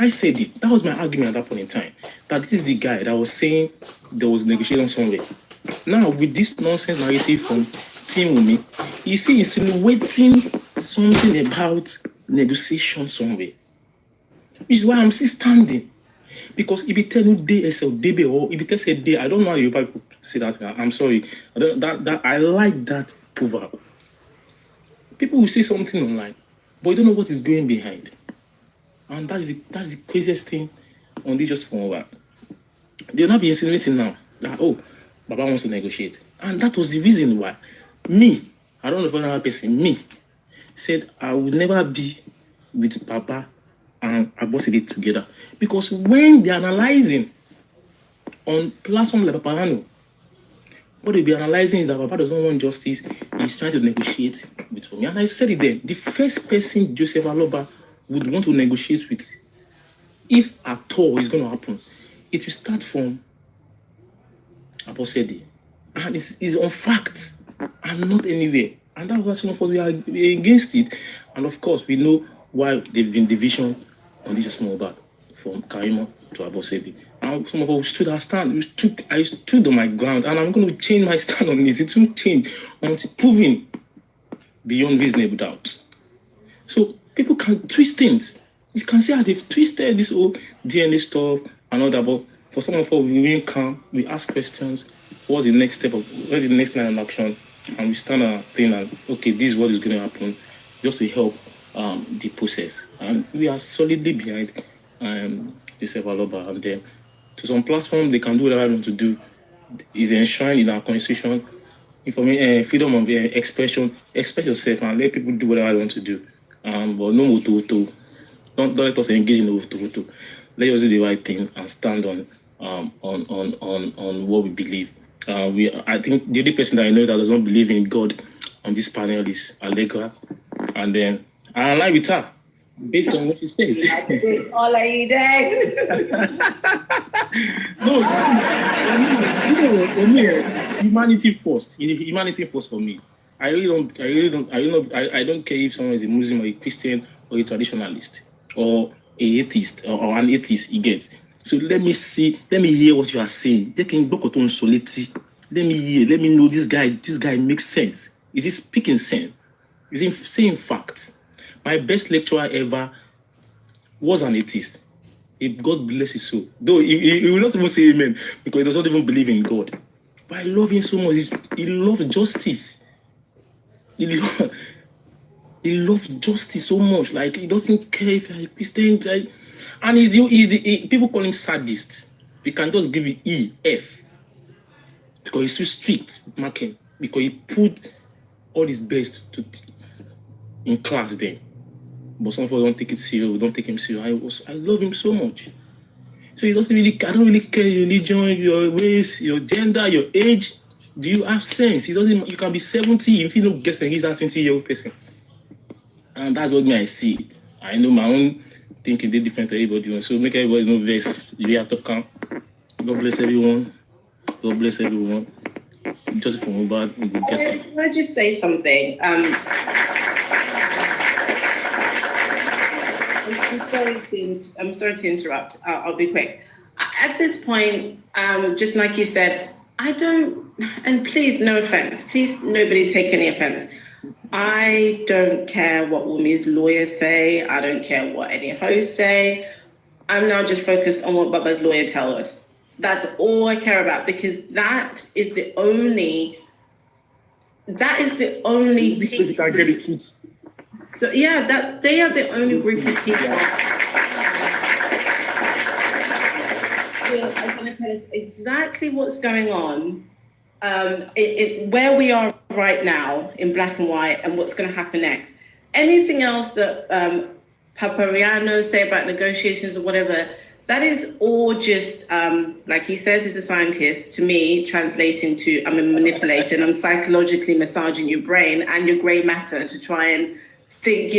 I said it. That was my argument at that point in time. That this is the guy that was saying there was negotiation somewhere. Now, with this nonsense narrative from Team Wumi, you see insinuating something about negotiation somewhere. Which is why I'm still standing. Because if you tell me day SL, or if you tell say day, I don't know how you people say that. I'm sorry. I like that proverb. People will say something online, but you don't know what is going behind. And that's the craziest thing on this just for that. They'll not be insinuating now that, oh, Baba wants to negotiate. And that was the reason why me, I don't know if another person, me, said I would never be with Baba and Abosede together. Because when they're analyzing on platform like Paparano, what they'll be analyzing is that Baba doesn't want justice, he's trying to negotiate with me. And I said it then, the first person Joseph Aloba would want to negotiate with, if at all it's going to happen, it will start from Abosede. And it's on fact and not anywhere. And that's why some of us we are against it. And of course, we know why there's been division on this Mohbad from Karimo to Abosede. And some of us stood our stand. I stood on my ground, and I'm going to change my stand on it. It won't change until proven beyond reasonable doubt. So people can twist things. You can see how they've twisted this whole DNA stuff and all that. But for some of us, we remain calm. We ask questions. What's the next step of what's the next line of action? And we stand our thing and okay, this is what is going to happen, just to help the process. And we are solidly behind Joseph Aloba. And then to some platform, they can do whatever they want to do. Is enshrined in our constitution. Freedom of expression. Express yourself and let people do whatever they want to do. But no moto. Don't let us engage in the moto. Let us do the right thing and stand on what we believe. I think the only person that I know that doesn't believe in God on this panel is Allegra, and then I align with her based on what she says. All are you there? No, for me, humanity first. Humanity first for me. I don't care if someone is a Muslim or a Christian or a traditionalist or a atheist or an atheist. You get. So let me hear what you are saying. Let me hear, let me know this guy makes sense. Is he speaking sense? Is he saying facts? My best lecturer ever was an atheist. If God bless his soul. Though he will not even say amen because he does not even believe in God. But I love him so much. He loves justice. He loves justice so much. Like he doesn't care if you're a Christian. Like, and people call him sadist. They can just give you E, F. Because he's too strict with marking. Because he put all his best in class there. But some of us don't take it serious. We don't take him serious. I love him so much. So he doesn't really. I don't really care your religion, your race, your gender, your age. Do you have sense? He doesn't. You can be 70 if you don't get he's that 20-year-old person. And that's what I see it. I know my own thinking they're different to everybody. So make everybody know this. You have to come. God bless everyone. God bless everyone. Just for Mohbad, we will get it. Can I just say something? I'm sorry to interrupt. I'll be quick. At this point, just like you said, I don't, and please, no offense, please, nobody take any offense. I don't care what Wumi's lawyers say. I don't care what any hosts say. I'm now just focused on what Baba's lawyer tells us. That's all I care about, because that is the only piece. You can get it truth. So yeah, they are the only group of people. I'm going to tell us exactly what's going on, where we are right now in black and white, and what's going to happen next. Anything else that Papariano say about negotiations or whatever, that is all just, like he says, he's a scientist, to me, translating to, I'm a manipulator, and I'm psychologically massaging your brain and your gray matter to try and think,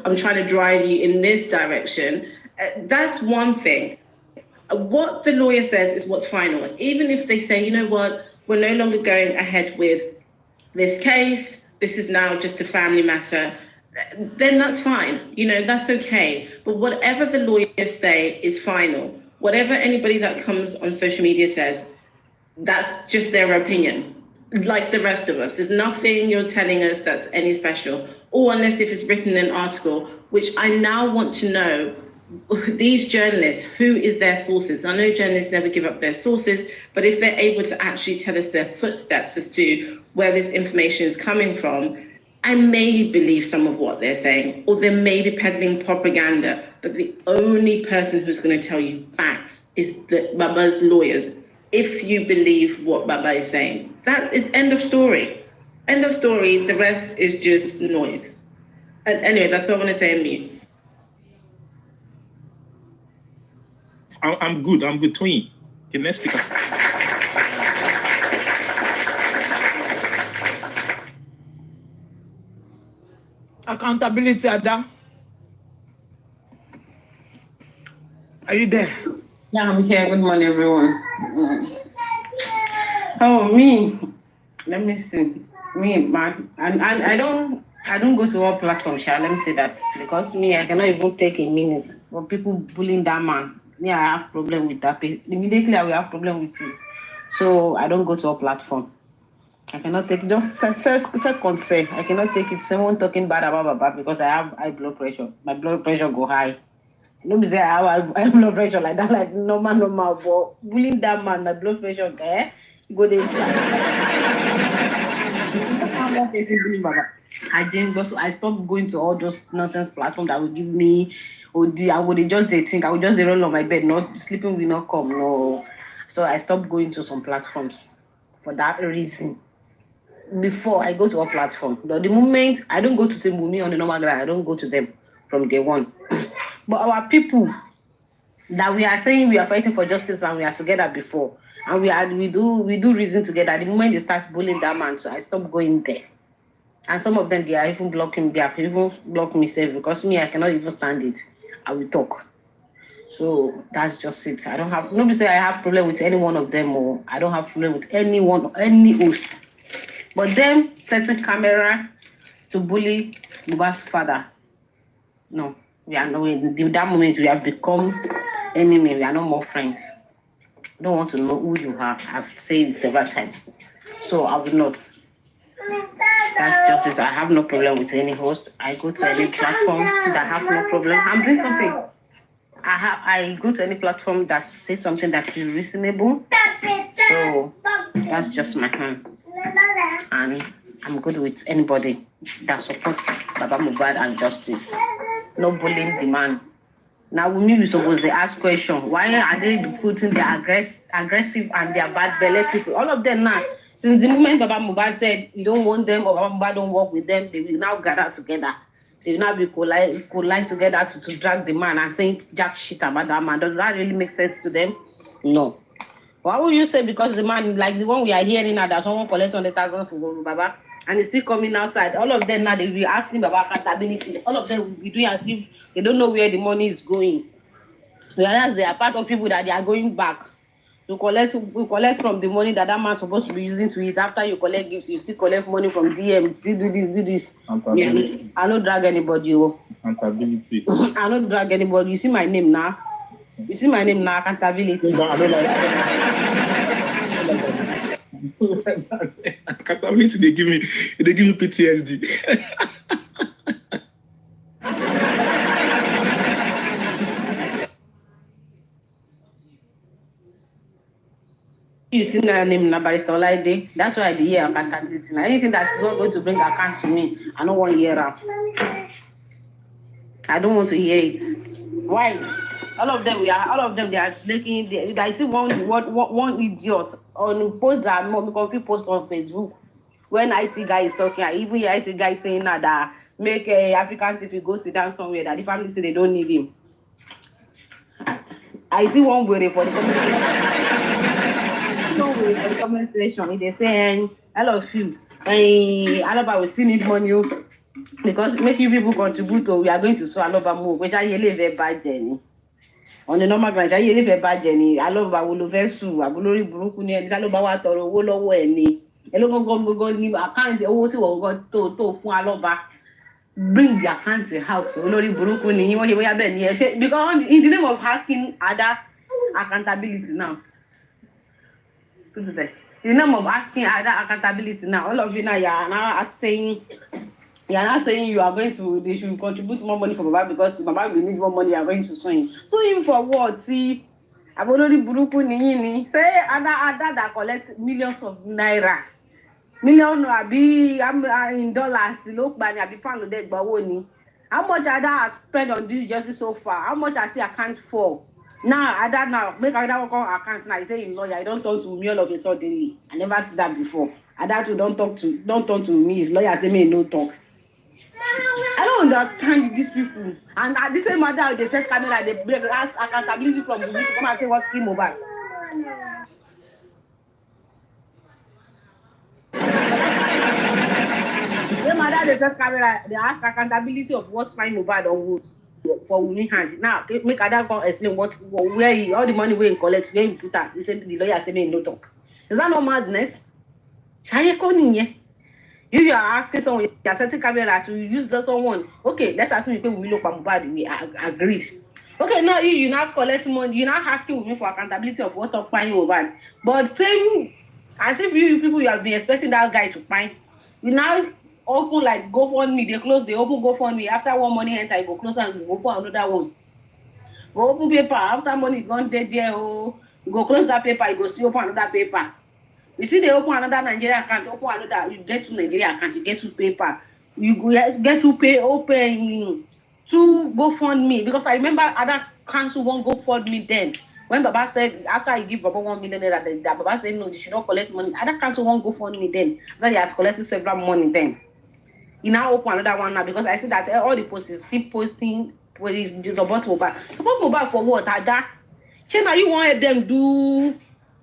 I'm trying to drive you in this direction. That's one thing. What the lawyer says is what's final. Even if they say, you know what, we're no longer going ahead with this case, this is now just a family matter, then that's fine. That's okay. But whatever the lawyers say is final. Whatever anybody that comes on social media says, that's just their opinion. Like the rest of us. There's nothing you're telling us that's any special. Or unless if it's written in an article, which I now want to know, these journalists, who is their sources? I know journalists never give up their sources, but if they're able to actually tell us their footsteps as to where this information is coming from, I may believe some of what they're saying, or they may be peddling propaganda, but the only person who's going to tell you facts is Baba's lawyers, if you believe what Baba is saying. That is end of story. End of story. The rest is just noise. And anyway, that's what I want to say on mute. I'm good. I'm between. The next speaker. Accountability, Ada. Are you there? Yeah, I'm here. Good morning, everyone. Oh, me. Let me see. Me, man. And I don't go to all platforms, Sha. Let me say that. Because me, I cannot even take a minute for people bullying that man. Me, I have problem with that. Immediately, I will have problem with you. So I don't go to all platforms. I cannot take just second say. I cannot take it. Someone talking bad about Baba because I have high blood pressure. My blood pressure go high. Nobody say I have high blood pressure like that, like normal. But bullying that man, my blood pressure, go there. I didn't go, so I stopped going to all those nonsense platforms that would give me, I would just think, I would just roll on my bed, not sleeping will not come, no. So I stopped going to some platforms for that reason. Before I go to a platform, the moment I don't go to Timbumi on the normal ground, I don't go to them from day one. But our people that we are saying we are fighting for justice and we are together before, and we do reason together. The moment they start bullying that man, so I stopped going there. And some of them they are even blocking. They have even blocked me safe because me I cannot even stand it. I will talk. So that's just it. I don't have nobody say I have problem with any one of them, or I don't have problem with any host. But them setting camera to bully Mohbad's father, no, we are not. In that moment, we have become enemy. We are no more friends. I don't want to know who you are. I've said it several times, so I will not. That's just it. I have no problem with any host. I go to any platform that have no problem. I'm doing something. I go to any platform that says something that is reasonable. So that's just my hand. And I'm good with anybody that supports Baba Mohbad and justice. No bullying the man. Now, we may be supposed to ask question. Why are they putting the aggressive and their bad belly people? All of them now. Since the moment Baba Mohbad said you don't want them or Baba Mohbad don't work with them, they will now gather together. They will now be collide together to drag the man and saying jack shit about that man. Does that really make sense to them? No. Why would you say because the man, like the one we are hearing now, that someone collects 100,000 for Baba and it's still coming outside? All of them now, they will be asking Baba accountability. All of them will be doing as if they don't know where the money is going. Whereas they are part of people that they are going back to collect from the money that man is supposed to be using to eat. After you collect gifts, you still collect money from DM, still do this. Yeah, I don't drag anybody. Accountability. I don't drag anybody. You see my name now? Accountability. No, I don't like accountability. They give me PTSD. You see my name now, Barrister Olaide. That's why I hear accountability. Now, anything that is not going to bring account to me, I don't want to hear it. I don't want to hear it. Why? All of them, they are making. I see one idiot on post that people post on Facebook. When IT guy is talking, I even hear IT guy saying that make African people go sit down somewhere that the family say they don't need him. I see one way for the comment section. They say, all of you, Alaba will still need money because making people contribute. We are going to sue Alaba move, which I live a bad journey. On the normal branch, I live a bad journey. Alaba will over sue. Abulori Brukuni and Alaba Water Wolo Weni. Hello, go account the old to Alaba. bring their hands out. Olori Buruku ni because in the name of asking other accountability now. In the name of asking other accountability now, all of you now, you are now saying you are going to, they should contribute more money for Baba because Baba will need more money, you are going to sue him. Sue him for what? See, Olori Buruku ni say other that collect millions of naira. Million in dollars, look by pound dead bawoni. How much Ada has spent on this justice so far? How much has he account for? Now Ada now make Ada call account now. He say in lawyer, I don't talk to me all of a sudden. I never see that before. Ada too don't talk to me. His lawyer say me no talk. I don't understand these people. And at the same matter, they first camera they ask accountability from the to come and say what's Mohbad. The first camera, they ask accountability of what's fine Mohbad or for Wunmi hand. Now, make Adam come explain where he, all the money we collect, where he put that. He said the lawyer said no talk. Is that not madness? If you are asking someone, you are setting camera to use the someone, okay, let's assume you pay Wunmi look Mohbad, we agree. Okay, now you now collect money, you now asking Wunmi for accountability of what's fine Mohbad. But same as if you have been expecting that guy to find, you now open like GoFundMe, they open GoFundMe. After one money enter, you go close and go open another one. Go open paper, after money gone dead there, you go close that paper, you go still open another paper. You see, they open another Nigeria account, open another, you get to Nigeria account, you get to paper. You get to pay, open to GoFundMe. Because I remember other council won't GoFundMe then. When Baba said, after I give Baba 1 million naira, that Baba said, no, you should not collect money. Other council won't GoFundMe then. After he has collected several money then. He now open another one now because I see that all the posts keep posting where is support Mohbad. Support Mohbad for what? Ada? Now you want them do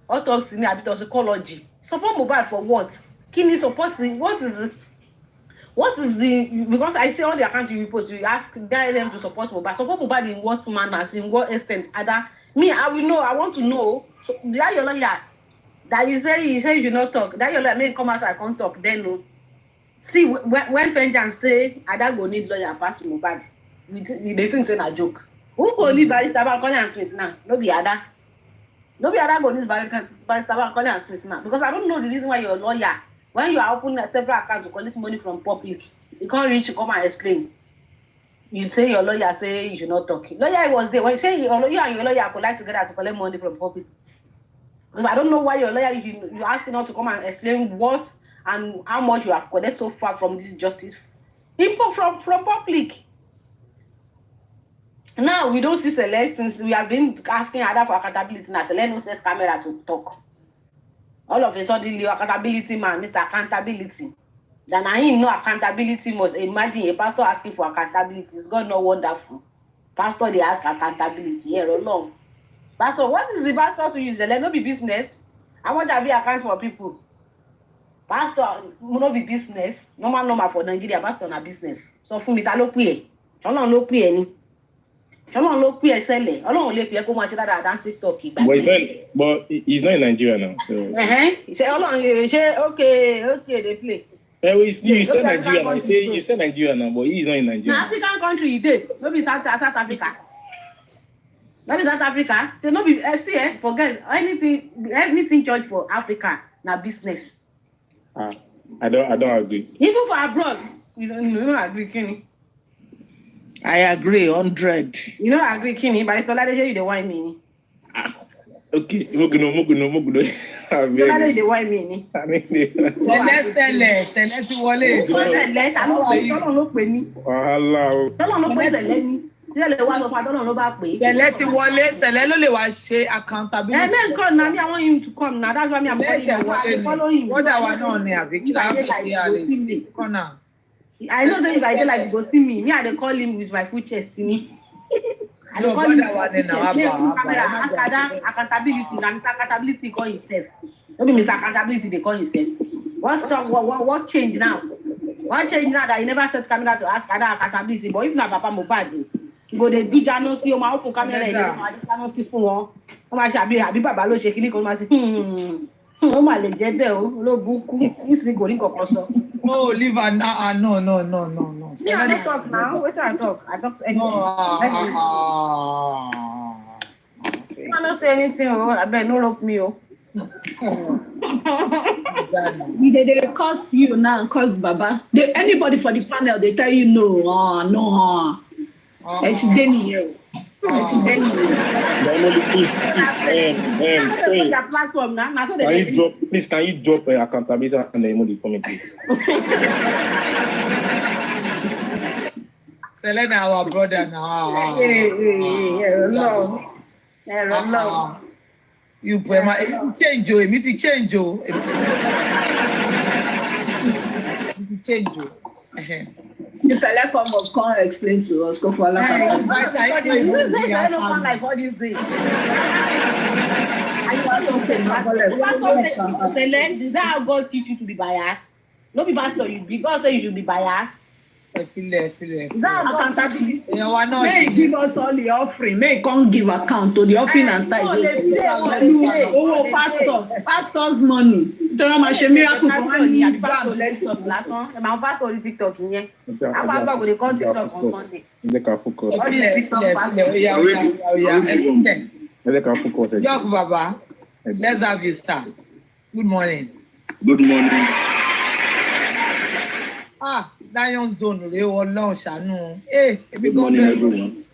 autopsy a bit of psychology. Support Mohbad for what? Can you support the, what is it? What is the, because I see all the accounts you post, you ask guide them to support Mohbad. Support Mohbad in what manner, in what extent? Ada? Me, I will know, I want to know. So that your lawyer that you say you should not talk. That your lawyer may come out and come talk, then no. See, when Fenjan say, Ada go need lawyer pass Mohbad, they think it's a joke. Who go need Barrister Bankole Smith now? No be Ada. No be Ada go need Barrister Bankole Smith now. Because I don't know the reason why you're a lawyer. When you are opening several accounts to collect money from public, you can't reach to come and explain. You say your lawyer say you should not talk. Lawyer was there. When you say you and your lawyer collect together to collect money from public. Because I don't know why your lawyer, you asking not to come and explain what and how much you have collected so far from this justice from public. Now we don't see Select since we have been asking Ada for accountability now. Select no says camera to talk. All of a sudden, your accountability man, Mr. Accountability. Then I ain't no accountability must imagine a pastor asking for accountability. Is God not wonderful? Pastor they ask accountability here along. Pastor, what is the pastor to use? Let no be business. I want to be account for people. Pastor, no be business. Normal for Nigeria, pastor na business. So for me, ta lo pe. Ọlọ́run ló pè ni. Ọlọ́run ló pè sele. Ọlọ́run lè fi kó máa ṣe dáadáa dan TikTok igba. But he's not in Nigeria now. So. Say Ọlọ́run say okay they play. You said Nigeria now. You said Nigeria now, but he is not in Nigeria. Na African country he dey. No be South Africa. No be South Africa. So no be forget anything church for Africa na business. I don't agree. Even for abroad, you don't agree, Kenny. I agree, 100. You don't agree, Kenny, but it's all that you the wine me. Okay, Moguno. Solade the wine me. Tell wọlé. Tọ́lọ̀ ló pè ní. Wàhálà. Tọ́lọ̀ ló pè tẹ̀lé ní. Tẹ́lẹ̀ wá lọ fún Tọ́lọ̀ ló bá pè. Tẹ̀lé ti wọlé, tẹ̀lé ló lè wá ṣe accountability. Men come now, I want him to come now. That's why I'm follow him. What that one on there? Come now. I know that if I dey like you go see me, I dey call him with my full chest, see me. I dey call him accountability. Mr. Accountability call himself. No be Mr. Accountability they call himself. What change now? What change now that he never set camera to ask other accountability? But if na Papa Mohbad, you go dey do jano see o ma open camera e dey jano see fún wọn. Wọ́n máa ṣe àbí bàbá ló ṣe kíní kan máa ṣe ó mà lè jẹ́ bẹ́ẹ̀ o olóògùn kú nísìnyí kò rí nǹkan sọ. Oh, leave her. No. Me, I don't talk now. Wetin I talk? I talk anything. I don't say anything. Oh, I bet no rope me. Oh. They curse you now, curse Baba. Anybody for the panel, they tell you no. It's Daniel. It's Daniel. Please, platform now. can you drop accountability and the emoji comment, please? Selena, our brother now. No. You put my change you, me change you. Change you. You select come explain to us. Go for I don't like what you say. Is that how God teach you to be biased? No be pastor you be. God say you should be biased. I feel it. That accountability. Why not? May he give us all the offering. May he come give account to the offering and tithe. Oh, pastor's money. Tell my miracle for money. Pastor TikTok yẹn. Àwọn àgbàgbọ́ dey come TikTok on Sunday. Yok Baba, let's have you start. Good morning. Good morning. Lion Zone, re Ọlọ́run ṣàánú. Good morning, everyone.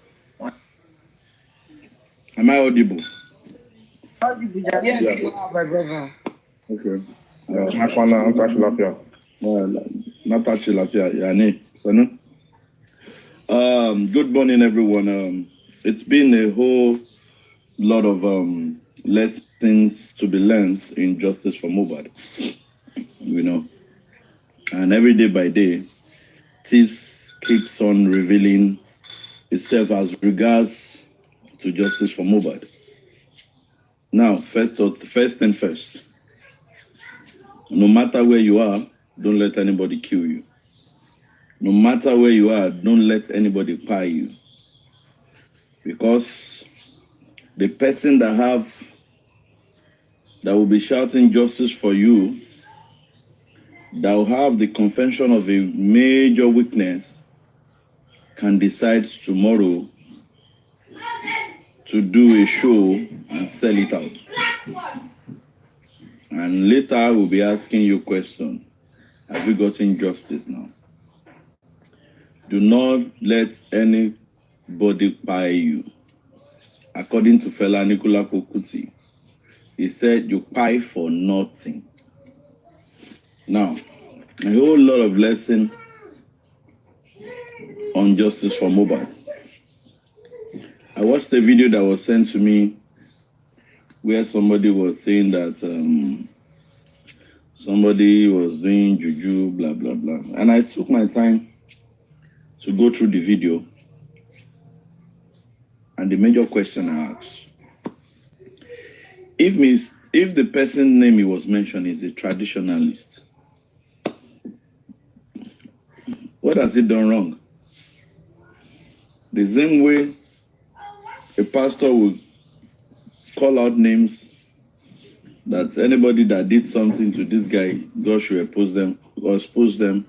Am I audible? Yes, you are, my brother. Okay. Good morning, everyone. It's been a whole lot of lessons to be learned in justice for Mohbad, and every day by day, this keeps on revealing itself as regards to justice for Mohbad. Now, first thing first, no matter where you are, don't let anybody kill you. No matter where you are, don't let anybody pie you. Because the person that will be shouting justice for you, that will have the confession of a major weakness, can decide tomorrow to do a show and sell it out. And later we'll be asking you a question. Have you gotten justice now? Do not let anybody pie you. According to Fela Nicola Kokuti, he said you pie for nothing. Now, a whole lot of lesson on justice for Mohbad. I watched a video that was sent to me where somebody was saying that somebody was doing juju, blah, blah, blah. And I took my time to go through the video. And the major question I asked, if the person's name he was mentioned is a traditionalist, what has he done wrong? The same way a pastor would call out names that anybody that did something to this guy, God should expose them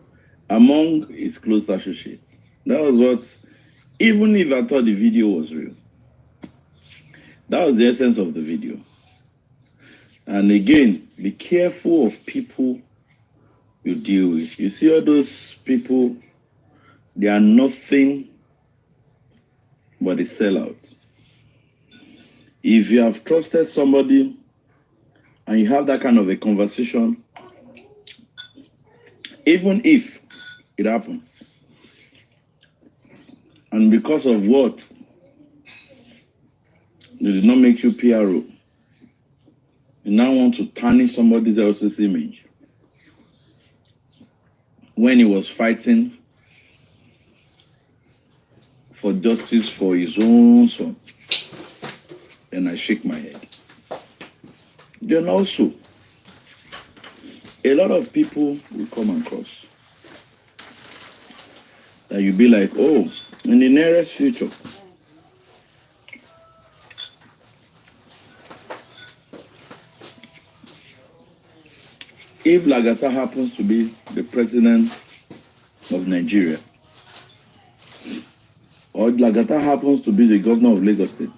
among his close associates. That was what, even if I thought the video was real, that was the essence of the video. And again, be careful of people you deal with. You see all those people, they are nothing but a sellout. If you have trusted somebody and you have that kind of a conversation, even if it happens, and because of what, they did not make you PRO, you now want to tarnish somebody else's image. When he was fighting for justice for his own son, and I shake my head. Then also, a lot of people will come across that you'll be like, oh, in the nearest future, if Lagata happens to be the president of Nigeria, or Lagata happens to be the governor of Lagos State,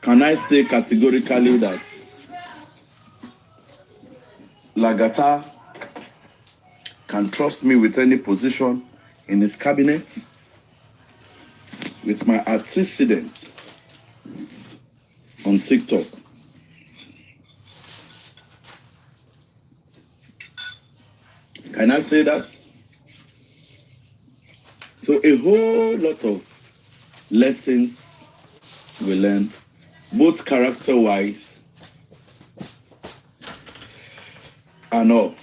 can I say categorically that Lagata can trust me with any position in his cabinet? With my antecedents on TikTok, can I say that? So a whole lot of lessons we learn, both character-wise and all.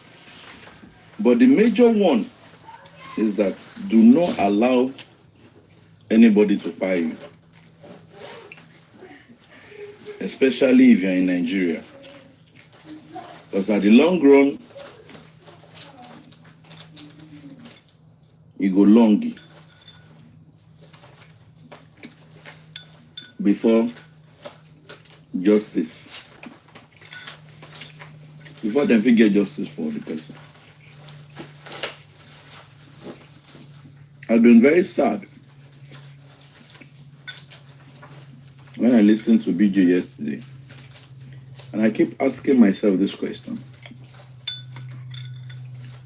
But the major one is that do not allow anybody to buy you, especially if you're in Nigeria. Because at the long run, you go long before justice, before they get justice for the person. I've been very sad when I listened to BJ yesterday, and I keep asking myself this question: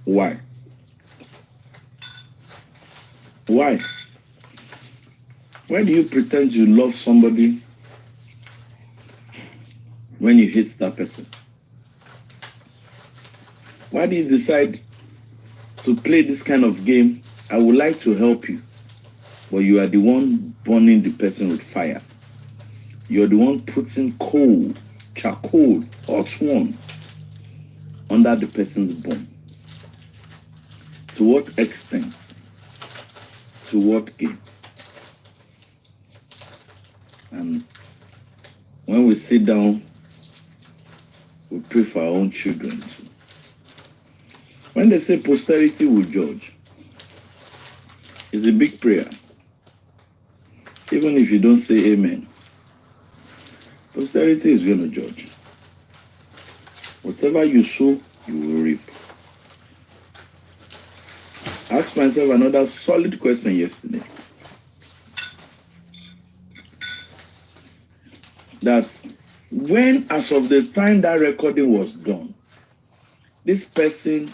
why? Why? Why do you pretend you love somebody when you hate that person? Why do you decide to play this kind of game? I would like to help you, but you are the one burning the person with fire. You're the one putting coal, charcoal, hot one under the person's bone. To what extent? To what game? And when we sit down, we pray for our own children too. When they say posterity will judge, it's a big prayer. Even if you don't say amen, posterity is going to judge. Whatever you sow, you will reap. I asked myself another solid question yesterday. That when, as of the time that recording was done, this person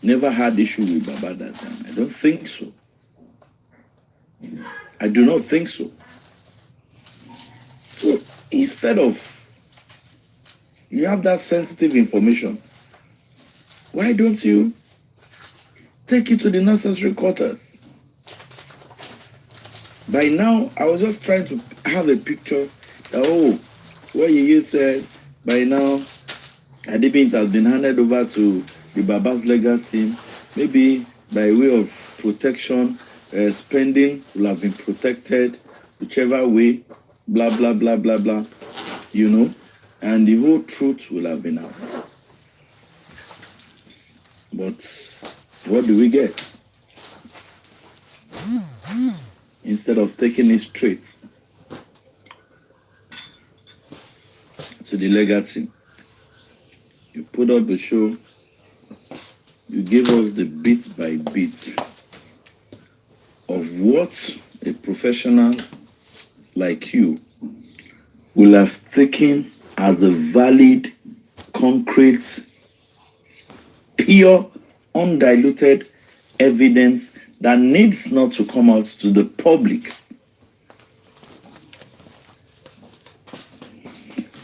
never had issue with Baba that time. I don't think so. I do not think so. So instead of, you have that sensitive information, why don't you take it to the necessary quarters? By now, I was just trying to have a picture that, oh, what you said, by now, Adibint has been handed over to the Baba's legal team. Maybe by way of protection, spending will have been protected, whichever way, blah, blah, blah, blah, blah, you know, and the whole truth will have been out. But what do we get? Instead of taking it straight to the legal team, you put up a show, you give us the bit by bit of what a professional like you will have taken as a valid, concrete, pure, undiluted evidence that needs not to come out to the public.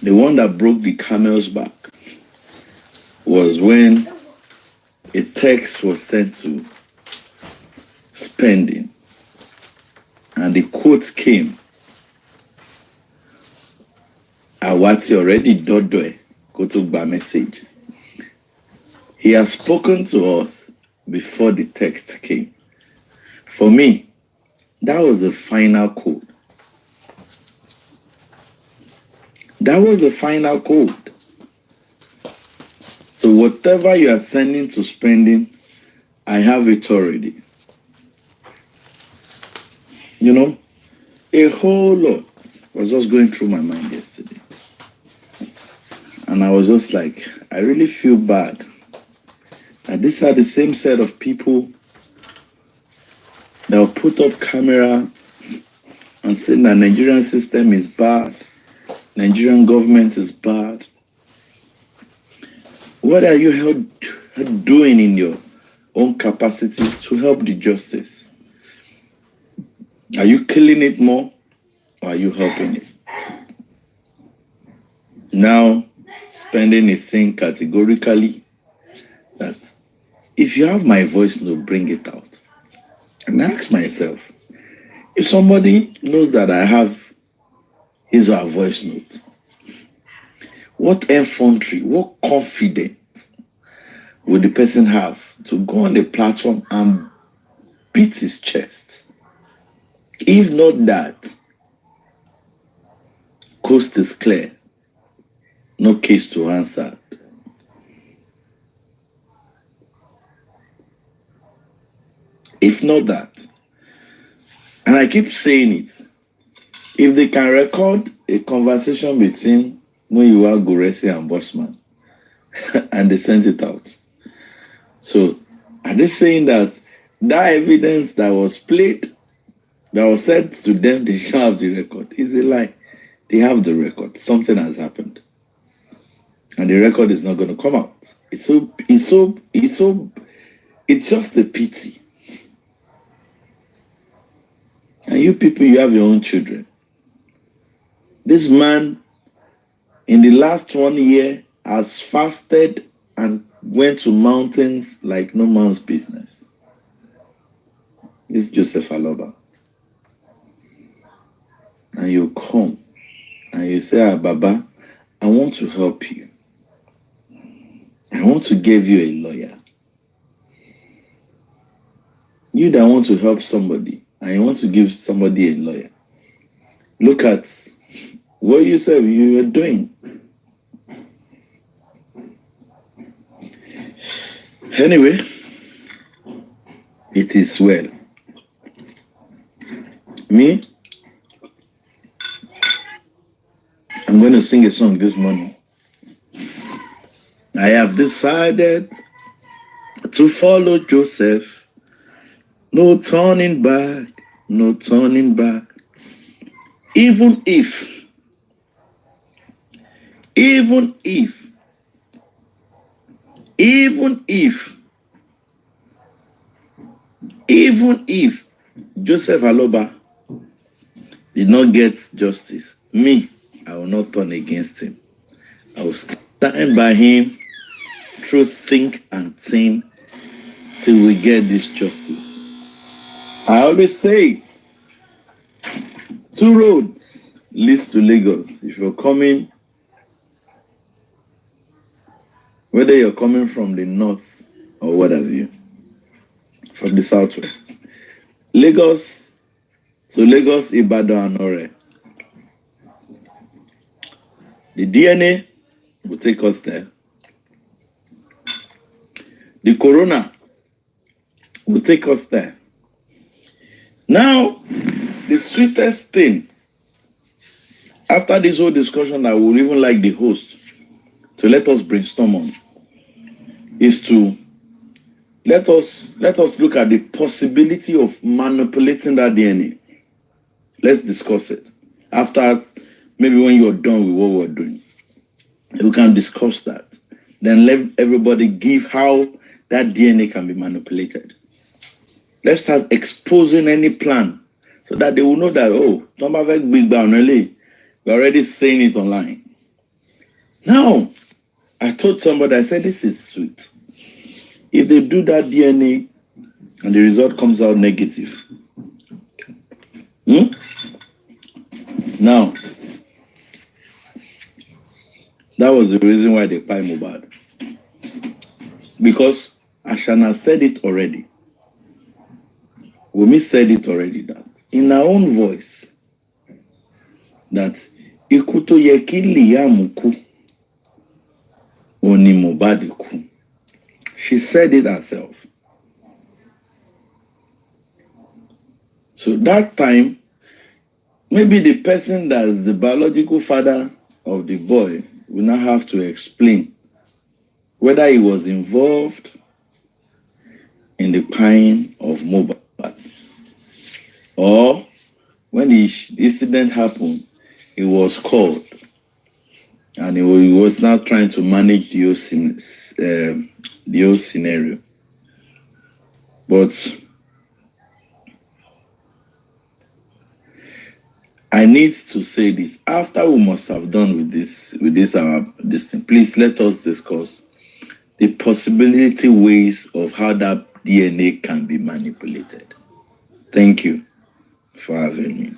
The one that broke the camel's back was when a text was sent to spending, and the quote came, Awati already dodoe, go to by message. He has spoken to us before the text came. For me, that was the final code. That was the final code. So whatever you are sending to spending, I have it already. You know, a whole lot was just going through my mind yesterday. And I was just like, I really feel bad. And these are the same set of people that will put up camera and say the Nigerian system is bad, Nigerian government is bad. What are you doing in your own capacity to help the justice? Are you killing it more or are you helping it? Now, spending is saying categorically that if you have my voice note, bring it out. And I ask myself, if somebody knows that I have his or her voice note, what effrontery, what confidence would the person have to go on the platform and beat his chest? If not that, coast is clear, no case to answer. If not that, and I keep saying it, if they can record a conversation between Muyiwa Guresi and Bossman and they sent it out, so are they saying that that evidence that was played, that was said to them, they should have the record? Is a lie. They have the record. Something has happened, and the record is not going to come out. It's just a pity. And you people, you have your own children. This man, in the last 1 year, has fasted and went to mountains like no man's business. This is Joseph Aloba. And you come and you say, ah, Baba, I want to help you. I want to give you a lawyer. You that want to help somebody and you want to give somebody a lawyer, look at what you said you are doing. Anyway, it is well. Me, I'm going to sing a song this morning. I have decided to follow Joseph. No turning back, no turning back. Even if Joseph Aloba did not get justice, me, I will not turn against him. I will stand by him through thick and thin till we get this justice. I always say it. 2 roads leads to Lagos. If you're coming, whether you're coming from the north or what have you, from the southwest, Lagos to Lagos, Ibadan, and Ore. The DNA will take us there. The corona will take us there. Now, the sweetest thing, after this whole discussion, I would even like the host to let us brainstorm on, is to let us look at the possibility of manipulating that DNA. Let's discuss it. After, maybe when you're done with what we're doing, we can discuss that. Then let everybody give how that DNA can be manipulated. Let's start exposing any plan so that they will know that, oh, we're already saying it online. Now, I told somebody, I said, this is sweet. If they do that DNA and the result comes out negative, now, that was the reason why they buy Mohbad. Because Ashana said it already. Wumi said it already, that in her own voice, that ikuto yekili ya muku oni Mohbad ku. She said it herself. So that time, maybe the person that's the biological father of the boy will now have to explain whether he was involved in the crime of Mohbad, or when the incident happened, he was called and he was now trying to manage the whole scenario. But I need to say this. After we must have done with this thing, please let us discuss the possibility ways of how that DNA can be manipulated. Thank you for having me.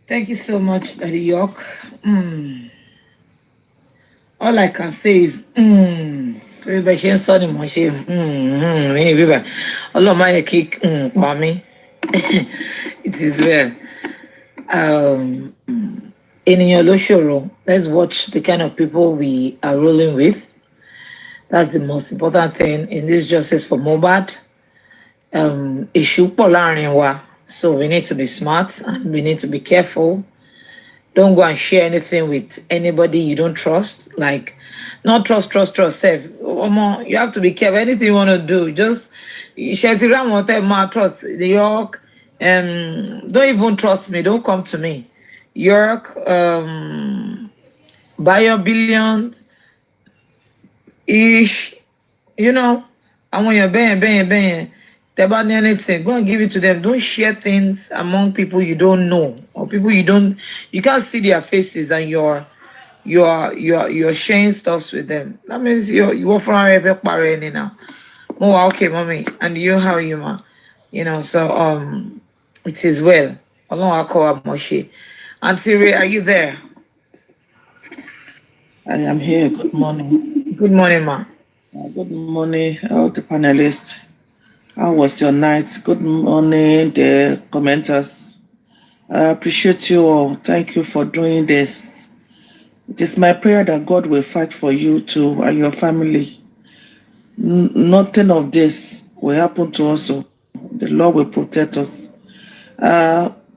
Thank you so much, Daddy York. All I can say is, torí bẹ́ẹ̀ ṣe ń sọ ni mo ṣe ní bíbá ọlọ́mọ ayẹ kí pa mí. It is well. Ènìyàn ló ṣòro. Let's watch the kind of people we are rolling with. That's the most important thing in this justice for Mohbad. Èṣù pọ̀ láàrin wa, so we need to be smart and we need to be careful. Don't go and share anything with anybody you don't trust. Like, not trust, self. You have to be careful. Anything you want to do, just share it around whatever trust. The York, don't even trust me. Don't come to me. York, buy your billions, ish, I want your bang. They about anything, go and give it to them. Don't share things among people you don't know or people you can't see their faces, and you're sharing stuff with them. That means you are from every now. Oh, okay, mommy, and you, how are you, ma? So it is well. Auntie Ray, are you there? I am here. Good morning. Good morning, ma. Good morning, all the panelists. How was your night? Good morning, the commenters. I appreciate you all. Thank you for doing this. It is my prayer that God will fight for you too and your family. Nothing of this will happen to us. The Lord will protect us.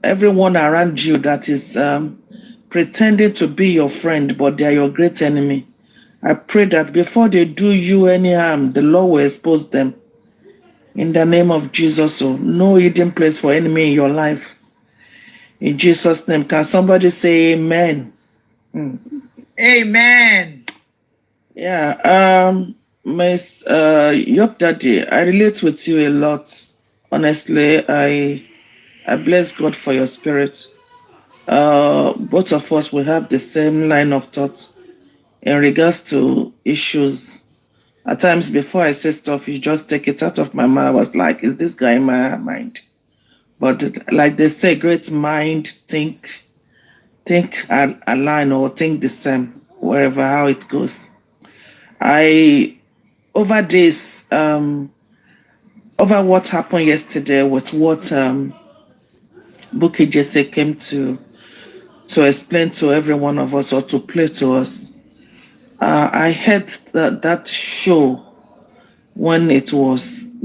Everyone around you that is pretending to be your friend, but they are your great enemy, I pray that before they do you any harm, the Lord will expose them. In the name of Jesus, no hidden place for enemy in your life. In Jesus' name, can somebody say amen? Amen. Yeah, Miss Yop Daddy, I relate with you a lot. Honestly, I bless God for your spirit. Both of us will have the same line of thought in regards to issues. At times, before I say stuff, you just take it out of my mind. I was like, is this guy in my mind? But like they say, great mind think align or think the same, wherever, how it goes. Over this, over what happened yesterday with what Buki Jesse came to explain to every one of us or to play to us, I heard that show when it was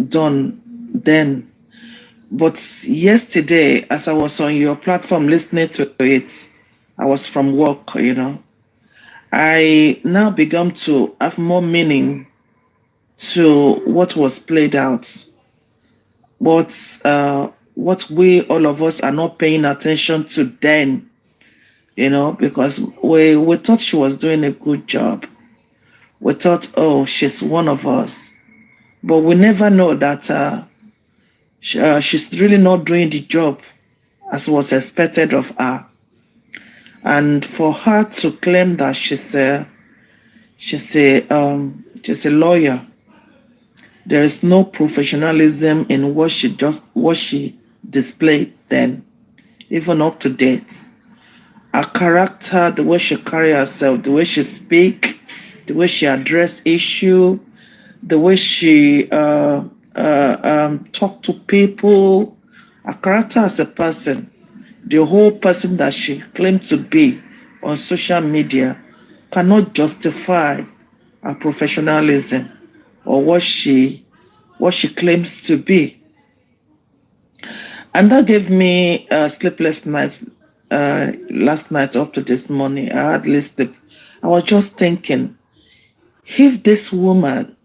done then. But yesterday, as I was on your platform listening to it, I was from work, I now began to have more meaning to what was played out. But what we, all of us, are not paying attention to then, because we thought she was doing a good job. We thought, oh, she's one of us. But we never know that she's really not doing the job as was expected of her. And for her to claim that she's a lawyer, there is no professionalism in what she displayed then, even up to date. Her character, the way she carry herself, the way she speak, the way she address issue, the way she talk to people, her character as a person, the whole person that she claimed to be on social media cannot justify her professionalism or what she claims to be. And that gave me sleepless nights last night up to this morning. I hardly sleep. I was just thinking, if this woman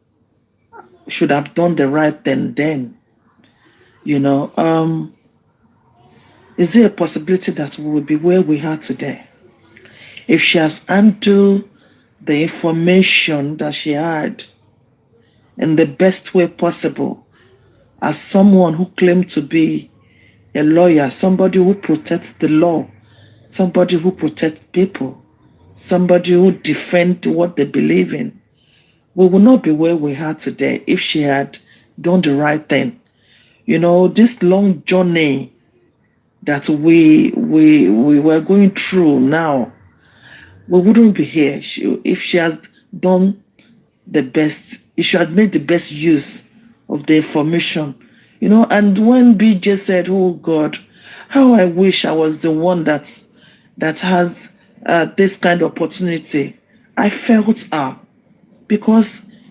should have done the right thing then, you know, is there a possibility that we will be where we are today? If she has handled the information that she had in the best way possible, as someone who claimed to be a lawyer, somebody who protects the law, somebody who protects people, somebody who defends what they believe in, we would not be where we are today if she had done the right thing. You know, this long journey that we were going through now, we wouldn't be here if she has done the best. If she had made the best use of the information, you know. And when BJ said, "Oh God, how I wish I was the one that has this kind of opportunity," I felt her, because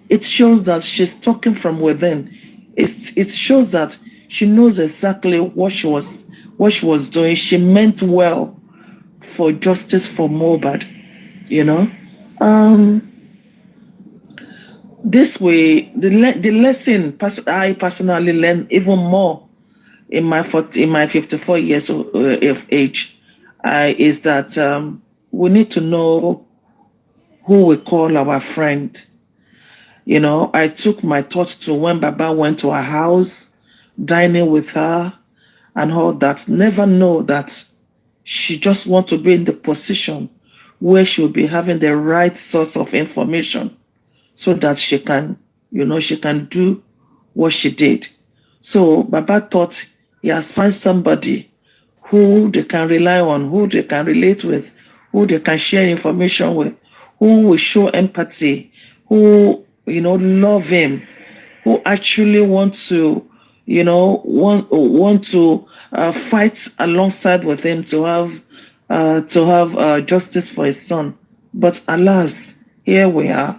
it shows that she's talking from within. It shows that she knows exactly what she was doing. She meant well for justice for Mohbad, you know. Um, this way, the lesson I personally learned even more in my 54 years of age, is that we need to know who we call our friend. You know, I took my thoughts to when Baba went to her house, dining with her, and all that. Never know that she just want to be in the position where she'll be having the right source of information, so that she can, she can do what she did. So Baba thought he has found somebody who they can rely on, who they can relate with, who they can share information with, who will show empathy, who, love him, who actually want to, want to fight alongside with him to have justice for his son. But alas, here we are.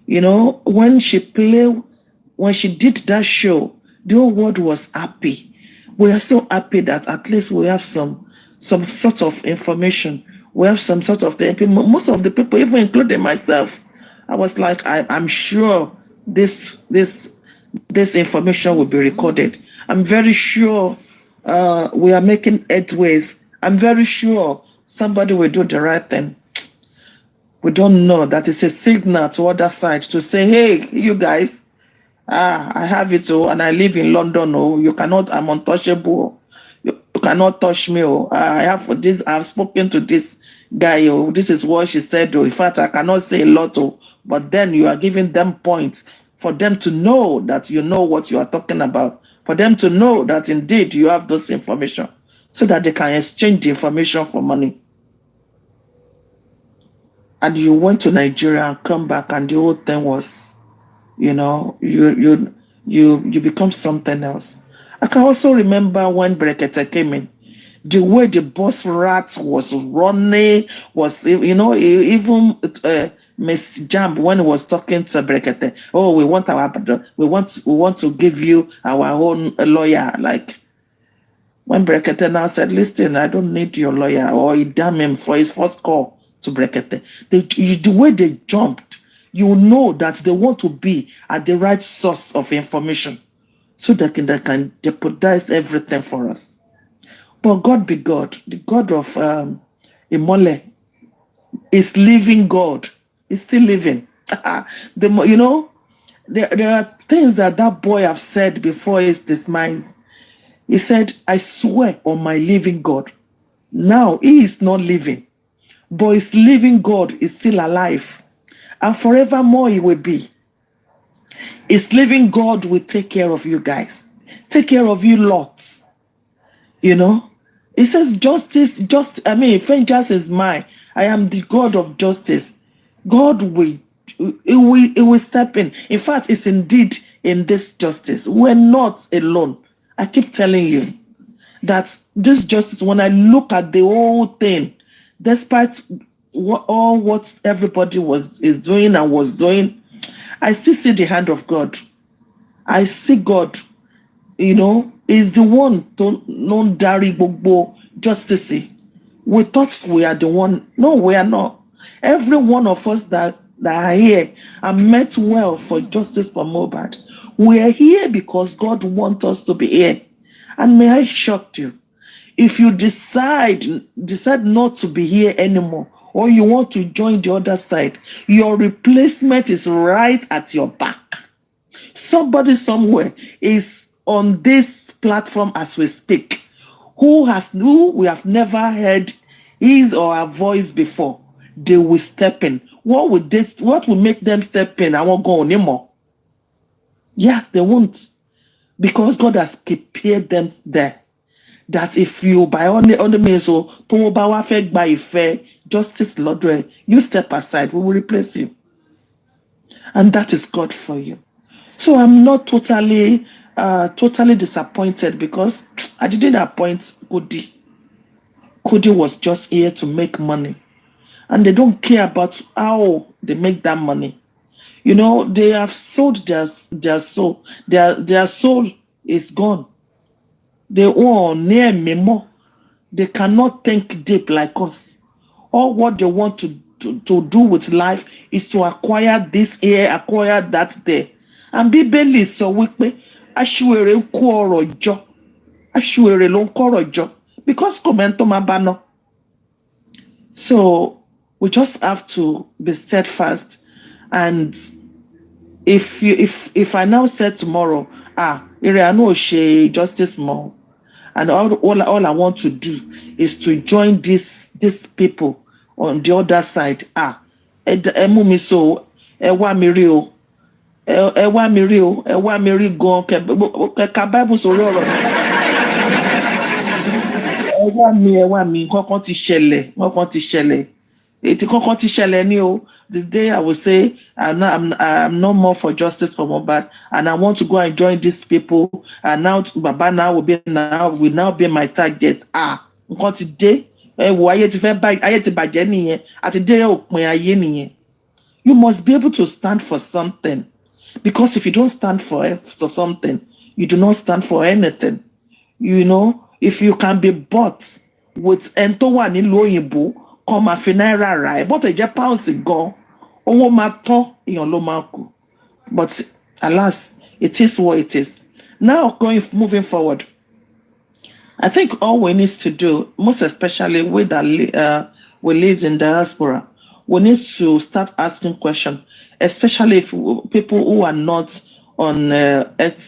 When she did that show, the whole world was happy. We are so happy that at least we have some sort of information. We have some sort of the most of the people, even including myself. I was like, I'm sure this information will be recorded. I'm very sure we are making headways. I'm very sure somebody will do the right thing. We don't know that it's a signal to other side to say, hey, you guys, I have it, and I live in London. You cannot, I'm untouchable. You cannot touch me. I have this, I've spoken to this guy. This is what she said. In fact, I cannot say a lot. But then you are giving them points for them to know that you know what you are talking about, for them to know that indeed you have this information, so that they can exchange the information for money. And you went to Nigeria and come back, and the whole thing was, you become something else. I can also remember when Brekete came in, the way the boss rat was running was, even Miss Jamb, when he was talking to Brekete, oh, we want to give you our own lawyer. Like, when Brekete now said, listen, I don't need your lawyer, or he damn him for his first call to Brekete. The way they jumped, you know that they want to be at the right source of information, so that they can jeopardize everything for us. But God be God. The God of Imole is living God. Is still living. There are things that boy have said before his demise. He said, I swear on my living God. Now he is not living, but his living God is still alive. And forevermore he will be. His living God will take care of you guys. Take care of you lots. It says vengeance is mine. I am the God of justice. God will step in. In fact, it's indeed in this justice. We're not alone. I keep telling you that this justice, when I look at the whole thing, despite what everybody is doing and was doing, I still see the hand of God. I see God, is the one to non dari gbogbo justice. We thought we are the one. No, we are not. Every one of us that are here are meant well for justice for Mohbad. We are here because God wants us to be here. And may I shock you? If you decide not to be here anymore, or you want to join the other side, your replacement is right at your back. Somebody somewhere is on this platform as we speak who we have never heard his or her voice before. They will step in. What will make them step in? I won't go anymore. Yeah, they won't. Because God has prepared them there. That if you by all the means so to ba by fair justice Lord, you step aside, we will replace you. And that is God for you. So I'm not totally disappointed because I didn't appoint Kudi. Kudi was just here to make money. And they don't care about how they make that money. You know, they have sold their soul. Their soul is gone. They own near memo. They cannot think deep like us. All what they want to do with life is to acquire this here, acquire that there. And Bíbélì sọ wípé aṣiwèrè ń kó ọrọ̀ jọ. Aṣiwèrè ló ń kó ọrọ̀ jọ. Because kò mẹ́ni tó máa bá ná. So we just have to be steadfast. And if I now said tomorrow, Irianu Oshe justice more, and all I want to do is to join these people on the other side. Emu mi so ewa mi rí o. Ewa mi rí o. Ewa mi rí gan ka Bible sọ̀rọ̀ ọ̀rọ̀. Ewa mi kankan ti ṣẹlẹ̀. Ètí kankan ti ṣẹlẹ̀ ni o. The day I will say I'm no more for justice for Mohbad, and I want to go and join these people, and now Baba will now be my target. Nǹkan ti dé. Wo ayé ti bàjẹ́ nìyẹn. Àti dé òpin ayé nìyẹn. You must be able to stand for something, because if you don't stand for something, you do not stand for anything. You know, if you can be bought with ẹni tó wà nílùú òyìnbó kọ́ máa fi náírà rà ẹ́ bọ́tẹ̀ jẹ́ pounds gan owó máa tán èèyàn ló máa kù. But alas, it is what it is. Now moving forward, I think all we need to do, most especially we live in diaspora, we need to start asking questions, especially if people who are not on health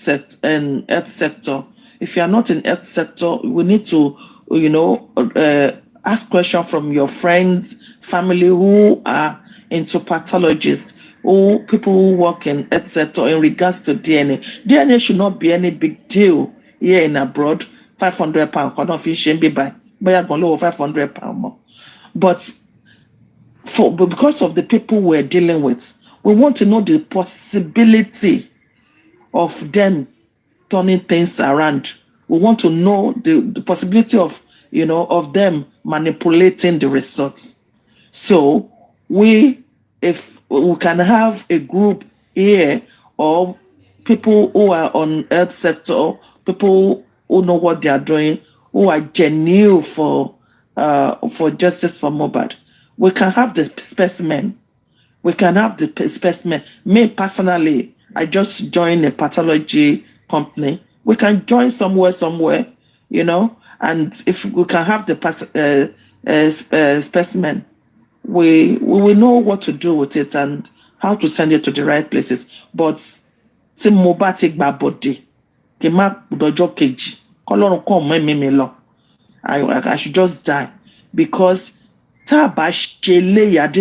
sector. If you are not in health sector, we need to, ask questions from your friends, family who are into pathologists, or people who work in health sector in regards to DNA. DNA should not be any big deal here in abroad. £500 £500 more. But because of the people we're dealing with, we want to know the possibility of them turning things around. We want to know the possibility of them manipulating the results. So if we can have a group here, or people who are on health sector, people who know what they are doing, who are genuine for justice for Mohbad, we can have the specimen. Me personally, I just joined a pathology company. We can join somewhere, and if we can have the specimen, we will know what to do with it and how to send it to the right places. But tí mo bá ti gba body, kí má dọjọ́ kejì, k'Ọlọ́run kàn mọ́ ẹ̀mí mi lọ. I should just die, because tá a bá ṣe léyà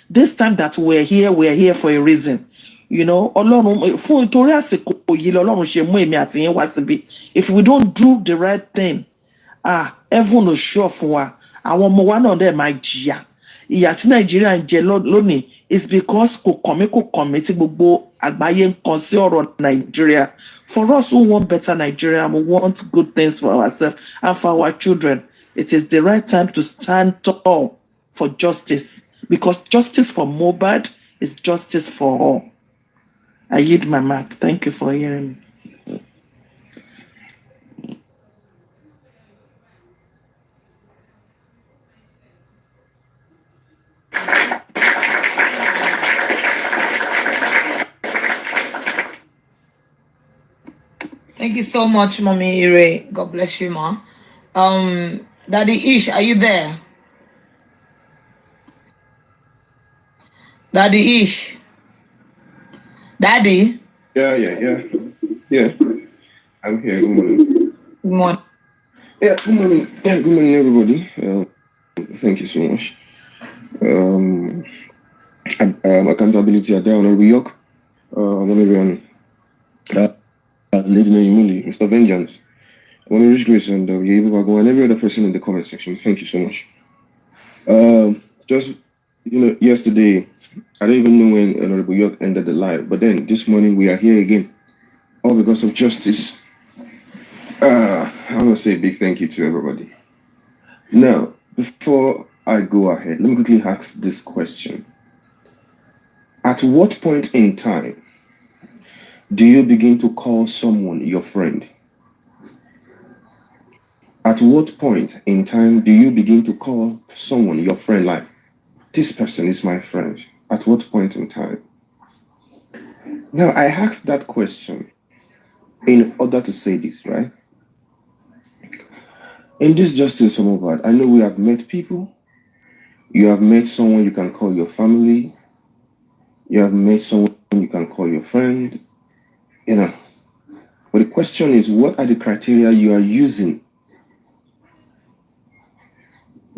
this time that we're here for a reason. Ọlọ́run fún nítorí àsìkò yìí lọ́lọ́run ṣe mú èmi àti yín wá síbí. If we don't do the right thing, everyone will show fún wa. Àwọn ọmọ wa náà dẹ̀ máa jìyà. Ìyà tí Nàìjíríà ń jẹ lónìí is because kò kàn mí tí gbogbo àgbáyé ń kan sí ọ̀rọ̀ Nàìjíríà. For us who want better Nigeria, we want good things for ourselves and for our children, it is the right time to stand tall for justice, because justice for Mohbad is justice for all. I yield my mic. Thank you for hearing me. Thank you so much, Mommy Ire. God bless you, ma. Daddy Ish, are you there? Daddy Ish. Daddy. Yeah. I'm here. Good morning. Good morning. Yeah, good morning. Yeah, good morning, everybody. Thank you so much. Um, Accountability Ada Honorable York, Honorable Lady Naimuli, Mr. Vengeance, Honorable Rich Grace, and Yebu Bago, and every other person in the comment section. Thank you so much. Just yesterday, I don't even know when Honorable York ended the live, but then this morning we are here again, all because of justice. I want to say a big thank you to everybody. Now, before I go ahead, let me quickly ask this question. At what point in time do you begin to call someone your friend? At what point in time do you begin to call someone your friend? Like, this person is my friend. At what point in time? Now, I asked that question in order to say this, right? In this justice for Mohbad, I know we have met people. You have met someone you can call your family. You have met someone you can call your friend. But the question is, what are the criteria you are using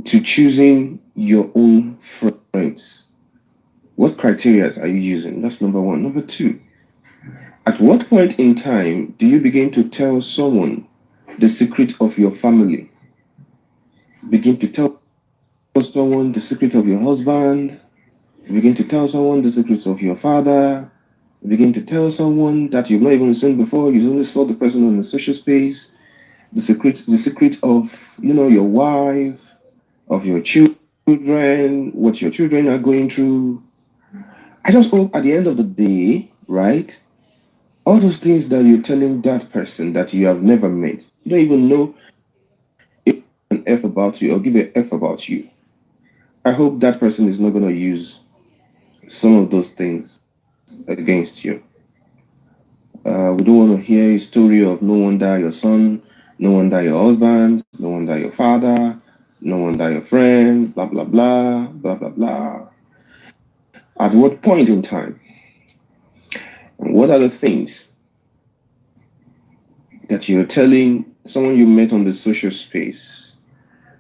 to choosing your own friends? What criteria are you using? That's number one. Number two, at what point in time do you begin to tell someone the secret of your family? Begin to tell someone the secret of your husband. Begin to tell someone the secrets of your father. Begin to tell someone that you've not even seen before. You only saw the person on the social space. The secret of your wife, of your children, what your children are going through. I just hope at the end of the day, right? All those things that you're telling that person that you have never met, you don't even know if an F about you or give an F about you. I hope that person is not going to use some of those things against you. We don't want to hear a story of no wonder your son, no wonder your husband, no wonder your father, no wonder your friend, blah, blah, blah, blah, blah, blah. At what point in time? And what are the things that you're telling someone you met on the social space?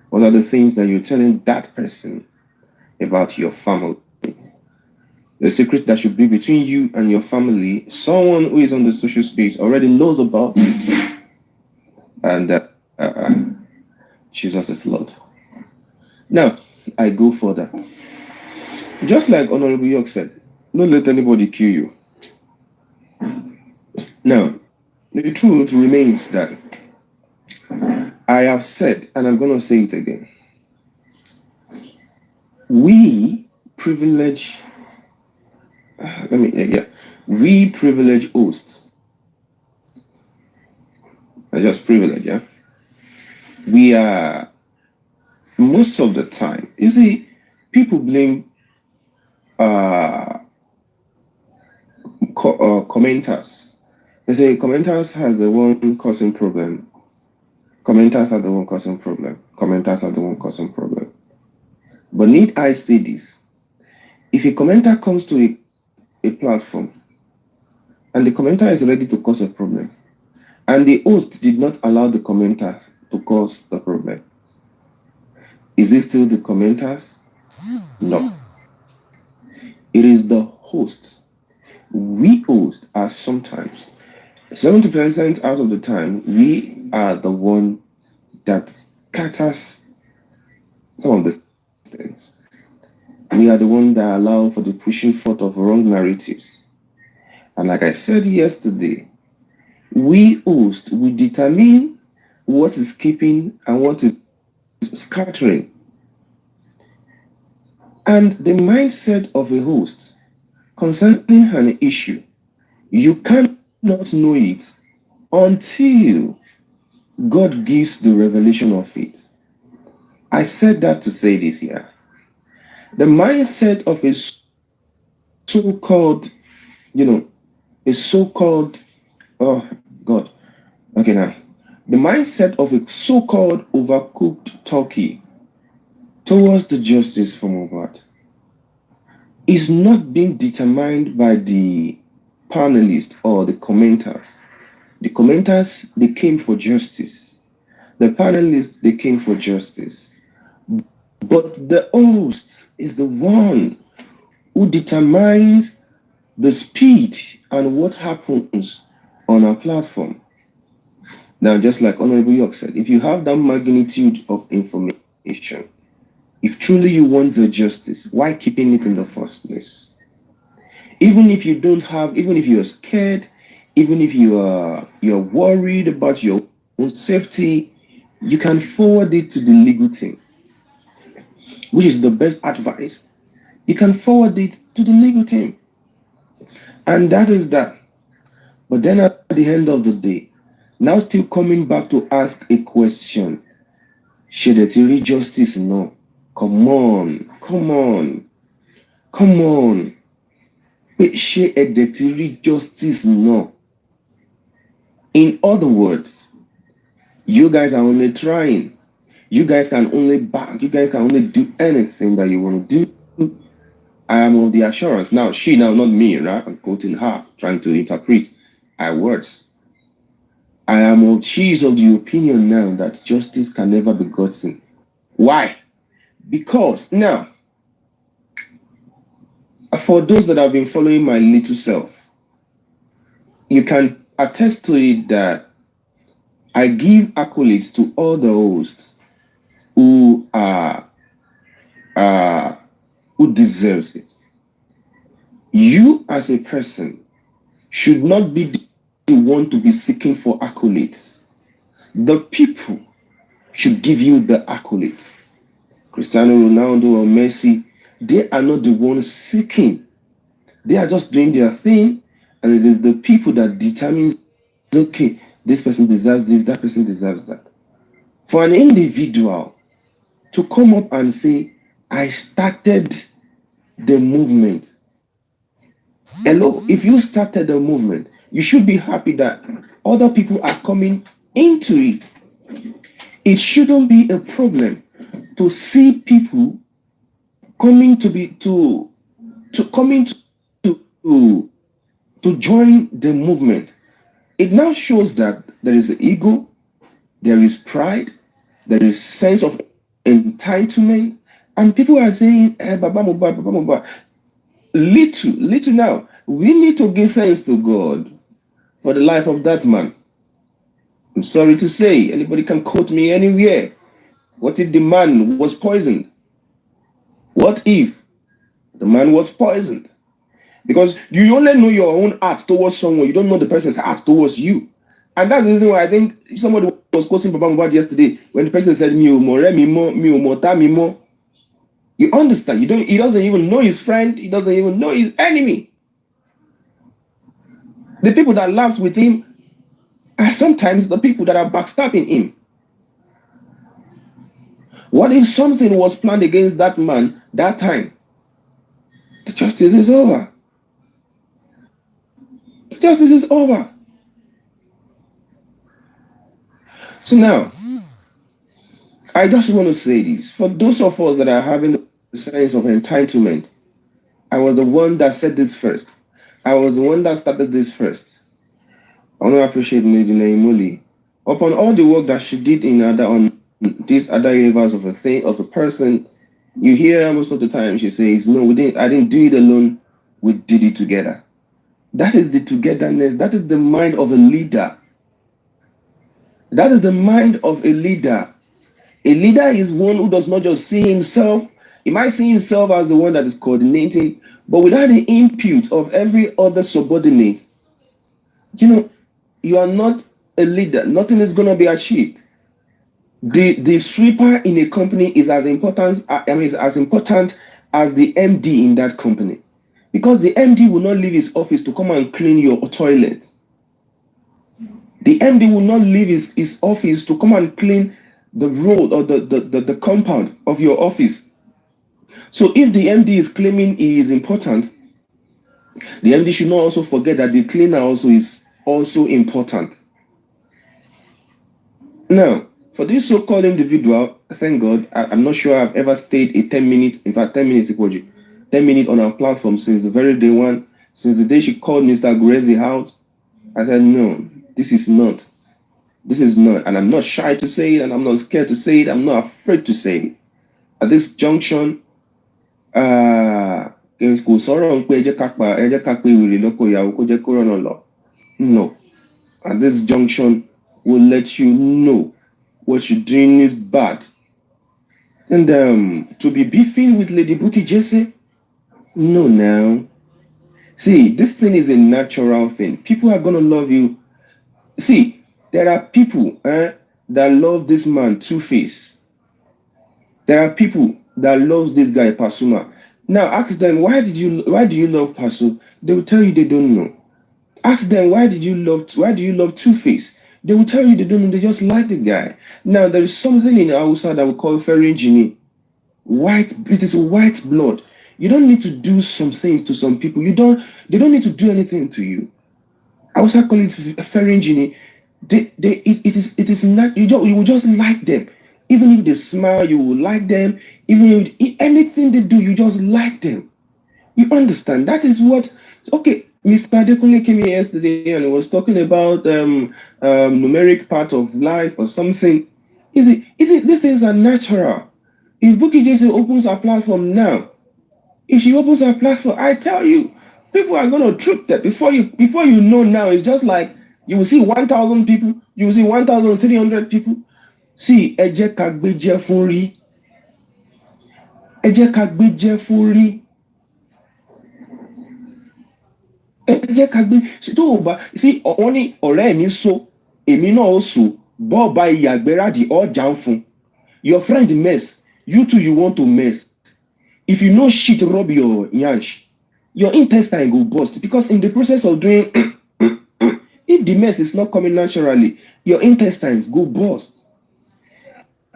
What are the things that you're telling that person about your family? The secret that should be between you and your family, someone who is on the social space already knows about it. And Jesus is Lord. Now, I go further. Just like Honorable York said, don't let anybody kill you. Now, the truth remains that I have said, and I'm going to say it again, we privilege, we privilege hosts. Just privilege, yeah? We are, most of the time, you see, people blame commenters. They say commenters has the one causing problem. Commenters are the one causing problem. Commenters are the one causing problem. But need I say this? If a commenter comes to a platform and the commenter is ready to cause a problem, and the host did not allow the commenter to cause the problem, is it still the commenters? No. It is the hosts. We hosts are sometimes 70% out of the time, we are the one that scatters some of the things. We are the one that allow for the pushing forth of wrong narratives. And like I said yesterday, we host, we determine what is keeping and what is scattering. And the mindset of a host concerning an issue, you cannot know it until God gives the revelation of it. I said that to say this here. The mindset of a so-called, a so-called, oh God, Okay, now, the mindset of a so-called overcooked turkey towards the justice for Mohbad is not being determined by the panelists or the commenters. The commenters, they came for justice. The panelists, they came for justice. But the host is the one who determines the speed and what happens on our platform. Now, just like Honorable York said, if you have that magnitude of information, if truly you want the justice, why keeping it in the first place? Even if you don't have, even if you're scared, even if you're worried about your own safety, you can forward it to the legal team, which is the best advice. You can forward it to the legal team. And that is that. But then at the end of the day, now still coming back to ask a question. Should the theory justice? No. Come on. Should the theory justice? No. In other words, you guys are only trying. You guys can only back. You guys can only do anything that you want to do. I am of the assurance. Now, she, now, not me, right? I'm quoting her, trying to interpret her words. She is of the opinion now that justice can never be gotten. Why? Because now, for those that have been following my little self, you can attest to it that I give accolades to all the hosts who deserves it. You as a person should not be the one to be seeking for accolades. The people should give you the accolades. Cristiano Ronaldo or Messi, they are not the ones seeking. They are just doing their thing, and it is the people that determines, okay, this person deserves this, that person deserves that. For an individual to come up and say, I started the movement. Hello, if you started the movement, you should be happy that other people are coming into it. It shouldn't be a problem to see people coming to join the movement. It now shows that there is ego, there is pride, there is sense of entitlement, and people are saying, Baba Mohbad. Little now. We need to give thanks to God for the life of that man. I'm sorry to say, anybody can quote me anywhere. What if the man was poisoned? What if the man was poisoned? Because you only know your own act towards someone, you don't know the person's act towards you. And that's the reason why I think somebody was quoting Baba Mohbad yesterday when the person said, mi o mo ta mi mo. You understand? He doesn't even know his friend, he doesn't even know his enemy. The people that laughs with him are sometimes the people that are backstabbing him. What if something was planned against that man that time? The justice is over. The justice is over. So now, I just want to say this. For those of us that are having the sense of entitlement, I was the one that said this first. I was the one that started this first. I want to appreciate Lady Naimuli upon all the work that she did on these other areas of a person. You hear most of the time she says, "No, I didn't do it alone. We did it together." That is the togetherness. That is the mind of a leader. That is the mind of a leader. A leader is one who does not just see himself. He might see himself as the one that is coordinating, but without the input of every other subordinate, you are not a leader. Nothing is going to be achieved. The sweeper in a company is as important as the MD in that company, because the MD will not leave his office to come and clean your toilet. The MD will not leave his office to come and clean the road or the compound of your office. So if the MD is claiming he is important, the MD should not also forget that the cleaner also is also important. Now, for this so-called individual, thank God, I'm not sure I've ever stayed a 10 minutes, in fact, 10 minutes, 10 minutes on our platform since the very day one, since the day she called Mr. Grezi out. I said, no, this is not. This is not. And I'm not shy to say it, and I'm not scared to say it. I'm not afraid to say it. At this junction, no. At this junction, we'll let you know what you're doing is bad. And to be beefing with Lady Buki Jesse, no, now. See, this thing is a natural thing. People are gonna love you. See, there are people that love this man Two-Face. There are people that love this guy Pasuma. Now ask them, why do you love Pasu? They will tell you they don't know. Ask them, why do you love Two-Face? They will tell you they don't know, they just like the guy. Now there is something in Hausa that we call Ferenjini. It is white blood. You don't need to do some things to some people. They don't need to do anything to you. I also call it Ferenjini. It is not, you will just like them. Even if they smile, you will like them. Even if anything they do, you just like them. You understand? That is what. Okay, Mr. Adekunle came here yesterday and he was talking about numeric part of life or something. These things are natural. If Buki Jesse opens her platform now, if she opens her platform, I tell you, people are gonna trip that before you know now. It's just like you will see 1,000 people, you will see 1,300 people. See, ẹ jẹ́ ká gbéjẹ́ fún rí. Ẹ jẹ́ ká gbéjẹ́ fún rí. Ẹ jẹ́ ká gbé tó o bá sí wọ́n ní ọ̀rẹ́ mi so èmi náà ó so bọ́ọ̀ bá ìyàgbẹ́rádì ọ̀jà ń fún. Your friend mess, you too you want to mess. If you know shit rub your yansh, your intestine go burst because in the process of doing if the mess is not coming naturally, your intestines go burst.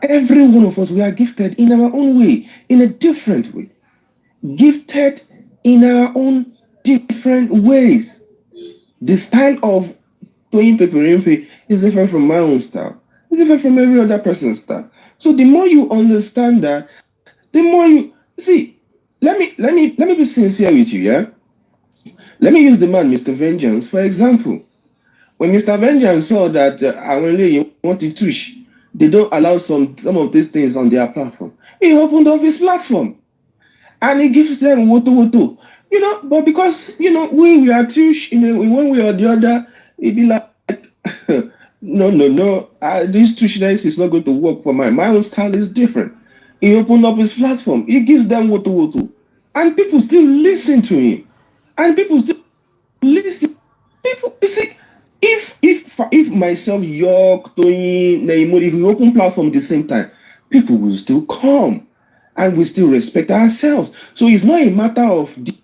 Every one of us, we are gifted in our own way, in a different way. Gifted in our own different ways. The style of Toyin Peperimpe is different from my own style. It's different from every other person's style. So the more you understand that, the more you see. Let me be sincere with you, yeah. Let me use the man, Mr. Vengeance, for example. When Mr. Vengeance saw that I really wanted to, they don't allow some of these things on their platform. He opened up his platform, and he gives them woto. But because we are tush in one way or the other, it'd be like no. This tushness is not going to work for my own style is different. He opened up his platform. He gives them woto. And people still listen to him. And people still listen. People, you see, if myself, York, Tony, Neymar, if we open platform at the same time, people will still come. And we still respect ourselves. So it's not a matter of this.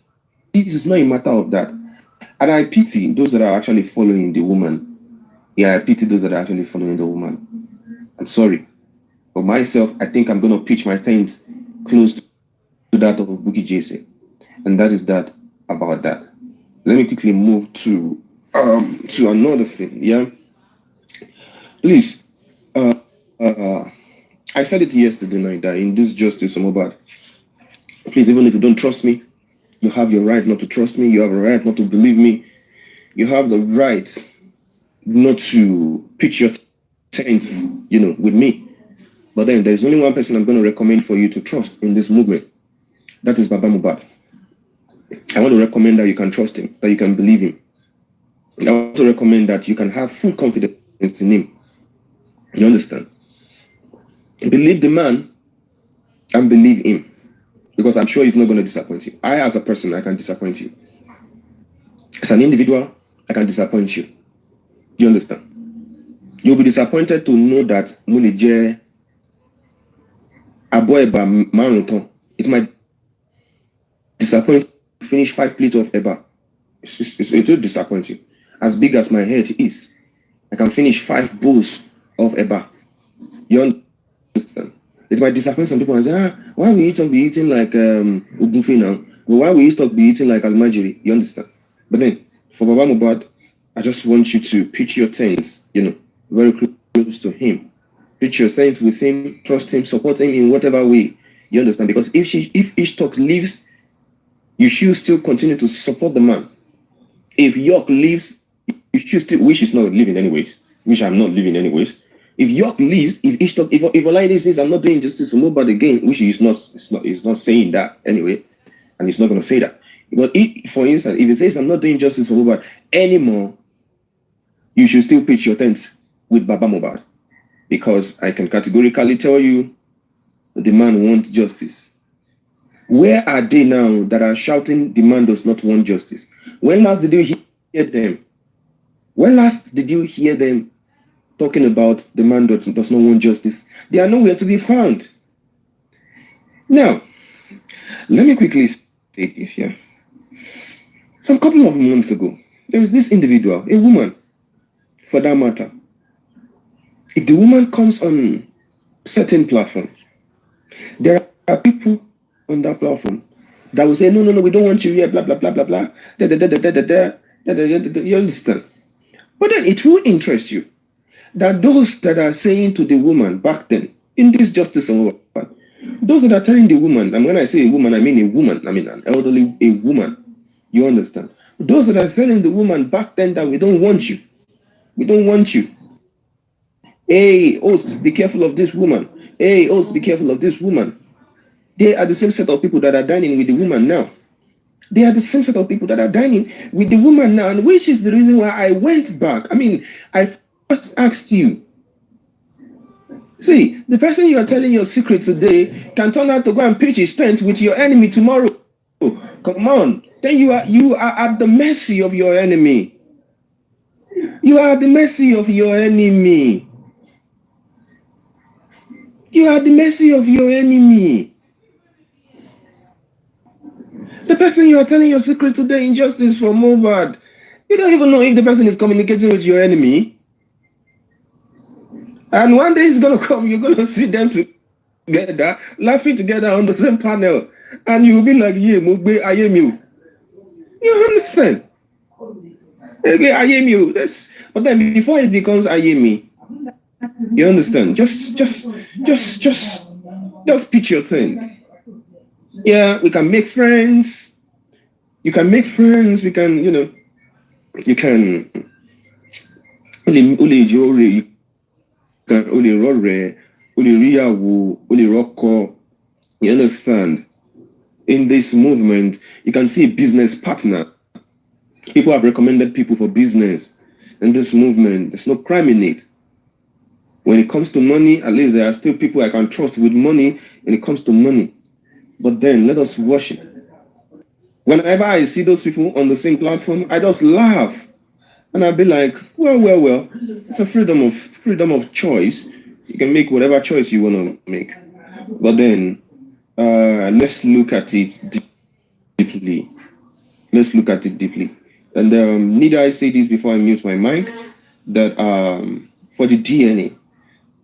It's not a matter of that. And I pity those that are actually following the woman. Yeah, I pity those that are actually following the woman. I'm sorry. For myself, I think I'm going to pitch my tent close to that of Buki Jesse. And that is that about that. Let me quickly move to another thing, yeah? Please, I said it yesterday night that in this justice, Mohbad, please, even if you don't trust me, you have your right not to trust me, you have a right not to believe me, you have the right not to pitch your tent, with me. But then there's only one person I'm going to recommend for you to trust in this movement. That is Baba Mohbad. I want to recommend that you can trust him, that you can believe him. I want to recommend that you can have full confidence in him. You understand? Believe the man and believe him. Because I'm sure he's not going to disappoint you. I, as a person, I can disappoint you. As an individual, I can disappoint you. You understand? You'll be disappointed to know that Munije Aboeba Maruton, it might disappoint to finish 5 plates of Eba. It will disappoint you. As big as my head is, I can finish 5 bowls of Eba. You understand? It might disappoint some people and say, why will you talk be eating like Ugunfi now? But why will you talk be eating like Almajiri? You understand? But then, for Baba Mohbad, I just want you to pitch your tents, very close to him. pitch your things with him, trust him, support him in whatever way. You understand? Because if Ish Talk leaves, you should still continue to support the man. If York leaves, you should still, which is not leaving anyways, which I'm not leaving anyways. If York leaves, if Ish Talk, if Olaide says I'm not doing justice for Mohbad again, which he's not saying that anyway, and he's not going to say that. But if, for instance, if he says I'm not doing justice for Mohbad anymore, you should still pitch your tent with Baba Mohbad, because I can categorically tell you the man wants justice. Where are they now that are shouting the man does not want justice? When last did you hear them? When last did you hear them talking about the man does not want justice? They are nowhere to be found. Now, let me quickly state this here. Some couple of months ago, there was this individual, a woman, for that matter. If the woman comes on certain platforms, there are people on that platform that will say, no, we don't want you here, blah, blah, blah, blah, blah, you understand? But then it will interest you that those that are saying to the woman back then, in this justice and those that are telling the woman, and when I say a woman, I mean a woman, I mean an elderly, a woman, you understand? Those that are telling the woman back then that we don't want you, we don't want you. Hey, host, be careful of this woman. Hey, host, be careful of this woman. They are the same set of people that are dining with the woman now. They are the same set of people that are dining with the woman now, and which is the reason why I went back. I mean, I first asked you. See, the person you are telling your secret today can turn out to go and pitch his tent with your enemy tomorrow. Come on. Then you are at the mercy of your enemy. You are at the mercy of your enemy. You are at the mercy of your enemy. The person you are telling your secret today, injustice for Mohbad, you don't even know if the person is communicating with your enemy. And one day it's going to come, you're going to see them together, laughing together on the same panel. And you'll be like, yeah, Mogbe, I am you. You understand? Okay, I am you. But then before it becomes I am me, you understand? Just pitch your thing. Yeah, we can make friends. You can make friends. We can, you can you understand? In this movement, you can see a business partner. People have recommended people for business. In this movement, there's no crime in it. When it comes to money, at least there are still people I can trust with money when it comes to money. But then let us worship. Whenever I see those people on the same platform, I just laugh. And I'll be like, well, it's a freedom of choice. You can make whatever choice you want to make. But then let's look at it deeply. Let's look at it deeply. And need I say this before I mute my mic? That for the DNA,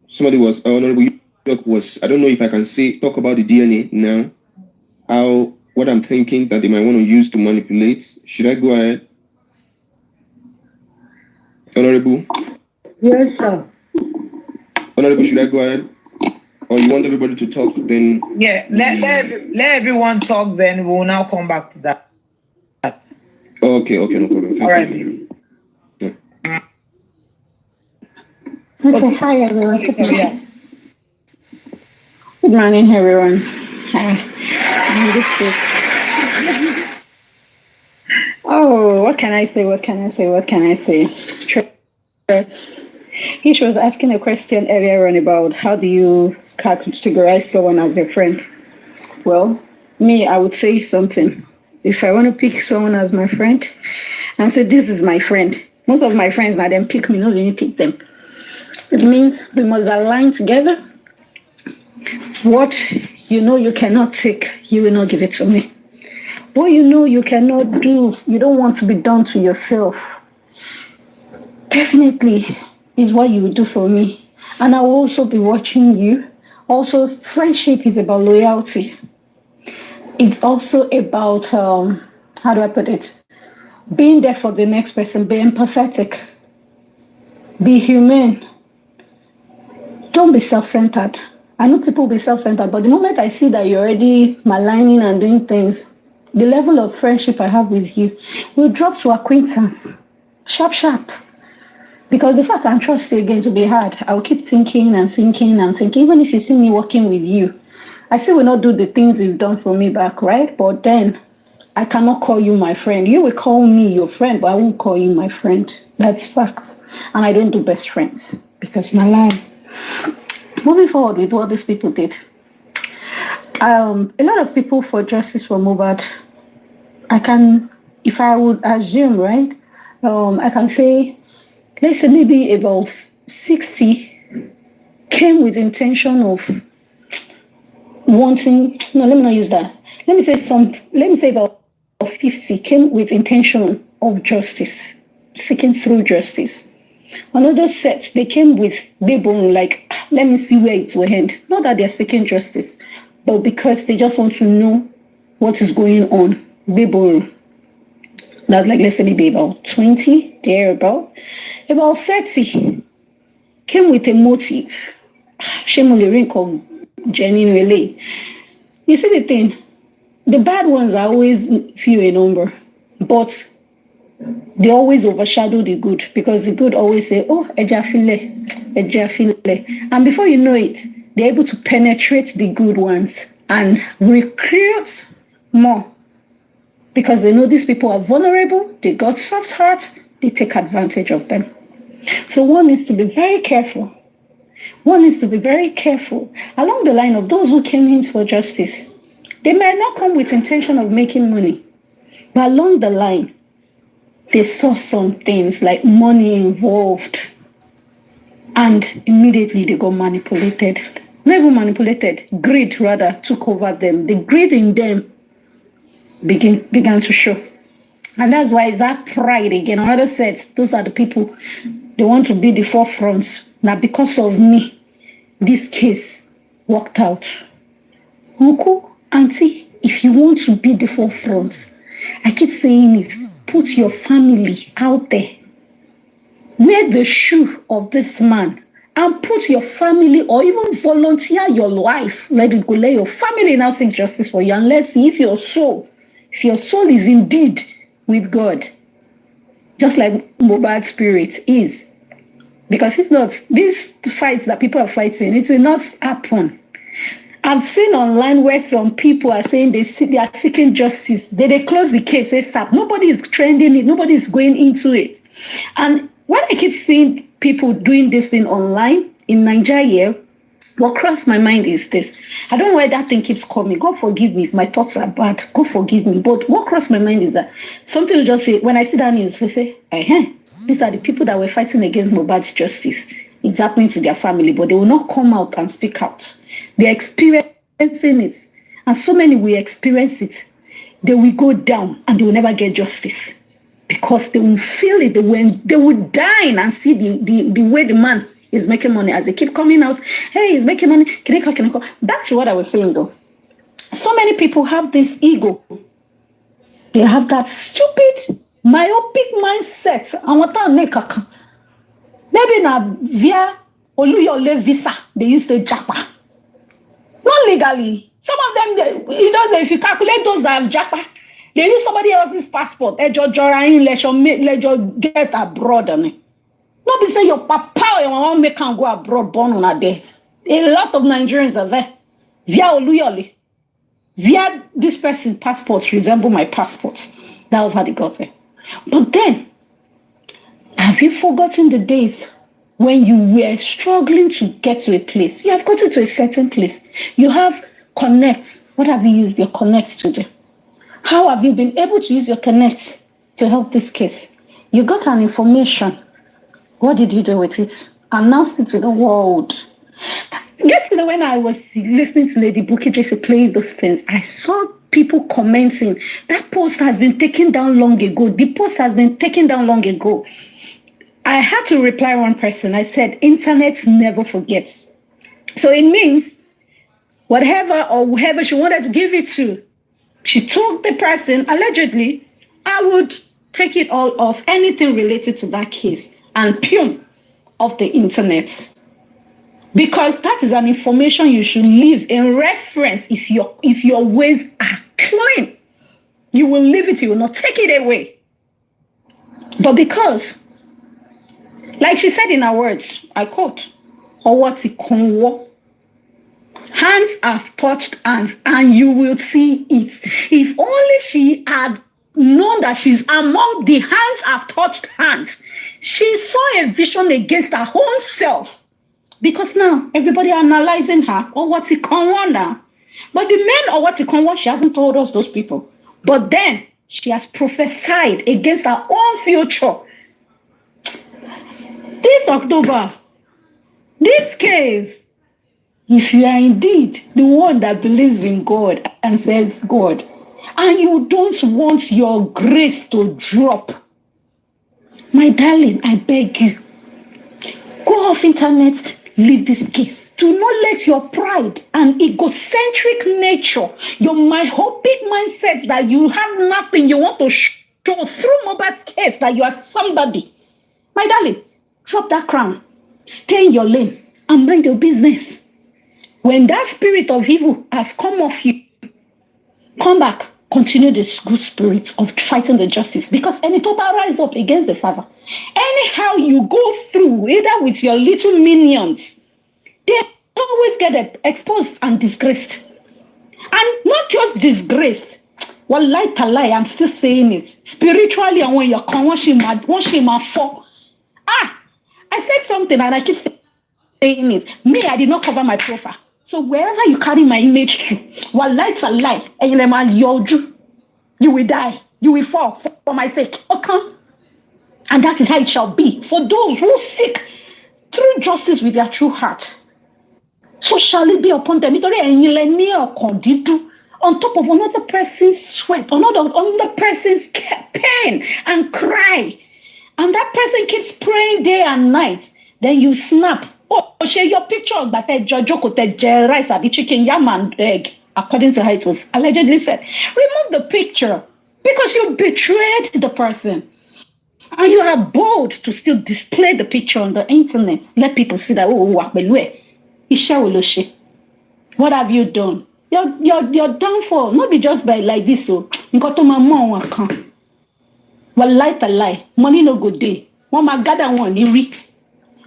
somebody was, Honorable York was, I don't know if I can talk about the DNA now. What I'm thinking that they might want to use to manipulate. Should I go ahead? Honorable? Yes, sir. Honorable, should I go ahead? Or you want everybody to talk, then? Yeah, let everyone talk, then we'll now come back to that. Okay, no problem. All right. Yeah. Okay, hi everyone. Good morning. Good morning, everyone. Oh, what can I say? He was asking a question earlier on about how do you categorize someone as your friend. Well, me, I would say something. If I want to pick someone as my friend and say, this is my friend, most of my friends now then pick me, not really pick them. It means we must align together. What you know you cannot take, you will not give it to me. What you know you cannot do, you don't want to be done to yourself, definitely is what you will do for me. And I will also be watching you. Also, friendship is about loyalty. It's also about, how do I put it? Being there for the next person, be empathetic, be humane. don't be self-centered. I know people be self-centered, but the moment I see that you're already maligning and doing things, the level of friendship I have with you will drop to acquaintance. Sharp, sharp. Because before I can trust you again to be hard, I'll keep thinking and thinking and thinking. Even if you see me working with you, I still will not do the things you've done for me back, right? But then I cannot call you my friend. You will call me your friend, but I won't call you my friend. That's facts. And I don't do best friends because my lie. Moving forward with what these people did. A lot of people for justice for Mohbad, if I would assume, right? I can say, let's say maybe about 60 came with intention of wanting, no, let me not use that. Let me say about 50 came with intention of justice, seeking through justice. Another set, they came with Debon, like, let me see where it will end. Not that they're seeking justice, but because they just want to know what is going on. Debon, that's like, let's say maybe about 20, there about 30 came with a motive. Shame on the ring of genuine. You see the thing, the bad ones are always few in number, but they always overshadow the good because the good always say, oh, ejafile. And before you know it, they're able to penetrate the good ones and recruit more because they know these people are vulnerable, they got soft heart, they take advantage of them. So one needs to be very careful. One needs to be very careful along the line of those who came in for justice. They might not come with intention of making money, but along the line, they saw some things like money involved, and immediately they got manipulated. Not even manipulated, greed rather took over them. The greed in them began to show. And that's why that pride again, another set, those are the people, they want to be the forefronts. Now because of me, this case worked out. Uncle, auntie, if you want to be the forefront, I keep saying it, put your family out there. Wear the shoe of this man and put your family or even volunteer your life. Let it go. Let your family now seek justice for you. And let's see if your soul is indeed with God. Just like Mohbad's spirit is. Because if not, these fights that people are fighting, it will not happen. I've seen online where some people are saying they are seeking justice. They close the case ASAP. Nobody is trending it. Nobody is going into it. And when I keep seeing people doing this thing online in Nigeria, what crossed my mind is this. I don't know why that thing keeps coming. God forgive me if my thoughts are bad. God forgive me. But what crossed my mind is that something will just say, when I see that news, they say, these are the people that were fighting against Mohbad's justice. It's happening to their family, but they will not come out and speak out. They're experiencing it. And so many will experience it. They will go down and they will never get justice. Because they will feel it. They will dine and see the way the man is making money. As they keep coming out, hey, he's making money. Can I call? That's what I was saying though. So many people have this ego. They have that stupid, myopic mindset. And what maybe now via Oluyole visa, they use the japa. Not legally. Some of them, if you calculate those that have japa, they use somebody else's passport. Let you get abroad on it. Not be say your papa or your mama make can go abroad born on a day. A lot of Nigerians are there. Via Oluyole. Via this person's passport resemble my passport. That was how they got there. But then, have you forgotten the days when you were struggling to get to a place? You have gotten to a certain place. You have connect. What have you used your connect to do? How have you been able to use your connect to help this case? You got an information. What did you do with it? Announced it to the world. Yesterday, when I was listening to Lady Bukky just play those things, I saw people commenting. That post has been taken down long ago. The post has been taken down long ago. I had to reply one person. I said, internet never forgets. So it means whatever or whoever she wanted to give it to, she told the person, allegedly, I would take it all off, anything related to that case, and off the internet. Because that is an information you should leave in reference. If your ways are clean, you will leave it, you will not take it away. But because, like she said in her words, I quote, hands have touched hands, and you will see it. If only she had known that she's among the hands have touched hands, she saw a vision against her own self. Because now everybody analyzing her or what it can want now. But the men or what it can want, she hasn't told us those people. But then she has prophesied against her own future. This October, this case, if you are indeed the one that believes in God and says God, and you don't want your grace to drop, my darling, I beg you, go off internet, leave this case. Do not let your pride and egocentric nature, your myopic mindset that you have nothing, you want to show through Mohbad's case that you are somebody. My darling, drop that crown, stay in your lane, and mind your business. When that spirit of evil has come off you, come back, continue this good spirit of fighting the justice. Because any total rise up against the Father, anyhow you go through, either with your little minions, they always get exposed and disgraced. And not just disgraced. Well, lie to lie, I'm still saying it. Spiritually, and when you're washing my fall. I said something and I keep saying it. Me, I did not cover my profile. So wherever you carry my image to, well, lie to lie, you will die. You will fall for my sake. Okay? And that is how it shall be for those who seek true justice with their true heart. So shall it be upon them. On top of another person's sweat, another person's pain and cry. And that person keeps praying day and night. Then you snap. Oh, share your picture of that Jojo could rice, abi chicken, yam and egg, according to how it was allegedly said. Remove the picture because you betrayed the person. And you are bold to still display the picture on the internet. Let people see that, what have you done? You're done for. Not be just by like this. So, you got to my mom. Well, light a lie. Money no good day. One my gather one, you read.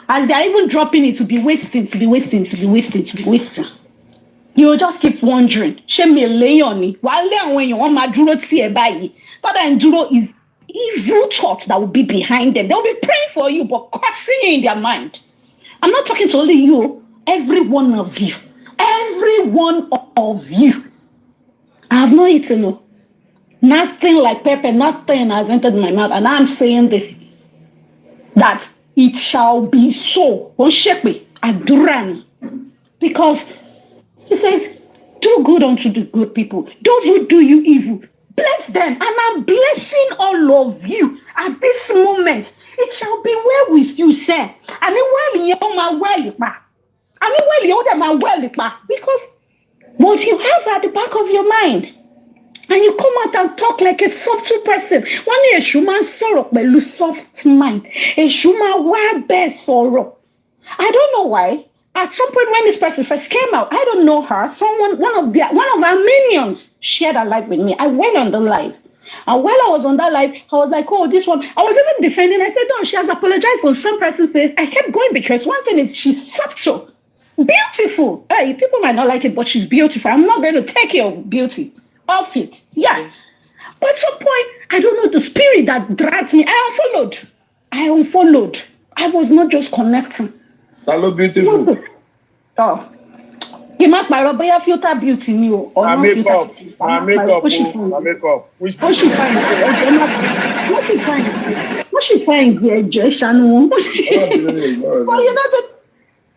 As they are even dropping it to be wasting. You will just keep wondering. Shame me lay on it. While when you want my duro tea by but then duro is evil thoughts that will be behind them. They'll be praying for you, but cursing you in their mind. I'm not talking to only you, every one of you. Every one of you. I have not eaten. Nothing like pepper, nothing has entered my mouth. And I'm saying this, that it shall be so. Don't shake me. Adurani. Because he says, do good unto the good people. Those who do you evil, bless them. And I'm blessing all of you at this moment. It shall be well with you, sir. Because what you have at the back of your mind, and you come out and talk like a subtle person. One is a human sorrow, but you soft mind. A human wild bear sorrow. I don't know why. At some point when this person first came out, I don't know her. One of our minions shared a live with me. I went on the live. And while I was on that live, I was like, oh, this one. I was even defending. I said, no, she has apologized on some person's face. I kept going because one thing is she's subtle. Beautiful. Hey, people might not like it, but she's beautiful. I'm not going to take your beauty off it. Yeah. But at some point, I don't know, the spirit that dragged me, I unfollowed. I was not just connecting. Hello, beautiful. Oh. You might my filter beauty new or my makeup. Which what she finds the education. Well, you know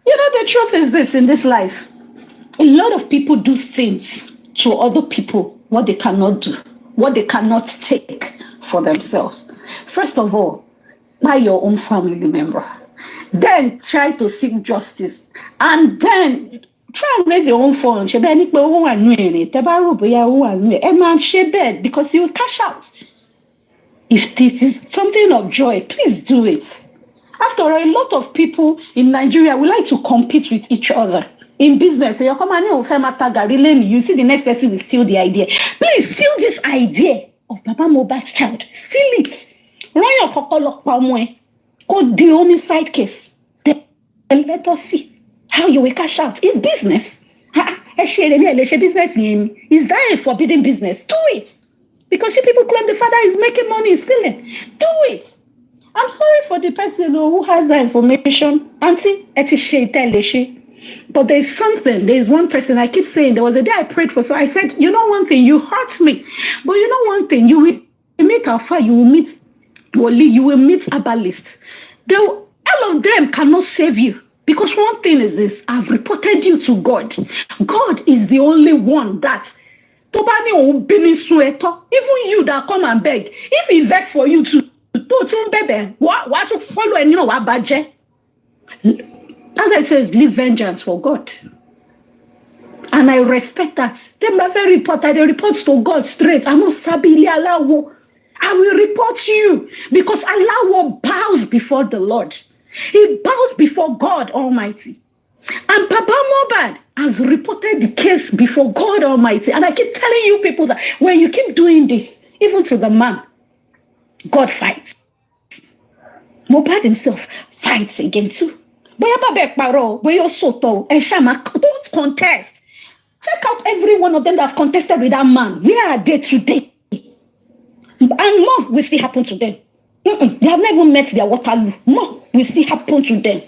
the truth is this in this life. A lot of people do things to other people what they cannot do, what they cannot take for themselves. First of all, by your own family member. Then try to seek justice. And then try and raise your own phone. Because you will cash out. If it is something of joy, please do it. After all, a lot of people in Nigeria would like to compete with each other. In business, you come and you see the next person will steal the idea. Please steal this idea of Baba Mohbad's child. Steal it. Run your kokolo go the homicide case. Then let us see how you will cash out. It's business. Is that a forbidden business? Do it. Because you people claim the father is making money, stealing. Do it. I'm sorry for the person who has that information. Auntie, but there's something, there's one person I keep saying, there was a day I prayed for, so I said, you know one thing, you hurt me, but you know one thing, you will meet Alpha, you will meet Woli, you will meet Abalist. All of them cannot save you. Because one thing is this, I've reported you to God. God is the only one that, even you that come and beg, if he begs for you to what to follow and you know what budget. As I says, leave vengeance for God. And I respect that. They never reported, they report to God straight. I know Sabili Allah. I will report you because Allah bows before the Lord. He bows before God Almighty. And Papa Mohbad has reported the case before God Almighty. And I keep telling you people that when you keep doing this, even to the man, God fights. Mohbad himself fights again too. Don't contest. Check out every one of them that have contested with that man. Where are they today? And more will still happen to them. They have never met their Waterloo. More will still happen to them.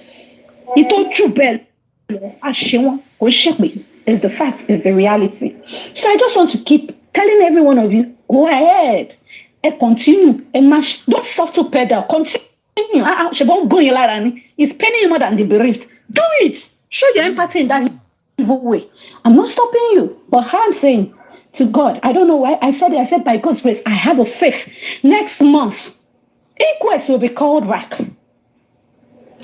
It don't you bell. It's the fact, it's the reality. So I just want to keep telling every one of you, go ahead and continue and mash. Don't subtle pedal. Continue. She won't go in line. It's paining you more than the bereaved. Do it. Show your empathy in that evil way. I'm not stopping you, but how I'm saying to God, I don't know why I said it. I said by God's grace, I have a faith. Next month, inquest will be called back.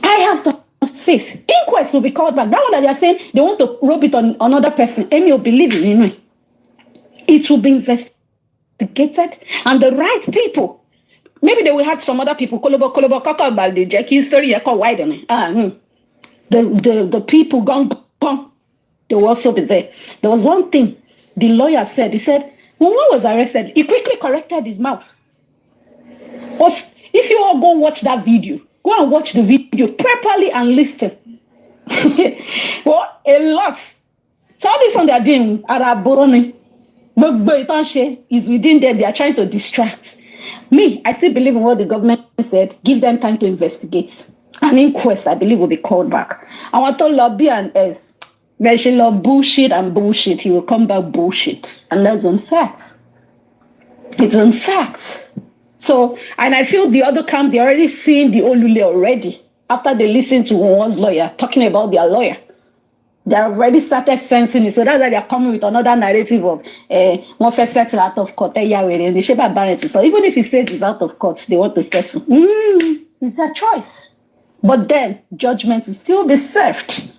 I have the faith. Inquest will be called back. That one that they are saying they want to rub it on another person. Amy will believe in it. It will be investigated, and the right people. Maybe they will have some other people. The people gone. They will also be there. There was one thing the lawyer said. He said, when one was arrested, he quickly corrected his mouth. If you all go watch that video, go and watch the video properly and listen. Well, a lot. So all this one they are doing, Araboroni, is within there. They are trying to distract. Me, I still believe in what the government said. Give them time to investigate. An inquest, I believe, will be called back. I want to lobby and S. When she love bullshit and bullshit, he will come back bullshit. And that's on facts. It's on facts. So, and I feel the other camp, they're already seeing the Olule already. After they listen to one's lawyer, talking about their lawyer. They have already started sensing it. So that's why they're coming with another narrative of one first settle out of court. So even if he says it's out of court, they want to settle. It's their choice. But then judgment will still be served.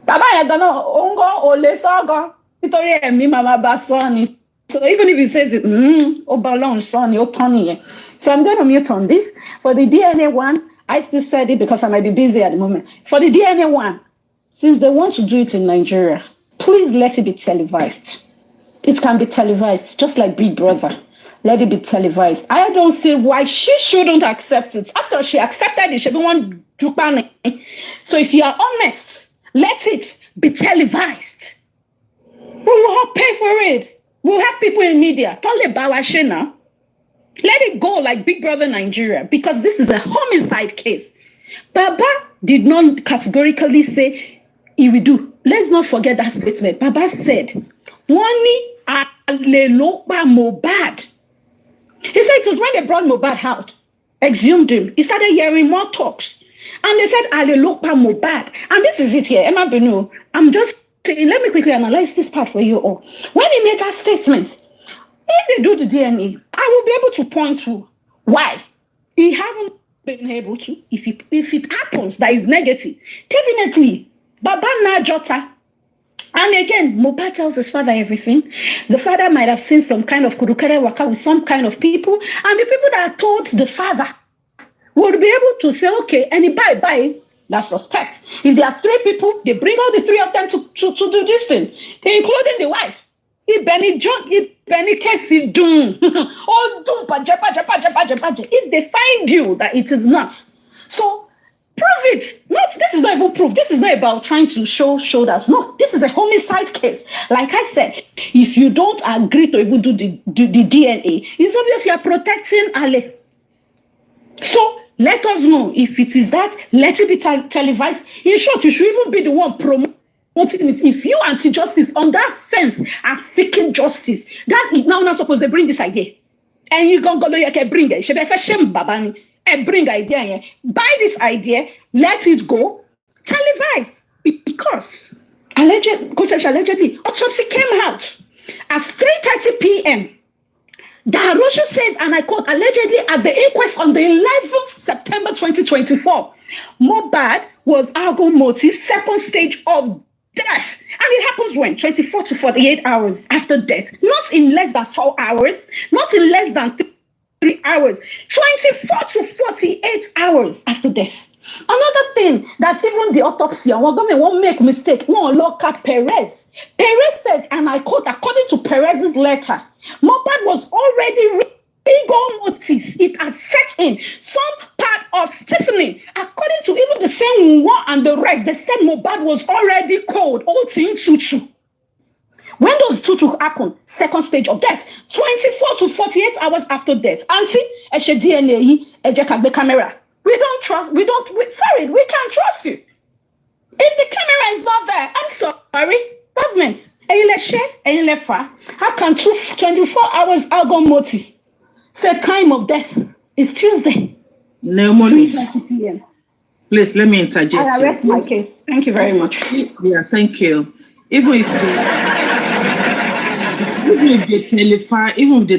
So even if he says it, so I'm going to mute on this. For the DNA one, I still said it because I might be busy at the moment. For the DNA one, since they want to do it in Nigeria, please let it be televised. It can be televised, just like Big Brother. Let it be televised. I don't see why she shouldn't accept it. After she accepted it, she don't want Jupane. So if you are honest, let it be televised. We will all pay for it. We'll have people in media. Now. Let it go like Big Brother Nigeria, because this is a homicide case. Baba did not categorically say he will do. Let's not forget that statement. Baba said, Wani Alelopa Mohbad. He said it was when they brought Mohbad out, exhumed him. He started hearing more talks. And they said, Alelopa Mohbad. And this is it here. Emma Benu, I'm just saying, let me quickly analyze this part for you all. When he made that statement, if they do the DNA, I will be able to point to why he hasn't been able to. If it happens that is negative, definitely Baba Najota. And again, Mohbad tells his father everything. The father might have seen some kind of kurukere waka with some kind of people, and the people that told the father would be able to say, okay, any bye, that's suspect. If there are 3 people, they bring all the 3 of them to do this thing, including the wife. If they find you that it is not, so prove it. Not, this is not even proof. This is not about trying to show shoulders. No, this is a homicide case. Like I said, if you don't agree to even do the DNA, it's obvious you are protecting Ale. So let us know if it is that. Let it be televised. In short, you should even be the one promoting it. If you anti-justice on that fence are seeking justice, that is now not supposed to bring this idea. And you can go bring it. Bring idea. Buy this idea, let it go, televise. Because allegedly, autopsy came out at 3:30 p.m. The Arusha says, and I quote, allegedly at the inquest on the 11th September 2024, Mohbad was Argo Moti's second stage of death. And it happens when? 24 to 48 hours after death. Not in less than 4 hours, not in less than 3 hours, 24 to 48 hours after death. Another thing that even the autopsy, and we're going to make mistake, one look at Perez. Perez says, and I quote, according to Perez's letter, Mohbad was already ego notice. It had set in some part of stiffening. According to even the same one and the rest, they said Mohbad was already cold, all thing tutu. When those tutu happen, second stage of death, 24 to 48 hours after death. Auntie, Eshe DNA, Ejekagbe camera. We can't trust you. If the camera is not there, I'm sorry, government. How can 24 hours algon notice say time of death is Tuesday? No money. 3:30 p.m. Please let me interject. I arrest my case. Thank you very much. Yeah, thank you. Even if they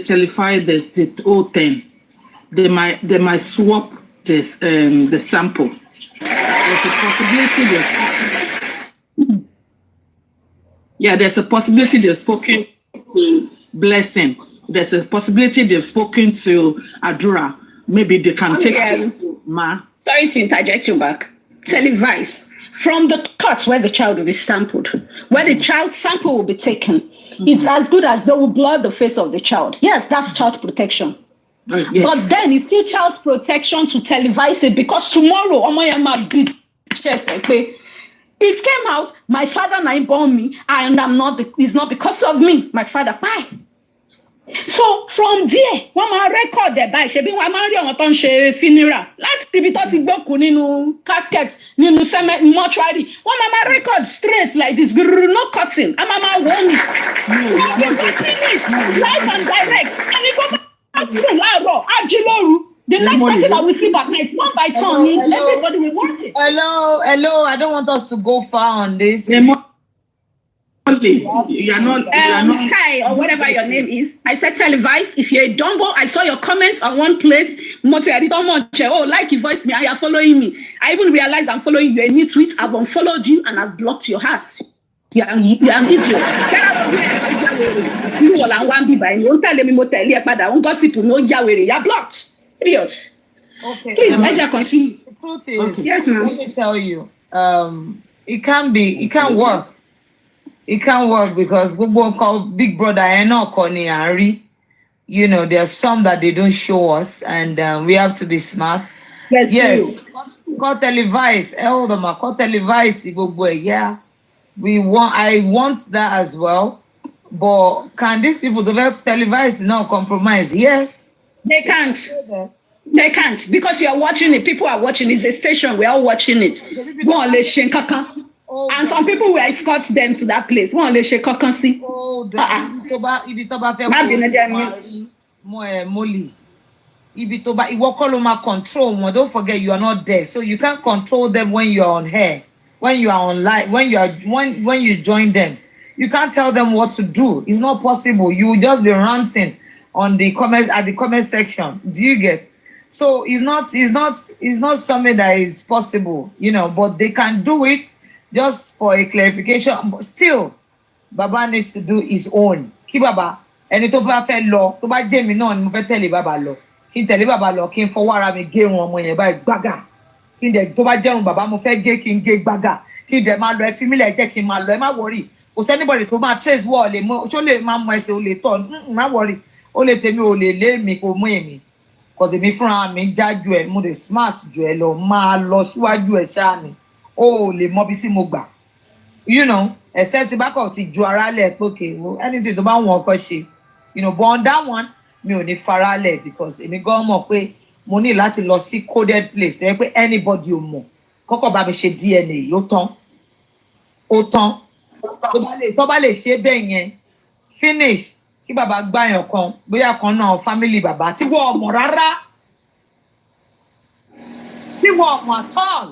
telefy the whole thing, they might swap this the sample. There's a possibility there's a possibility they've spoken to Blessing. There's a possibility they've spoken to Adura. Maybe they can take it to Ma. Sorry to interject you back. Televise from the cuts where the child will be sampled, where the child sample will be taken. Mm-hmm. It's as good as they will blur the face of the child. Yes, that's child protection. Yes. But then it's still child protection to televise it, because tomorrow, Omoyama beat chest like it came out, my father now born me, and it's not because of me. My father, bye. So from there, one man record the bike. She be one man on ton funeral. Last TV thought it go ninu caskets, ninu cement mortuary. One man record straight like this, no cutting. I'm mama warn me. Live and direct. And it go back to Laro, Ajiloru. The next person that will sleep at night, one by turn, everybody will watch it. Hello. I don't want us to go far on this. You are not Sky or whatever your name is. I said televised. If you're a dumbo, I saw your comments on one place. Oh, like you voice me, and you're following me. I even realized I'm following you. A new tweet. I've unfollowed you and I've blocked your house. You're an idiot. Get out of here. You will want be by you. Tell me what tell you about that. Gossip no you're blocked. Idiot. Okay. Please, let me continue. The truth is, yes, ma'am. Let me tell you, it can't work. It can't work because people call Big Brother and not Connie Ari. You know, there's some that they don't show us, and we have to be smart. Yes. Call televise. Call televise. Yeah. I want that as well. But can these people develop televise not compromise? Yes. They can't. They can't, because you are watching it. People are watching it. It's a station. We're all watching it. And some people will escort them to that place. One let shake see. Don't forget you are not there, so you can't control them when you are on air, when you are online, when you join them. You can't tell them what to do. It's not possible. You will just be ranting on the comments at the comment section. Do you get? So it's not something that is possible, but they can do it. Just for a clarification, but still, Baba needs to do his own. Ki Baba, ẹni tó bá fẹ́ lọ, tó bá jẹ́ mi náà ni mo fẹ́ tẹ̀lé Baba lọ. kí n tẹ̀lé bàbá lọ kí n fọwọ́ ara mi gé irun ọmọ yẹn báyìí gbága kí n dẹ̀ tó bá jẹun bàbá mo fẹ́ gé kí n gé gbága kí n dẹ̀ máa lọ ẹ fi mí lẹ̀ jẹ́ kí n máa lọ ẹ má wọrí kò sẹ́nibọ̀dì tó máa trace wọ́ lè mú ṣó lè máa mọ ẹsẹ̀ ò lè tọ̀ má wọrí ó lè tèmi ò lè lé mi kò mú èmi kò tèmi fúnra mi já ju ẹ mo lè smart ju ẹ lọ máa lọ síwájú ẹ ṣáà ni ó lè mọ bí tí mo gbà you know ẹsẹ̀ tí bá kọ̀ ti ju ara lẹ̀ pé okay wo anything tó bá wọn ọkọ ṣe you know but on that one mi ò ní fara lẹ̀ because èmi gan mọ̀ pé mo ní láti lọ sí coded place tó yẹ pé anybody ò mọ̀ kọ́kọ́ bá mi ṣe DNA ó tán tó bá lè ṣe bẹ́ẹ̀ yẹn finish kí bàbá gbàyàn kan bóyá kan náà family bàbá tí wọ́n mọ̀ rárá tí wọ́n mọ̀ at all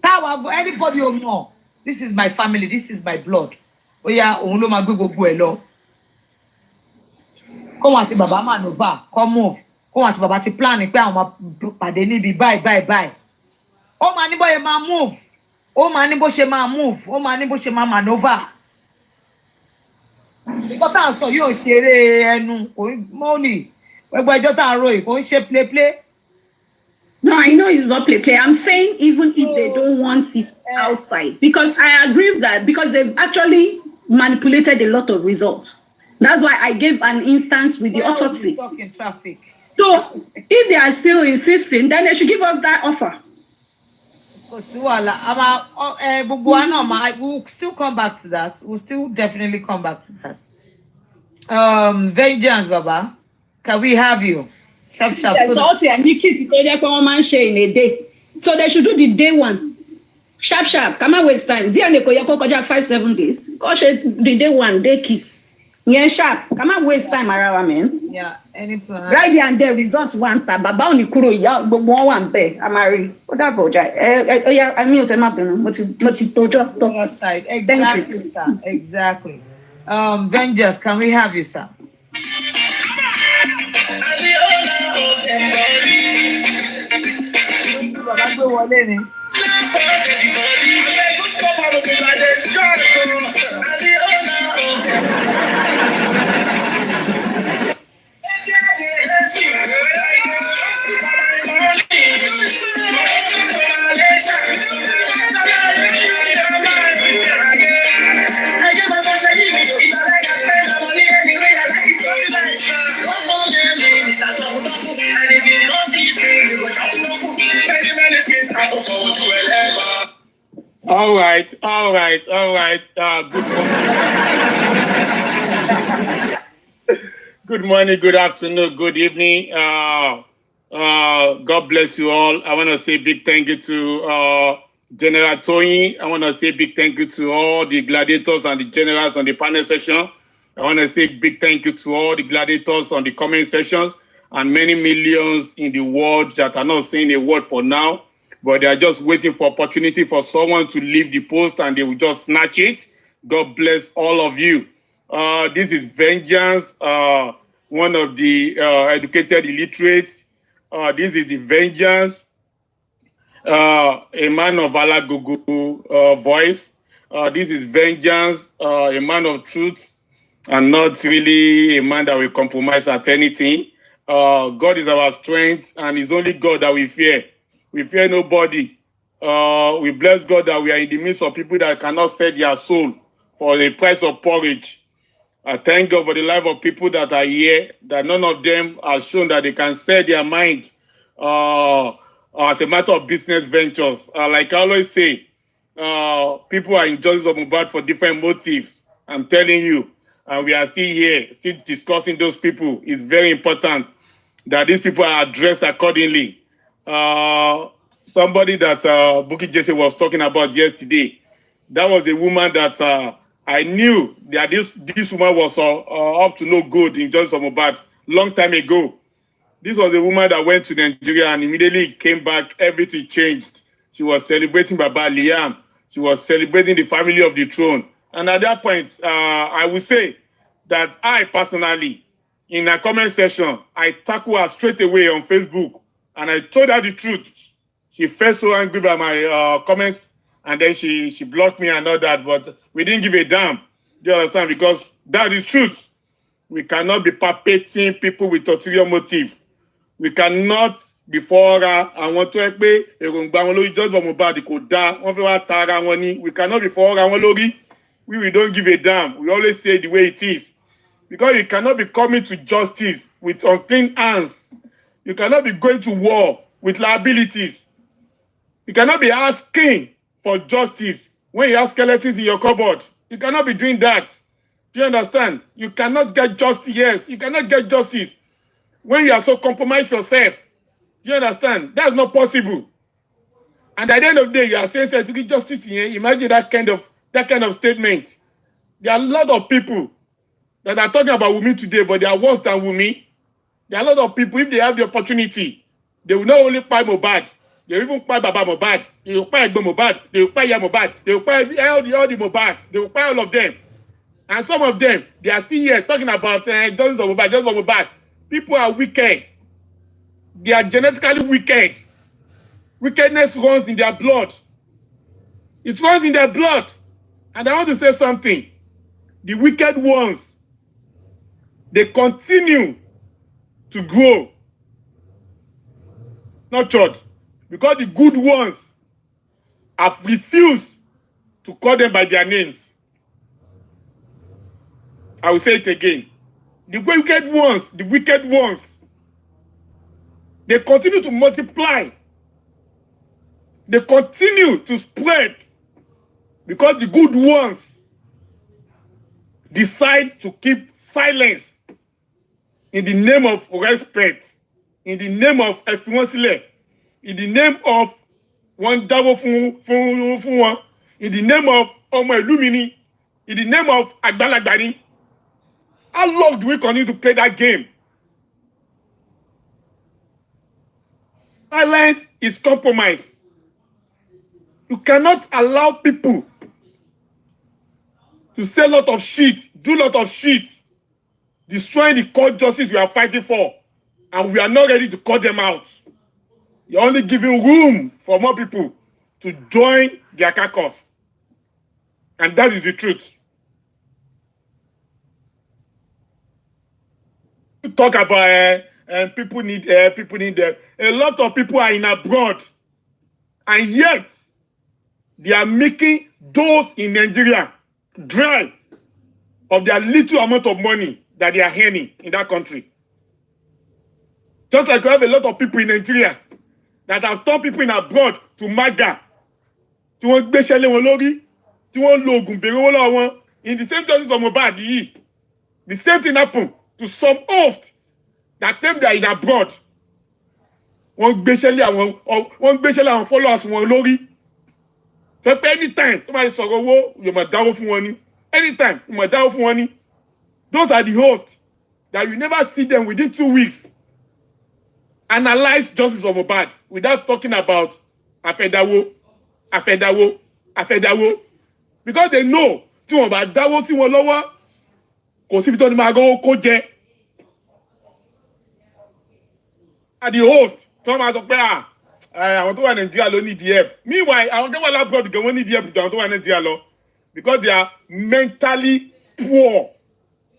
táwa anybody ò mọ̀ this is my family this is my blood bóyá òun ló máa gbé gbogbo ẹ̀ lọ kó wọn àti bàbá manova kó move kó wọn àti bàbá ti plan pé àwọn máa pàdé níbi báyìí ó máa ní bóyá máa move ó máa ní bó ṣe máa move ó máa ní bó ṣe máa manova nǹkan tá à ń sọ yóò ṣeré ẹnu mọ́ọ̀lì gbogbo ẹjọ́ tá à ń ròyìn kò ń ṣe play. No, I know it's not play. I'm saying even if they don't want it outside, because I agree with that, because they've actually manipulated a lot of results. That's why I gave an instance with the autopsy. In traffic. So if they are still insisting, then they should give us that offer. We'll still come back to that. We'll still definitely come back to that. Vengeance, Baba. Can we have you? Sharp. Yes, and you kids in a day. So they should do the day one. Sharp. Come on, waste time. 5-7 days. Gosh, the day one, day kids. Yeah, sharp. Come on, waste time, Arawa, man. Yeah, any plan. Right there and there, results one time. Baba only kuro ya, but one pay. I'm married. What that project? Yeah, I mean, what's happening? What's your side? Exactly, sir. Exactly. Vengeance, can we have you, sir? All right. Good morning, good afternoon, good evening. God bless you all. I want to say big thank you to General Tony. I want to say big thank you to all the gladiators and the generals on the panel session. I want to say big thank you to all the gladiators on the comment sections and many millions in the world that are not saying a word for now, but they are just waiting for opportunity for someone to leave the post and they will just snatch it. God bless all of you. This is Vengeance, one of the educated illiterates. This is the Vengeance, a man of Alagogo voice. This is Vengeance, a man of truth, and not really a man that will compromise at anything. God is our strength, and it's only God that we fear. We fear nobody. We bless God that we are in the midst of people that cannot sell their soul for the price of porridge. I thank God for the life of people that are here, that none of them are shown that they can sell their mind as a matter of business ventures. Like I always say, people are in justice of Mohbad for different motives. I'm telling you, and we are still here, still discussing those people. It's very important that these people are addressed accordingly. Somebody that Buki Jesse was talking about yesterday, that was a woman that I knew that this woman was up to no good in justice of Mohbad long time ago. This was a woman that went to Nigeria and immediately came back, everything changed. She was celebrating Baba Liam. She was celebrating the family of the throne. And at that point, I would say that I personally, in a comment section, I tackled her straight away on Facebook. And I told her the truth. She felt so angry by my comments. And then she blocked me and all that. But we didn't give a damn. Do you understand? Because that is truth. We cannot be perpetrating people with ulterior motive. We cannot before àwọn tó ẹ pé èròǹgbà wọn lórí Justice for Mohbad kò dáa, wọ́n fẹ́ wá ta ara wọn ni. We cannot before wọn lórí. We don't give a damn. We always say the way it is. Because you cannot be coming to justice with unclean hands. You cannot be going to war with liabilities. You cannot be asking for justice when you have skeletons in your cupboard. You cannot be doing that. Do you understand? You cannot get justice. Yes, you cannot get justice when you are so compromised yourself. Do you understand? That's not possible. And at the end of the day, you are saying scientific justice here. Imagine that kind of statement. There are a lot of people that are talking about Wumi today, but they are worse than Wumi. There are a lot of people, if they have the opportunity, they will not only buy Mohbad, they will even buy Baba Mohbad, they will buy Egbo Mohbad, they will buy Ya Mohbad, they will buy all the Mohbads, they will buy all of them. And some of them, they are still here talking about Justice of Mohbad, Justice of Mohbad. People are wicked. They are genetically wicked. Wickedness runs in their blood. It runs in their blood. And I want to say something. The wicked ones, they continue to grow. Not church. Because the good ones have refused to call them by their names. I will say it again. The wicked ones, they continue to multiply. They continue to spread because the good ones decide to keep silence in the name of respect, in the name of Efiwonsile, in the name of one Davo fún wọn, in the name of Ọmọ Ìlú, in the name of Agbalagbani. How long do we continue to play that game? Silence is compromise. You cannot allow people to say a lot of shit, do a lot of shit, destroying the court justice we are fighting for, and we are not ready to call them out. You're only giving room for more people to join their caucus. And that is the truth. You talk about people need a lot of people are in abroad, and yet they are making those in Nigeria dry of their little amount of money that they are earning in that country. Just like we have a lot of people in Nigeria that have turned people in abroad to MAGA, tí wọ́n gbéṣẹ́ lé wọn lórí, tí wọ́n lo oògùn bèrè owó lọ́wọ́ wọn. In the same Justice of Mohbad yìí, the same thing happened to some host that claim they are in abroad. Wọ́n gbéṣẹ́ lé àwọn followers wọn lórí. So anytime somebody sọ̀rọ̀ owó, you must dáwó fún wọn ni. Anytime you must dáwó fún wọn ni. Those are the hosts that you never see them within 2 weeks analyze Justice of Mohbad without talking about Afedawo. Because they know tí wọ́n bá dáwó sí wọn lọ́wọ́, kò síbi tó ní máa rówó kó jẹ. And the host, tí wọ́n máa sọ pé àwọn tó wà Nàìjíríà ló need help. Meanwhile, àwọn tó wà lábúrò gan wọ́n need help ju àwọn tó wà Nàìjíríà lọ. Because they are mentally poor.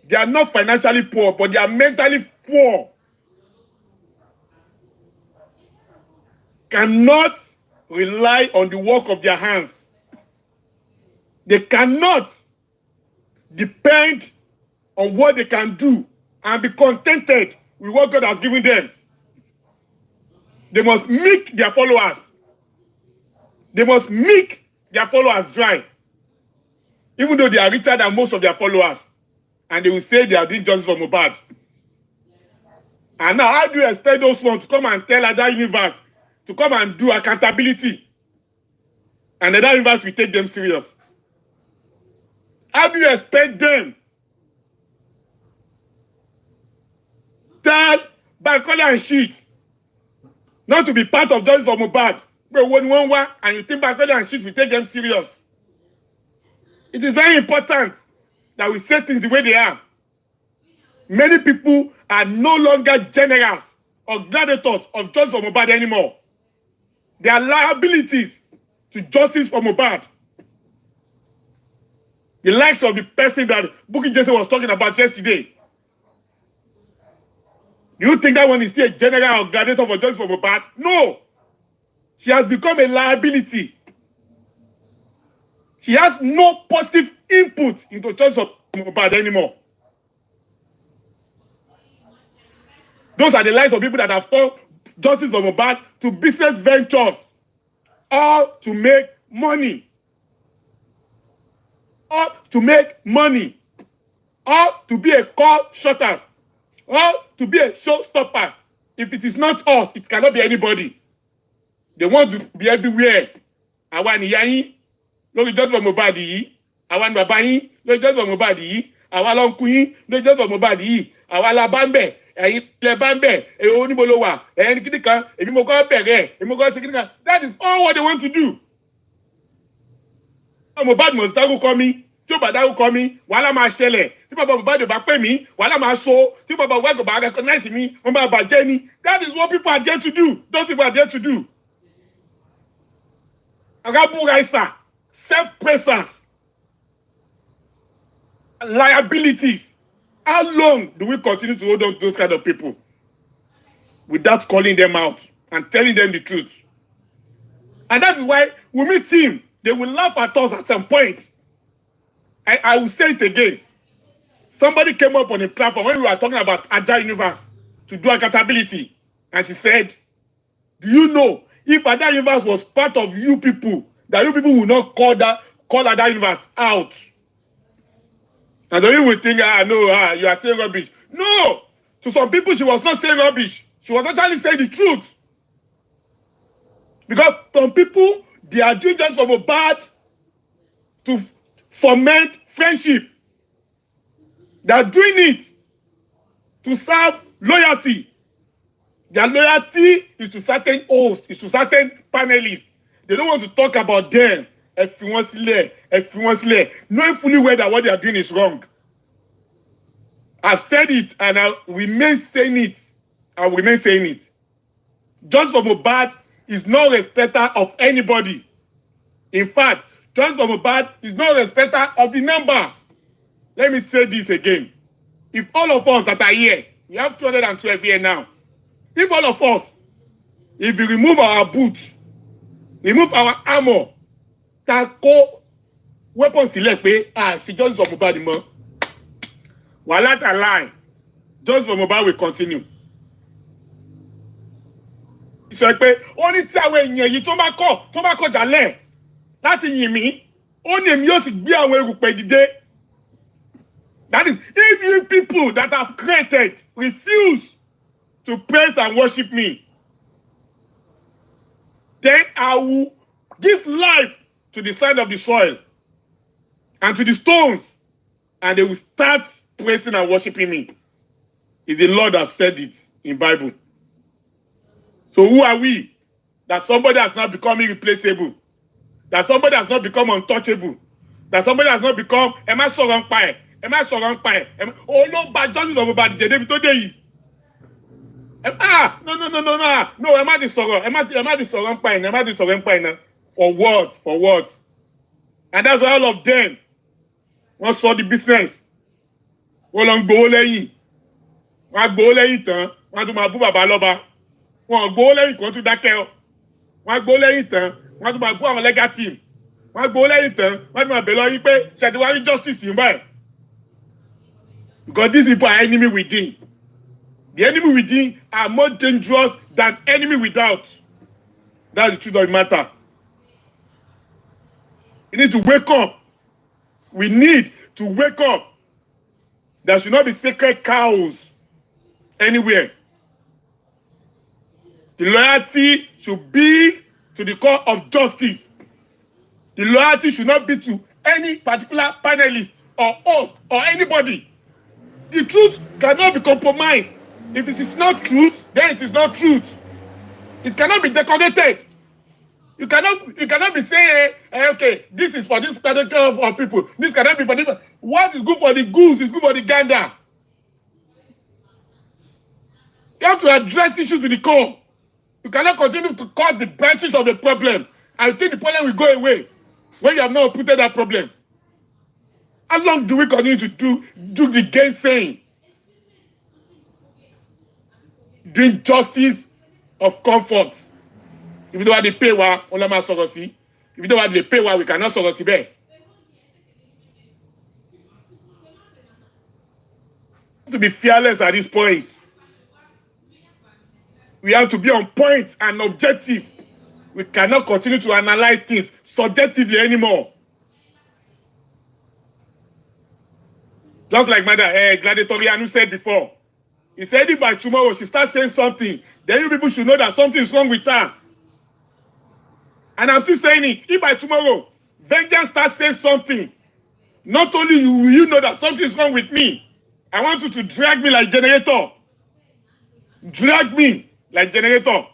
They are not financially poor, but they are mentally poor. Cannot rely on the work of their hands. They cannot depend on what they can do and be contented with what God has given them. They must make their followers. They must make their followers dry. Even though they are richer than most of their followers. And they will say they are doing justice for Mohbad. And now, how do you expect those ones to come and tell other universe to come and do accountability? And the other universe will take them serious. How do you expect them? Tell Bankole and Sheet not to be part of justice for Mohbad. But when and you think Bankole and Sheet will take them serious. It is very important that we say things the way they are. Many people are no longer generals or gladiators of justice for Mohbad anymore. They are liabilities to justice for Mohbad. The likes of the person that Bukky Jesse was talking about yesterday. Do you think that one is still a general organizer for justice for Mohbad? No. She has become a liability. She has no positive input into justice of Mohbad anymore. Those are the lives of people that have turned justice for Mohbad to business ventures, all to make money. All to make money. All to be a call shutter. All to be a showstopper. If it is not us, it cannot be anybody. They want to be everywhere. Àwa nìyá yín lórí justice for Mohbad yìí. Àwa ni bàbá yín lórí justice for Mohbad yìí. Àwa lọ́nkú yín lórí justice for Mohbad yìí. Àwa la bá ń bẹ̀. Ẹ̀yin lẹ bá ń bẹ̀. Èyí oníbo ló wà. Ẹ̀yin kíni kan. Èmi mo kọ́ bẹ̀rẹ̀. Èmi mo kọ́ ṣe kíni kan. That is all what they want to do. Mohbad must dárúkọ mi. Tí ó bá dárúkọ mi, wàhálà máa ṣẹlẹ̀. Tí bàbá Mohbad ò bá pè mí, wàhálà máa so. Tí bàbá Mohbad ò bá recognize mi, wọ́n máa bàjẹ́ ni. That is what people are there to do. Those people are there to do. Rabu Raisa, self-pressers, liabilities. How long do we continue to hold on to those kind of people without calling them out and telling them the truth? And that is why we meet him. They will laugh at us at some point. I will say it again. Somebody came up on a platform when we were talking about Ada Universe to do accountability. And she said, do you know if Ada Universe was part of you people, that you people will not call Ada Universe out? And then you will think, no, you are saying rubbish. No! To some people, she was not saying rubbish. She was actually saying the truth. Because some people, they are doing just for Mohbad to foment friendship. They are doing it to serve loyalty. Their loyalty is to certain hosts, is to certain panelists. They don't want to talk about them. Knowing fully well that what they are doing is wrong. I've said it and I will remain saying it. I will remain saying it. Justice for Mohbad is no respecter of anybody. In fact, Justice for Mohbad is no respecter of the numbers. Let me say this again. If all of us that are here, we have 212 here now. If all of us, if we remove our boots, remove our armor, tackle weapons select she Justice for Mohbad more. While that line, Justice for Mohbad will continue. Sọ pé ó ní tí àwọn èèyàn yìí tó bá kọ̀ jálẹ̀ láti yìn mí, ó ní èmi yóò sì gbé àwọn erùpẹ̀ dìde. That is, if you people that have created refuse to praise and worship me, then I will give life to the side of the soil and to the stones, and they will start praising and worshiping me. It's the Lord that said it in Bible. So who are we? That somebody has not become irreplaceable. That somebody has not become untouchable. That somebody has not become am I so wrong pie? Am I so wrong pie? Oh no, but Justice for Mohbad David today. No, am I the sorrow? Am I the sorrow pie? Am I the sorrow pie now? For what? For what? And that's why all of them wọ́n sọ the business. Wọ́n lọ ń gbowó lẹ́yìn. Wọ́n á gbowó lẹ́yìn tán. Wọ́n á tún máa bú bàbá lọ́ba. Wọ́n gbowó lẹ́yìn kan tún dákẹ́ ọ. Wọ́n á gbowó lẹ́yìn tán. Wọ́n á tún máa bú àwọn legal team. Wọ́n á gbowó lẹ́yìn tán. Wọ́n á tún máa bẹ̀ lọ yín pé ṣètìwárí justice yìí báyìí. Because these people are enemy within. The enemy within are more dangerous than enemy without. That's the truth of the matter. You need to wake up. We need to wake up. There should not be sacred cows anywhere. The loyalty should be to the cause of justice. The loyalty should not be to any particular panelist or host or anybody. The truth cannot be compromised. If it is not truth, then it is not truth. It cannot be decorated. You cannot be saying, okay, this is for this particular of people. This cannot be for this. What is good for the goose is good for the gander. You have to address issues to the core. You cannot continue to cut the branches of the problem and think the problem will go away when you have not uprooted that problem. How long do we continue to do the gainsaying? doing justice of comfort. If you don't have the pay, on la ma sọ̀rọ̀ sí. If you don't have the pay, we cannot sọ̀rọ̀ síbẹ̀. To be fearless at this point. We have to be on point and objective. We cannot continue to analyze things subjectively anymore. Just like Mother Gladiatorianu said before. He said if by tomorrow she starts saying something, then you people should know that something is wrong with her. And I'm still saying it. If by tomorrow, vengeance starts saying something, not only will you know that something is wrong with me, I want you to drag me like generator. Drag me like generator.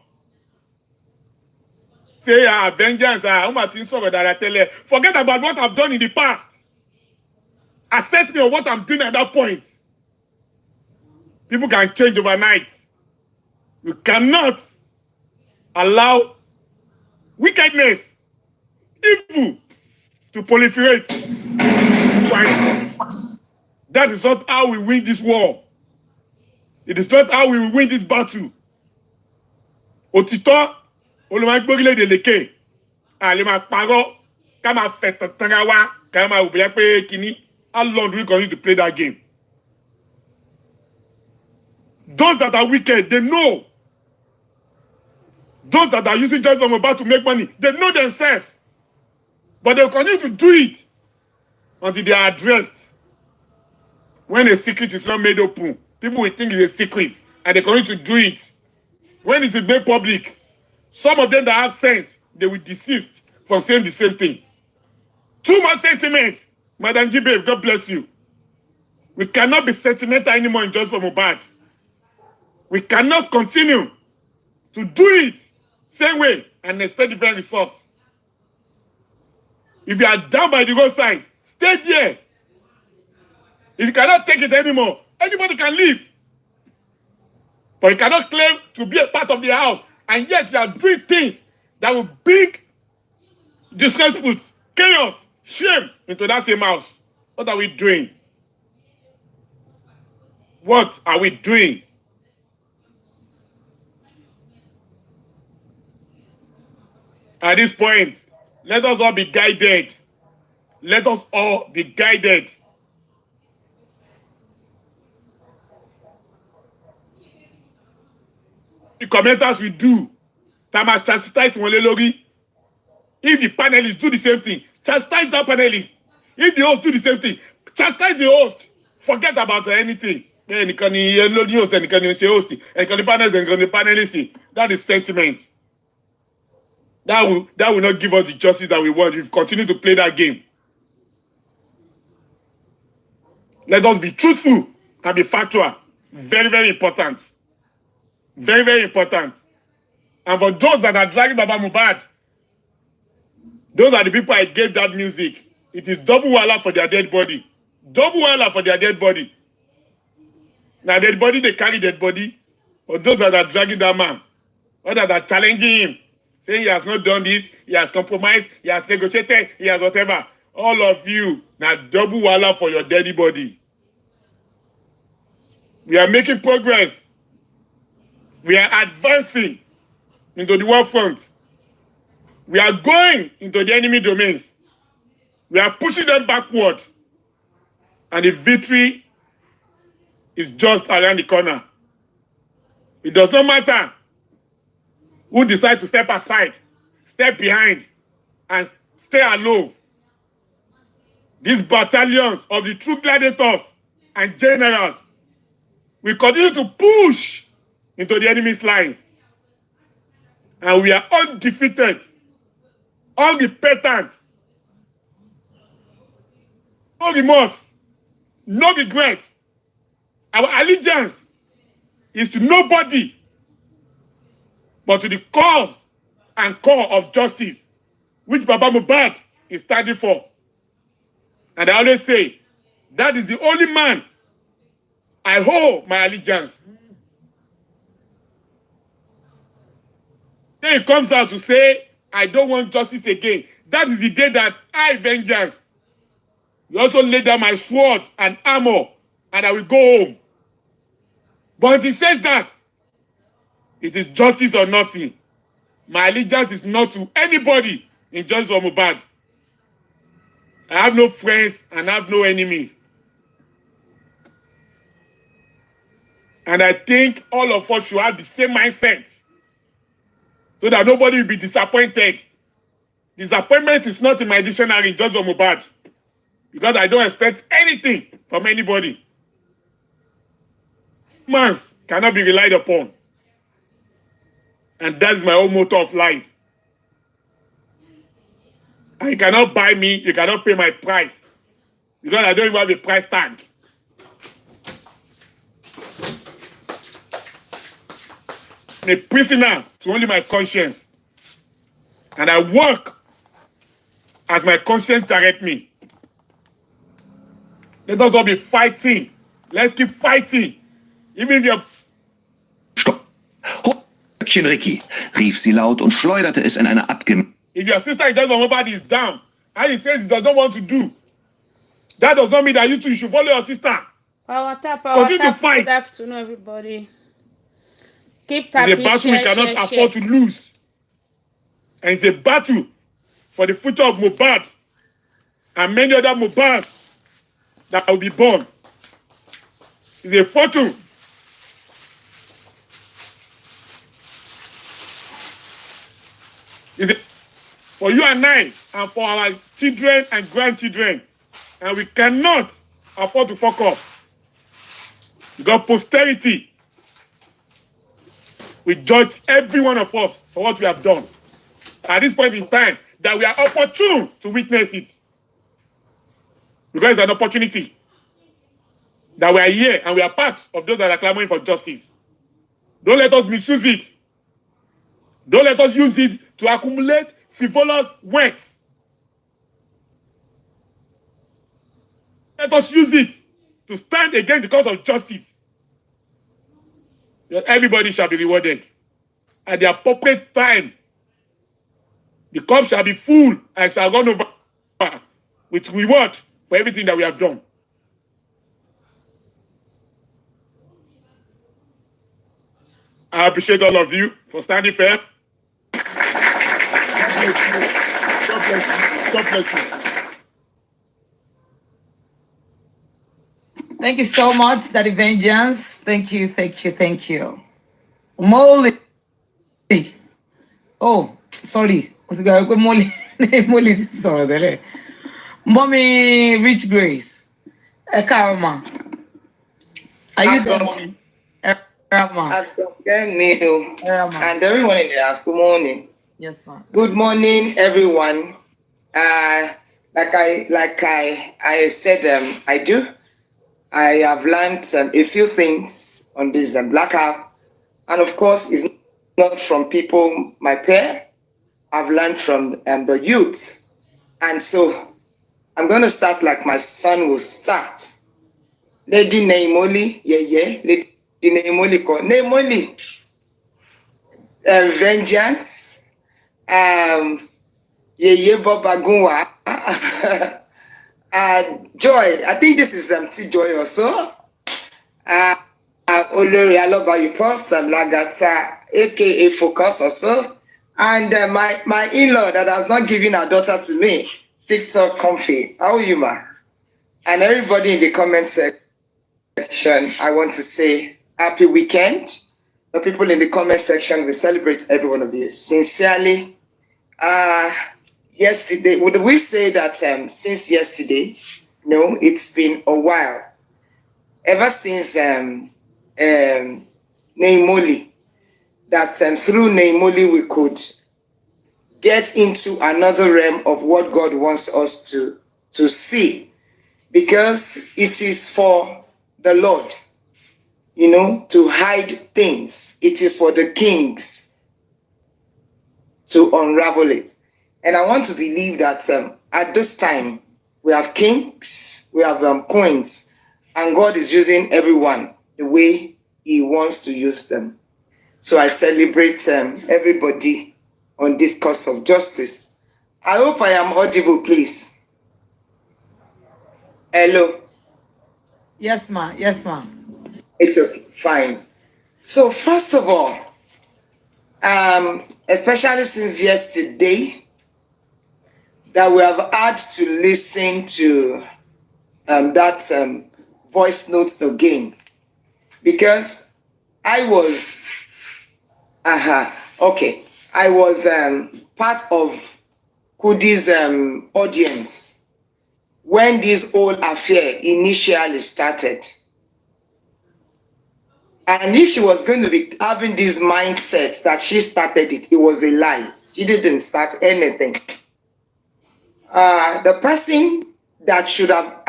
Say, vengeance, forget about what I've done in the past. Assess me on what I'm doing at that point. People can change overnight. You cannot allow wickedness, evil to proliferate. That is not how we win this war. It is not how we will win this battle. Òtítọ́, olùmọ̀gbórílẹ̀ èdè lékè, àlè máa parọ́, ká máa fẹ̀tàn tanra wá, ká máa wò bóyá pé kíní. How long do we continue to play that game? Those that are wicked, they know. Those that are using just Mohbad to make money, they know themselves. But they continue to do it until they are addressed. When a secret is not made open, people will think it's a secret, and they continue to do it. When it is made public, some of them that have sense, they will desist from saying the same thing. Too much sentiment. Madam Jibe, God bless you. We cannot be sentimental anymore in just for Mohbad. We cannot continue to do it same way and expect different results. If you are down by the roadside, stay there. If you cannot take it anymore, anybody can leave. But you cannot claim to be a part of the house, and yet you are doing things that will bring disrespect, chaos, shame into that same house. What are we doing? What are we doing? At this point, let us all be guided. Let us all be guided. The commenters will do. That must chastise one lórí. If the panelists do the same thing, chastise that panelist. If the host do the same thing, chastise the host. Forget about anything. That is sentiment. That will not give us the justice that we want. We continue to play that game. Let us be truthful and be factual. Very, very important. Very, very important. And for those that are dragging Baba Mohbad, those are the people I gave that music. It is double wala for their dead body. Double wala for their dead body. Now, dead body, they carry dead body. Or those that are dragging that man, or that are challenging him, saying he has not done this, he has compromised, he has negotiated, he has whatever. All of you, now double wala for your dead body. We are making progress. We are advancing into the war front. We are going into the enemy domains. We are pushing them backward. And the victory is just around the corner. It does not matter who decides to step aside, step behind, and stay alone. These battalions of the true gladiators and generals will continue to push into the enemy's lines. And we are undefeated, unrepentant, no remorse, no regret. Our allegiance is to nobody but to the cause and core of justice, which Baba Mohbad is standing for. And I always say, that is the only man I hold my allegiance. Then he comes out to say, I don't want justice again. That is the day that I vengeance. You also lay down my sword and armor, and I will go home. But he says that, It is justice or nothing. My allegiance is not to anybody in justice for Mohbad. I have no friends and I have no enemies. And I think all of us should have the same mindset so that nobody will be disappointed. Disappointment is not in my dictionary in justice for Mohbad because I don't expect anything from anybody. Man cannot be relied upon. And that's my whole motto of life. And you cannot buy me, you cannot pay my price. Because I don't even have a price tag. I'm a prisoner to only my conscience. And I work as my conscience directs me. Let us all be fighting. Let's keep fighting. Even if you're Stopp! Röckchen, Ricky, rief sie laut und schleuderte es in eine abgem... If your sister is just on nobody is down, and he says he does not want to do, that does not mean that you two should follow your sister. Power tap, Continue to fight. Good afternoon, everybody. Keep It's a tapping, battle we cannot afford to lose. And it's a battle for the future of Mohbad and many other Mohbads that will be born. It's a fortune. It's a, for you and I, and for our children and grandchildren. And we cannot afford to fuck up. Because posterity will judge every one of us for what we have done. At this point in time, that we are opportune to witness it. Because it's an opportunity. That we are here and we are part of those that are clamoring for justice. Don't let us misuse it. Don't let us use it to accumulate frivolous wealth. Let us use it to stand against the cause of justice. That everybody shall be rewarded. At the appropriate time, the cup shall be full and shall run over with reward for everything that we have done. I appreciate all of you for standing fair. God bless you. God bless you. Thank you so much, Daddy Vengeance. Thank you, thank you, thank you. Molly. Oh, sorry. Molly. Molly, sorry. Mommy Rich Grace. Karma. Are you there, Mommy? Karma. And everyone in the house, good morning. Yes, ma'am. Good morning, everyone. Like I said, I have learned a few things on this Black App, and of course, it's not from people my peer. I've learned from the youth, and so I'm going to start like my son will start. Lady Naimoli, yeah, Lady Naimoli, Naimoli, Vengeance, yeah, Baba Gunwa. Joy, I think this is T Joy also. Olori Aloba you post Lagata, aka Focus also. And my in-law that has not given her daughter to me, TikTok Comfy. How are you, ma? And everybody in the comment section, I want to say happy weekend. The people in the comment section will celebrate every one of you. Sincerely, yesterday, would we say that since yesterday? No, it's been a while. Ever since Naimoli, that through Naimoli we could get into another realm of what God wants us to see. Because it is for the Lord, to hide things. It is for the kings to unravel it. And I want to believe that at this time, we have kings, we have queens, and God is using everyone the way He wants to use them. So I celebrate everybody on this cause of justice. I hope I am audible, please. Hello? Yes, ma. Yes, ma. It's okay, fine. So first of all, especially since yesterday, that we have had to listen to that voice note again, because I was, okay, I was part of Kudi's audience when this whole affair initially started. And if she was going to be having this mindset that she started it, it was a lie. She didn't start anything. The person that should have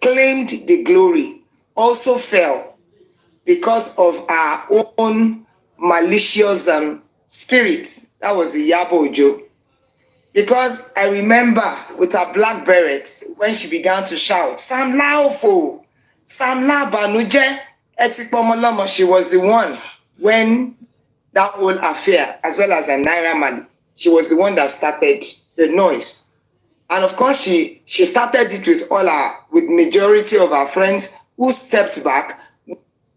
claimed the glory also fell because of our own malicious spirit. That was the Yabo Joe. Because I remember with her black berets, when she began to shout, Sam Laofo, Sam La Banuje, Etikpomoloma, she was the one when that whole affair, as well as a Naira man, she was the one that started the noise. And of course, she started it with majority of her friends who stepped back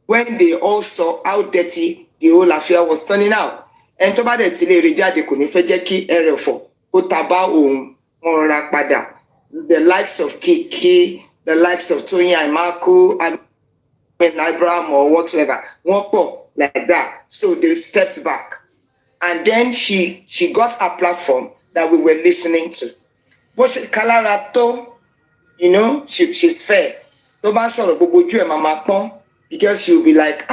when they all saw how dirty the whole affair was turning out. And to bade tile rejade kò ní fẹ́ jẹ́ kí erefo kó taba ohun wọn rọra padà. The likes of Kiki, the likes of Tony Aimaku, Abraham or whatever, wọ́n pọ̀ like that. So they stepped back. And then she got a platform that we were listening to. But she Kalarato, you know, she's fair. No bá sọ̀rọ̀ gbogbo ojú ẹ̀ máa pọ́n, because she'll be like,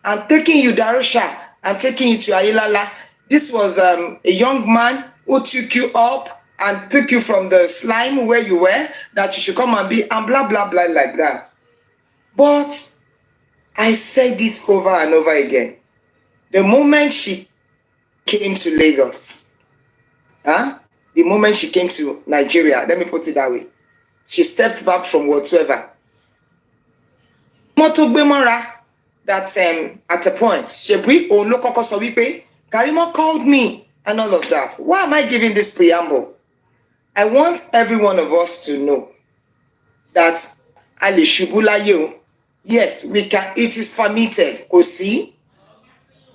I'm taking you Darusha, I'm taking you to Ayilala. This was a young man who took you up and took you from the slime where you were, that you should come and be, and blah, blah, blah, like that. But I said it over and over again. The moment she came to Lagos, the moment she came to Nigeria, let me put it that way, she stepped back from whatsoever. That at a point, Karimo called me and all of that. Why am I giving this preamble? I want every one of us to know that Ali Shubulayo, yes, we can, it is permitted. Kosi,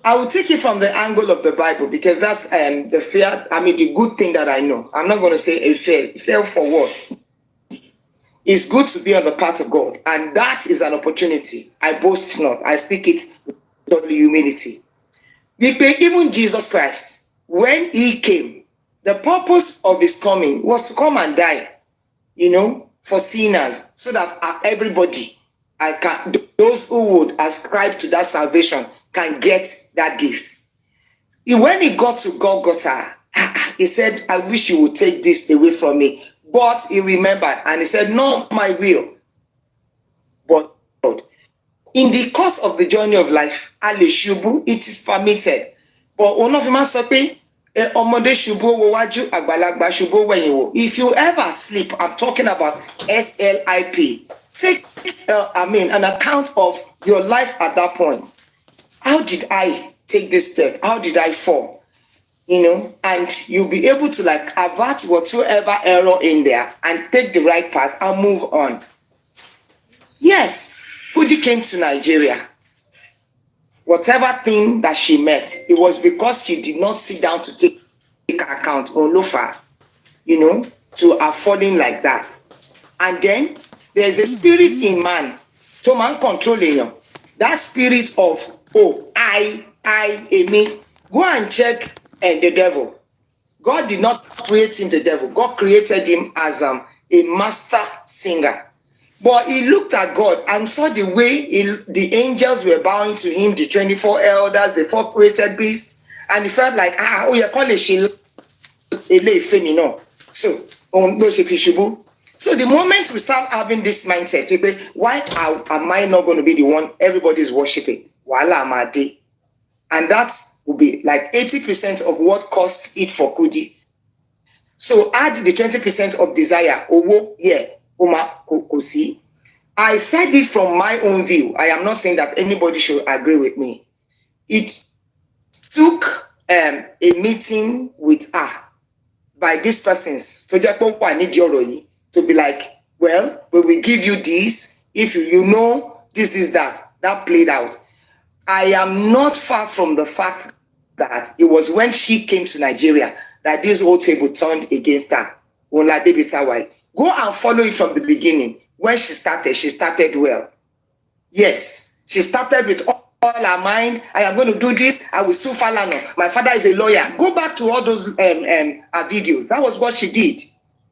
I will take it from the angle of the Bible, because that's the good thing that I know. I'm not going to say a fail for what? It's good to be on the path of God, and that is an opportunity. I boast not. I speak it with godly humility. Even Jesus Christ, when he came, the purpose of his coming was to come and die, you know, for sinners, so that everybody, those who would ascribe to that salvation, can get that gift. When he got to Golgotha, he said, I wish you would take this away from me. But he remembered and he said, not my will, but God. In the course of the journey of life, Ale Shubu, it is permitted. But one of them has to pay. If you ever sleep, I'm talking about SLIP. Take an account of your life at that point. How did I take this step? How did I fall? You know, and you'll be able to avert whatsoever error in there and take the right path and move on. Yes, Kudi came to Nigeria. Whatever thing that she met, it was because she did not sit down to take account on Lofa, you know, to her falling like that. And then there's a spirit in man, so man controlling you. That spirit of, I, me. Go and check the devil. God did not create him the devil. God created him as a master singer. But he looked at God and saw the way the angels were bowing to him, the 24 elders, the 4 created beasts, and he felt like, you call it so the moment we start having this mindset, why am I not going to be the one everybody is worshiping? And that will be like 80% of what costs it for Kudi. So add the 20% of desire. I said it from my own view. I am not saying that anybody should agree with me. It took a meeting with her by these persons to be like, well, we will give you this if you know this is that. That played out. I am not far from the fact that it was when she came to Nigeria that this whole table turned against her. Go and follow it from the beginning. When she started well. Yes, she started with all her mind. I am going to do this. I will sue Falana. My father is a lawyer. Go back to all those videos. That was what she did.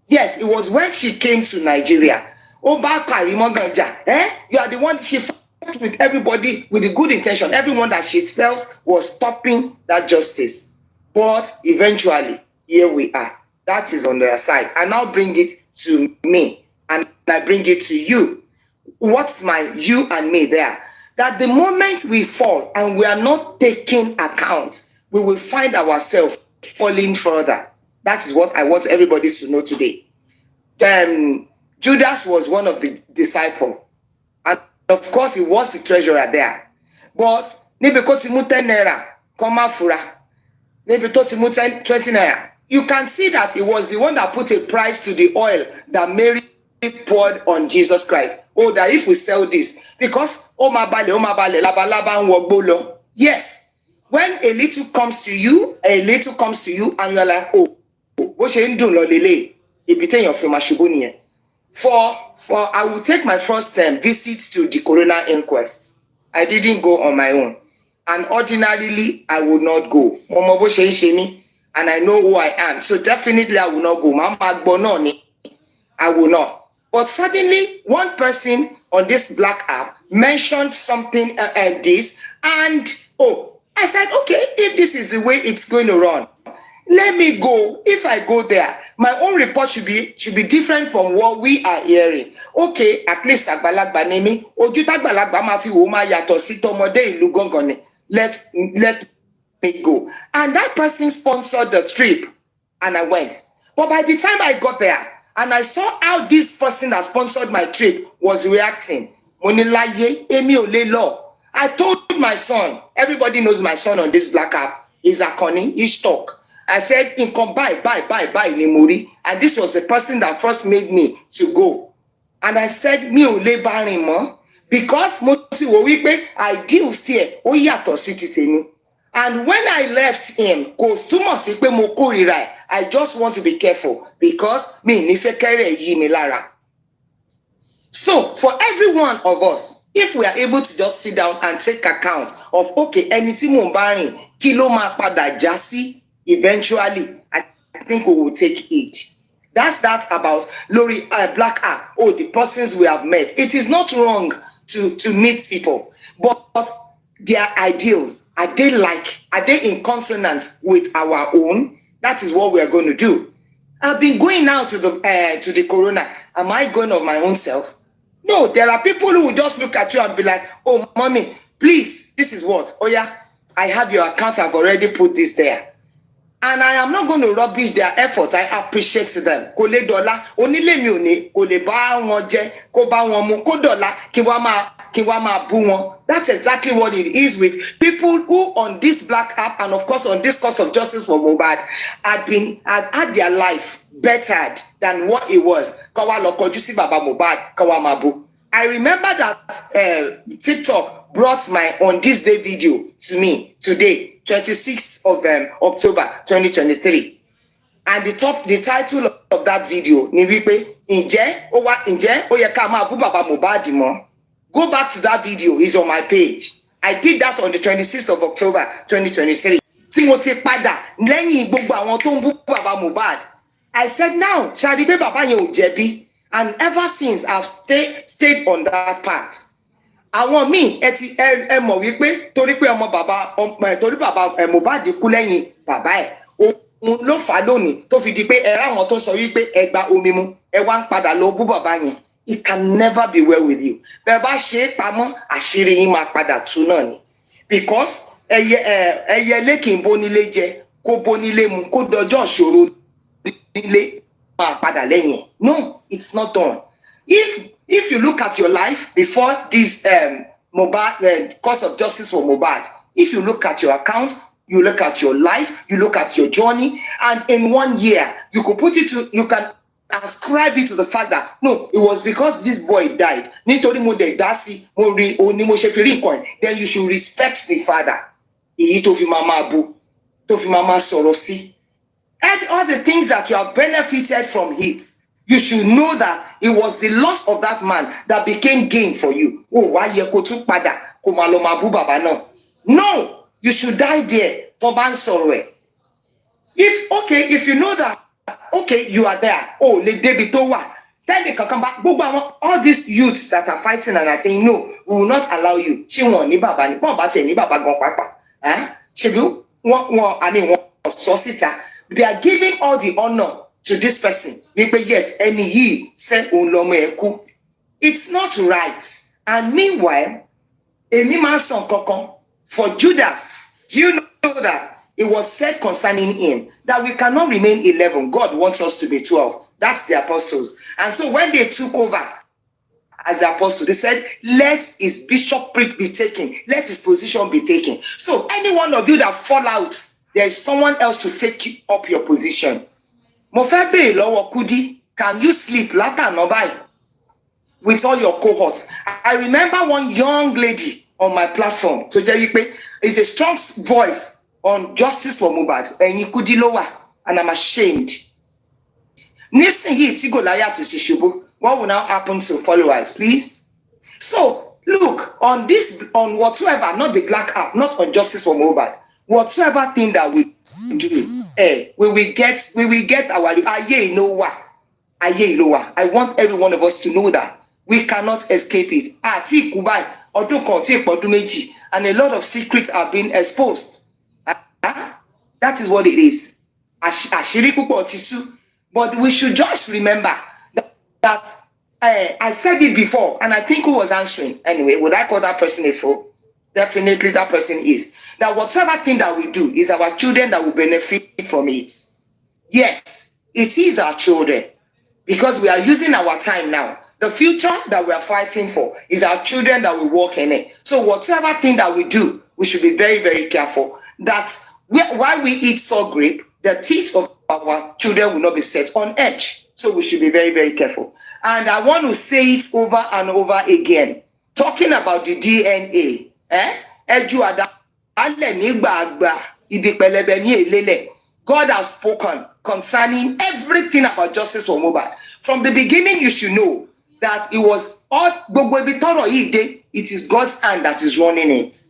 Yes, it was when she came to Nigeria. You are the one she fought with everybody with a good intention. Everyone that she felt was stopping that justice. But eventually, here we are. That is on their side. I now bring it to me and I bring it to you. What's my you and me there? That the moment we fall and we are not taking account, we will find ourselves falling further. That is what I want everybody to know today. Judas was one of the disciples. And of course, he was the treasurer there. But maybe 10 naira, maybe 20 naira. You can see that he was the one that put a price to the oil that Mary poured on Jesus Christ. Oh, that if we sell this, because yes, when a little comes to you, and you're like, oh, what should you do? For I will take my first visit to the coroner inquest. I didn't go on my own, and ordinarily I would not go. And I know who I am, so definitely I will not go. I will not. But suddenly, one person on this black app mentioned something this, and I said, okay, if this is the way it's going to run, let me go. If I go there, my own report should be different from what we are hearing. Okay, at least agbalagba nemi, ojutagbalagba ma fi wo ma yato si tomode ilu gongone. Let me go. And that person sponsored the trip, and I went. But by the time I got there, and I saw how this person that sponsored my trip was reacting, I told my son, everybody knows my son on this black app, is Akoni, he's talk. I said, in come bye, Nimuri. And this was the person that first made me to go. And I said, mi o le barin mo, because mo ti wo wipe ideals here, o yato si ti temi. And when I left him, I just want to be careful because so for every one of us, if we are able to just sit down and take account of okay, anything Mombarin, kilo ma pada jasi, eventually I think we will take it. That's that about Lori Black App. Oh, the persons we have met. It is not wrong to meet people, but their ideals, are they in consonance with our own? That is what we are going to do. I've been going now to the corona. Am I going of my own self? No, there are people who will just look at you and be like, oh, mommy, please, this is what? Oh yeah, I have your account. I've already put this there. And I am not going to rubbish their effort. I appreciate them. Kole dola, onile mi oni, kole ba won je, ko ba won mu, ko dola, ki wa ma bu won. That's exactly what it is with people who on this black app and of course on this cause of justice for Mohbad had their life bettered than what it was. Kawa loko jusi baba Mohbad, kawa mabu. I remember that TikTok brought my on this day video to me today, 26th of October 2023. And the title of that video, ni wípé, ǹjẹ́ ó yẹ ká máa bú bàbá Mohbad mọ́? Go back to that video, it's on my page. I did that on the 26th of October 2023. Tí mo ti padà lẹ́yìn gbogbo àwọn tó ń bú bàbá Mohbad. I said now, ṣàrí pé bàbá yẹn ò jẹ̀bi. And ever since I've stayed on that path. Àwọn míì ẹ mọ̀ wípé torí pé torí bàbá Mohbad kú lẹ́yìn bàbá ẹ̀. Òun ló fà lónìí tó fi di pé àwọn tó sọ wípé ẹ gba omi mu, ẹ wá ń padà lọ bú bàbá yẹn. It can never be well with you. Bẹ́ẹ̀ bá ṣe é pamọ́, àṣírí yín máa padà tú náà ni. Because ẹyẹlé kì í bónílé jẹ, kó bónílé mu, kó dọjọ́ ìṣòro nílé. No, it's not done. If you look at your life before this Mohbad cause of justice for Mohbad, if you look at your account, you look at your life, you look at your journey, and in 1 year you can ascribe it to the fact that no, it was because this boy died. Then you should respect the father. tó fi máa sọ̀rọ̀ sí. And all the things that you have benefited from it, you should know that it was the loss of that man that became gain for you. Oh, why you go to pada? No, you should die there. If you know that, okay, you are there. Oh, le debi to wa. Then they can come back. All these youths that are fighting and are saying, no, we will not allow you. She won't ni baba ni. Wọ́n bá tẹ̀ ní baba gan papa. Ṣebí wọ́n, they are giving all the honor to this person. Yes, any he said it's not right. And meanwhile, for Judas, do you know that it was said concerning him that we cannot remain 11? God wants us to be 12. That's the apostles. And so when they took over as the apostles, they said, let his bishopric be taken, let his position be taken. So any one of you that fall out, there is someone else to take up your position. Kudi, can you sleep with all your cohorts? I remember one young lady on my platform, is a strong voice on justice for Mohbad, and you could and I'm ashamed. What will now happen to followers, please? So look, on whatsoever, not the black app, not on justice for Mohbad, whatsoever thing that we do, we will get our aye lower. I want every one of us to know that we cannot escape it. And a lot of secrets are being exposed. That is what it is. But we should just remember that I said it before, and I think who was answering anyway. Would I call that person a fool? Definitely that person is. That whatever thing that we do is our children that will benefit from it. Yes, it is our children, because we are using our time now. The future that we are fighting for is our children that will walk in it. So whatever thing that we do, we should be very, very careful that while we eat sour grape, the teeth of our children will not be set on edge. So we should be very, very careful. And I want to say it over and over again. Talking about the DNA, God has spoken concerning everything about justice for Mohbad. From the beginning, you should know that it was all, it is God's hand that is running it.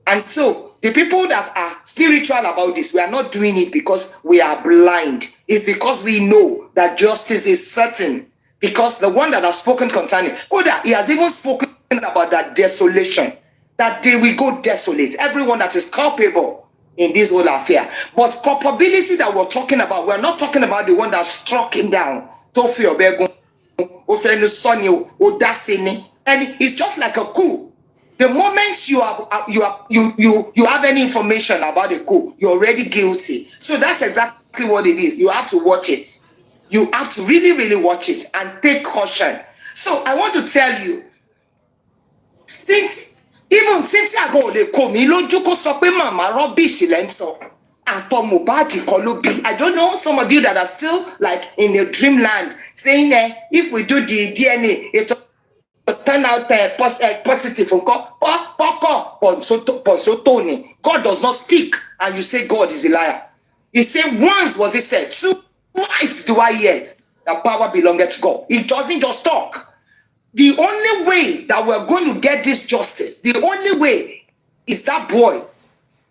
And so the people that are spiritual about this, we are not doing it because we are blind. It's because we know that justice is certain. Because the one that has spoken concerning, he has even spoken about that desolation, that they will go desolate. Everyone that is culpable in this whole affair. But culpability that we're talking about, we're not talking about the one that struck him down. And it's just like a coup. The moment you have any information about a coup, you're already guilty. So that's exactly what it is. You have to watch it. You have to really, really watch it and take caution. So I want to tell you, since I go the komi lojuko so pe mama rubbish lenso ato Mohbad kolubi. I don't know, some of you that are still like in your dreamland saying if we do the DNA it will turn out positive. God does not speak and you say God is a liar. He said once was it said, twice do I hear it, that power belongeth to God. It doesn't just talk. The only way that we're going to get this justice, the only way is that boy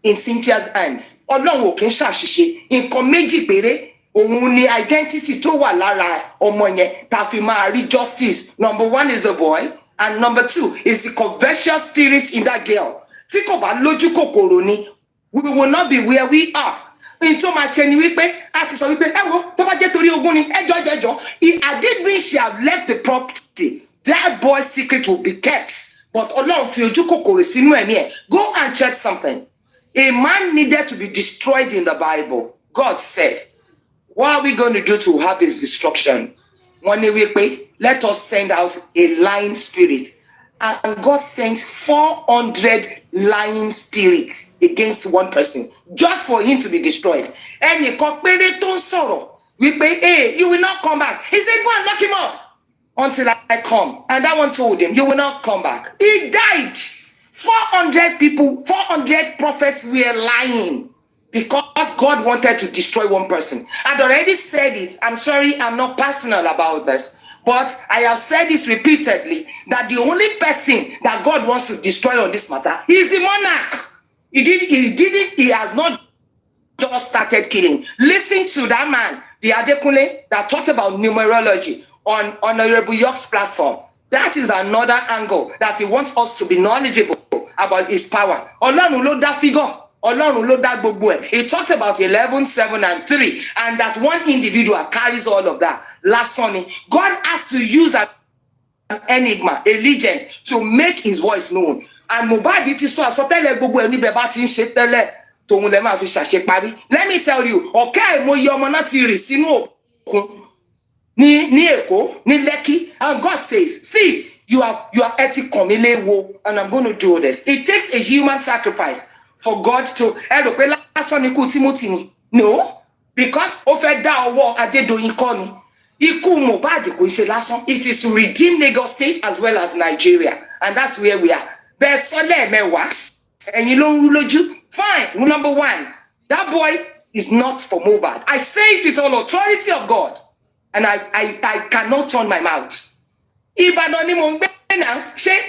in Cynthia's hands. Ọlọ́run ò kì í ṣàṣìṣe. Nǹkan méjì péré òun ni identity tó wà lára ọmọ yẹn tá fi máa rí justice. Number one is the boy, and number two is the conversion spirit in that girl. Tí kò bá lójú kòkòrò ni, we will not be where we are. Into my sheni wípé àti sọ wípé wo tó bá jẹ́ torí ogún ni ẹjọ́. I did mean she have left the property. That boy's secret will be kept. But Ọlọ́run fi ojú kòkòrò sínú ẹ̀mí ẹ̀. Go and check something. A man needed to be destroyed in the Bible. God said, what are we going to do to have his destruction? One day, let us send out a lying spirit. And God sent 400 lying spirits against one person, just for him to be destroyed. And he compared to sorrow. Hey, you will not come back. He said, go and lock him up until I come. And that one told him, you will not come back. He died. 400 people, 400 prophets were lying. because God wanted to destroy one person. I'd already said it. I'm sorry, I'm not personal about this. But I have said this repeatedly, that the only person that God wants to destroy on this matter is the monarch. He has not just started killing. Listen to that man, the Adekunle, that talked about numerology on Honorable York's platform. That is another angle that he wants us to be knowledgeable about his power. Ọlọ́run ló dá figure. Ọlọ́run ló dá gbogbo ẹ̀. He talked about 11, 7, and 3, and that one individual carries all of that. Last Sunday, God has to use an enigma, a legend, to make his voice known. And Mohbad ti sọ àsọtẹ́lẹ̀ gbogbo ẹ̀ níbẹ̀ bá ti ń ṣe tẹ́lẹ̀ tòun lè máa fi ṣàṣeparí. Let me tell you, ọ̀kẹ́ ìmọ̀ye ọmọ náà ti rì sínú òkun ní Èkó, ní Lekki, and God says, see, you are ethical, and I'm going to do this. It takes a human sacrifice for God to no, because ó fẹ́ dá ọwọ́ Adédoyin kọ́ ni. Ikú Mohbad kò ṣe lásán. It is to redeem Lagos State as well as Nigeria, and that's where we are. Bẹ́ẹ̀ sọ lẹ́ẹ̀mẹ́wàá, ẹ̀yin ló ń rú lójú. Fine, number one, that boy is not for Mohbad. I say it with all authority of God, and I cannot turn my mouth. Ìbàdàn ni mo ń gbé náà, ṣe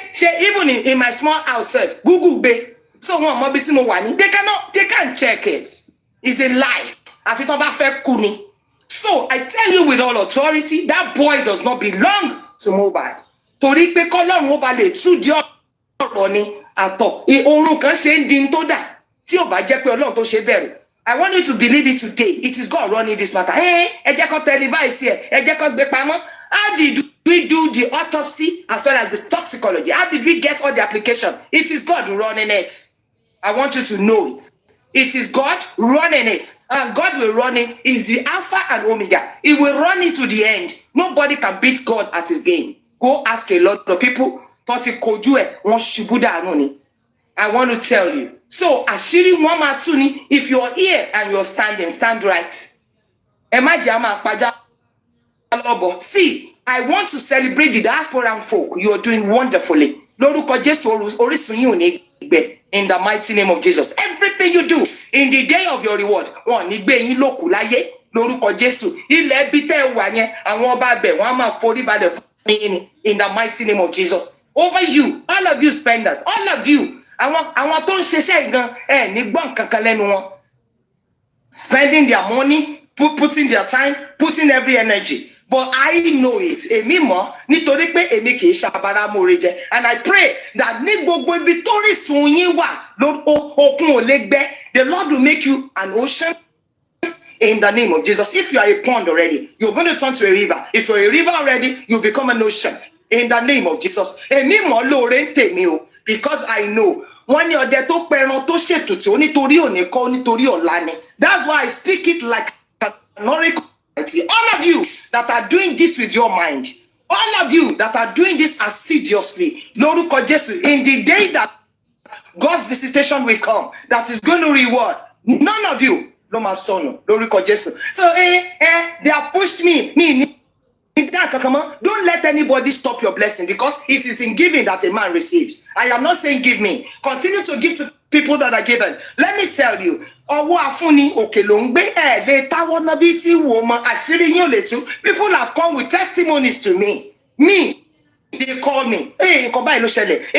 even in my small house self, Google gbé. So wọn mọ bí sí mo wà ní. They can't check it. It's a lie. Àfi tán bá fẹ́ kú ni. So I tell you with all authority, that boy does not belong to Mohbad. Torí pé kọ́lọ́run ó ba lè tú di ọ̀rọ̀ ni àtọ̀. Oorun kan ṣe ń di tó dà tí ò bá jẹ́ pé Ọlọ́run tó ṣe bẹ̀rù. I want you to believe it today. It is God running this matter. Ẹ jẹ́ kó televise ẹ̀, ẹ jẹ́ kó gbé pamọ́. How did we do the autopsy as well as the toxicology? How did we get all the application? It is God running it. I want you to know it. It is God running it. And God will run it. He's the Alpha and Omega. He will run it to the end. Nobody can beat God at his game. Go ask a lot of people. I want to tell you. So, Ashiri Mwamatuni, if you're here and you're standing, stand right. See, I want to celebrate the diasporan folk. You are doing wonderfully. In the mighty name of Jesus. Everything you do in the day of your reward. In the mighty name of Jesus. Over you, all of you spenders, all of you. I want to spending their money, putting their time, putting every energy. But I know it. And I pray that the Lord will make you an ocean in the name of Jesus. If you are a pond already, you're going to turn to a river. If you're a river already, you become an ocean in the name of Jesus. Because I know when you're there, that's why I speak it like an oracle. All of you that are doing this with your mind, all of you that are doing this assiduously, in the day that God's visitation will come, that is going to reward none of you. So they have pushed me. Don't let anybody stop your blessing, because it is in giving that a man receives. I am not saying give me. Continue to give to people that are given. Let me tell you, people have come with testimonies to me. They call me. Hey,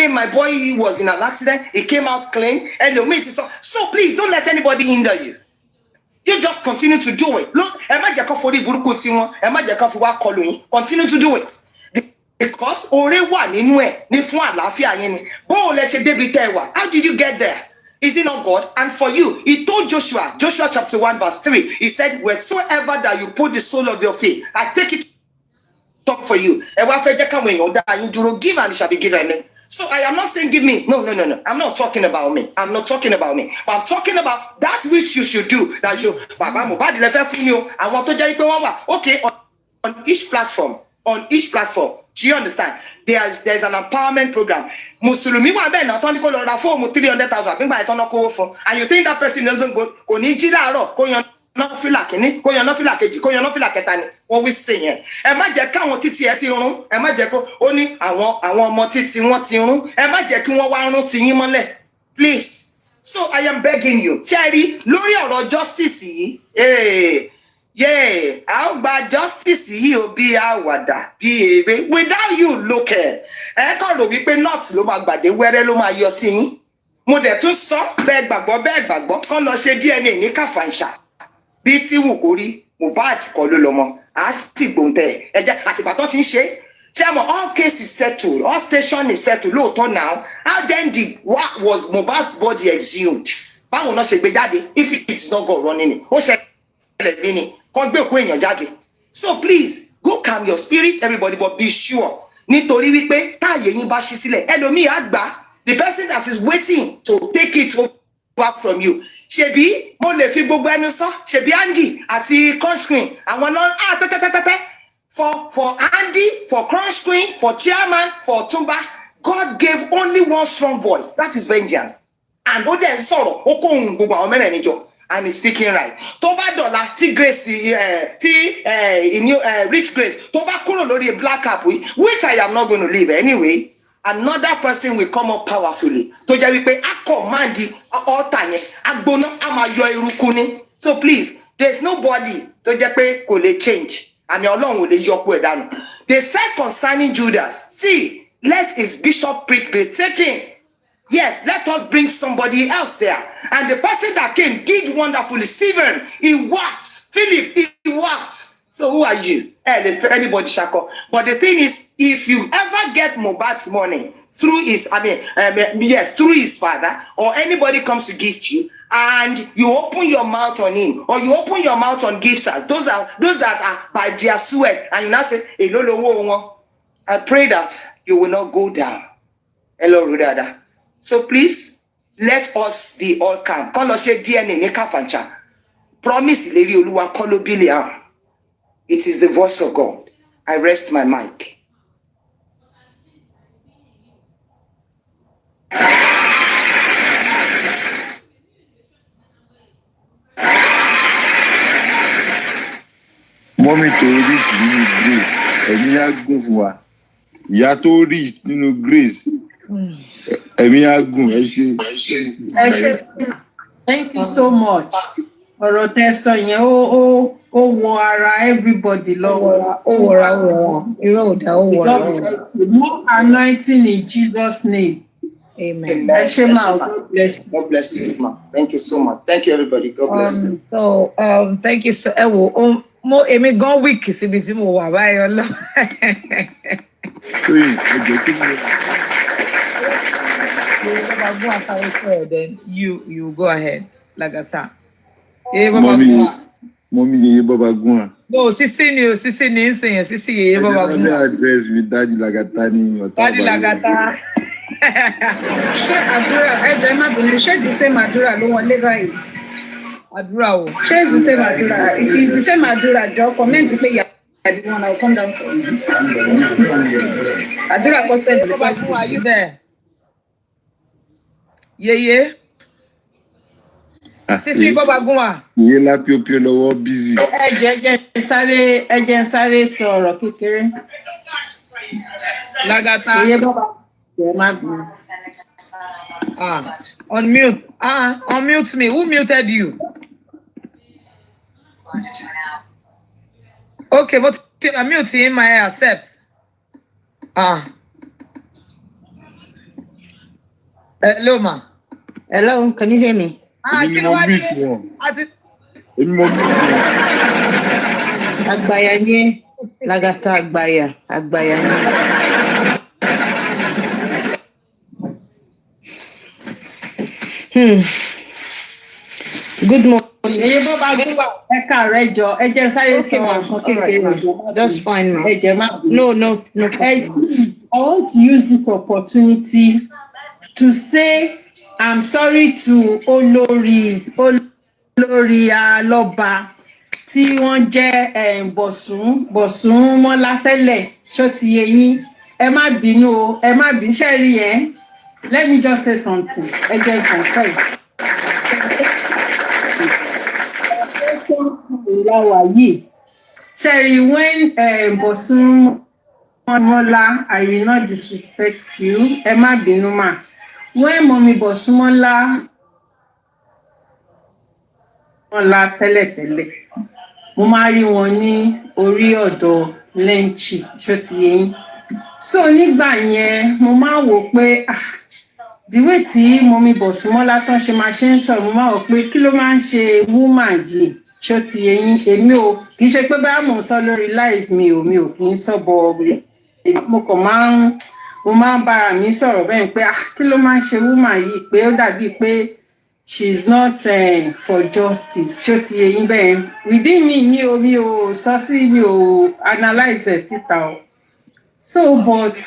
my boy was in an accident. He came out clean. And so please don't let anybody hinder you. You just continue to do it. Look, continue to do it. Because how did you get there? Is it not God? And for you, he told Joshua chapter 1 verse 3, he said, wheresoever that you put the sole of your feet, I take it up for you. Give and it shall be given. So I am not saying give me. No. I'm not talking about me. But I'm talking about that which you should do. That you, I want to tell you, okay, on each platform, do you understand? There's an empowerment program. Musulumi wa be na ton ko lo ra phone 300,000 bin ba ton ko phone. And you think that person doesn't go ko ni ji laaro ko yan no fila kini, ko yan no fila keji, ko yan no fila keta ni. What we say yen. Ẹ má jẹ́ káwọn títí ẹ ti run. Ẹ má jẹ́ ko ó ní àwọn ọmọ títí wọ́n ti run. Ẹ má jẹ́ kí wọ́n wá run ti yín mọ́lẹ̀. Please. So I am begging you, Cherry, lórí ọ̀rọ̀ justice yìí, a ó gba justice yìí ó bí àwàdà bí eré without you looking. Ẹ kàn rò wípé north ló máa gbàdé wẹ́rẹ́ ló máa yọ sí yín. Mo dẹ̀ tún sọ bẹ́ẹ̀ gbàgbọ́ kán lọ ṣe DNA ní Kàfàǹṣà. Bí tí wù kó rí, Mohbad kọ́ ló lọ́mọ, a sì gbòǹtẹ̀ ẹ̀jẹ̀ àtìgbà tó ti ń ṣe. Chairman, all cases settled, all station is settled. Lóòótọ́ now, how then what was Mohbad's body exhumed? Báwo náà ṣe gbé jáde? If it is not God running it, ó ṣẹlẹ̀ bí ni, kàn gbé òkú èèyàn jáde. So please, go calm your spirit, everybody, but be sure. Nítorí wípé táàyè yín bá ṣí sílẹ̀, ẹlòmíì á gbà. The person that is waiting to take it back from you. Ṣebí mo lè fi gbogbo ẹnu sọ, ṣebí Andy àti Conscreen, àwọn náà tẹ́tẹ́tẹ́tẹ́. For Andy, for Crunch Queen, for Chairman, for Tumba, God gave only one strong voice. That is vengeance. And ó dẹ̀ sọ̀rọ̀, ó kó ohun gbogbo àwọn mẹ́rẹ̀ẹ̀rin jọ. And he's speaking right. Tó bá dọ̀la tí Grace, Rich Grace, tó bá kúrò lórí black cap, which I am not going to leave anyway, another person will come up powerfully. Tó jẹ́ wípé a command altar yẹn, agbóná, a máa yọ eruku ni. So please, there's nobody tó jẹ́ pé kò lè change. And Ọlọ́run ò lè yọkú ẹ̀ dànù. They said concerning Judas, see, let his bishop prick be taken. Yes, let us bring somebody else there. And the person that came did wonderfully. Stephen, he worked. Philip, he worked. So who are you? Anybody shako. But the thing is, if you ever get Mohbad's money through his, through his father, or anybody comes to gift you, and you open your mouth on him, or you open your mouth on gifters, those that are by their sweat, and you now say, I pray that you will not go down. Hello, Rudada. So please, let us be all calm. Kọ́ lọ ṣe DNA ní Kàfàǹṣà. Promise ìlérí Olúwa kọ́ ló bílẹ̀. It is the voice of God. I rest my mic. Mọ́mí tó rí nínú grace, ẹ̀mí á gùn fún wa. Ìyá tó rí nínú grace, ẹ̀mí á gùn, ẹ ṣé. Thank you so much. Ọ̀rọ̀ tẹ́ sọ yẹn ó wọ ara everybody lọ́wọ́. Ó wọra. Irọ́ ò dá ó wọra. More anointing in Jesus' name. Amen. Ẹ ṣé máa, God bless you. God bless you, ma. Thank you so much. Thank you, everybody. God bless you. So, thank you so. Ẹ wo, mo èmi gan week síbi tí mo wà báyọ̀ lọ. Then you go ahead, Lagata. Mommy, Yeye Baba Gua. No, Sisi ni nsìn, Sisi Yeye Baba Gua. Let me address with Daddy Lagata ni. Daddy Lagata. Ṣé àdúrà ẹ̀jẹ̀ má bínú ṣé the same àdúrà ló wọlé báyìí? Àdúrà o. Ṣé the same àdúrà? If it's the same àdúrà, jọ comment pé yà á bí wọn, I will come down for you. Àdúrà kò sẹ́ni. Baba Gua, are you there? Yeye. Sisi Baba Gua. Yeye la pio lọ́wọ́ busy. Ẹjẹ sáré sọ̀rọ̀ kékeré. Lagata. Yeye Baba. Má bínú. Unmute. Unmute me. Who muted you? Okay, but mute him, I accept. Hello, ma. Hello, can you hear me? Àgbàyà ni Lagata àgbàyà ni. Good morning. That's fine, ma. No. I want to use this opportunity to say I'm sorry to Olori Aloba tí wọ́n jẹ́ Bọ̀sún Mọ́lá tẹ́lẹ̀ ṣó ti yé yín. Ẹ má bínú ṣe rí ẹ. Let me just say something. Ẹ jẹ́ confess. Sherry, when Bọ̀sún Mọ́lá, I will not disrespect you. Ẹ má bínú mà. When Mommy Bọ̀sún Mọ́lá ńlá tẹ́lẹ̀tẹ́lẹ̀ mo máa rí wọn ní orí ọ̀dọ̀ lẹ́ǹchì ṣó ti yé yín so nígbà yẹn mo máa wò pé dìwé tí mọ́mí Bọ̀súnmọ́lá tán ṣe máa ṣe ń sọ̀rọ̀ mo máa wò pé kí ló máa ń ṣe woman yìí ṣó ti yé yín èmi ò kì í ṣe pé bá mò ń sọ lórí live mi ò kì í sọ bọ mo kàn máa ń bára mi sọ̀rọ̀ bẹ́ẹ̀ pé kí ló máa ń ṣe woman yìí pé ó dàbí pé she is not for justice ṣó ti yé yín bẹ́ẹ̀ within me mi ò sọ sí mi ò analyse ẹ̀ síta o so but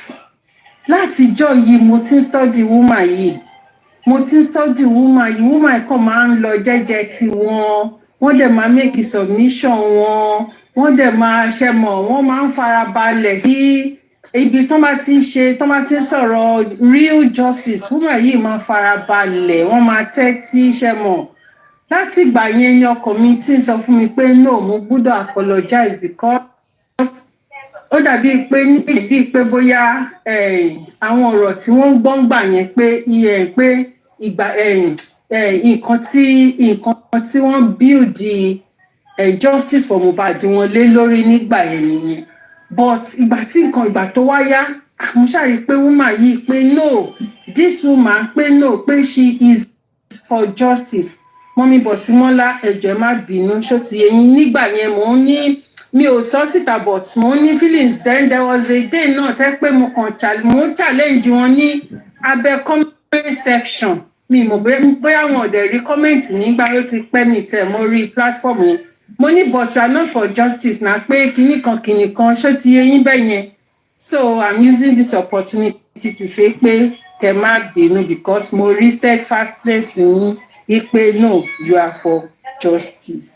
látijọ́ yìí mo ti ń study woman yìí woman kan máa ń lọ jẹ́jẹ́ wọ́n dẹ̀ máa make submission wọ́n dẹ̀ máa ṣe mọ̀ wọ́n máa ń farabalẹ̀ sí ibi tó bá ti ń sọ̀rọ̀ real justice woman yìí máa farabalẹ̀ wọ́n máa tẹ́tí ṣe mọ̀ láti ìgbà yẹn ni ọkọ mi ti ń sọ fún mi pé no mo gbọ́dọ̀ apologize because ó dàbí pé bóyá àwọn ọ̀rọ̀ tí wọ́n ń gbọ́ ń gbà yẹn pé ìgbà nǹkan tí wọ́n build justice for Mohbad wọn lé lórí nígbà yẹn nìyẹn but ìgbà tó wá yá mo ṣàrí pé woman yìí pé no this woman pé no pé she is for justice mọ́mí Bọ̀súnmọ́lá ẹ̀jọ̀ má bínú ṣó ti yé yín nígbà yẹn mò ń ní mi ò sọ síta but mo ní feelings then there was a day náà tẹ́ pé mo challenge wọn ní abẹ́ comment section mi mọ̀ bóyá wọn ò dẹ̀ rí comment nígbà tó ti pẹ́ mi tẹ̀ mo rí platform yẹn mo ní but you are not for justice na pé kinní kan ṣó ti yé yín bẹ́ẹ̀ yẹn so I'm using this opportunity to say pé kẹ́ má bínú because mo rí steadfastness ní pé no you are for justice.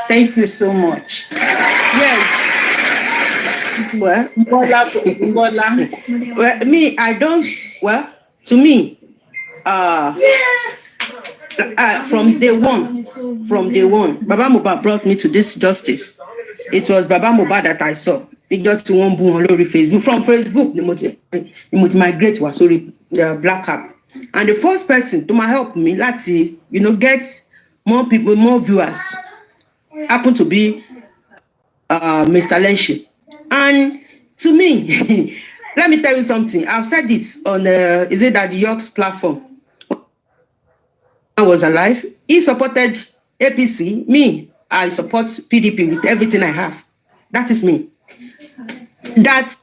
Thank you so much. Yes. Well, Bola. Well, me, I don't. Well, to me, from day one, Baba Mohbad brought me to this justice. It was Baba Mohbad that I saw. It just to one boom on Facebook. From Facebook, the migrate was sorry, the black app. And the first person to help me, get more people, more viewers, happen to be Mr. Lenshi. And to me, let me tell you something. I've said it on is it that the York's platform? I was alive. He supported APC. Me, I support PDP with everything I have. That is me. That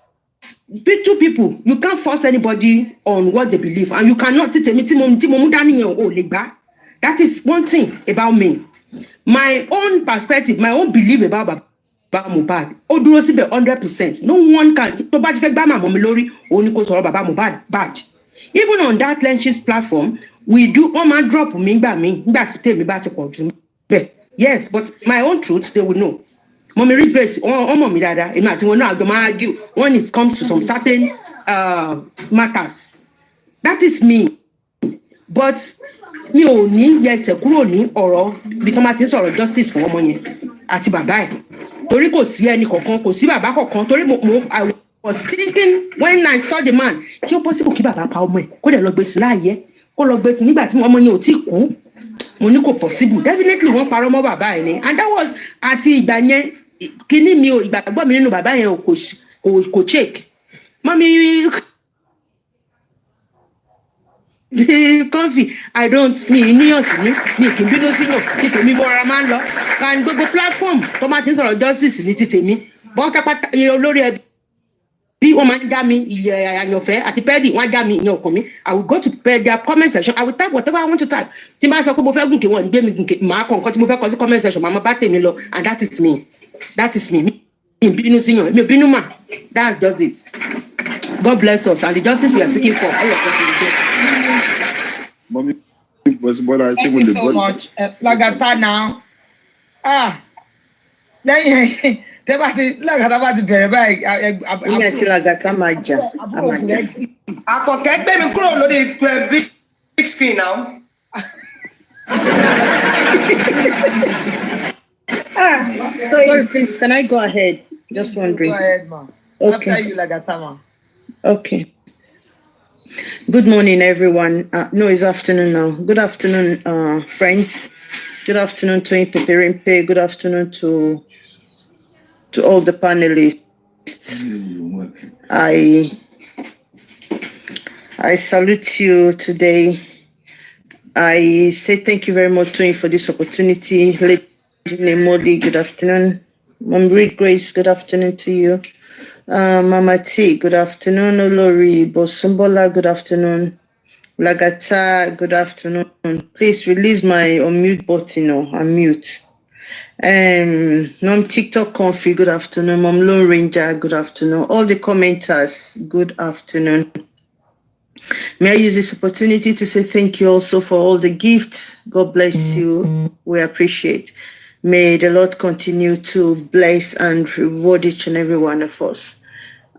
two people, you can't force anybody on what they believe, and you cannot tell me that is one thing about me. My own perspective, my own belief about Baba Mohbad. Ó dúró síbẹ̀ 100%. No one can. Tó bá ti fẹ́ gbá màmá mi lórí, ó ní kó sọ̀rọ̀ Baba Mohbad bad. Even on that Lench's platform, we do one drop mi gbà mí nígbà tí tèmi bá ti pọ̀ jù bẹ́ẹ̀. Yes, but my own truth, they will know. Mommy read Grace, ọmọ mi dáadáa, èmi àti wọn náà àjọ máa argue when it comes to some certain matters. That is me. But mi ò ní yẹsẹ̀ kúrò ní ọ̀rọ̀ bí tó máa ti ń sọ̀rọ̀ justice fún ọmọ yẹn àti bàbá ẹ̀. Torí kò sí ẹnì kankan, kò sí bàbá kankan, torí I was thinking when I saw the man, ṣé ó possible kí bàbá pa ọmọ ẹ̀ kó dẹ̀ lọ gbé sí láàyè, kó lọ gbé sí nígbà tí ọmọ yẹn ò tí kú. Mo ní kò possible. Definitely wọ́n parọ́ mọ́ bàbá ẹ̀ ni. And that was àti ìgbà yẹn kíní mi ò ìgbàgbọ́ mi nínú bàbá yẹn ò kò check. Mọ́mí comfy, I don't me níyànsí mi kì í bínú síyàn kí tèmi bọ́ra máa ń lọ. Kan gbogbo platform tó máa ti ń sọ̀rọ̀ justice ní ti tèmi. Bọ́ńkápátá olórí ẹbí bí wọ́n máa ń já mi àyànfẹ́ àti pẹ́ẹ́dì wọ́n á já mi ìyẹn ọkàn mi. I will go to their comment section. I will type whatever I want to type. Tí n bá sọ pé mo fẹ́ gùnkè wọ́n gbé mi gùnkè màá kọ nǹkan tí mo fẹ́ kọ sí comment section màá bá tèmi lọ, and that is me. That is me. Mi bínú síyàn, mi ò bínú mà. That's just it. God bless us and the justice we are seeking for. All of us will get. Mommy, Thank you so much. Lagata now. Lẹ́yìn tẹ́ bá ti Lagata bá ti bẹ̀rẹ̀ báyìí. Ilé ẹ̀sìn Lagata máa jà. Àkọ́kẹ́ gbé mi kúrò lórí big screen now. Sorry, please, can I go ahead? Just wondering. Go ahead, ma. Okay. After you, Lagata, ma. Okay. Good morning, everyone. No, it's afternoon now. Good afternoon, friends. Good afternoon to Peperimpe. Good afternoon to all the panelists. I salute you today. I say thank you very much to you for this opportunity. Lady Nemodi, good afternoon. Mom Reed Grace, good afternoon to you. Mama T, good afternoon. Olori Bosumbola, good afternoon. Lagata, good afternoon. Please release my unmute button or unmute. Mom TikTok Comfy, good afternoon. Mom Lone Ranger, good afternoon. All the commenters, good afternoon. May I use this opportunity to say thank you also for all the gifts. God bless you. We appreciate. May the Lord continue to bless and reward each and every one of us.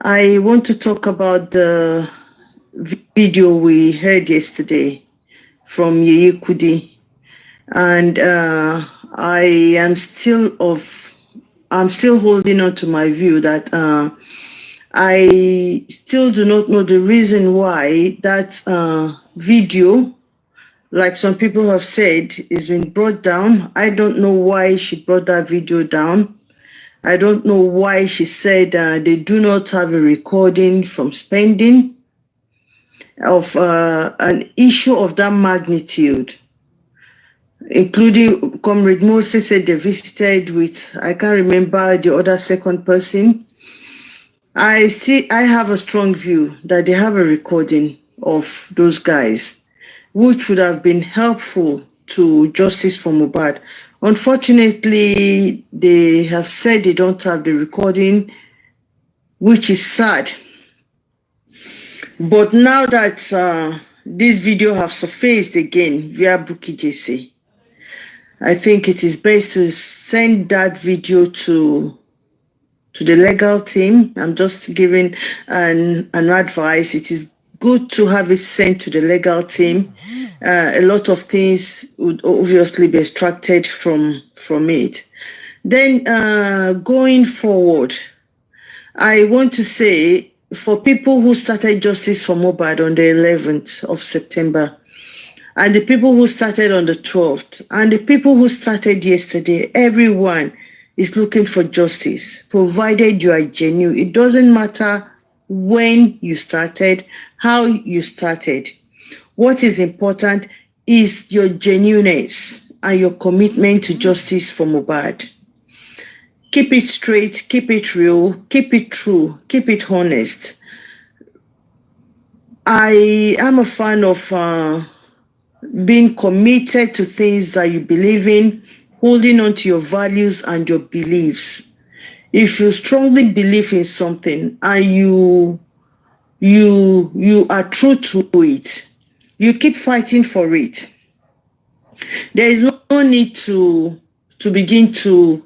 I want to talk about the video we heard yesterday from Yeye Kudi. And I'm still holding on to my view that I still do not know the reason why that video, like some people have said, is been brought down. I don't know why she brought that video down. I don't know why she said they do not have a recording from spending of an issue of that magnitude, including Comrade Moses said they visited with, I can't remember the other second person. I have a strong view that they have a recording of those guys, which would have been helpful to justice for Mohbad. Unfortunately, they have said they don't have the recording, which is sad. But now that this video have surfaced again via Bukky Jesse, I think it is best to send that video to the legal team. I'm just giving an advice. It is good to have it sent to the legal team. A lot of things would obviously be extracted from it. Then going forward, I want to say for people who started Justice for Mohbad on the 11th of September, and the people who started on the 12th, and the people who started yesterday, everyone is looking for justice, provided you are genuine. It doesn't matter when you started, how you started. What is important is your genuineness and your commitment to justice for Mohbad. Keep it straight, keep it real, keep it true, keep it honest. I am a fan of being committed to things that you believe in, holding on to your values and your beliefs. If you strongly believe in something and you are true to it, you keep fighting for it. There is no need to begin to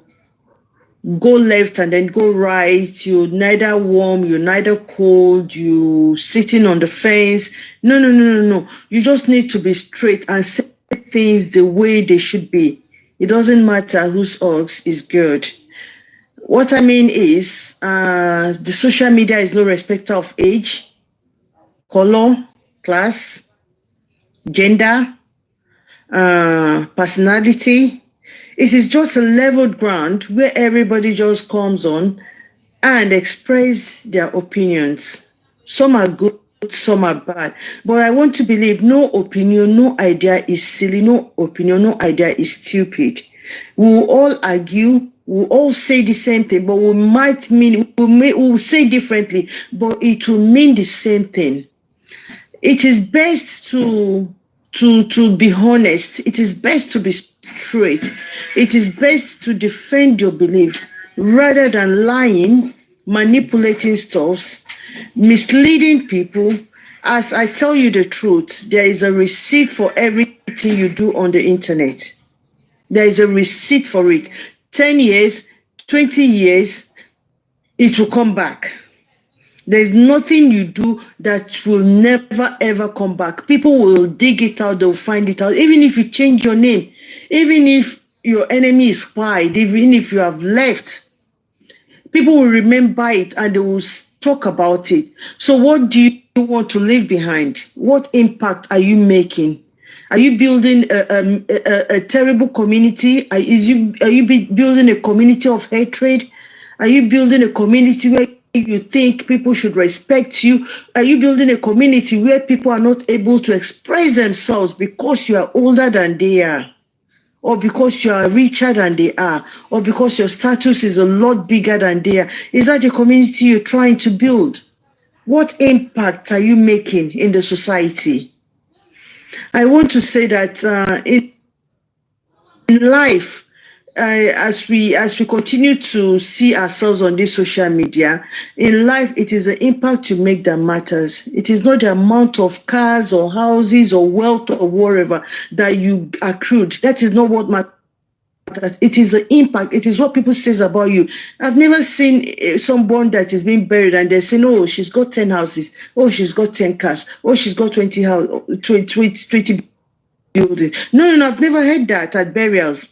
go left and then go right. You're neither warm, you're neither cold, you sitting on the fence. No. You just need to be straight and say things the way they should be. It doesn't matter whose ox is good. What I mean is, the social media is no respecter of age, color, class, gender, personality. It is just a leveled ground where everybody just comes on and express their opinions. Some are good, some are bad. But I want to believe no opinion, no idea is silly, no opinion, no idea is stupid. We will all argue, we will all say the same thing, but we will say differently, but it will mean the same thing. It is best to be honest. It is best to be straight. It is best to defend your belief rather than lying, manipulating stuff, misleading people. As I tell you the truth, there is a receipt for everything you do on the internet. There is a receipt for it. 10 years, 20 years, it will come back. There's nothing you do that will never ever come back. People will dig it out, they'll find it out. Even if you change your name, even if your enemy is quiet, even if you have left, people will remember it and they will talk about it. So what do you want to leave behind? What impact are you making? Are you building a terrible community? Are you building a community of hatred? Are you building a community where you think people should respect you? Are you building a community where people are not able to express themselves because you are older than they are, or because you are richer than they are, or because your status is a lot bigger than they are? Is that the community you're trying to build? What impact are you making in the society? I want to say that in life, as we continue to see ourselves on this social media, in life it is the impact you make that matters. It is not the amount of cars or houses or wealth or whatever that you accrued. That is not what matters. It is the impact. It is what people says about you. I've never seen someone that is being buried and they're saying, oh, she's got 10 houses, oh, she's got 10 cars, oh, she's got 20 buildings. No, I've never heard that at burials.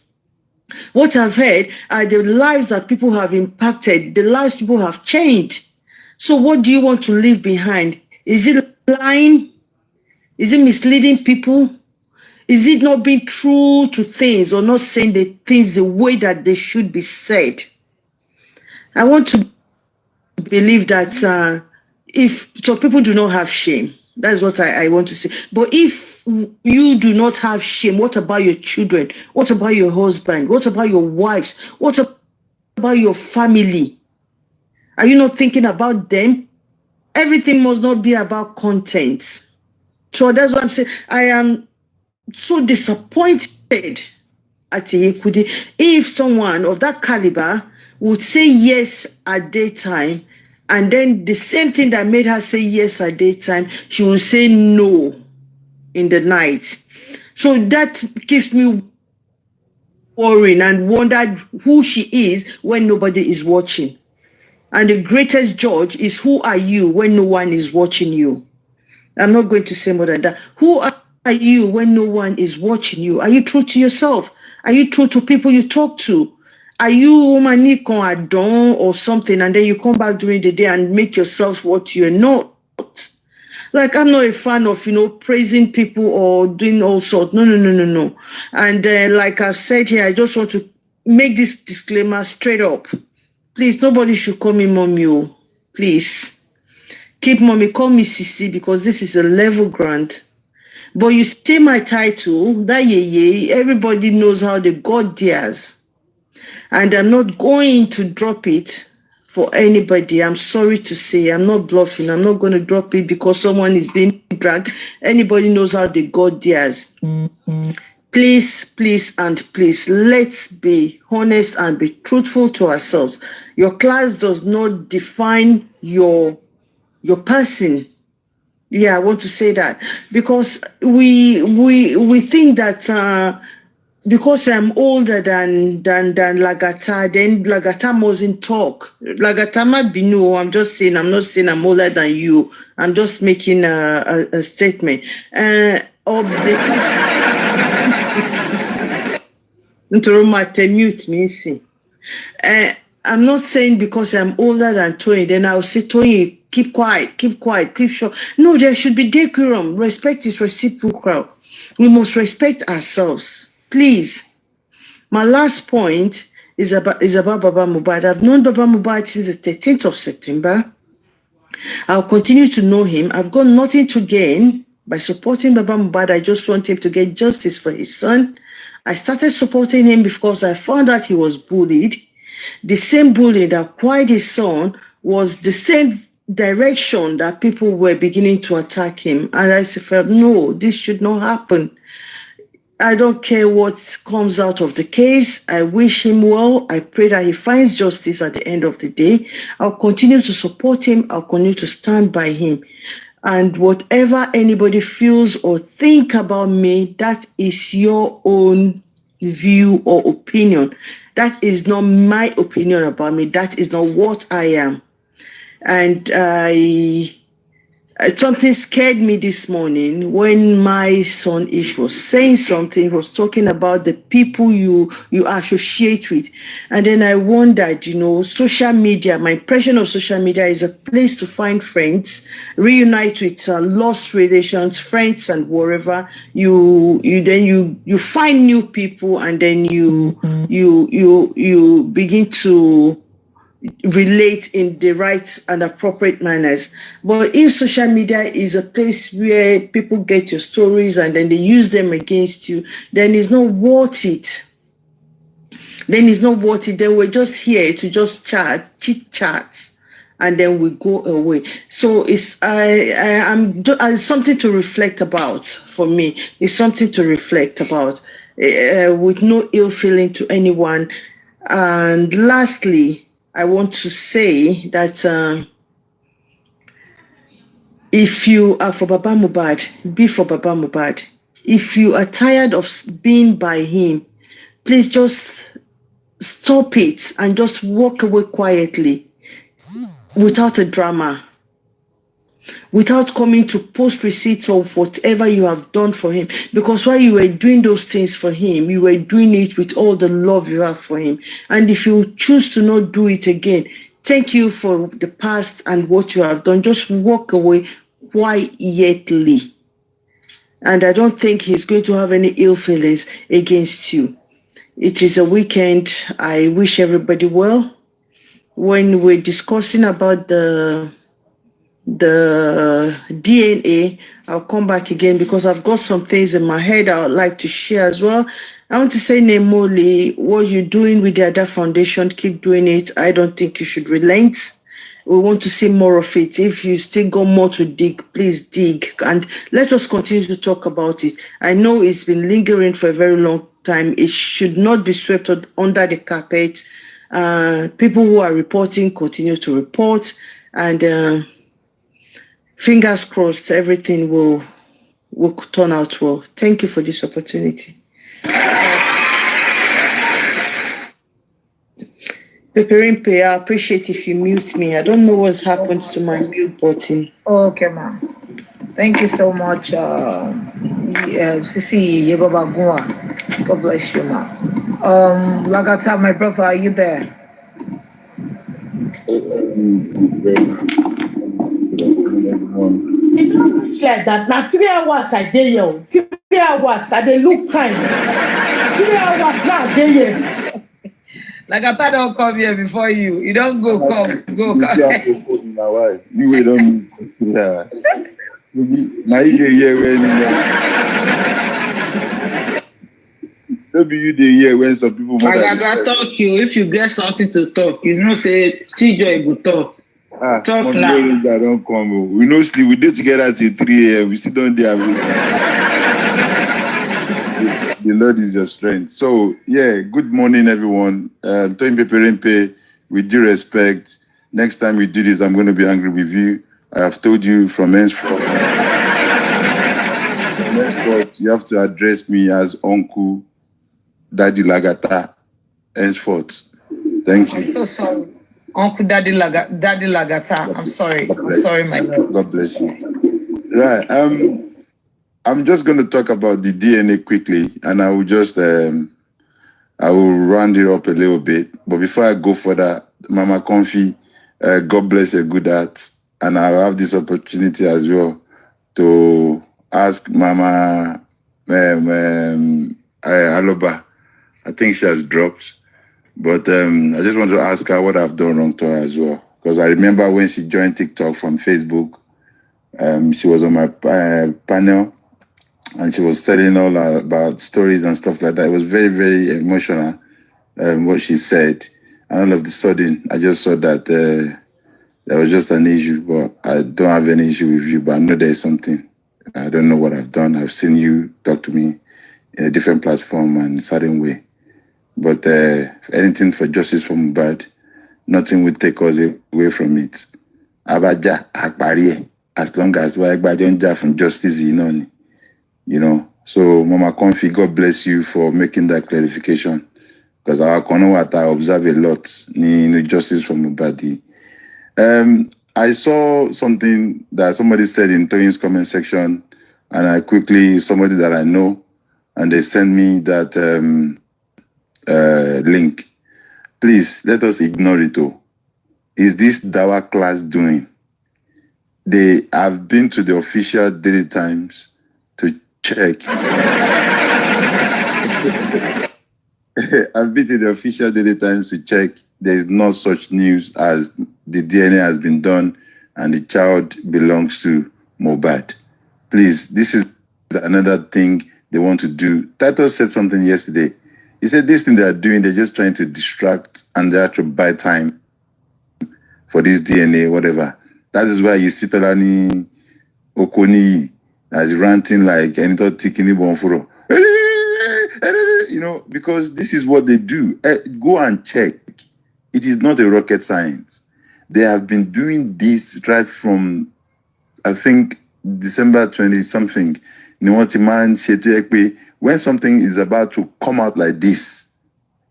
What I've heard are the lives that people have impacted, the lives people have changed. So what do you want to leave behind? Is it lying? Is it misleading people? Is it not being true to things or not saying the things the way that they should be said? I want to believe that if so, people do not have shame. That's what I want to say. But if you do not have shame, what about your children? What about your husband? What about your wives? What about your family? Are you not thinking about them? Everything must not be about content. So that's what I'm saying. I am so disappointed at Yekudi. If someone of that caliber would say yes at daytime, and then the same thing that made her say yes at daytime, she will say no in the night. So that keeps me worrying and wondered who she is when nobody is watching. And the greatest judge is who are you when no one is watching you. I'm not going to say more than that. Who are you when no one is watching you? Are you true to yourself? Are you true to people you talk to? Are you manikon adon or something, and then you come back during the day and make yourself what you're not? Like, I'm not a fan of, praising people or doing all sorts. No. And like I've said here, I just want to make this disclaimer straight up. Please, nobody should call me mommy. Oh. Please. Keep mommy, call me Sisi, because this is a level grant. But you say my title, that yeye, everybody knows how they got theirs. And I'm not going to drop it for anybody. I'm sorry to say, I'm not bluffing. I'm not going to drop it because someone is being dragged. Anybody knows how they got theirs. Please, let's be honest and be truthful to ourselves. Your class does not define your person. Yeah, I want to say that because we think that because I'm older than Lagata, then Lagata mustn't talk. Lagata might be no. I'm not saying I'm older than you. I'm just making a statement. Mute me. I'm not saying because I'm older than Tony, then I'll say, Tony, keep quiet, keep short. No, there should be decorum. Respect is reciprocal. We must respect ourselves. Please. My last point is about Baba Mohbad. I've known Baba Mohbad since the 13th of September. I'll continue to know him. I've got nothing to gain by supporting Baba Mohbad. I just want him to get justice for his son. I started supporting him because I found out he was bullied. The same bully that acquired his son was the same direction that people were beginning to attack him. And I felt, no, this should not happen. I don't care what comes out of the case. I wish him well. I pray that he finds justice at the end of the day. I'll continue to support him. I'll continue to stand by him. And whatever anybody feels or think about me, that is your own view or opinion. That is not my opinion about me. That is not what I am. And Something scared me this morning when my son Ish was saying something. He was talking about the people you associate with, and then I wondered, social media. My impression of social media is a place to find friends, reunite with lost relations, friends, and wherever you find new people, and then you begin to relate in the right and appropriate manners. But if social media is a place where people get your stories and then they use them against you, then it's not worth it. Then we're just here to just chit chat, and then we go away. So it's something to reflect about for me. It's something to reflect about with no ill feeling to anyone. And lastly, I want to say that if you are for Baba Mohbad, be for Baba Mohbad. If you are tired of being by him, please just stop it and just walk away quietly without a drama, without coming to post receipts of whatever you have done for him. Because while you were doing those things for him, you were doing it with all the love you have for him. And if you choose to not do it again, thank you for the past and what you have done. Just walk away quietly. And I don't think he's going to have any ill feelings against you. It is a weekend. I wish everybody well. When we're discussing about the DNA, I'll come back again because I've got some things in my head I would like to share as well. I want to say, Nemoli, what you're doing with the Ada Foundation, keep doing it. I don't think you should relent. We want to see more of it. If you still got more to dig, please dig. And let us continue to talk about it. I know it's been lingering for a very long time. It should not be swept under the carpet. People who are reporting continue to report. And fingers crossed, everything will turn out well. Thank you for this opportunity. Peperimpe, I appreciate if you mute me. I don't know what's happened to my mute button. Okay, ma'am. Thank you so much, Sisi Yebabagua. God bless you, ma'am. Lagata, my brother, are you there? It's like that. Now 3 hours a day, yo. 3 hours, I dey look time. 3 hours now, day, yo. Like I thought don't come here before you. You don't go, come. You don't. Yeah. Now you hear when. Maybe you dey hear when some people. Like I talk you. If you get something to talk, say Chijoy go talk. Talk now. Don't come. We no sleep. We dey together till 3 a.m. We still don't dey. The Lord is your strength. So, good morning, everyone. Toyin Peperimpe, with due respect, next time we do this, I'm going to be angry with you. I have told you from henceforth. You have to address me as Uncle Daddy Lagata. Henceforth. Thank you. I'm so sorry. Uncle Daddy Lagata. I'm sorry. I'm sorry, my lord. God bless you. Right. I'm just going to talk about the DNA quickly, and I will just I will round it up a little bit. But before I go further, Mama Comfy, God bless your good heart, and I will have this opportunity as well to ask Mama Aloba. I think she has dropped, but I just want to ask her what I've done wrong to her as well, because I remember when she joined TikTok from Facebook, she was on my panel. And she was telling all about stories and stuff like that. It was very, very emotional, what she said. And all of a sudden, I just saw that there was just an issue. But I don't have any issue with you, but I know there's something. I don't know what I've done. I've seen you talk to me in a different platform and a certain way. But anything for justice for Mohbad, nothing will take us away from it. Abaja, Akpari, as long as we're from justice, So Mama Comfy, God bless you for making that clarification. Because I observe a lot in justice from Mohbad. I saw something that somebody said in Toyin's comment section, and I quickly, somebody that I know, and they sent me that link. Please, let us ignore it all. Is this Dawa class doing? They have been to the official Daily Times to check. I've been to the official Daily Times to check. There is no such news as the DNA has been done and the child belongs to Mohbad. Please, this is another thing they want to do. Titus said something yesterday. He said this thing they are doing, they're just trying to distract and they have to buy time for this DNA, whatever. That is why you see Tolani Okoni as ranting like anything tikini bonfuro. You know, because this is what they do. Go and check. It is not a rocket science. They have been doing this right from, I think, December 20 something. When something is about to come out like this,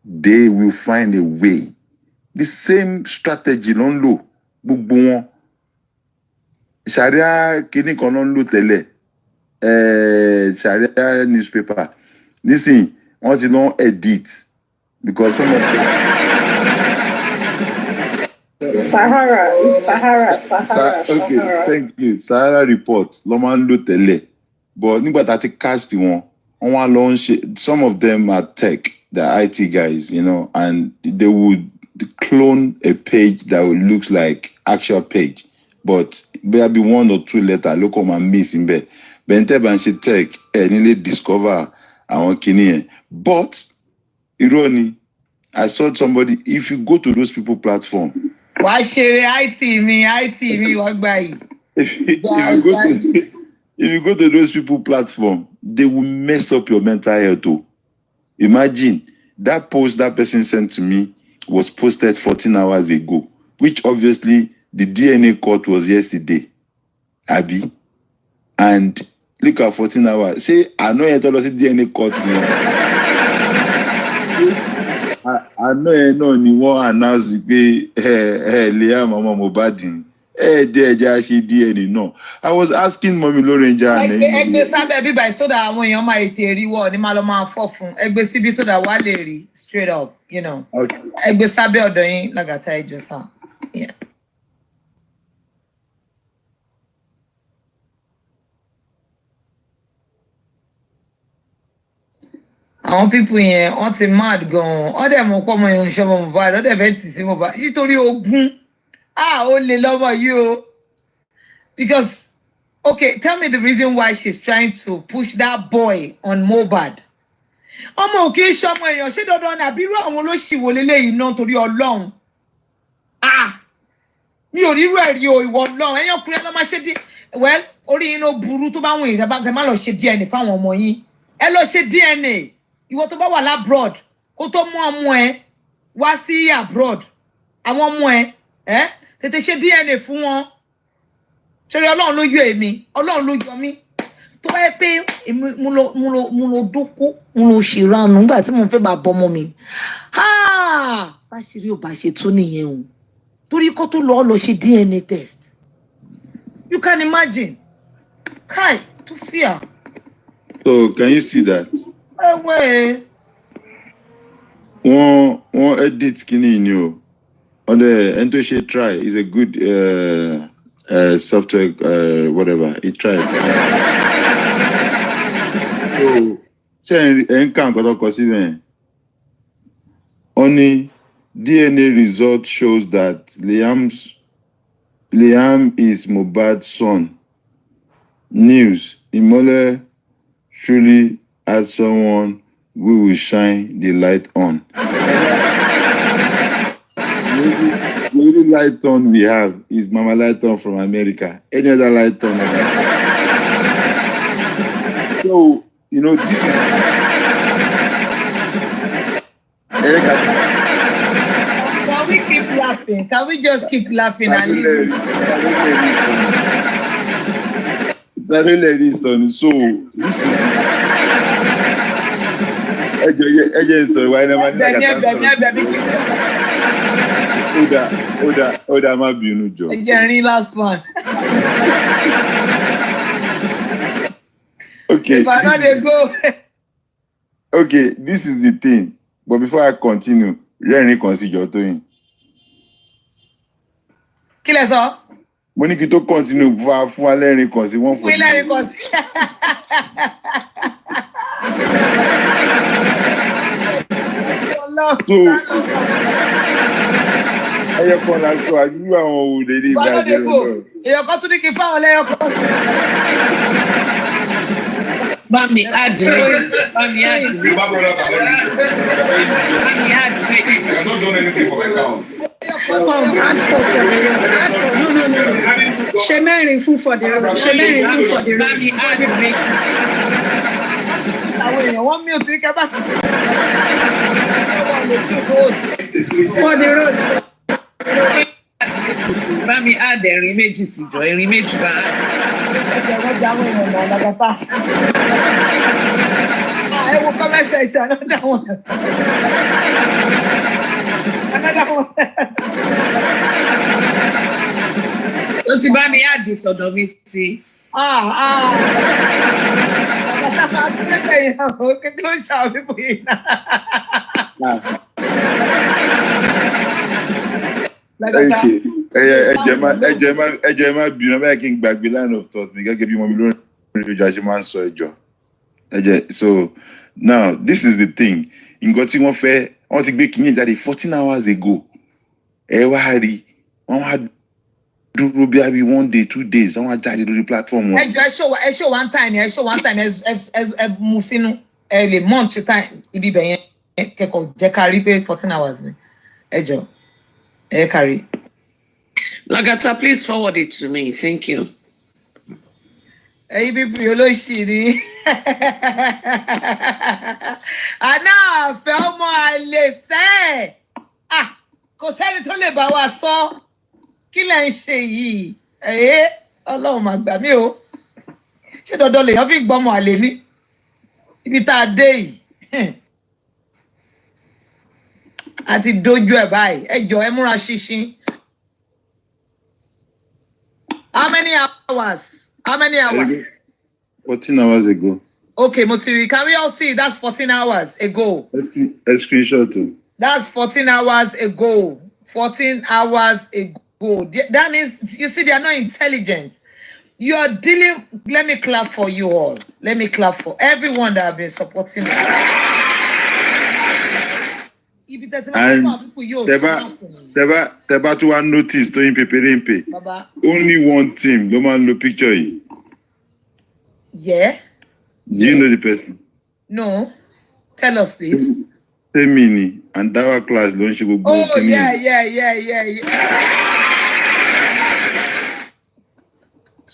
they will find a way. The same strategy, non lo, gbogbo Sharia kini kan non lo tele, Sharia newspaper. Listen, once you don't edit, because some of them. Sahara. Okay, Sahara. thank you. Sahara report, Loman lo tele. But nígbà tá ti cast one, on launch, some of them are tech, they're IT guys, you know, and they would clone a page that would look like actual page, but there'll be one or two letters look on my miss in there. Bente Banshi Tech nearly discover our Kenya. But irony, I saw somebody, if you go to those people platform. Why share IT me, what by? If you go to those people platform, they will mess up your mental health too. Imagine that post that person sent to me was posted 14 hours ago, which obviously the DNA court was yesterday, Abby. And look at 14 hours. Say, I know you told us DNA court. I know you know you want to announce Liam Mama Mohbad. DNA no. I was asking Mommy Lorenja. So that when you're my theory, what the maloma for fun, Egbe so that Waleri straight up, you know. Okay. Egbe Sabe or doing like I tell just yeah. Àwọn people yẹn wọ́n ti mad gan. Wọ́n dẹ̀ mọ̀ pé ọmọ yẹn ń ṣọmọ Mohbad, wọ́n dẹ̀ fẹ́ tì sí Mohbad. Nítorí ogun, ó lè lọ́mọ yìí o. Because, okay, tell me the reason why she's trying to push that boy on Mohbad. Ọmọ òkè ṣọmọ èèyàn ṣé dandan ni àbí irú àwọn olóṣìwò lélẹ́yìí náà torí Ọlọ́run. Mi ò rírú ẹ̀rí o ìwọ Ọlọ́run. Ẹ̀yin ọkùnrin ló máa ṣe díẹ̀. Well, orí yín ló burú tó bá wọn èèyàn bá má lọ ṣe DNA fáwọn ọmọ yín. Ẹ lọ ṣe DNA. Ìwọ tó bá wà labroad kó tó mú ọmọ ẹ wá sí abroad. Àwọn ọmọ ẹ tètè ṣe DNA fún wọn. Ṣé Ọlọ́run ló yọ èmi, Ọlọ́run ló yọ mí. Tó bá yẹ pé mo lọ dóko, mo lọ ṣèrànù nígbà tí mo fẹ́ bá bọ́mọ mi. Bá ṣe rí ò bá ṣe tó nìyẹn o. Torí kó tó lọ ṣe DNA test. You can imagine. Kai, to fear. So can you see that? Wait. One edit kini ni o. On the Entoshe try is a good software whatever. It tried. So say enkan koto kosi ben. Only DNA result shows that Liam is Mohbad's son. News. Imole truly as someone we will shine the light on. The only light on we have is Mama Lighton from America. Any other light on? So, you know, this is... Can we keep laughing? Can we just keep laughing and leave? So, this is... Oda, má bínú jọ. Again, last one. Okay. If I know they go. Okay, this is the thing. But before I continue, rẹ́rìn kan sí jọ Tóyìn. Kí lẹ sọ? Mo ní kí tó continue fún wa lẹ́rìn kan sí wọ́n fún. Fún lẹ́rìn kan sí. So, ẹyẹ kan la sọ àdúgbò àwọn òde ní ìgbàgbé lọ. Èèyàn kan tún ní kí fáwọn lẹ́yọ̀ kan. Bami add me. Bami add me. Bami add me. I have not done anything for my account. No. Shemering food for the road. Shemering food for the road. Bami add me. Àwọn èèyàn wọ́n mí ò tí kẹ́ bá sí. For the road. Bami add ẹ̀rín méjì sí jọ, ẹ̀rín méjì bá. Ẹ̀jẹ̀ jáwé èèyàn náà lágàtà. Ẹ wo kọ́mẹ́sẹ̀ ìṣẹ́ another one. Ó ti bá mi àdì tọ̀dọ̀ mi sí. Ẹjọ́ ẹ má bínú báyìí kí n gbàgbé line of thought mi gẹ́gẹ́ bí mo mi lórí ìjọ àṣẹ máa ń sọ ẹjọ́. So now this is the thing. Nǹkan tí wọ́n ti gbé kìíní jáde 14 hours ago. Ẹ wá rí wọ́n wá dúró bí i 1 day 2 days wọ́n wá jáde lórí platform wọn. Ẹ show one time ẹ mú sínú ẹ lè munch time ibi bẹ̀ yẹn kẹ́kọ̀ọ́ jẹ́ ká rí pé 14 hours ni ẹ jọ ẹ kárí. Lagata, please forward it to me. Thank you. Ẹ̀yin bíbí olóṣì ni. Àná àfẹ́ ọmọ àlè sẹ́ ẹ̀. Kò sẹ́ni tó lè bá wa sọ. Kí lẹ̀ ń ṣe yìí? Ọlọ́run máa gbà mí o. Ṣé dandan lèèyàn fi gbọ́mọ àlè ní? Ibi tá a dé yìí. A ti dojú ẹ̀ báyìí. Ẹ jọ̀ọ́ ẹ múra ṣinṣin. How many hours? 14 hours ago. Okay, Motiri, can we all see that's 14 hours ago? A screenshot too. That's 14 hours ago. 14 hours ago. That means, you see, they are not intelligent. You are dealing, let me clap for you all. Let me clap for everyone that have been supporting us. And Teba to one notice to him Pepe. Only one team, no man no picture. Yeah. Do you know the person? No. Tell us, please. Temini and our class don't she go. Oh, yeah.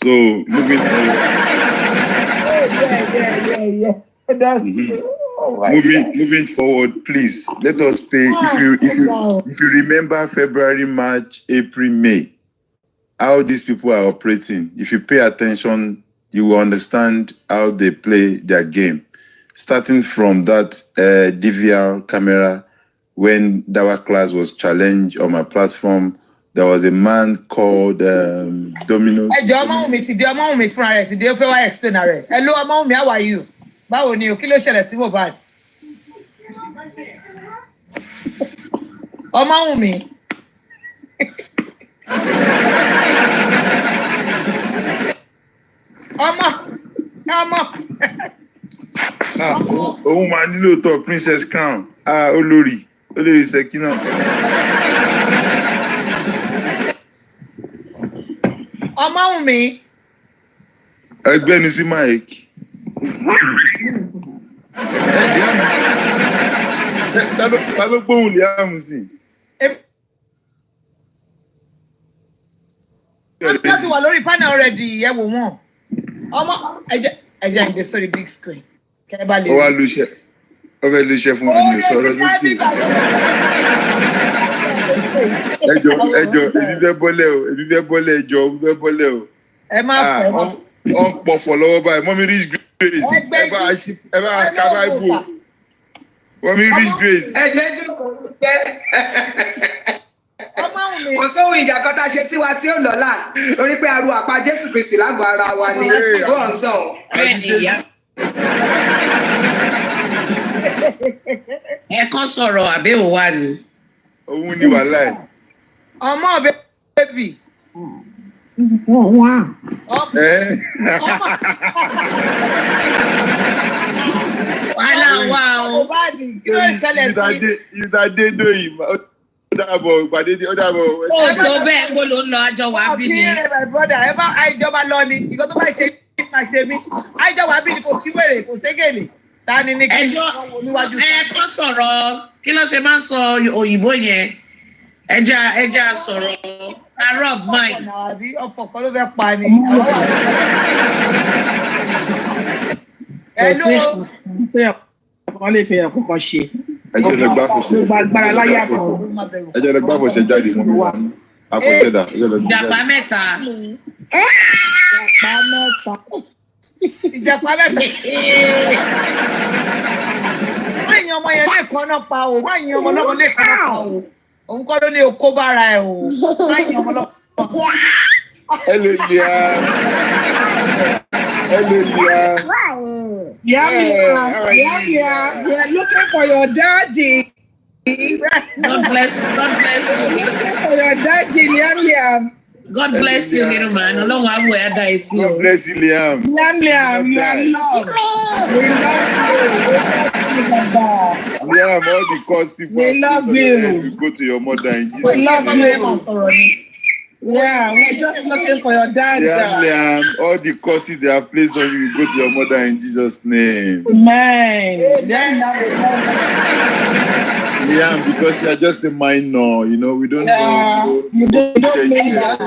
So moving forward. Yeah. That's moving forward, please let us pay. If you remember February, March, April, May, how these people are operating. If you pay attention, you will understand how they play their game. Starting from that DVR camera, when Dawa class was challenged on my platform, there was a man called Domino. Hey, Hello, Amami, how are you? Báwo ni o, kí ló ṣẹlẹ̀ sí Mohbad? Ọmọwùnmí. Ọmọ. Òun máa nílò tọ Princess Crown. Olórí Ṣẹ̀kínà. Ọmọwùnmí. Ẹgbẹ́ni sí Mike. Ta ló gbóhùn Liam sí? Wọ́n ti wà lórí panel already, ẹ wò wọ́n. Ọmọ ẹ̀jẹ̀ ń gbé sórí big screen. Kẹ́ bá lè. Ó wá lóṣẹ́. Ó fẹ́ lóṣẹ́ fún wa ní sọ̀rọ̀ lókè. Ẹjọ́, èmi fẹ́ bọ́lẹ̀ o. Ẹ má fẹ́ mọ́. Wọ́n pọ̀fọ̀ lọ́wọ́ báyìí. Mọ́mí Rich Grace. Ẹ bá ká báyìí bò. Mọ́mí Rich Grace. Ọmọ Kò sóhun ìjà kan tá a ṣe sí wa tí ó lọ́la. Orí pé aru àpá Jésù Kristì lágọ̀ọ́ ara wa ni. Go on song. Ẹ kàn sọ̀rọ̀ àbẹ̀wò wa ni. Òun ni wàhálà ẹ̀. Ọmọ bébì. Wàhálà wà o. Ìdádé dòyìn. Ó dàbọ̀ ìpàdé ó dàbọ̀. Ó tó bẹ́ẹ̀ kó ló ń lọ àjọ wà bí ni. My brother, ẹ bá àìjọba lọ ni, ìgbà tó bá ṣe máa ṣe mí. Àìjọba bí ni kò sí wèrè, kò ségèlè. Ta ni ní kí n wọ níwájú? Ẹ kọ́ sọ̀rọ̀ kí ló ṣe máa ń sọ òyìnbó yẹn? Ẹja sọ̀rọ̀ Arab mind. Àbí ọ̀pọ̀ kan ló fẹ́ pa ni. Ẹnu wọ́n lè fi ẹ̀kọ́ kan ṣe. Ẹjọ́ lè gbá fòṣe. Gbàgbára láyé àpò. Ẹjọ́ lè gbá fòṣe jáde mọ́ mi wá. Àpòṣẹ́dà. Ìjàpá mẹ́ta. Ìjàpá mẹ́ta. Ìjàpá mẹ́ta. Má yin ọmọ yẹn lè kọ́ náà pa o. Má yin ọmọ náà lè kọ́ náà pa o. Òun kọ́ ló ní okó bára ẹ̀ o. Má yin ọmọ náà. Hallelujah. Hallelujah. Yeah. We are looking for your daddy. God bless you. Looking for your daddy, Liam. God bless you, little man. Ọlọ́run á wọ ẹ̀dá ìsìn o. God bless you, Liam. Liam, you are loved. We love you. Liam, all the cause people. We love you. You go to your mother in Jesus' We love name. you. Yeah, we're just looking for your dad. Liam, all the curses they have placed on you, you go to your mother in Jesus' name. Amen. Liam, because you are just a minor, you know, we don't know. You don't mean that.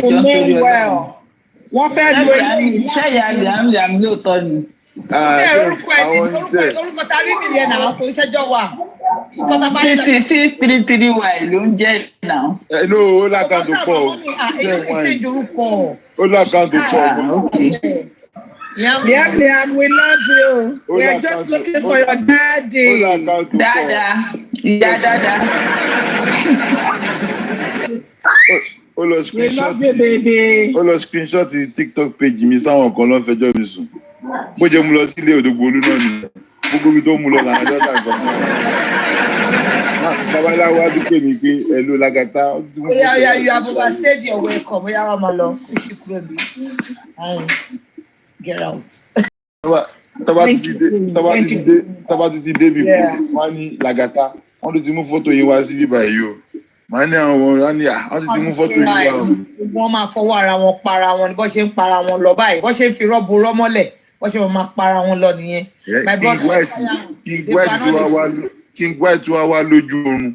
You mean well. Wọ́n fẹ́ lu ẹni. Iṣẹ́ ìyá Liam lóòótọ́ ni. Àwọn iṣẹ́. Orúkọ ta rí nìyẹn náà kò ṣẹ́jọ́ wà. 633Y ló ń jẹ́ náà. No, ó lákàntó pọ̀. Ó lákàntó pọ̀. Liam, we love you. We are just looking for your daddy. Dada. Ó lọ We love you, baby. Ó lọ screenshot TikTok page mi sáwọn kan ló ń fẹjọ́ mi sùn. Bó jẹ́ mu lọ sílé Òdògbòlú náà ni. Gbogbo mi tó mu lọ làwọn ọjọ́ tàbí ọmọ. Babaláwo á dúpẹ́ mi pé ẹ̀lú Lagata. Oya, you have overstayed your welcome. Oya, wà máa lọ. Kúṣì kúrò bí. Get out. Tọ́ba ti ti dé bí kú, wọ́n á ní Lagata. Wọ́n tún ti mú fọ́tò yín wá sí bíbá yìí o. Màá ní àwọn wọ́n ti mú fọ́tò yín wá o. Wọ́n máa fọwọ́ ara wọn para wọn ni bọ́ ṣe ń para wọn lọ báyìí. Bọ́ ṣe ń fi rọ́bù rọ́mọ́lẹ̀. Bọ́ ṣe máa para wọn lọ nìyẹn. King White tún wá lójú oorun.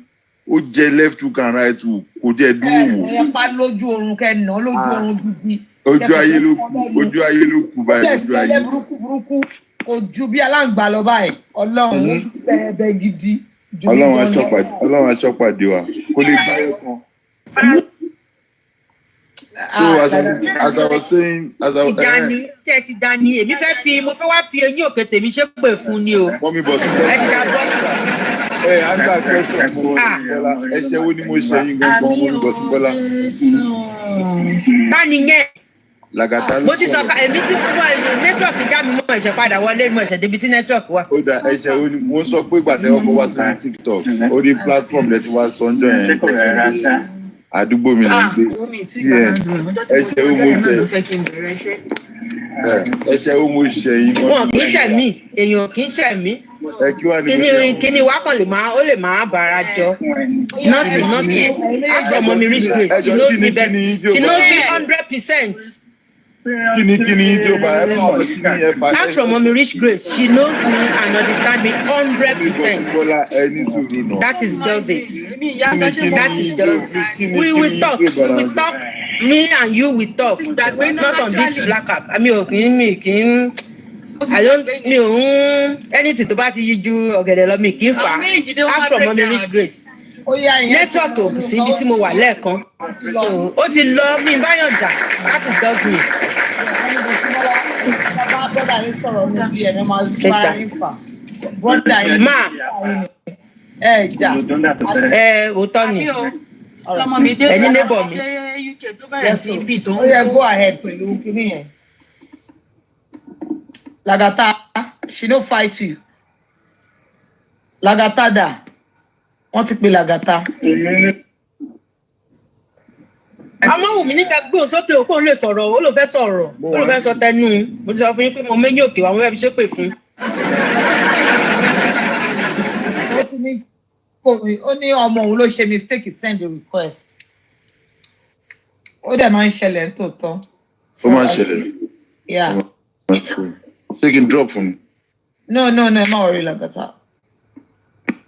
Ó jẹ left hook and right hook. Kò jẹ́ dúró wò. Ẹ pa lójú oorun kẹ́nà lójú oorun gidi. Ojú ayé ló kù báyìí. Ojú ayé. Burúkú kò ju bí aláǹgbá lọ báyìí. Ọlọ́run bẹ́ẹ̀ gidi. Ọlọ́run aṣọ́pàdé wa. Kò lè gbá ẹ̀ kan. So as I was saying, Ìdání tẹ́ ti dání èmi mo fẹ́ wá fi eyín òkè tèmi ṣe pè fún ni o. Mọ́mí bọ̀ sí ẹ ti dá bọ́. Answer question mo Bọ́lá. Ẹ ṣe wo ni mo ṣe yín gangan Mọ́mí bọ̀ sí Bọ́lá. Tani yẹn. Lagata ló mo ti sọ èmi ti fún wa nẹ́tíwọ̀kì já mi mọ́ ẹ̀ṣẹ̀ padà wọlé mọ́ ẹ̀ṣẹ̀ débi tí nẹ́tíwọ̀kì wà. Ó dà ẹ ṣe wo ni mo sọ pé ìgbà tẹ́wọ́ kó wá sórí TikTok orí platform lẹ́tí wá sọ́njọ́ yẹn àdúgbò mi ló ń gbé ẹsẹ̀ ó mo jẹ ẹsẹ̀ ó mo ṣe yín. Wọn kì í ṣe mí èèyàn kì í ṣe mí. Kíni wá kàn ó lè máa bára jọ. Nothing. After Mommy Rich Grace, she knows me better. She knows me 100%. Kíni tí o bá ẹ mọ̀ sí ní ẹ bá. Ask for Mommy Rich Grace. She knows me and understands me 100%. That is does it. That is does it. We will talk. Me and you will talk. Not on this black app. I mean, I don't anything tó bá ti yí ju ọ̀gẹ̀dẹ̀ lọ mi kì í fà. Ask for Mommy Rich Grace. Network ò sí ibi tí mo wà lẹ́ẹ̀kan. Ó ti lọ mi báyọ̀ jà. That is does me. Bọ́dà yín sọ̀rọ̀ ní bí ẹ̀mí máa bára yín fà. Bọ́dà yín máa jà. Òótọ́ ni. Any neighbor me. Yes, so. Oh yeah, go ahead, Pelu. Give me here. Lagata, she don't fight you. Lagata da. Want to be Lagata? Àmọ́ wù mí ní ká gbé òsókè òkú òun lè sọ̀rọ̀ ó ló fẹ́ sọ̀rọ̀ ó ló fẹ́ sọ tẹnu mo ti sọ fún yín pé mo méjì òkè wà mo fẹ́ fi ṣépè fún. Ó ti ní ó ní ọmọ òun ló ṣe mistake send the request. Ó dẹ̀ máa ń ṣẹlẹ̀ nítòótọ́. Ó máa ń ṣẹlẹ̀. Yeah. Take him drop from. No, má worry Lagata.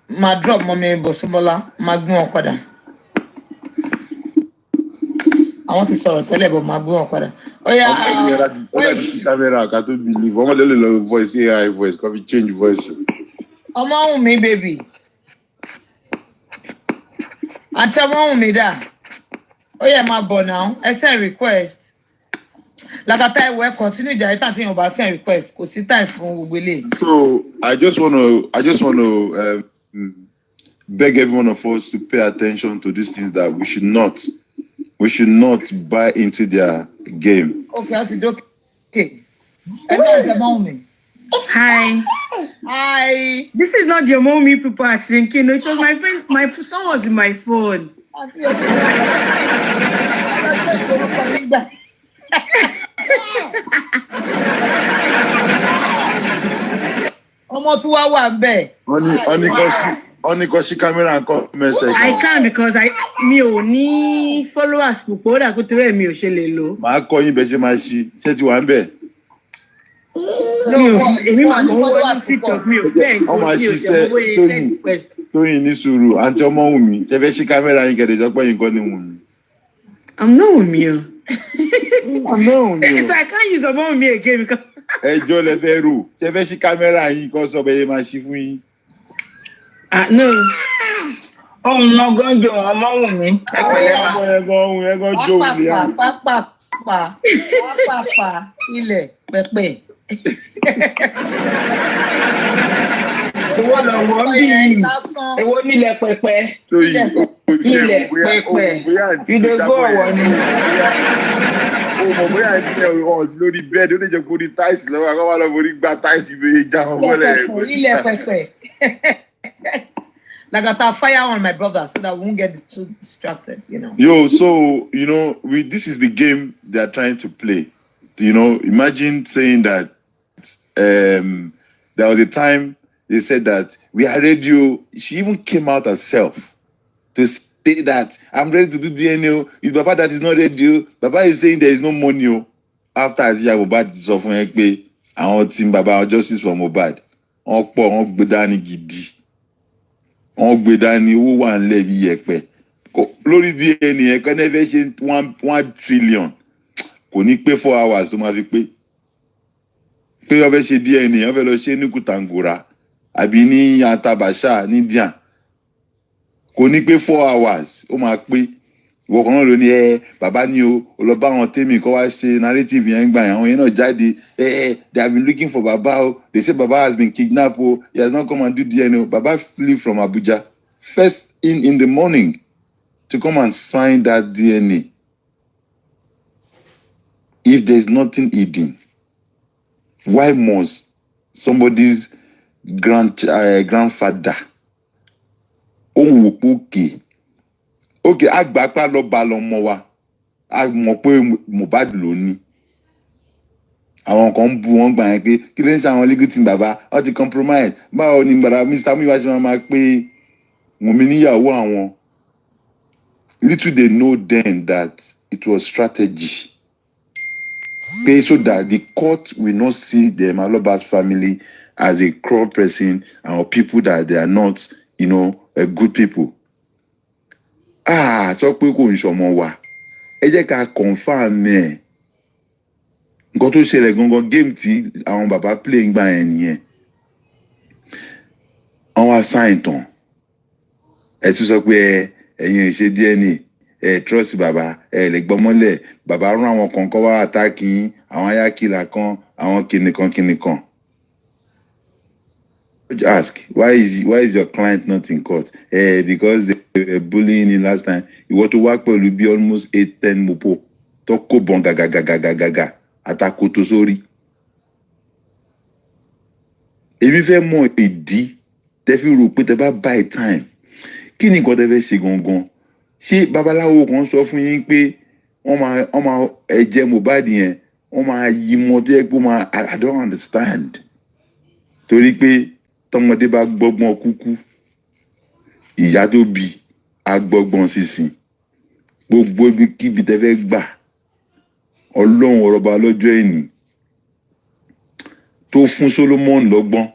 Ma drop mọ́mi Bọ̀súnbọ́lá máa gbé wọn padà. I want to sọ̀rọ̀ tẹ́lẹ̀ bọ̀ máa gbé wọn padà. Camera, I can't believe. I'm a little voice, AI voice, can we change voice? Ọmọ ohun mi baby. Àti ọmọ ohun mi dà. Ó yẹ máa bọ̀ náà. Ẹ send request. Lagata ìwẹ̀ continue ìjà ìtàn tí yóò bá send request. Kò sí time fún gbogbo eléyìí. So I just want to beg every one of us to pay attention to these things that we should not buy into their game. Okay, I said okay. Hello, mommy. Hi. Hi. This is not your mommy people are thinking. It was my friend. My son was in my phone. Ọmọ tí wàá wà bẹ́ẹ̀. Only because she camera and come message. I can't because mi ò ní followers púpọ̀ dà kó tẹ́lẹ̀ mi ò ṣe lè lò. Màá kọ́ yín bẹ́ẹ̀ ṣe máa ṣí. Ṣé ti wà ń bẹ̀? Èmi máa kọ́ wọ́n ní TikTok mi ò bẹ́ẹ̀ gbọ́ mi ò ṣe owó send request. Tóyìn ní sùúrù àǹtí ọmọ Wùmí ṣe fẹ́ ṣí kámẹ́rà yín kẹ̀dẹ̀ jọ́pọ̀ yín kọ́ ní Wùmí. I'm not Wùmí o. I'm not Wùmí o. So I can't use ọmọ Wùmí again because. Ẹjọ́ lẹ fẹ́ rò ṣe fẹ́ ṣí kámẹ́rà yín kọ́ sọ bẹ́ẹ̀ máa ṣí fún yín. No. Ohun náà gánjọ ọmọ Wùmí. Ẹ̀gbọ́n jó Wùmí à. Pápá ilẹ̀ pẹ̀pẹ̀. Owó lọ wọ́n bí yìí. Owó nílẹ̀ pẹ̀pẹ̀. Ilẹ̀ pẹ̀pẹ̀. Ìdógó ọ̀wọ́ ni. Mo bóyá ẹni ẹ̀ wọ́n sí lórí bẹ́ẹ̀dì ó lè jẹ́ kó ní táìsì lọ́wọ́ akọ́wá lọ́wọ́ orí gba táìsì bí ìjà wọn mọ́lẹ̀. Ilẹ̀ pẹ̀pẹ̀. Lagata, fire on my brother so that we won't get too distracted, you know. So, this is the game they are trying to play. Imagine saying that there was a time they said that we are radio. She even came out herself to say that I'm ready to do DNA. It's Baba that is not radio. Baba is saying there is no money. After Mohbad is off on Ekpe, our team Baba justice for Mohbad. On gbedani gidi. On gbedani owó wà nle bí yẹ̀pẹ̀. Lórí DNA kan e fẹ́ ṣe 1 trillion. Kò ní pé 4 hours tó máa fi pé. Pé ó fẹ́ ṣe DNA, ó fẹ́ lọ ṣe ní Kutangura àbí ní Atabasha ní India. Kò ní pé 4 hours ó máa pé. Ìwọ kan ló ní bàbá ni o lọ bá wọn tèmi kó wá ṣe narrative yẹn gbà yẹn àwọn yẹn náà jáde they have been looking for Baba o they say Baba has been kidnapped o he has not come and do DNA. Baba flew from Abuja first in the morning to come and sign that DNA. If there is nothing hidden, why must somebody's grandfather okay agbapa lọ ba lọmọ wa a mọ̀ pé Mohbad ló ní àwọn kan bú wọn gbà yẹn pé kí ló ń ṣe àwọn legal team bàbá ó ti compromise báwo ni bàbá Mr. Muyiwa ṣe máa pé Wùnmí níyàwó àwọn. Little they know then that it was strategy pay so that the court will not see the Maloba's family as a cruel person and people that they are not a good people. Sọ pé kò ń ṣọmọ wa ẹ jẹ́ ká confirm ẹ̀ nǹkan tó ṣẹlẹ̀ gangan game tí àwọn bàbá play ń gbà yẹn nìyẹn àwọn assign tán ẹ tún sọ pé ẹ̀yin ìṣe DNA trust bàbá lè gbọ́mọ́lẹ̀ bàbá rán àwọn kan kọ́ wá àtàkì àwọn ayákìlà kan àwọn kìnìkan Ask why is your client not in court? Because they were bullying him last time. He want to work will be almost 8-10 mopo. Toko bon gaga atakoto sori. Èmi fẹ́ mọ̀ ìdí tẹ́ fi rò pé tẹ́ bá buy time. Kí ni nǹkan tẹ́ fẹ́ ṣe gangan? Ṣé babaláwo kan sọ fún yín pé wọ́n máa ẹ̀jẹ̀ Mohbad yẹn wọ́n máa yí mọ́ tó yẹ pé I don't understand. Torí pé tọmọdé bá gbọ́gbọ́n kúkú ìyá tó bí á gbọ́gbọ́n sísìn gbogbo ibikíbi tẹ́ fẹ́ gbà Ọlọ́run ọ̀rọ̀ba lọ́jọ́ ẹ̀ní tó fún Solomon lọ́gbọ́n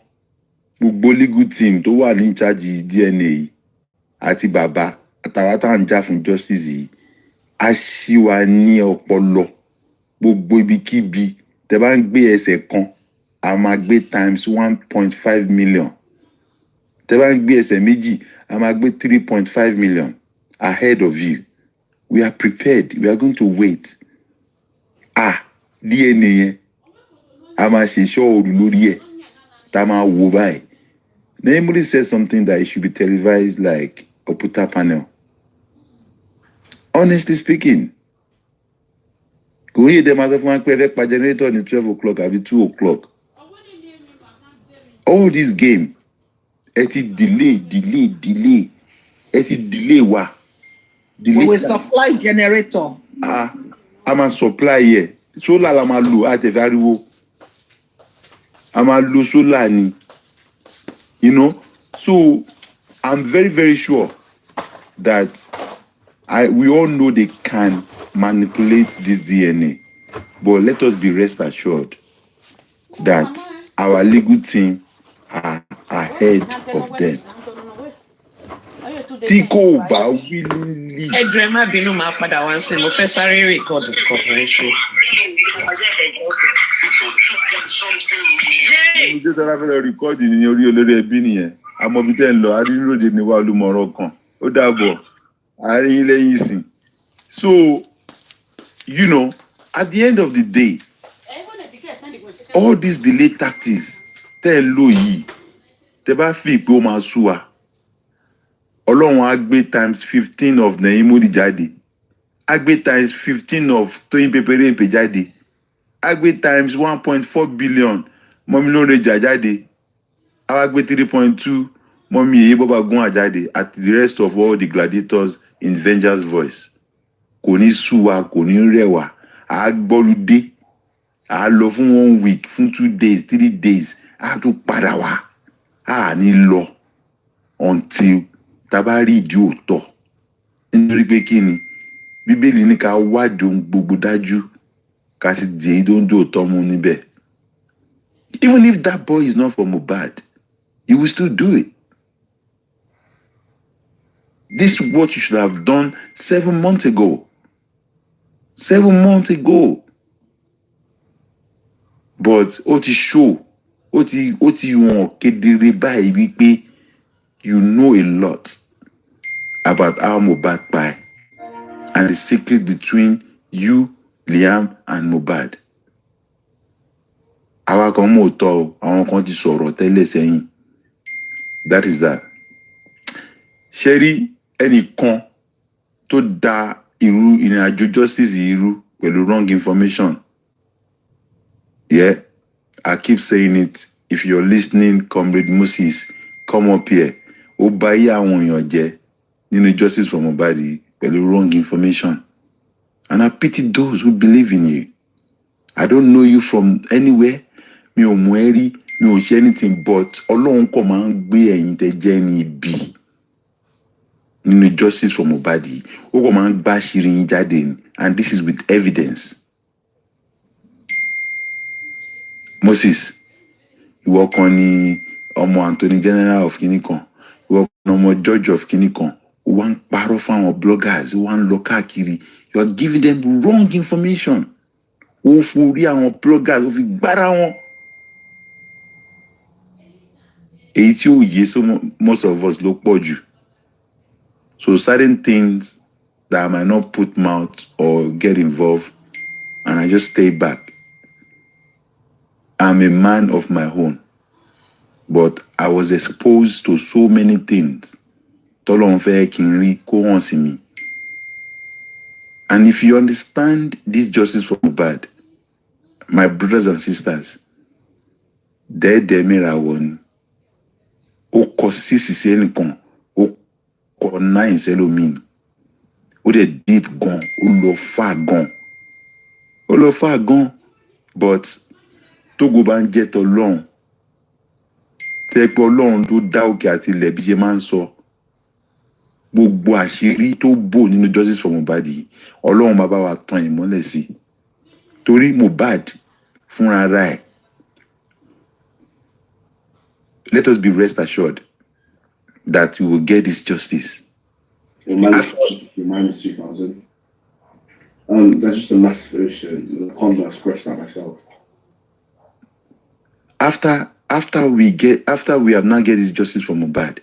gbogbo legal team tó wà ní charge DNA yìí àti bàbá àtàwọn tá à ń jà fún justice yìí á ṣì wà ní ọpọlọ gbogbo ibikíbi tẹ́ bá ń gbé ẹsẹ̀ kan a máa gbé times 1.5 million. Tẹ́ bá ń gbé ẹsẹ̀ méjì a máa gbé 3.5 million ahead of you. We are prepared. We are going to wait. DNA yẹn a máa ṣe iṣẹ́ òru lórí ẹ̀ tá a máa wò báyìí. Namely said something that it should be televised like a Oputa panel. Honestly speaking, kò yé dem as of one pé pa generator ní 12 o'clock àbí 2 o'clock. All this game, it is delay. It is delay wa. We will supply generator. I'm a supply here. Solar la ma lo at variwo. I'm a lo solar ni. You know, so I'm very, very sure that we all know they can manipulate this DNA. But let us be rest assured that our legal team are ahead of them. Tí kò bá wílí. Ẹ jọ̀ọ́ ẹ má bínú máa padà wá sí mo fẹ́ sáré rìkọ́dù kọ̀ọ̀fẹ́rẹ́ṣẹ́. Mo jẹ́ sára fẹ́ lọ rìkọ́dù ní orí olórí ẹbí nìyẹn. Àmọ́ bí tẹ́ ń lọ, arínúròde ni wà olúmọ̀ọ́rọ̀ kan. Ó dàbọ̀, àárín lẹ́yìn ìsìn. So, you know, at the end of the day, all these delay tactics tẹ́ ẹ lò yìí, tẹ́ bá fi pé ó máa sú wa. Ọlọ́run á gbé times 15 of Nehemodi jáde. Á gbé times 15 of Tóyìn Pépérépè jáde. Á gbé times 1.4 billion Mọ́mí Lóńrèjà jáde. Á wá gbé 3.2 Mọ́mí Èyí Bọ́bá Gún jáde at the rest of all the gladiators in Vengeance Voice. Kò ní sú wa, kò ní rẹ̀ wá. Á gbọ́lúdé. Á lọ fún 1 week, fún 2 days, 3 days. Á tún padà wá. Á ní lọ until tá bá rí ìdí òótọ́. Nítorí pé kí ni Bíbélì ní ká wádìí ohun gbogbo dájú ká sì di èyí tó ń dòótọ́ mú níbẹ̀. Even if that boy is not from Mohbad, he will still do it. This is what you should have done 7 months ago. 7 months ago. But ó ti show, ó ti hàn kedere báyìí wípé you know a lot about how Mohbad died and the secret between you, Liam, and Mohbad. Àwa kan mọ̀ tọ́ àwọn kan ti sọ̀rọ̀ tẹ́lẹ̀ sẹ́yìn. That is that. Ṣé rí ẹnìkan tó da irú ìrìn àjò justice irú pẹ̀lú wrong information. Yeah, I keep saying it. If you're listening, Comrade Moses, come up here. Ó bá yé àwọn èèyàn jẹ́ nínú justice for Mohbad pẹ̀lú wrong information. And I pity those who believe in you. I don't know you from anywhere. Mi ò mọ̀ ẹ́ rí, mi ò ṣe anything but Ọlọ́run kò máa ń gbé ẹ̀yin tẹ́ jẹ́ ní ibi nínú justice for Mohbad. Ó kò máa ń gbá ṣírí yín jáde ni, and this is with evidence. Moses, ìwọ kan ni ọmọ Anthony General of Kinikan. Ìwọ kan ni ọmọ Judge of Kinikan. Ó wá ń parọ́ fáwọn bloggers, ó wá ń lọ káàkiri. You are giving them wrong information. Ó forí àwọn bloggers, ó fi gbára wọn. Èyí tí ó yé so most of us ló pọ̀ jù. So certain things that I might not put mouth or get involved, and I just stay back. I'm a man of my own. but I was exposed to so many things. Tọ́lọ́run fẹ́ kí n rí kó hàn sí mi. And if you understand this justice for Mohbad, my brothers and sisters, dẹ́ẹ̀dẹ́ mìíràn ni. Ó kọ 6 sí ẹnìkan, ó kọ 9 sẹ́lòmíì. Ó dẹ̀ deep gan, ó lọ far gan. Ó lọ far gan, but tógo bá ń jẹ́ tọlọ́run, tẹ́ pé Ọlọ́run tó dá òkè àti ilẹ̀ bí ṣe máa ń sọ, gbogbo àṣírí tó bò nínú justice for Mohbad yìí, Ọlọ́run máa bá wa tan ìmọ́lẹ̀ sí. Torí Mohbad fúnra ara ẹ̀, let us be rest assured that we will get this justice. Minus 2,000. That's just a massive issue. I can't express that myself. After we have now get this justice for Mohbad,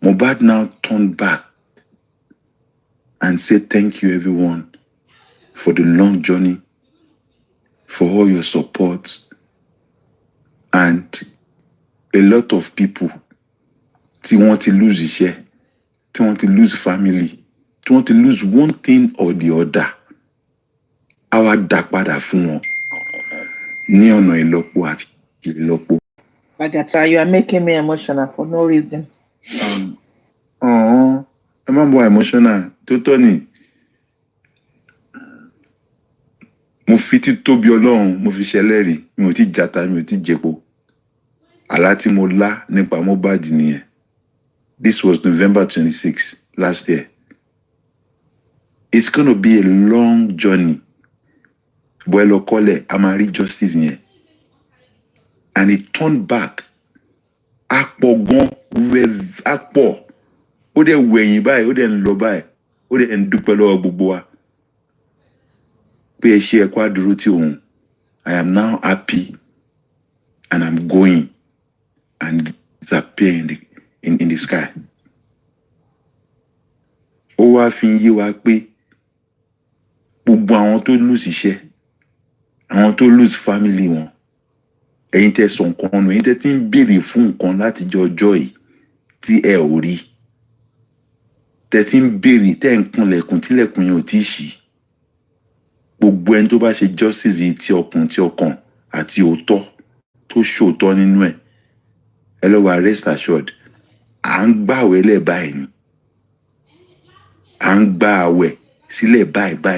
Mohbad now turned back and said thank you everyone for the long journey, for all your support, and a lot of people tí want to lose iṣẹ́, tí want to lose family, tí want to lose one thing or the other. Àwa dá padà fún wọn ní ọ̀nà ìlọ́po àti ìlọ́po. Agatha, you are making me emotional for no reason. Ẹ má bọ́ emotional tó tọ́ ni. Mo fi títóbi Ọlọ́run, mo fi ṣẹlẹ́rìí, mi ò tí jata, mi ò tí jẹpo. Àlá tí mo lá nípa Mohbad nìyẹn. This was November 26 last year. It's going to be a long journey. Boelo Kole, Amari justice yẹn. And it turned back. Akpo gan, akpo. Ó dẹ̀ wẹ̀yìn báyìí, ó dẹ̀ ń lọ báyìí, ó dẹ̀ ń dúpẹ́ lọ́wọ́ gbogbo wa. Pé ẹ ṣe ẹ kú àdúró tí òun. I am now happy and I'm going and disappear in the sky. Ó wá fi ń yé wa pé gbogbo àwọn tó lose iṣẹ́, àwọn tó lose family wọn, ẹ̀yin tẹ́ sọ nǹkan nù, ẹ̀yin tẹ́ ti ń béèrè fún nǹkan láti ọjọ́ yìí tí ẹ ò rí. Tẹ́ ti ń béèrè, tẹ́ ń kúnlẹ̀kùn tílẹ̀kùn yẹn ò tí ì ṣí. Gbogbo ẹni tó bá ṣe justice yìí tí ọkàn àti òótọ́ tó ṣòótọ́ nínú ẹ̀, ẹ lọ wá rest assured. À ń gbàwẹ̀ lẹ̀ báyìí ni. À ń gba àwẹ̀ sílẹ̀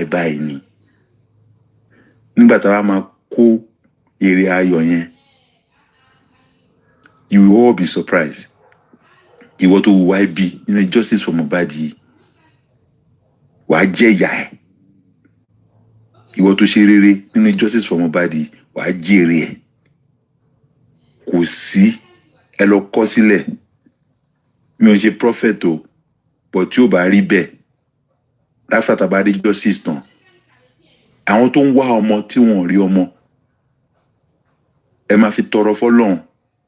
báyìí ni. Nígbà tá a máa kó èrè ayọ̀ yẹn, you will all be surprised. Ìwọ tó wù wá bí nínú justice for Mohbad yìí, wàá jẹ́ ìyà ẹ̀. Ìwọ tó ṣe rere nínú justice for Mohbad yìí, wàá jèrè ẹ̀. Kò sí, ẹ lọ kọ sílẹ̀. Mi ò ṣe prophet o, but tí ó bá rí bẹ́ẹ̀, after tá bá rí justice tán, àwọn tó ń wá ọmọ tí wọn ò rí ọmọ, ẹ máa fi tọrọ fọ́lọ́run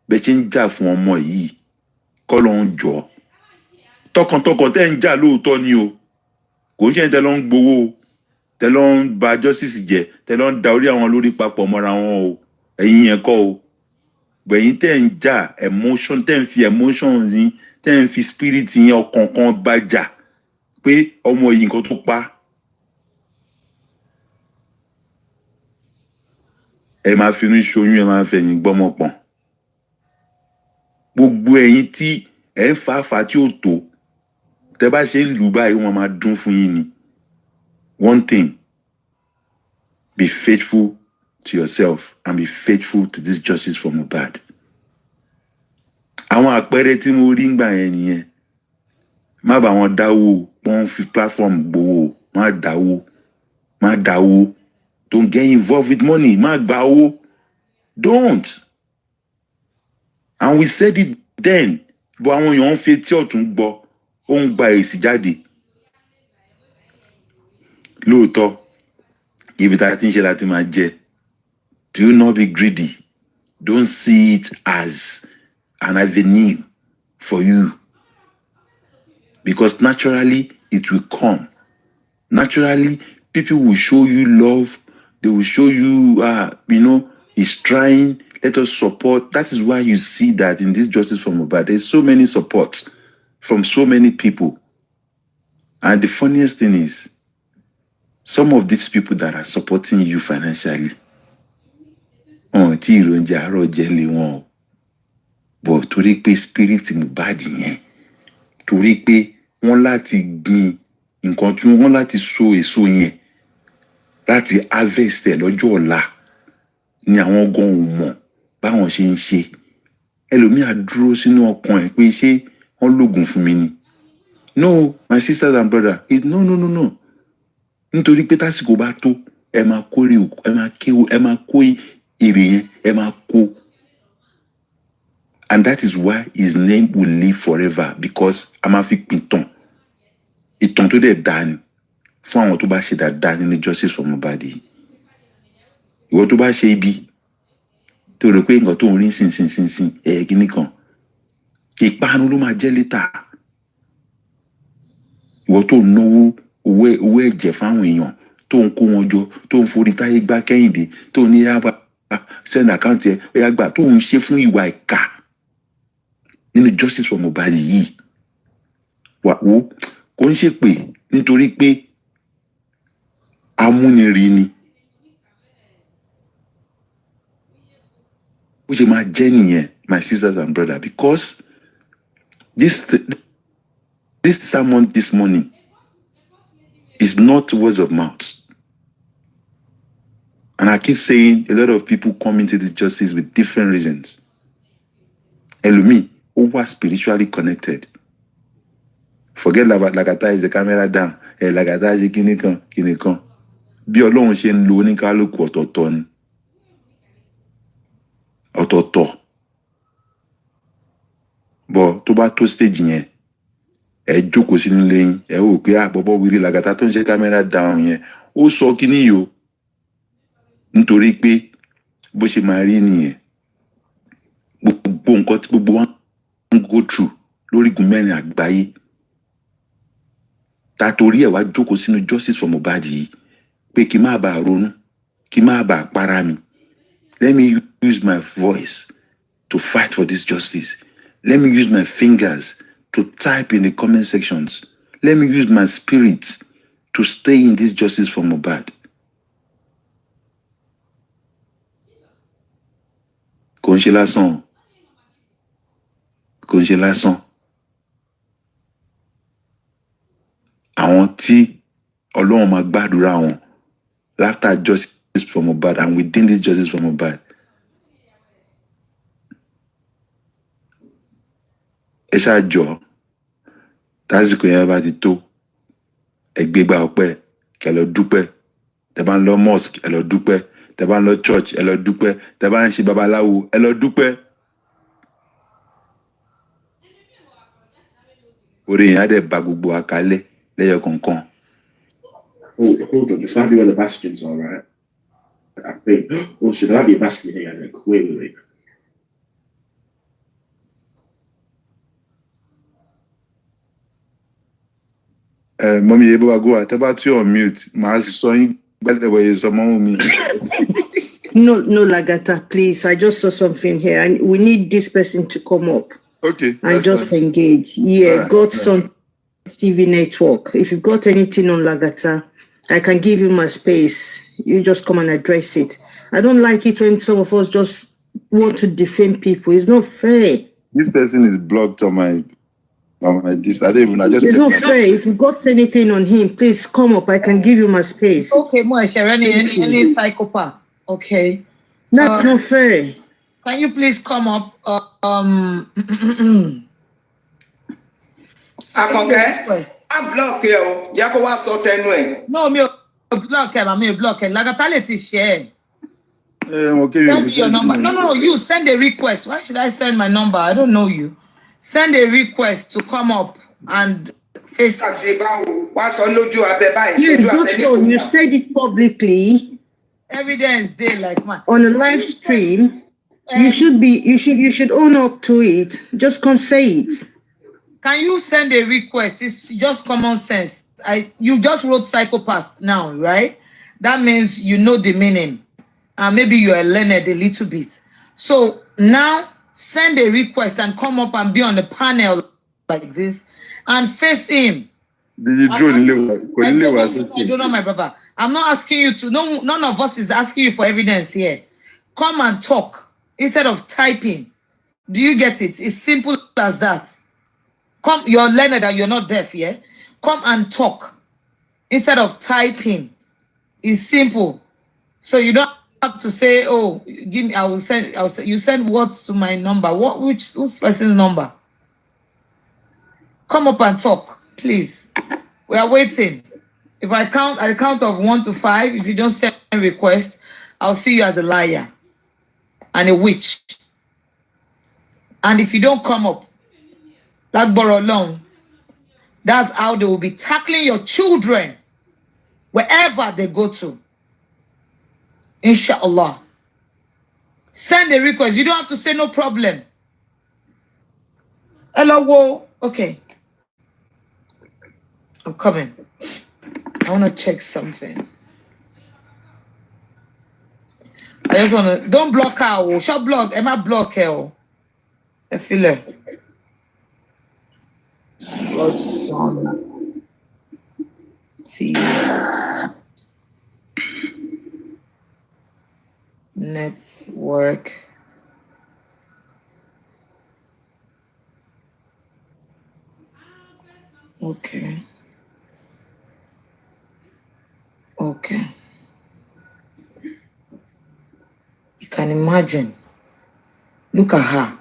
bẹ́ẹ̀ ṣe ń jà fún ọmọ yìí, k'Ọlọ́run jọ̀ọ́. Tọkàntọkàn tẹ́ ń jà lóòótọ́ ni o. Kò ń ṣe tẹ́ lọ ń gbowó o, tẹ́ lọ ń ba justice jẹ́, tẹ́ lọ ń da orí àwọn lórí papọ̀ mọ́ra wọn o. Ẹ̀yin yẹn kọ́ o. Gbẹ̀yìn tẹ́ ń jà emotion, tẹ́ ń fi emotions yín, tẹ́ ń fi spirit yín ọkàn kan bá jà pé ọmọ yìí nǹkan tó pa. Ẹ máa fi inú ṣoyún, ẹ máa fẹ̀yìn gbọ́mọ pọ̀n. Gbogbo ẹ̀yin tí ẹ ń fa tí ó tó, tẹ́ bá ṣe ń lù báyìí wọ́n máa dún fún yín ni. One thing, be faithful to yourself and be faithful to this justice for Mohbad. Àwọn àpẹẹrẹ tí mo rí ngbà yẹn nìyẹn. Má bá wọn dáwó, wọ́n fi platform gbowó, má dáwó. Don't get involved with money, má gba owó. Don't. And we said it then, but àwọn èèyàn ń fetí ọ̀tún gbọ́, ó ń gba èsì jáde. Lóòótọ́, ibi tá a ti ń ṣe láti máa jẹ. Do not be greedy. Don't see it as an avenue for you. Because naturally, it will come. Naturally, people will show you love. They will show you, he's trying. Let us support. That is why you see that in this Justice for Mohbad, there's so many supports from so many people. And the funniest thing is, some of these people that are supporting you financially, but torí pé spirit Mohbad yẹn, torí pé wọ́n láti gbin nǹkan tí wọ́n láti so èso yẹn láti harvest ẹ̀ lọ́jọ́ ọ̀la ni àwọn gan ò mọ̀ báwọn ṣe ń ṣe. Ẹlòmíà dúró sínú ọkàn ẹ̀ pé ṣé wọ́n lògùn fún mi ni. No, my sisters and brothers, no. Nítorí pé tásìkò bá tó, ẹ máa kórè, ẹ máa kó èrè yẹn, ẹ máa kó. And that is why his name will live forever, because a máa fi pìtàn. Ìtàn tó dẹ̀ dá ni fún àwọn tó bá ṣe dáadáa nínú Justice for Mohbad yìí. Ìwọ tó bá ṣe ibi tó rò pé nǹkan tó ń rí sìn kíní kan, ìparun ló máa jẹ́ létà. Ìwọ tó náwó owó ẹ̀jẹ̀ fáwọn èèyàn, tó ń kó wọn jọ, tó ń forí táyé gbá kẹ́hìndé, tó ní yàgbà send account ẹ̀ yàgbà, tó ń ṣe fún ìwà ìkà nínú Justice for Mohbad yìí. Wo kò ń ṣe pé nítorí pé amúnirì ni. Ó ṣe máa jẹ́ nìyẹn, my sisters and brothers, because this sermon this morning is not words of mouth. And I keep saying a lot of people come into this justice with different reasons. Elumi, who was spiritually connected. Forget about Lagata is the camera down. Lagata is kinikon. Bí Ọlọ́run ṣe ń lo oníkálùkù ọ̀tọ̀ọ̀tọ̀ ni. Ọ̀tọ̀ọ̀tọ̀. But tó bá tó stage yẹn, ẹ jókòó sínú lẹ́yìn, ẹ wò pé àbọ̀bọ̀ wíri Lagata tó ń ṣe camera down yẹn, ó sọ kíní yìí o. Nítorí pé bó ṣe máa rí nìyẹn. Gbogbo nǹkan tí gbogbo wa ń go through lórígun mẹ́rin àgbáyé. Tàtórí ẹ̀ wá jókòó sínú Justice for Mohbad yìí pé kí má bàa ronú, kí má bàa para mi. Let me use my voice to fight for this justice. Let me use my fingers to type in the comment sections. Let me use my spirit to stay in this justice for Mohbad. Kò ń ṣe lásán. Kò ń ṣe lásán. Àwọn tí Ọlọ́run máa gbàdúrà wọn after justice for Mohbad and within this justice for Mohbad. Ẹ ṣáàjọ tásìkò yẹn bá ti tó, ẹ gbégbá ọpẹ́, kẹ́ lọ dúpẹ́. Tẹ́ bá ń lọ mosque, ẹ lọ dúpẹ́. Tẹ́ bá ń lọ church, ẹ lọ dúpẹ́. Tẹ́ bá ń ṣe babaláwo, ẹ lọ dúpẹ́. Orí yẹn á dẹ̀ ba gbogbo àkálẹ̀ lẹ́yọ kọ̀ọ̀kan. Oh, hold on. This might be where the bastions are, right? I think. Oh, should there be a bastion here? Like, wait. Mommy, you go at about you on mute. My son, better way is among me. No, Lagata, please. I just saw something here, and we need this person to come up. Okay. And just fine. Engage. Yeah, right, got some TV network. If you've got anything on Lagata, I can give you my space. You just come and address it. I don't like it when some of us just want to defame people. It's not fair. This person is blocked on my this. I just. It's not fair. If you got anything on him, please come up. I can give you my space. Okay, Moesha, any psychopath. Okay. That's not fair. Can you please come up? Akonke, I'm blocked here. Yako wa so tenu e. No, me block him. Me block him. Lagata let it share. Okay. Send me your number. No. You send a request. Why should I send my number? I don't know you. Send a request to come up and face. You said it publicly. Evidence day like man. On a live stream. You should own up to it. Just come say it. Can you send a request? It's just common sense. You just wrote psychopath now, right? That means you know the meaning. Maybe you are learned a little bit. So now send a request and come up and be on the panel like this and face him. I don't know, my brother. I'm not asking you to. No, none of us is asking you for evidence here. Come and talk instead of typing. Do you get it? It's simple as that. Come, you're learned and you're not deaf, yeah? Come and talk instead of typing. It's simple. So you don't have to say, oh, give me, I'll send, you send words to my number. Whose person's number? Come up and talk, please. We are waiting. If I count at the count of 1 to 5, if you don't send a request, I'll see you as a liar and a witch. And if you don't come up, like borrow alone, that's how they will be tackling your children wherever they go to. Inshallah. Send a request. You don't have to say no problem. Hello, whoa. Okay. I'm coming. I want to check something. I just want to... Don't block her. Shall block. Am I block her? I feel it. God's son. See. Network. Okay. Okay. You can imagine. Look at her.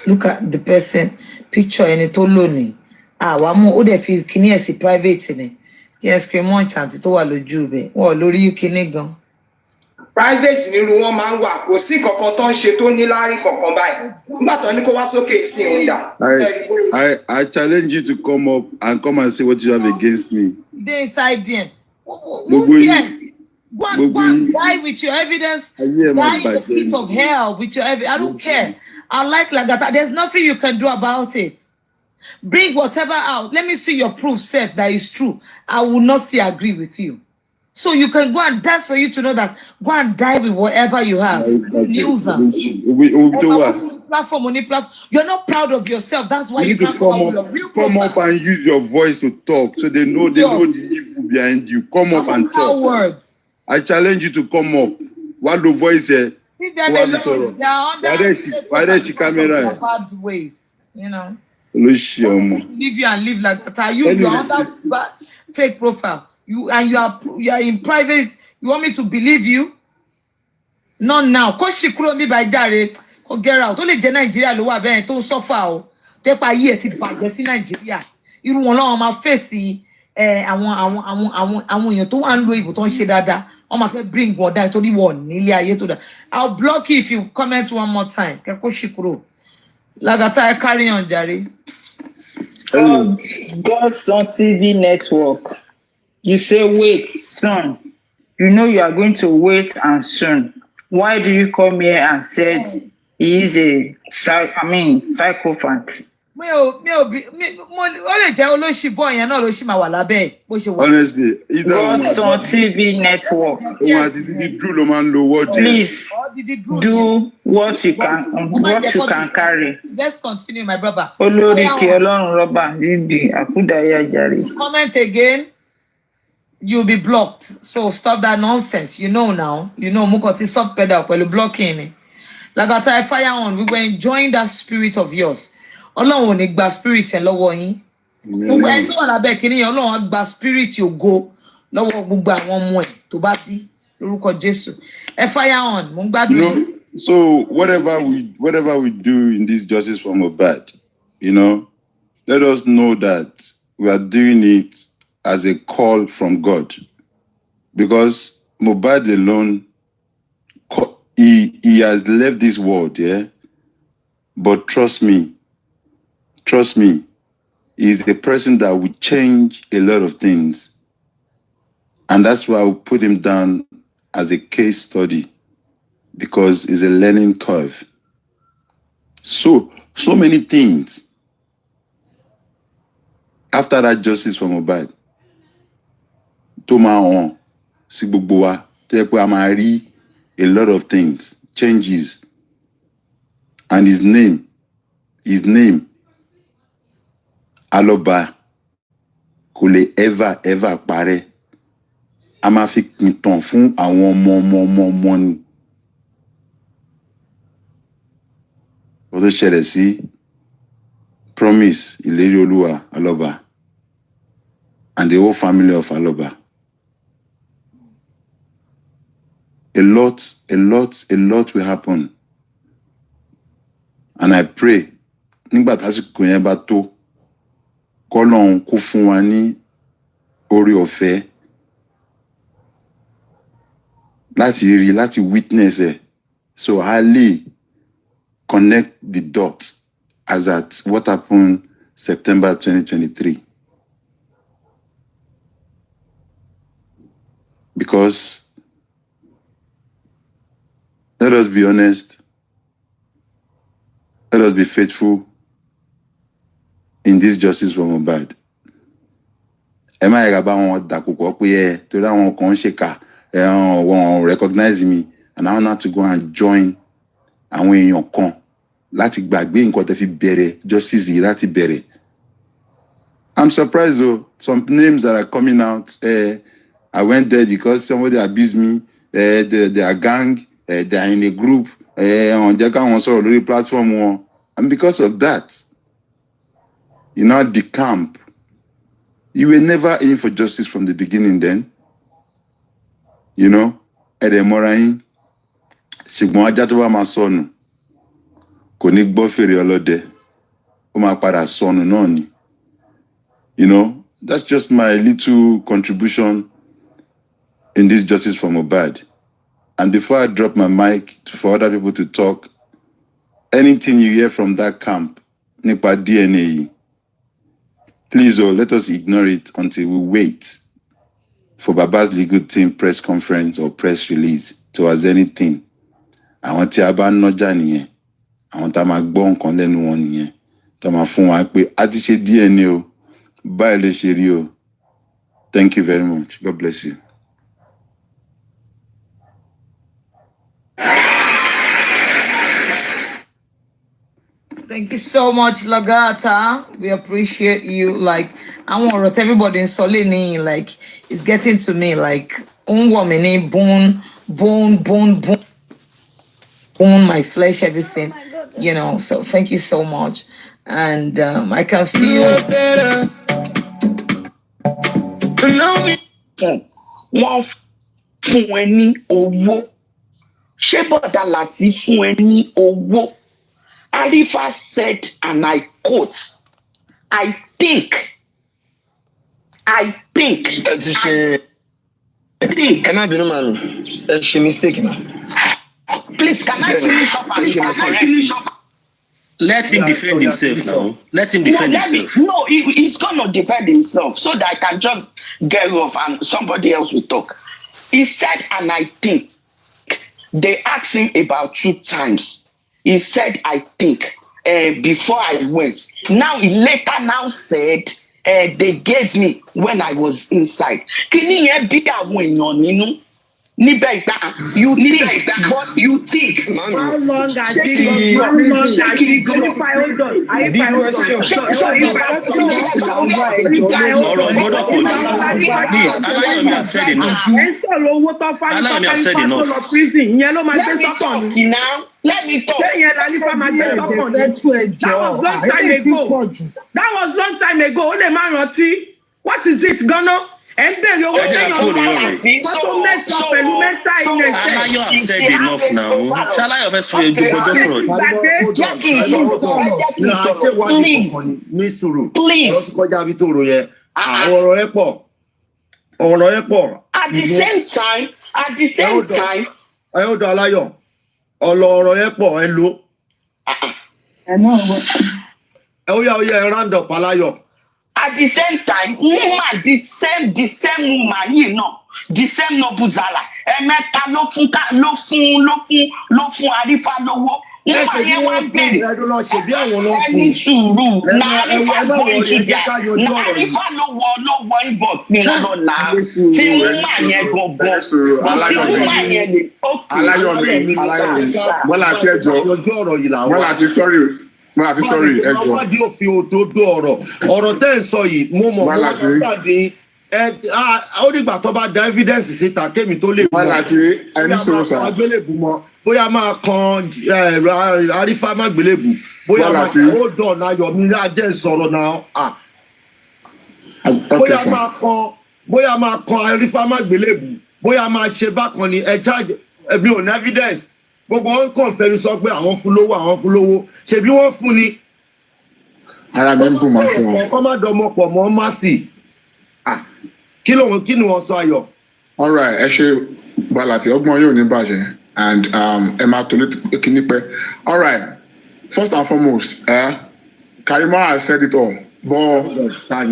Look at the person. Picture any tó lónìí. Wa mo ó dẹ̀ fi kíní ẹ̀ sí private ni. Yes, cream chant tó wà lójú be. Wọ́n lórí kíní gan. Private nírú wọn máa ń wà kò sí kankan tó ń ṣe tó ní láárí kankan báyìí. Nígbà tó ní kó wá sókè sí òun dà. I challenge you to come up and come and say what you have against me. They inside them. Who cares? Go and die with your evidence. Die in the pit of hell with your evidence. I don't care. I like that. There's nothing you can do about it. Bring whatever out. Let me see your proof, Seth, that is true. I will not still agree with you. So you can go and that's for you to know that go and die with whatever you have. Nuisance. Platform. You're not proud of yourself. That's why you can't come up and use your voice to talk so they know the evil behind you. Come up and talk. Words. I challenge you to come up. What the voice here? Why does she camera? Bad ways, you know. Leave you and live like that. Are you under fake profile? You are in private. You want me to believe you? Not now. Cause she kúrò mi by jare. Ko get out. Only je Nigeria ló wà bẹ́ẹ̀ tó suffer o. Te pa yi ẹ ti bàjẹ́ sí Nigeria. Irú wọn ló ma face àwọn èèyàn tó wà ń lo ìbò tó ń ṣe dáadáa. Wọ́n máa fẹ́ bring wọn down torí wọn nílé ayé tó dá. I'll block you if you comment one more time. Ke ko ṣì kúrò. Lagata carry on jare. Godson TV network. You say wait, soon. You know you are going to wait and soon. Why do you come here and said he is a psychopath? Honestly, Godson TV network. Please do what you can carry. Let's continue, my brother. Comment again. You'll be blocked. So stop that nonsense. You know now. You know Mukoti soft pedal while blocking. Like I fire on. We were enjoying that spirit of yours. Ọlọ́run ní gba spirit ẹ lọ́wọ́ yín. Gbogbo ẹni tó wà lábẹ́ kínní yẹn Ọlọ́run á gba spirit ògo lọ́wọ́ gbogbo àwọn ọmọ ẹ̀ tó bá bí lórúkọ Jésù. Ẹ fire on. Mo ń gbádùn. So whatever we do in this justice for Mohbad, you know, let us know that we are doing it as a call from God, because Mohbad alone, he has left this world, yeah. But trust me, he's the person that will change a lot of things, and that's why I will put him down as a case study, because it's a learning curve. So many things after that justice for Mohbad. To my own, a lot of things, changes, And his name, Aloba, kò lè ever parẹ́. A máa fi ìtàn fún àwọn ọmọ ni. Ó tó ṣẹlẹ̀ sí Promise Ìlérí Olúwa Aloba and the whole family of Aloba. A lot will happen. And I pray, nígbà tásìkò yẹn bá tó, k'Ọlọ́run kó fún wa ní orí ọ̀fẹ́ láti witness ẹ̀. So I connect the dots as at what happened September 2023. Because let us be honest, let us be faithful in this justice for Mohbad. Ẹ má yẹra bá wọn dàkúkọ pé torí àwọn kan ṣèkà wọn recognize me and I want now to go and join àwọn èèyàn kan láti gbàgbé nǹkan tẹ́ fi bẹ̀rẹ̀ justice yìí láti bẹ̀rẹ̀. I'm surprised though, some names that are coming out. I went there because somebody abused me. They are gang. They are in a group. On the platform. And because of that, the camp, you were never in for justice from the beginning then. Edemorain, ṣùgbọ́n ajá tó bá máa sọnù, kò ní gbọ́ fèrè ọlọ́dẹ, ó máa padà sọnù náà ni. That's just my little contribution in this justice for Mohbad. And before I drop my mic for other people to talk, anything you hear from that camp, nípa DNA, please, let us ignore it until we wait for Baba's legal team press conference or press release towards anything. Àwọn tí a bá nọjà nìyẹn, àwọn tá máa gbọ́ nǹkan lẹ́nu wọn nìyẹn, tá máa fún wa pé a ti ṣe DNA o, báyìí lè ṣe rí o. Thank you very much. God bless you. Thank you so much, Lagata. We appreciate you. Like, I want everybody in Solini, like, it's getting to me, like, bone, my flesh, everything, So thank you so much. And I can feel. Wọ́n fún ẹ ní owó. Ṣé bọ̀dá láti fún ẹ ní owó? Arifa said, and I quote, I think. Can I be normal? She mistake, man. Please, can I finish up? Let him defend himself now. Let him defend himself. No, he's gonna defend himself so that I can just get off and somebody else will talk. He said, and I think. They asked him about 2 times. He said, I think, before I went. Now, he later said, they gave me when I was inside. You think, but you think. How long has it Let me talk. That was long time ago. What is it, Ghana? And then you're Alayo have said enough now. Shall I have said please. At the same time, at the same time, woman, the same woman, the same Nobuzala. Emeka ló fún Arifa lówó Woman yẹn wá bẹ̀rẹ̀. ẹdun náà ṣe bí àwọn náà fún Ẹni sùúrù. ẹ Na má Arifa go wọrí into ẹ jẹ́ their. ká yanjú Na ọ̀rọ̀ yìí. Arifa ló wọ inbox ni wọn lọ nà á. Tí woman yẹn gangan. But tí woman yẹn lè. Aláyọ̀mí Bọ́lá àti ẹjọ́ yanjú ọ̀rọ̀ yìí làwọn. Bọ́lá àti sọ́rí ẹjọ́. àwọn wádìí òfin òdodo ọ̀rọ̀ tẹ́ ń sọ yìí mo mọ̀ Bọ́lá àti ó dìgbà tó bá da evidence síta kémi tó lè Bọ́lá àti ẹni sọ̀rọ̀ sà. agbélébù mọ bóyá máa kan Arifa má gbélébù bóyá Bọ́lá máa àti ó dọ̀nà Ayọ̀mí ní ajẹ́ sọ̀rọ̀ náà bóyá máa kan Arifa má gbélébù bóyá máa ṣe bákan ni ẹ charge ẹbí ò ní evidence gbogbo wọn kàn fẹnu sọ pé àwọn fún lówó ṣebí wọn fún ni. Ara mi ń dùn máa fún wọn. kọ́ má dọmọ pọ̀ mọ́ Mercy kí ni wọ́n sọ Ayọ̀. All right, ẹ ṣe Bọ́lá àti ọgbọ́n yóò ní bàjẹ́ and ẹ máa tó kíní pẹ́. All right, first and foremost, Karima has said it all, but I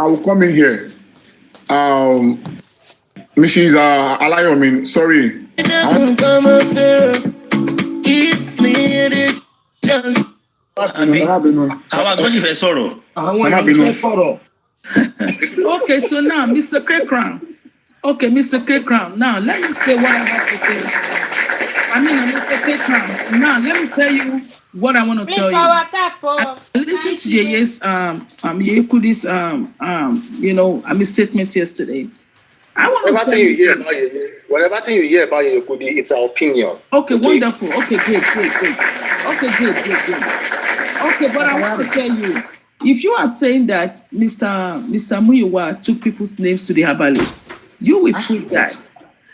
will come in here. Mrs. Alayomi, sorry. Àwọn àgbọn sì fẹ́ sọ̀rọ̀. Àwọn èèyàn fẹ́ sọ̀rọ̀. Okay, so now, Mr. K-Crown. Okay, Mr. K-Crown. Now, let me say what I have to say. Mr. K-Crown. Now, let me tell you what I want to tell you. I listened to Yeye's Yekudi's statement yesterday. I want to tell you. Whatever thing you hear about Yekudi, it's our opinion. Okay, wonderful. Okay, great. Okay, good. Okay, but I want to tell you, if you are saying that Mr. Muyiwa took people's names to the herbalist, you will prove that.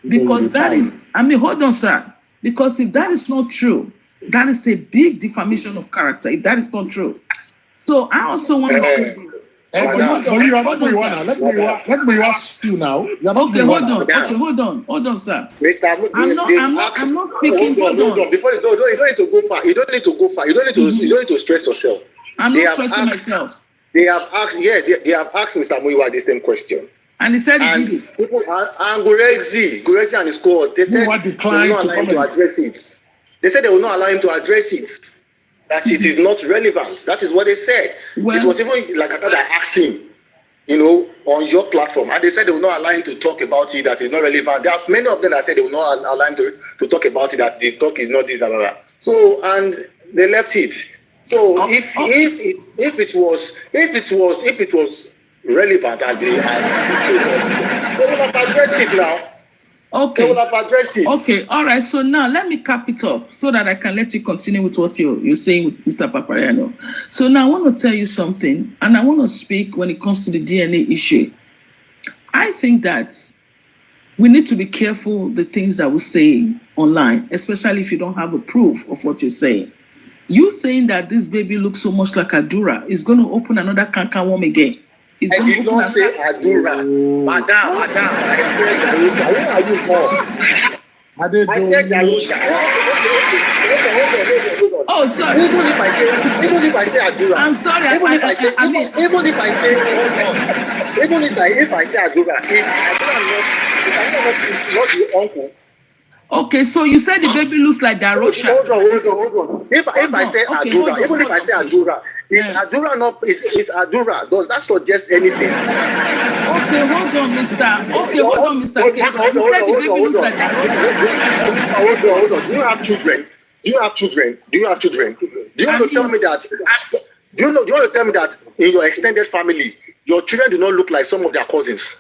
Because that is, hold on, sir. Because if that is not true, that is a big defamation of character, if that is not true. So I also want to say this. Let me ask you now. Okay, hold on, sir. I'm not speaking. Hold on. Before you don't need to go far. You don't need to stress yourself. I'm not stressing myself. They have asked Mr. Muyiwa the same question. And he said he did it. People and Gurexi and his court, they said they will not allow him to address it. They said they will not allow him to address it. That it is not relevant. That is what they said. Well, it was even like I thought I asked him, on your platform, and they said they will not allow him to talk about it. That is not relevant. There are many of them that said they will not allow him to talk about it. That the talk is not this, blah, blah, blah. So and they left it. So if it was relevant as they would have addressed it now. Okay. They would have addressed it. Okay, all right. So now let me cap it up so that I can let you continue with what you're saying with Mr. Papariano. So now I want to tell you something, and I want to speak when it comes to the DNA issue. I think that we need to be careful the things that we say online, especially if you don't have a proof of what you're saying. You saying that this baby looks so much like Adura is going to open another cancer worm again. I did not say Adura. Madam. I said Darusha. Where are you from? I said Darusha. Hold on. Oh, sorry. Even if I say Adura. I'm sorry. Even if I say Adura, is Adura not the uncle? Okay, so you said the baby looks like Darusha. Hold on. If I say Adura, even if I say Adura, is Adura not is Adura? Does that suggest anything? Okay, hold on, Mr. You said the baby looks like Darusha. Hold on. Do you have children? Do you want to tell me that? Do you want to tell me that in your extended family, your children do not look like some of their cousins?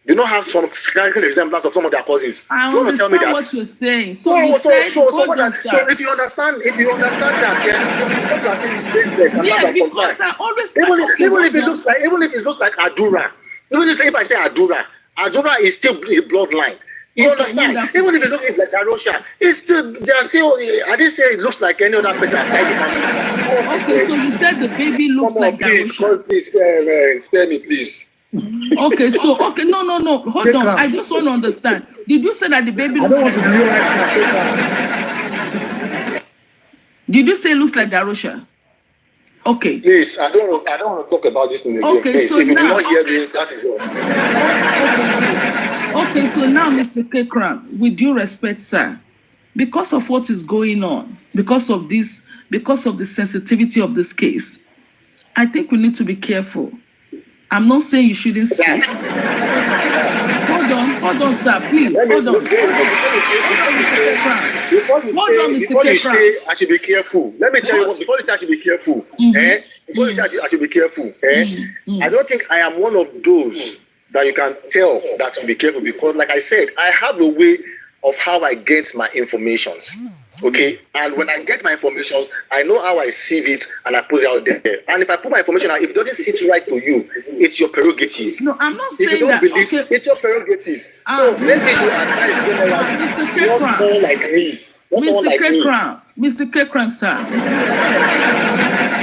Do not have some striking resemblance of some of their cousins. I do you want to tell me that? What you're saying. So if you understand that, what you are saying is baseless. Yeah, because I always even if it looks like Adura, even if I say Adura is still a bloodline. You understand? Even if it looks like Darusha, it's still I didn't say it looks like any other person aside the family. Okay, so you said the baby looks like Darusha. Please, spare me, please. Okay, no. Hold on. I just want to understand. Did you say that the baby looks like Darusha? Did you say it looks like Darusha? Okay. Please, I don't want to talk about this thing again. Okay, please, so if you now, do not hear this, that is all. Okay, so now, Mr. Kekran, with due respect, sir, because of what is going on, because of the sensitivity of this case, I think we need to be careful. I'm not saying you shouldn't speak. Hold on, sir, please. Hold on. Before you say I should be careful, let me tell you what, before you say I should be careful, before you say I should be careful, I don't think I am one of those that you can tell that to be careful, because like I said, I have a way of how I get my informations. Okay, and when I get my information, I know how I sieve it and I put it out there. And if I put my information out, if it doesn't sit right to you, it's your prerogative. No, I'm not saying that. If you don't believe, it's your prerogative. So maybe you advise generally, not someone like me. Mr. Kekran, sir.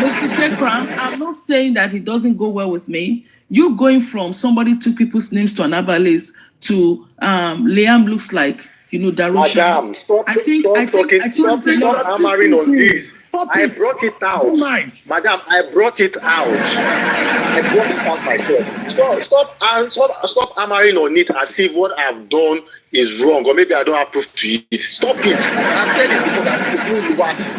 Mr. Kekran, I'm not saying that it doesn't go well with me. You going from somebody took people's names to another list to Liam looks like, Darosha. Madam, stop hammering on this. I brought it out. Nice. Madam, I brought it out. I brought it out myself. Stop hammering on it as if what I've done is wrong, or maybe I don't have proof to it. Stop it. I've said it before that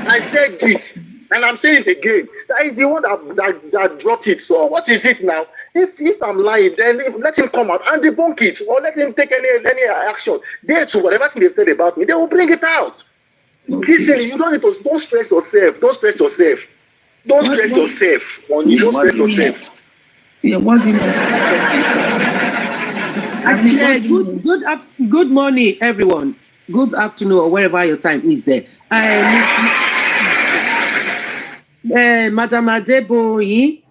I said it. And I'm saying it again. That is the one that dropped it. So what is it now? If I'm lying, then let him come out and debunk it, or let him take any action. They too, whatever thing they said about me, they will bring it out. Listen, you don't need to. Don't stress yourself. Don't stress yourself. Don't stress yourself. Don't stress yourself. Yeah, what do you know? Good morning, everyone. Good afternoon, or wherever your time is there. Madam Adeboyi,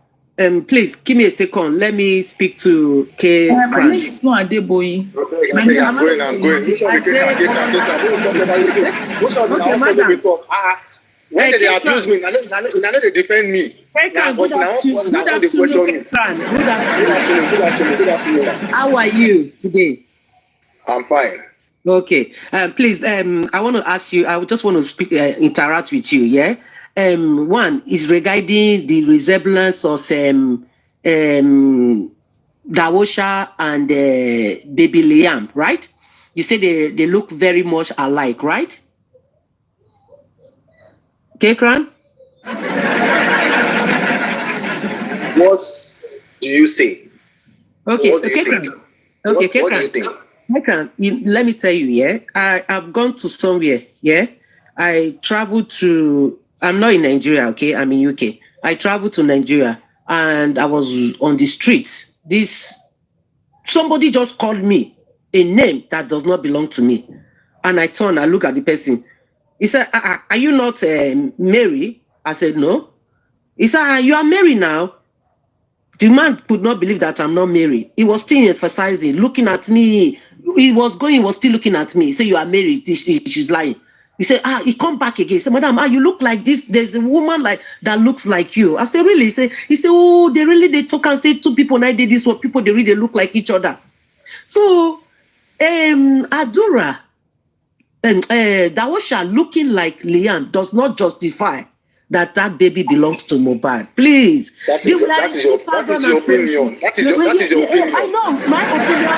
please give me a second. Let me speak to K. My name is not Adeboyi. Okay, I'm going. When they abuse me, I know they defend me. Good afternoon. How are you today? I'm fine. Okay. Please, I want to ask you. I just want to speak, interact with you. Yeah. One is regarding the resemblance of Dawosha and baby Liam, right? You say they look very much alike, right? Kekran? What do you say? Okay, what do you think? What do you think? Kekran, let me tell you, yeah. I've gone to somewhere, yeah. I traveled to, I'm not in Nigeria, okay? I'm in UK. I traveled to Nigeria and I was on the streets. Somebody just called me a name that does not belong to me. And I turned, I look at the person. He said, are you not Mary? I said, no. He said, you are Mary now. The man could not believe that I'm not Mary. He was still emphasizing, looking at me. He was still looking at me. He said, you are Mary. She's lying. He said, he come back again. He said, madam, you look like this. There's a woman that looks like you. I said, really? He said, oh, they talk and say two people now did this, what people, they really look like each other. So, Adura, Dawosha looking like Liam does not justify that baby belongs to Mohbad. Please. That is your opinion. That is your opinion. I know, my opinion.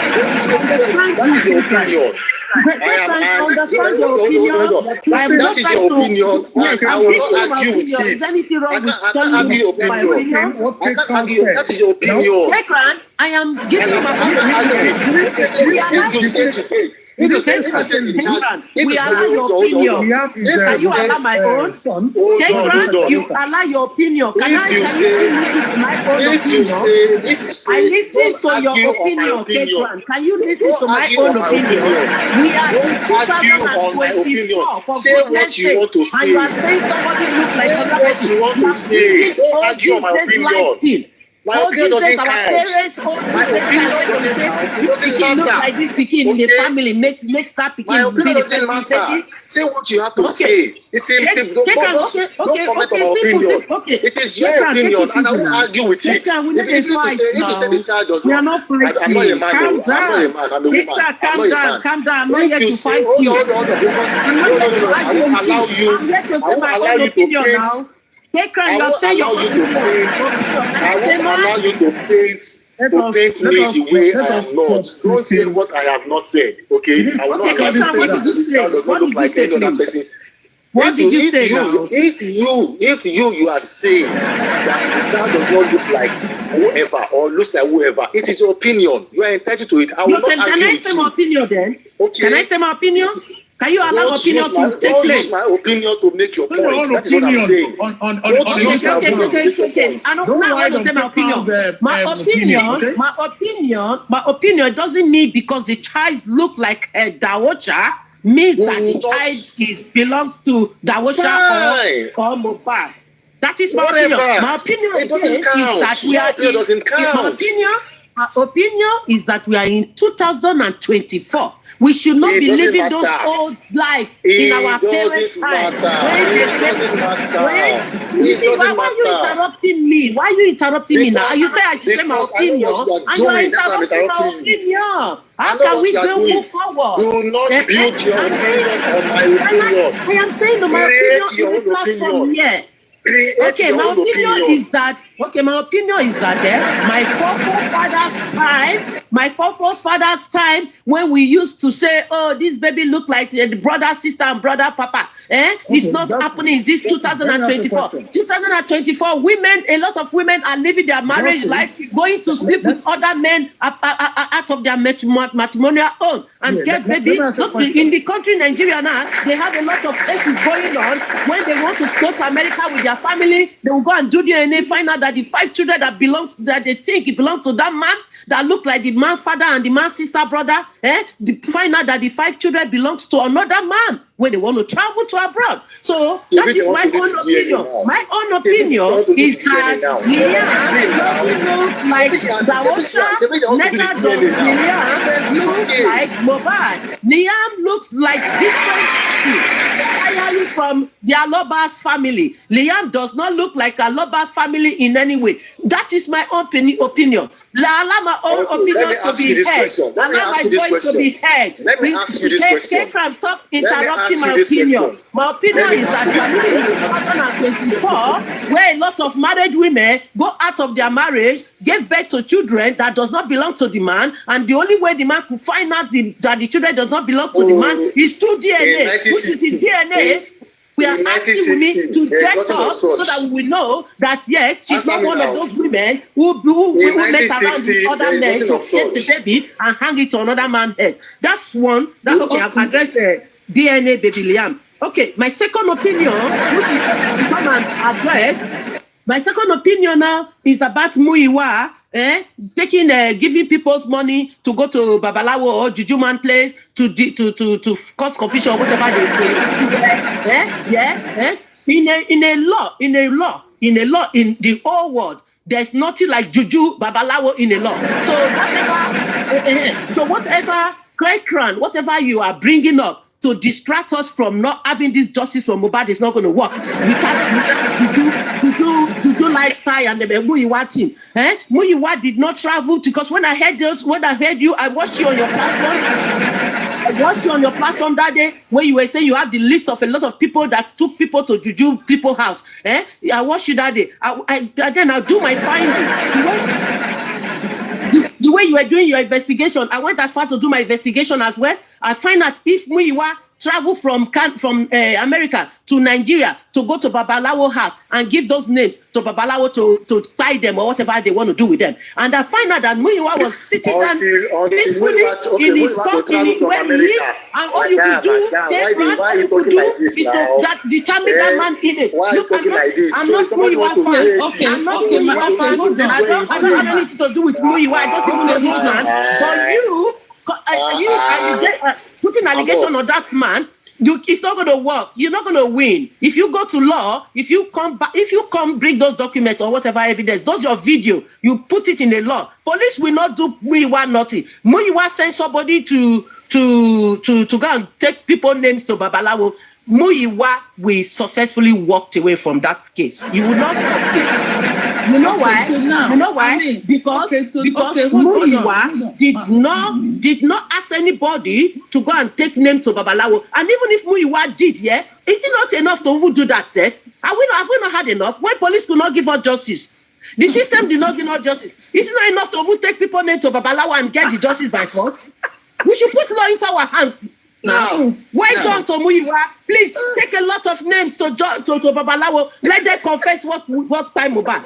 That is your opinion. Understand your opinion. That is your opinion. Yes, I will not argue with it. Is anything wrong with telling me my opinion? I can't argue. That is your opinion. Kekran, I am giving you my opinion. We allow your opinion. Can you allow my own? Kekran, you allow your opinion. Can you listen to my own opinion? I listen to your opinion, Kekran. Can you listen to my own opinion? We are in 2024 for goodness sake, and you are saying somebody look like another person. You are bringing all this lighting. My opinion doesn't count. My opinion look like this speaking in the family makes that speaking. My opinion doesn't matter. Say what you have to say. Don't comment on my opinion. It is your opinion, and I won't argue with it. If you say the child does not, we are not fighting. I'm not a man. I'm not a man. I'm a woman. Calm down. I'm not here to fight you. I won't allow you. I'm here to say my own opinion now. Kekran, you're saying your opinion. I won't allow you to paint to paint me the way I am not. Don't say what I have not said, okay? I will not allow you to say that does not look like any other person. What did you say now? If you are saying that the child does not look like whoever or looks like whoever, it is your opinion. You are entitled to it. I will not Can argue I with say you. my opinion then? Okay. Can I say my opinion? Can you allow Don't opinion use my- to take don't place? use my opinion to make your Say your point. own That is what I'm opinion saying. on Don't use my opinion to make your Okay. point. I don't Don't now ride want to on say my people's, opinion. My opinion doesn't mean because the child look like a Dawocha means that the child belongs to Dawocha or Mohbad. That is my opinion. Whatever. My opinion It doesn't again count. is that we Your are opinion doesn't count. My opinion is that we are in 2024. We should not be living those old life in our parents' time. You see, why are you interrupting me? Why are you interrupting me now? You say I should say my opinion, and you are interrupting my opinion. How can we move forward? Do not build your opinion on my opinion. I am saying that my opinion is not from here. Okay, my opinion is that my forefathers' time, when we used to say, oh, this baby look like the brother, sister, and brother, papa. It's not happening in this 2024. 2024, women, a lot of women are living their marriage life, going to sleep with other men out of their matrimonial home and get baby. Look, in the country Nigeria now, they have a lot of cases going on. When they want to go to America with their family, they will go and do DNA, find out that the 5 children that they think it belongs to that man, that look like the man's father and the man's sister brother, find out that the 5 children belongs to another man when they want to travel to abroad. So that is my own opinion. My own opinion is that Liam doesn't look like Dawocha, neither does Liam look like Mohbad. Liam looks like different entirely from the Aloba's family. Liam does not look like Aloba's family in any way. That is my own opinion. Allow my own opinion to be heard. Allow my voice to be heard. Let me ask you this question. Stop interrupting my opinion. My opinion is that we are living in 2024 where a lot of married women go out of their marriage, give birth to children that does not belong to the man, and the only way the man could find out that the children does not belong to the man is through DNA, which is his DNA. We are asking women to get up so that we will know that yes, she's not one of those women who mess around with other men to get the baby and hang it to another man's head. That's one. Okay, I've addressed DNA baby Liam. Okay, my second opinion, which is become an address. My second opinion now is about Muyiwa, giving people's money to go to Babalawo or Juju man place to cause confusion, whatever they say. In a law in the whole world, there's nothing like Juju Babalawo in a law. So whatever crown, whatever you are bringing up to distract us from not having this justice for Mohbad is not going to work. We can't do lifestyle and the Muyiwa team. Muyiwa did not travel because when I heard you, I watched you on your platform. That day when you were saying you have the list of a lot of people that took people to Juju people's house. I watched you that day. Then I'll do my finding. The way you were doing your investigation, I went as far to do my investigation as well. I find out if Muyiwa travel from America to Nigeria to go to Babalawo house and give those names to Babalawo to buy them or whatever they want to do with them. And I find out that Muyiwa was sitting down peacefully in his company where he lives, and all you could do, is to determine that man image. Look, I'm not Muyiwa fan. Okay, I'm not Muyiwa fan. I don't have anything to do with Muyiwa. I don't even know this man. But you putting allegation on that man, it's not going to work. You're not going to win. If you go to law, if you come bring those documents or whatever evidence, those your video, you put it in the law. Police will not do Muyiwa nothing. Muyiwa send somebody to go and take people's names to Babalawo. Muyiwa will successfully walk away from that case. You will not succeed. You know why? Because Muyiwa did not ask anybody to go and take names to Babalawo. And even if Muyiwa did, is it not enough to even do that, Seth? Have we not had enough? When police could not give us justice, The system did not give us justice. It's not enough to even take people name to Babalawo and get the justice by force. We should put law into our hands. Now, why John Tomuyiwa? Please take a lot of names to Babalawo. Let them confess what time Mohbad.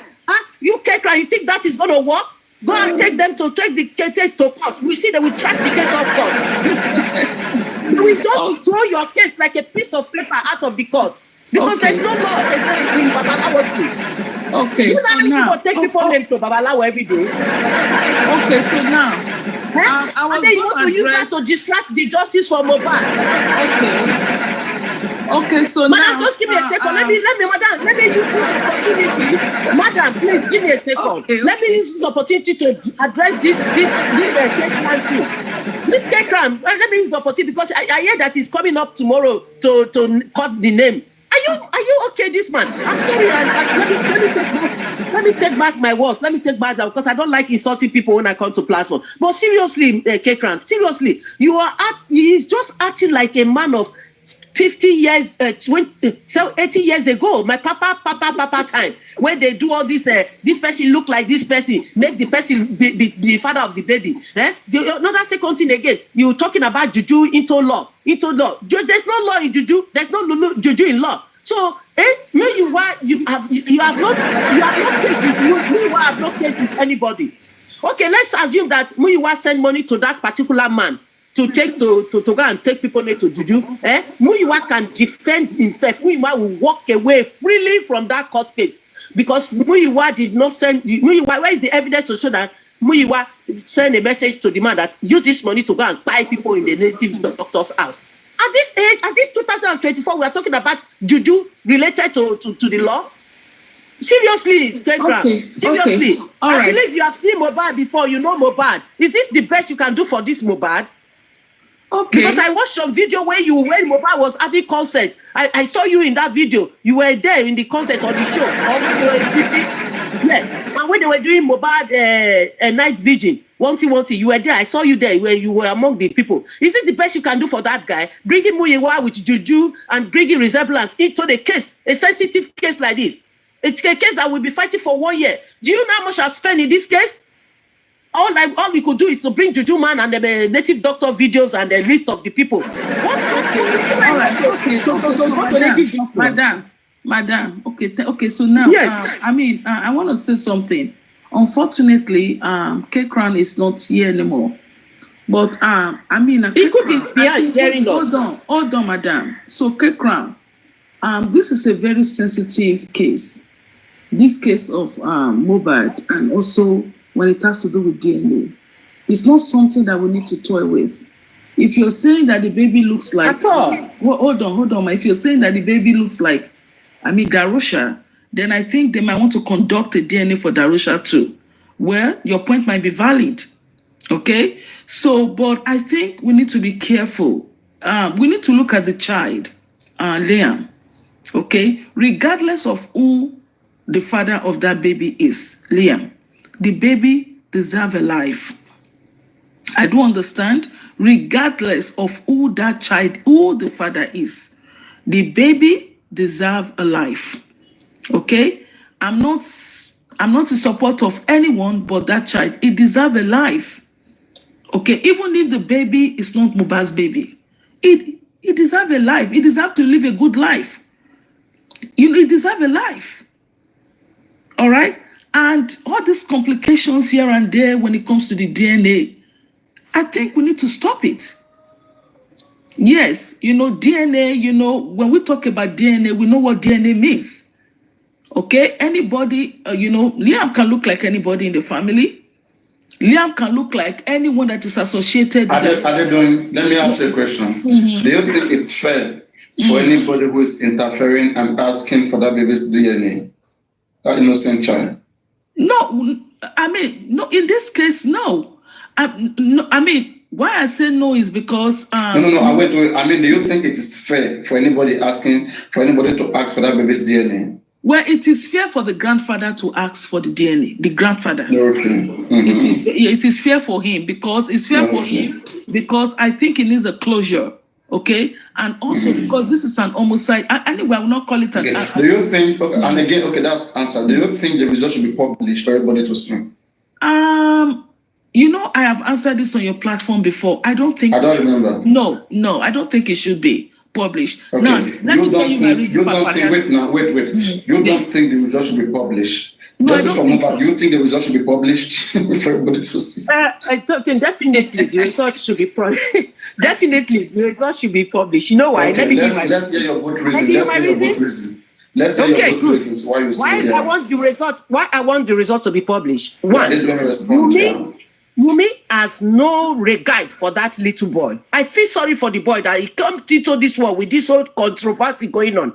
You Kekra, you think that is going to work? Go and take them to take the case to court. We see that we track the case of court. We just throw your case like a piece of paper out of the court because there's no law in Babalawo too. Okay, you know so now take people name to Babalawo every day. Okay, so now. And then you want to use that to distract the justice from Mohbad. Okay, so Madam, now. Just give me a second. Let me, Madam, let me use this opportunity. Madam, please give me a second. Let me use this opportunity to address this cake crime too. This cake crime. Let me use the opportunity because I hear that he's coming up tomorrow to cut the name. Are you okay, this man? I'm sorry. Let me take back my words. Let me take back that because I don't like insulting people when I come to platform. But seriously, Kekran, seriously, he's just acting like a man of 50 years, 80 years ago, my papa time, when they do all this, this person look like this person, make the person be the father of the baby. Another second thing again, you talking about juju into law. There's no law in juju. There's no juju in law. So, you have no case with anybody. Okay, let's assume that Muyiwa send money to that particular man to take to go and take people to juju. Muyiwa can defend himself. Muyiwa will walk away freely from that court case because Muyiwa did not send. Muyiwa, where is the evidence to show that Muyiwa sent a message to the man that use this money to go and buy people in the native doctor's house? At this age, at this 2024, we are talking about juju related to the law. Seriously, Kekra. Seriously. Okay. All right. I believe you have seen Mohbad before. You know Mohbad. Is this the best you can do for this Mohbad? Okay. Because I watched some video when Mohbad was having concert. I saw you in that video. You were there in the concert or the show. Or when they were and when they were doing Mohbad night vigil, one thing, you were there. I saw you there where you were among the people. Is this the best you can do for that guy? Bringing Muyiwa with juju and bringing resemblance into the case, a sensitive case like this. It's a case that we'll be fighting for 1 year. Do you know how much I've spent in this case? All we could do is to bring Juju Man and the native doctor videos and the list of the people. Madam. Okay. So now, yes. I want to say something. Unfortunately, Kekran is not here anymore. But he could be behind hearing us. Hold on, madam. So Kekran, this is a very sensitive case. This case of Mohbad, and also when it has to do with DNA, it's not something that we need to toy with. If you're saying that the baby looks like, hold on. If you're saying that the baby looks like, Darusha, then I think they might want to conduct a DNA for Darusha too. Well, your point might be valid, okay? So, but I think we need to be careful. We need to look at the child, Liam, okay? Regardless of who the father of that baby is, Liam, the baby deserves a life. I do understand, regardless of who that child, who the father is, the baby deserves a life. Okay? I'm not in support of anyone but that child. It deserves a life. Okay? Even if the baby is not Mohbad's baby, it deserves a life. It deserves to live a good life. It deserves a life. All right? And all these complications here and there when it comes to the DNA, I think we need to stop it. Yes, DNA, when we talk about DNA, we know what DNA means. Okay? Anybody, Liam can look like anybody in the family. Liam can look like anyone that is associated with let me ask you a question. Mm-hmm. Do you think it's fair for anybody who is interfering and asking for that baby's DNA? That innocent child? No, no, in this case, no. Why I say no is because No, wait. Do you think it is fair for anybody to ask for that baby's DNA? Well, it is fair for the grandfather to ask for the DNA. The grandfather. Okay. Mm-hmm. It is fair for him because it's fair for him because I think he needs a closure. Okay, and also because this is an homicide. Anyway, I will not call it an. Okay. Do you think? Okay, and again, okay, that's answer. Do you think the result should be published for everybody to see? You know, I have answered this on your platform before. I don't think. I don't remember. No, I don't think it should be published. Okay. Now, let me tell you my reason. You don't think? Wait. You don't think the result should be published? No, Just from Mohbad, do you think the result should be published for everybody to see? I don't think definitely the result should be definitely the result should be published. You know why? Okay, let's hear your good reason. Let's hear your good reasons why you say that. Why I want the result to be published. One, Wunmi has no regard for that little boy. I feel sorry for the boy that he comes into this world with this whole controversy going on.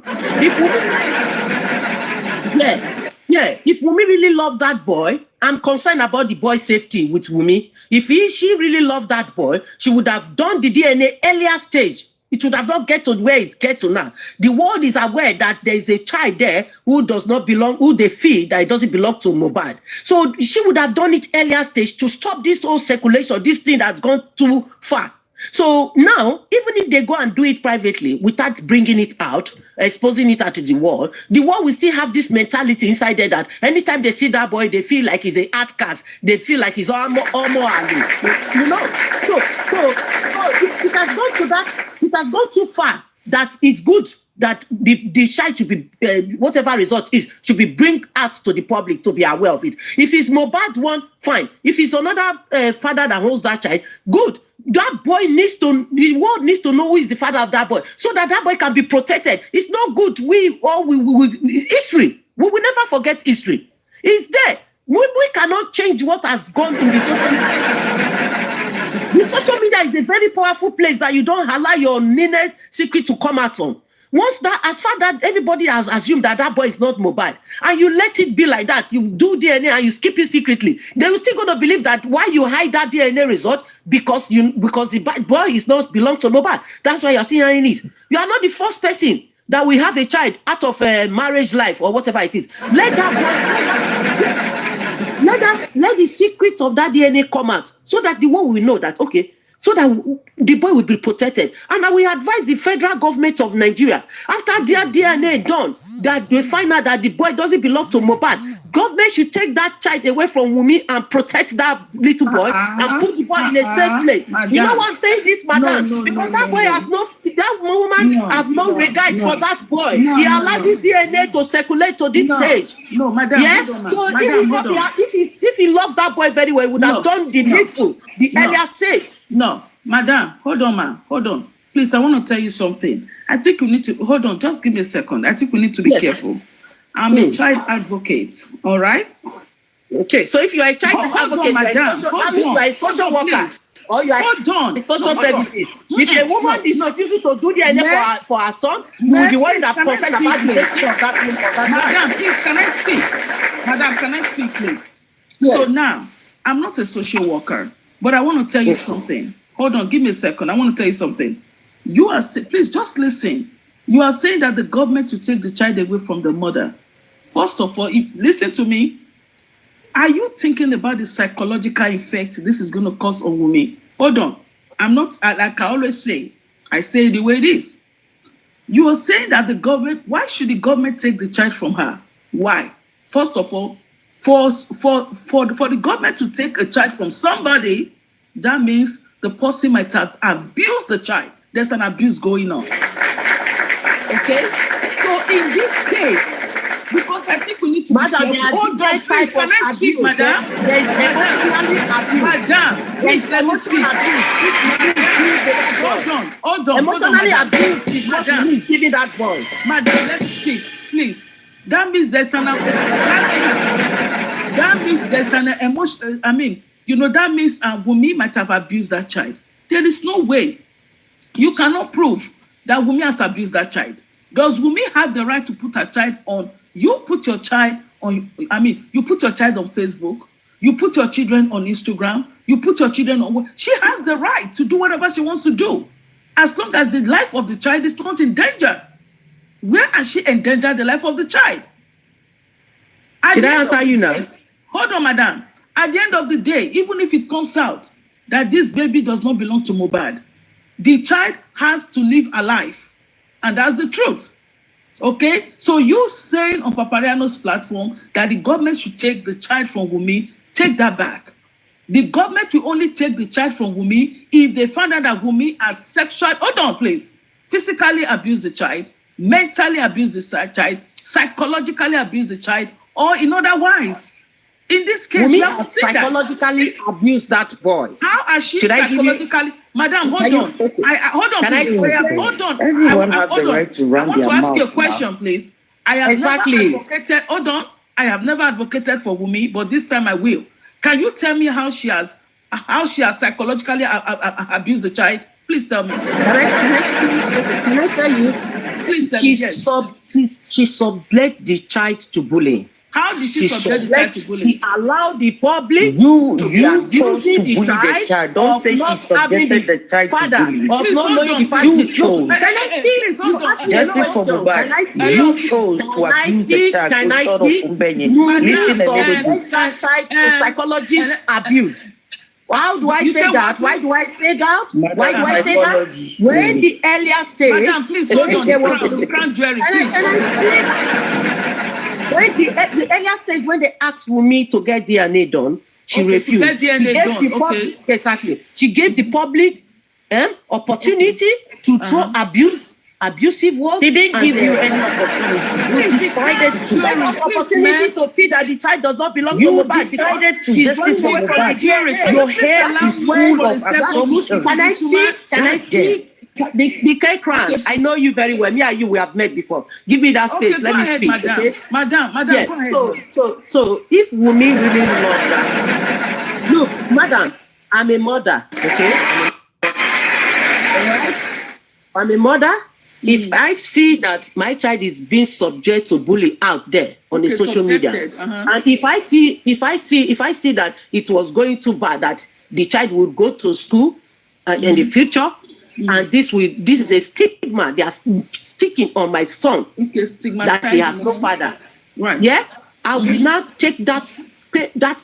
If Wunmi really loved that boy, I'm concerned about the boy's safety with Wunmi. If she really loved that boy, she would have done the DNA earlier stage. It would have not get to where it gets to now. The world is aware that there is a child there who does not belong, who they feel that it doesn't belong to Mohbad. So she would have done it earlier stage to stop this whole circulation, this thing that's gone too far. So now, even if they go and do it privately without bringing it out, exposing it out to the world will still have this mentality inside there that anytime they see that boy, they feel like he's an outcast. They feel like he's almost Ali. You know? So it has gone to that. It has gone too far that it's good that the child should be, whatever result is, should be bring out to the public to be aware of it. If it's Mohbad one, fine. If it's another father that holds that child, good. That boy the world needs to know who is the father of that boy, so that boy can be protected. It's not good. History. We will never forget history. It's there. We cannot change what has gone in the social media. The social media is a very powerful place that you don't allow your needed secret to come out on. Once that, as far that everybody has assumed that boy is not Mohbad, and you let it be like that, you do DNA and you skip it secretly, they will still gonna believe that why you hide that DNA result because the boy is not belong to Mohbad. That's why you're seeing it. You are not the first person that will have a child out of a marriage life or whatever it is. Let the secret of that DNA come out so that the world will know that so that the boy will be protected. And I will advise the federal government of Nigeria, after their DNA done, that they find out that the boy doesn't belong to Mohbad, government should take that child away from Wunmi and protect that little boy and put the boy in a safe place. Madam. You know what I'm saying, this, madam? Because that boy has that woman has no regard for that boy. He allowed this DNA to circulate to this stage. No, madam. Yeah? So Madam, if he loved that boy very well, he would have done the needful, the earlier stage. No, madam, hold on. Please, I want to tell you something. I think we need to, hold on, just give me a second. I think we need to be careful. I'm a child advocate, all right? Okay, so if you are a child advocate, you are a social worker, or you are a social services. If a woman is refusing to do DNA for her son, you will be worried that concerned about the safety of that. Madam, please, can I speak? Madam, can I speak, please? Yes. So now, I'm not a social worker, but I want to tell you something. Hold on, give me a second. I want to tell you something. You are, please just listen. You are saying that the government will take the child away from the mother. First of all, listen to me. Are you thinking about the psychological effect this is going to cause on Wunmi? Hold on. I'm not, like I always say, I say it the way it is. You are saying that the government, why should the government take the child from her? Why? First of all, for the government to take a child from somebody, that means the person might have abused the child. There's an abuse going on. Okay? So in this case, because I think we need to Madam, be careful. Hold on, please, can I speak, madam? There is emotional abuse. Madam, please, let me speak. Hold on. Emotionally abused is what you mean, giving that boy. Madam, let me speak, please. That means there's an emotion. I mean, you know, that means Wunmi might have abused that child. There is no way. You cannot prove that Wunmi has abused that child. Does Wunmi have the right to put her child on? You put your child on, you put your child on Facebook. You put your children on Instagram. You put your children on. She has the right to do whatever she wants to do, as long as the life of the child is not in danger. Where has she endangered the life of the child? Did I answer you now? Hold on, madam. At the end of the day, even if it comes out that this baby does not belong to Mohbad, The child has to live a life, and that's the truth. Okay, so you saying on Papariano's platform that the government should take the child from Wunmi, take that back. The government will only take the child from Wunmi if they find out that Wunmi has physically abused the child, mentally abused the child, psychologically abused the child, or in other wise. In this case, Wunmi we have has seen that. psychologically abused that boy. How has she Should I give you- psychologically? Madam, hold on. Hold on, Can I please. say something? Hold on. Everyone has hold the on. right to run I want their to ask you a mouth question, now. please. I have Exactly. never advocated. Hold on. I have never advocated for Wunmi, but this time I will. Can you tell me how she has psychologically abused the child? Please tell me. Can I tell you? Please tell She me. Yes. she subject the child to bullying. How did she subject the child to bullying? She allowed the public You to chose to abusing bully the child. Don't of say she not having subjected the child to father, bullying. of Please not hold knowing on, the fact You you chose. chose. Can I Please hold You on. ask me Justice for question. Mohbad. Can I speak? You chose to Can I abuse the speak? child. Can I So shut up, speak? Umbenye. You Listen a little subject bit. that child to psychologist abuse. How do I You say say that? what? Why do I say that? Madam, Why do I say that? psychology. When the earlier stage, Madam, please hold on. there was You can't Jerry, Can I speak? When the earlier stage, when they asked Wunmi to get DNA done, she Okay, to refused. get She DNA gave done, the public, exactly. She gave the public opportunity to throw abusive words. He didn't give you then any opportunity. You decided to. there was opportunity to feel that the child does not belong You to Mohbad. decided to She's justice for running away from Mohbad. the DNA. Your head is full of assumptions. Can I speak? Can I speak? The K crown. I know you very well. Me and you, we have met before. Give me that space. Okay, Let go me ahead, speak. madam. Okay? Madam, Yeah. go ahead. So if Wunmi really loves that, look, madam, I'm a mother. Okay. Alright? I'm a mother. If I see that my child is being subject to bullying out there on the social media, and if I see that it was going too bad, that the child would go to school in the future, and this is a stigma. They are speaking on my son that he has no father. Right. Yeah, I will not take that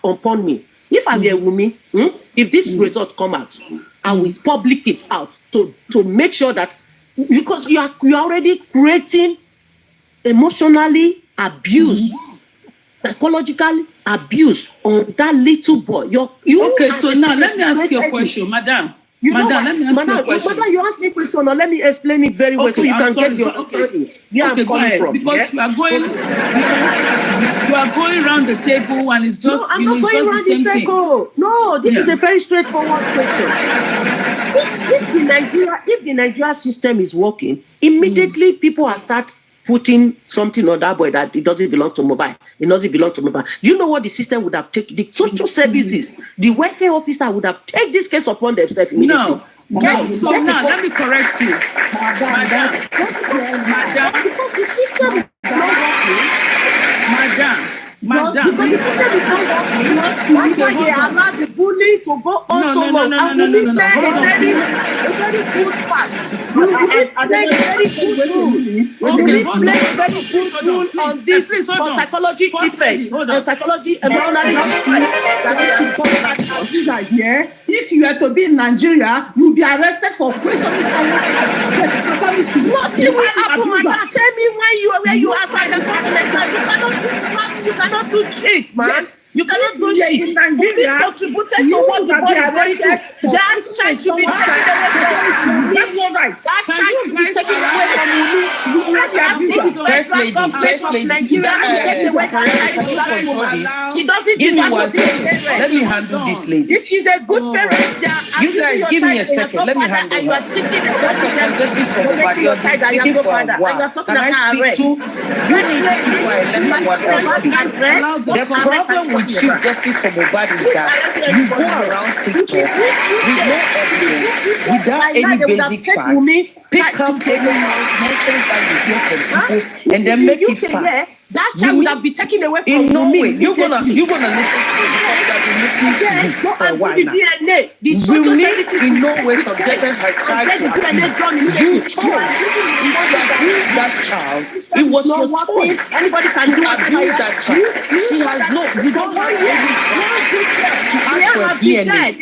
upon me. If I were Wunmi, if this result come out, I will public it out to make sure that, because you are already creating emotionally abuse, psychological abuse on that little boy. Okay, so now let me ask you a question, madam. Madam, let me ask you a question. Madam, you ask me a question, now let me explain it very well so you can get the understanding. Yeah, I'm coming from. Because you are going around the table and it's just, no, I'm not going around the circle. No, this is a very straightforward question. If the Nigeria system is working, immediately people will start putting something on that boy that it doesn't belong to Mohbad. It doesn't belong to Mohbad. Do you know what the system would have taken? The social services, the welfare officer would have taken this case upon themselves immediately. So now let me correct you. Madam. Because the system is not working. Madam. Because the system is not working. That's why they allow the bully to go on so long. And we play a very good part. We play a very good role. We play a very good role on this, on psychology effect, on psychology emotional here. If you are to be in Nigeria, you'll be arrested for questioning someone. Nothing will happen, madam. Tell me where you are so I can go to next time. You cannot do shit, man. You cannot do shit. In Nigeria, contributed to what the boy is going through. That child should be taken away from you. That's not right. That child should be taken away from you. First lady, she doesn't give me deserve one to be a second. parent. Let me handle this lady. If she's a good parent, You guys, give me a second. Let me handle and you are her. sitting in Justice for Mohbad. You're speaking for a while. Can I speak to? You need to be quiet. Let someone else speak. The problem with you, Justice for Mohbad, is that you go around TikTok with no evidence, without any basic facts, pick up any nonsense that you hear from people, and then make it facts. that child would have been taken away from In no me. way. You're gonna listen to it because you have been listening to me for a while now. DNA. The Will social me services in no way subjected her child to abuse. You chose. If you abuse that child, it was your choice Anybody can to abuse that child. She has no, you don't have any right to ask for DNA. She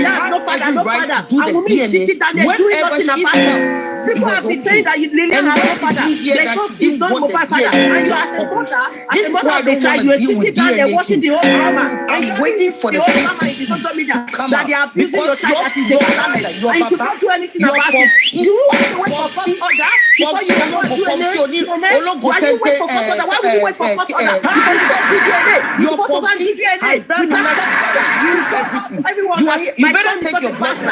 has no right to do the DNA whenever she felt it was okay. Lillian has no father. There's no Mohbad father. And you as a mother, This is why I don't want to deal with DNA. I'm waiting for the scientists to come out because your father, your papa, your popsi, you better take your bastard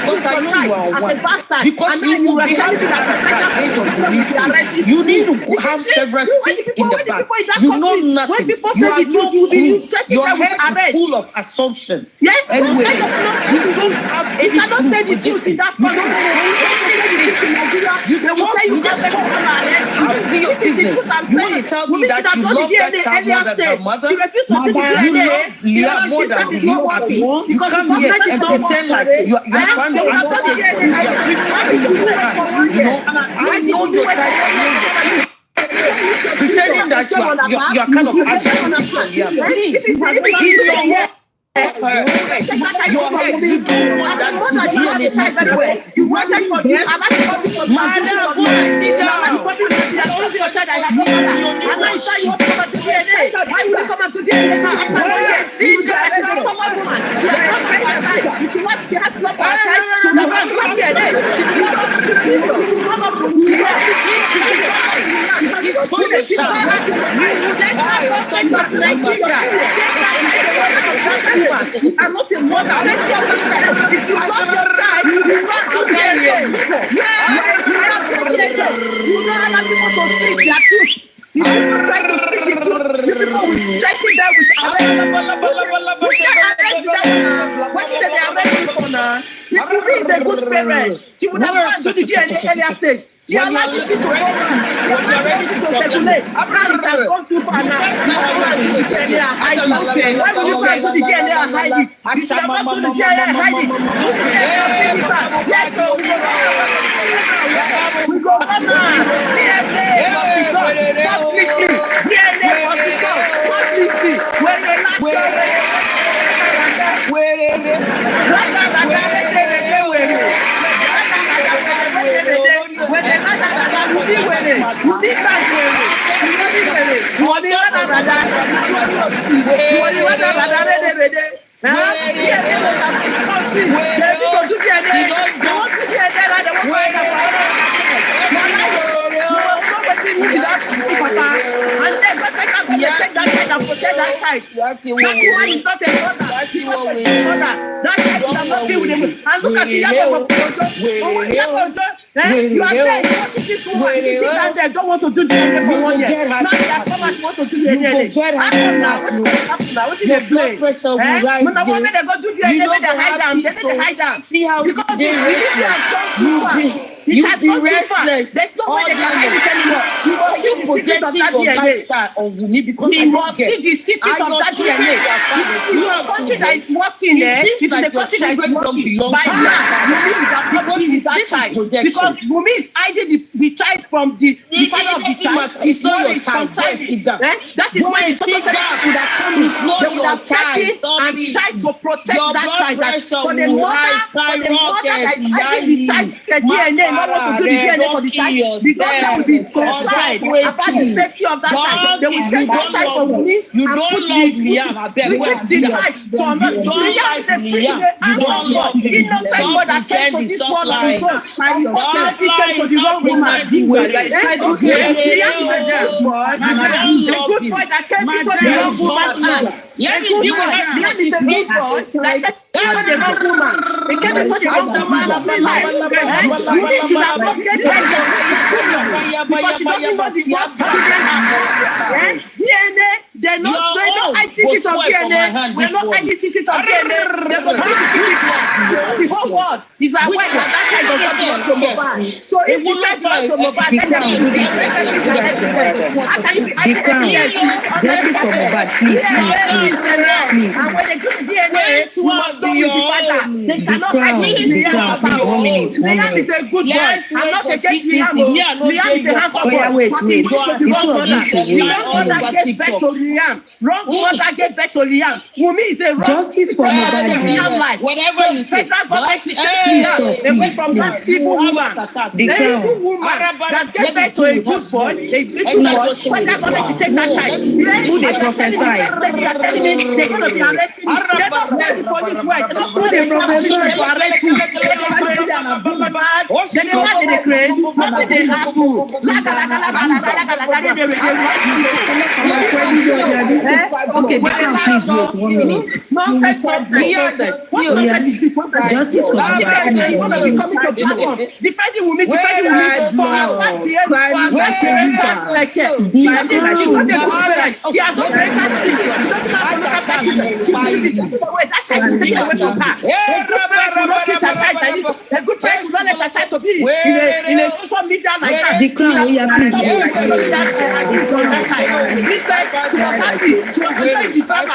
because I know you are one. Because you will be having that age of release. You need to have several seats in the back. You know nothing. When people You say have the no truth, clue. Your with head is arrest. full of assumption. Yes, Anyway, you don't have any. You cannot say the truth in that country. You just talk. How is it your business? You want to tell me that you love that child more than her mother? She refused to take the You DNA. love Leah more than you. You come here and pretend like you're trying to advocate for Leah. You know, I know your type. Pretending that you're kind of advocating for Leah. Please, in your head. Your head, you don't want that to DNA test very you wanted for me, I'm not Madam, go and sit down. Why will you come and do DNA after 1 year? She has a common woman. She has not paid her child. If she wants, she has love for her child. She will not have DNA. She will not have to be. She will not have to be. It's for the child. You then have government of Nigeria. I'm not a mother. Safety of the child. If you love your child, you will not do DNA. You will not do DNA. You don't allow people to speak their truth. If people try to speak the truth, you people will strike it down with arrest. We can't arrest that one. What did they arrest you for now? If Wumi is a good parent, she would have gone to the DNA earlier stage. She allowed this thing to go through. She allowed this thing to circulate. Abraham has gone too far now. Why will you go and do the DNA and hide it? You should have gone to the DNA and hide it. Yes, so we go on now. DNA publicly. DNA publicly. When the you are there, you watching this woman, you think that they don't want to do DNA for 1 year. Now they are so much want to do DNA. What's in the play? When the woman they go do DNA, they hide them. They hide them. See how because the religion has gone too far. It has gone too far. There's no way they can hide it anymore. You must see the secret of that DNA. We must see the secret of that DNA. You have a country that is working there. It is a country that is working. By now, Wumi is that child. Because Wumi is hiding the child from the father of the child. It's not your child. That is why the social services would have come in. They would have stepped in and tried to protect that child. For the mother that is hiding the child, the DNA, not want to do the DNA for the child. The government will be concerned about the safety of that child. They will take that child from Wumi and put the child to another. Liam is a innocent mother came to this world on his own. Unfortunately, came to the wrong woman. Liam is a good boy. A good boy that came to the wrong woman's hand. Liam is a good boy that came to the wrong woman. He came to the wrong woman of his life. Wumi should have not get pregnant because she doesn't know the what DNA. They know I secret of DNA. We're not any secret of DNA. They will be the secret one. The whole world is aware that that child does not belong to Mohbad. So if you try to run to Mohbad, then How can you be justice for Mohbad, please, please. And when they do the DNA, you must know who the father. They cannot hide Liam. Please, 1 minute, 1 Liam is minute. a good boy. I'm not against Liam. Liam is a handsome boy. Oh, yeah, wait. But he goes to the The wrong two of mother. you should The wait, wrong mother please. gave birth to Liam. Wrong mother gave birth to Liam. Wunmi is a wrong. Justice for Mohbad. Liam life. Whatever you say. Federal government should take Please Liam stop, away please, from that please. evil woman. The The crown. evil woman that gave birth to a good boy, a little boy. Federal government should take that child. Who they prophesy? They're going to be arresting him. They don't know the police work. They don't know they the prophesy? police to arrest him. Then they want to craze. Nothing they have to. Okay, the crown, please wait 1 minute. Nonsense. What nonsense is this? Justice for Mohbad. You want to be coming to platform, defending Wunmi for her bad behavior. She's not a good parent. She has no parental skills. She doesn't have another person. She will be taken away. That child will be taken away from her. A good parent will not let her child to be in a social media like that. The crown, we are please wait. This time she was happy. She was enjoying the drama.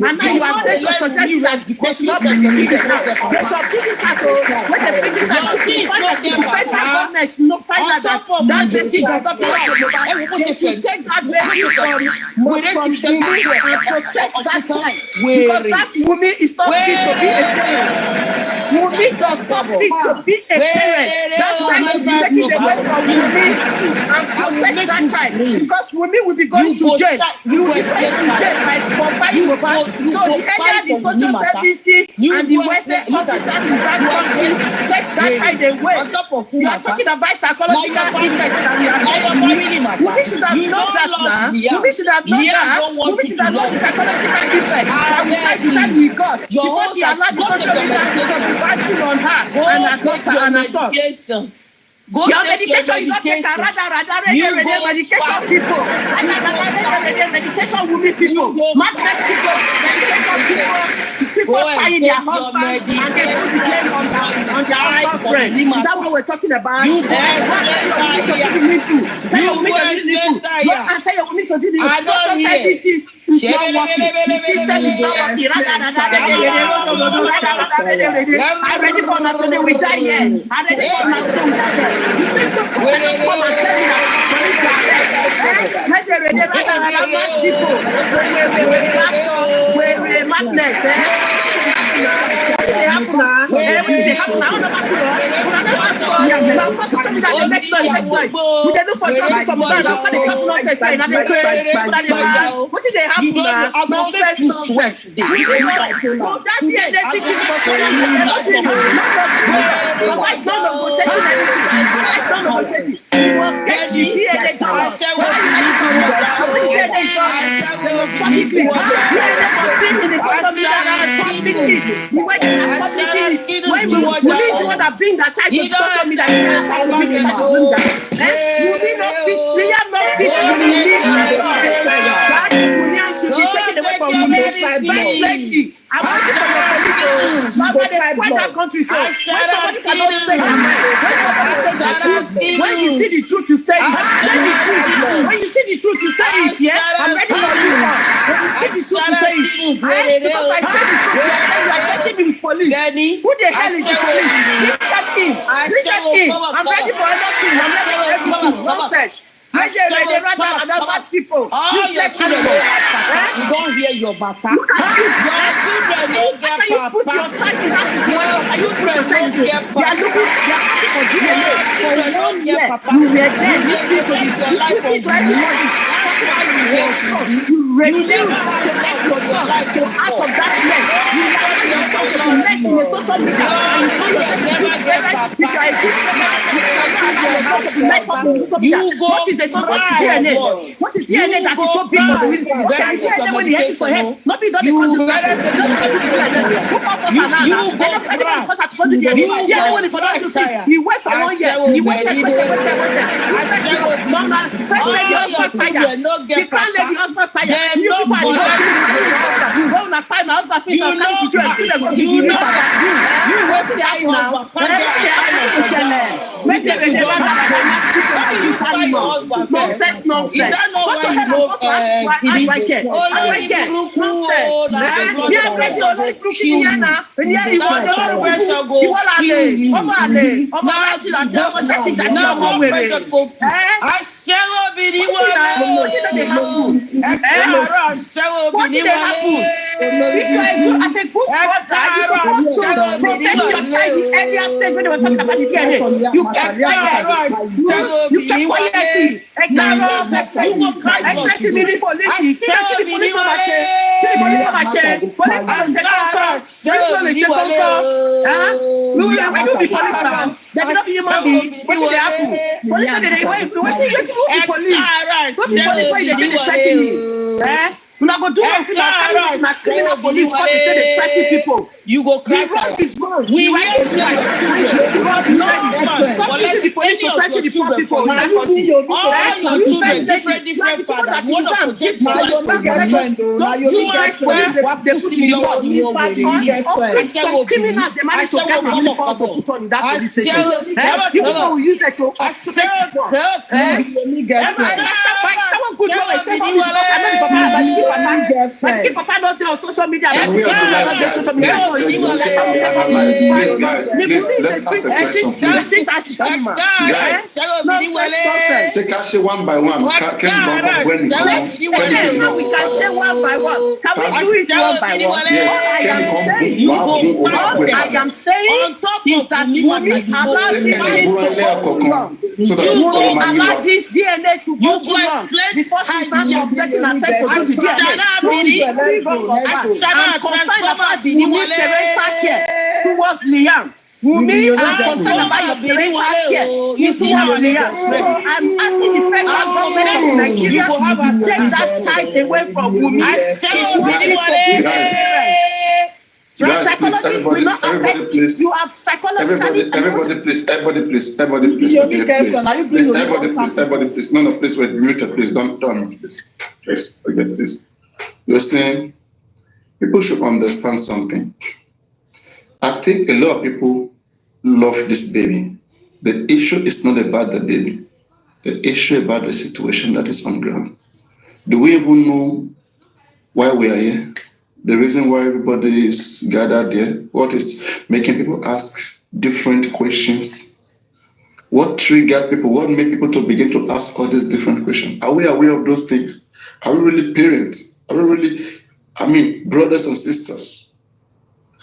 And now you are saying to suggest that they should not be defeated now. They should pick it out. When they pick it out, the federal government no find out that decision does not belong to Mohbad. They should take that baby from Wunmi and protect that child. Because that Wunmi is not fit to be a parent. Wunmi does not fit to be a parent. That child should be taken away from Wunmi and protect that child. Because Wunmi will be going to jail. You will be going to jail for buying Mohbad. So the earlier the social services and the welfare officers in that country take that child away. You are talking about psychological effects that we are getting. Wunmi should have known that now. Wunmi should have known that. Wunmi should have known the psychological effects that we tried to decide we got before she allowed the social media to be batching on her and her daughter and her son. Your medication, you don't take a medication people. Medication Wunmi people. Madness people. Medication people. People fighting their husband and they put the blame on their husband. Is that what we're talking about? You social services is not working. The system is not working. I'm ready for that today. We die here. I'm ready for that today. We die here. You think the police come and tell you that we're madness. Everything they happen now. Now, because something that they make noise. We they do for justice from God. How can they come nonsense say and they pray? What did they happen now? Nonsense, nonsense. That year they think it's for someone. But it's not negotiating anything. It's not negotiating. It was getting the DNA done. They was publicly. In the social media publicly. We went in and publicly. When we need the one that bring that child to social media, Wunmi not fit. Liam not fit. That William should be taken away from Wunmi. I'm asking for your police. Mama, they spoil that country. So when somebody cannot say that, when you see the truth, you say it. Say the truth. When you see the truth, you say it. Yeah, I'm ready for you. When you see the truth, you say it. Because I say the truth, you are getting me with police. Who the hell is the police? Bring that in. Bring that in. I'm ready for everything. I'm ready for everything. Nonsense. I say they rather than bad people. All your children, you don't hear your bata. Look at you. Your children don't get After you put your child in that situation, and you put your child in there, they are looking, they are asking for DNA. For 1 year, you were there listening to everybody. You refuse to let your son to out of that mess. You allow your son to be mess in the social media and you call yourself a good parent. If you are a good parent, you cannot allow your son to be messed up in the social media. What is the DNA? What is DNA that is so big for the reason? What can DNA when you head for head? Nobody does the controversy. Who calls us an anna? Anybody first has to go to the DNA. DNA when he forgot to see, he wait for 1 year. He waited. No, first let the husband fire. He can't let the husband fire. You people are the you go on fire, my husband finish and come to you and still go give you papa. You wait till the house now. Whenever the house make them never this animal. Nonsense. Go to hell and go to ask why care. Nonsense. Yeah, break your leg, Kiana. Yeah, you want to go. You want to ọmọ láti láti ọmọ láti láti ọmọ wèrè. Aṣẹ́wó obìnrin wọlé. Ẹ̀ẹ́dàrọ̀ aṣẹ́wó obìnrin wọlé. If you are good as a good father, you supposed to protect your child in every aspect when they were talking about the DNA. You kept quiet. You kept quiet. I tried to be the police. See that the police for my share. See the police for my share. Police for my share. Police for my share. You will be police now. They will not be human being. What did they happen? Police said they wait to be police. What the police why they didn't threaten me? You not go do anything like criminal police because they say they threaten people. You go cry. The road is wrong. We will see your children. The road is wrong. Stop using the police to threaten the poor people in that country. All your children, different fathers. One of protect your girlfriend. You guys they put in the road. Some criminals they manage to get a uniform to put on in that police station. You people will use that to occupy someone could go and say, but keep Papa not there on social media. Please, guys, let's ask a question. Take us one by one. Can we can share one by one. Can we do it one by one? I am saying is that women allow these things to go too long. Allow this DNA to go too long before she starts subjecting herself to do the DNA. I'm concerned about the unique parental care towards Liam. Wumi, I'm concerned about your parental care towards Liam. So I'm asking the federal government of Nigeria to take that child away from Wumi. She's working for being a parent. Guys, please, everybody, please. You have psychologically. Everybody, please. Everybody, please. No, please wait. Mute, please. Don't, please. Yes, again, please. You're saying people should understand something. I think a lot of people love this baby. The issue is not about the baby. The issue about the situation that is on ground. Do we even know why we are here? The reason why everybody is gathered here? What is making people ask different questions? What triggered people? What made people to begin to ask all these different questions? Are we aware of those things? Are we really parents? Are we really, brothers and sisters?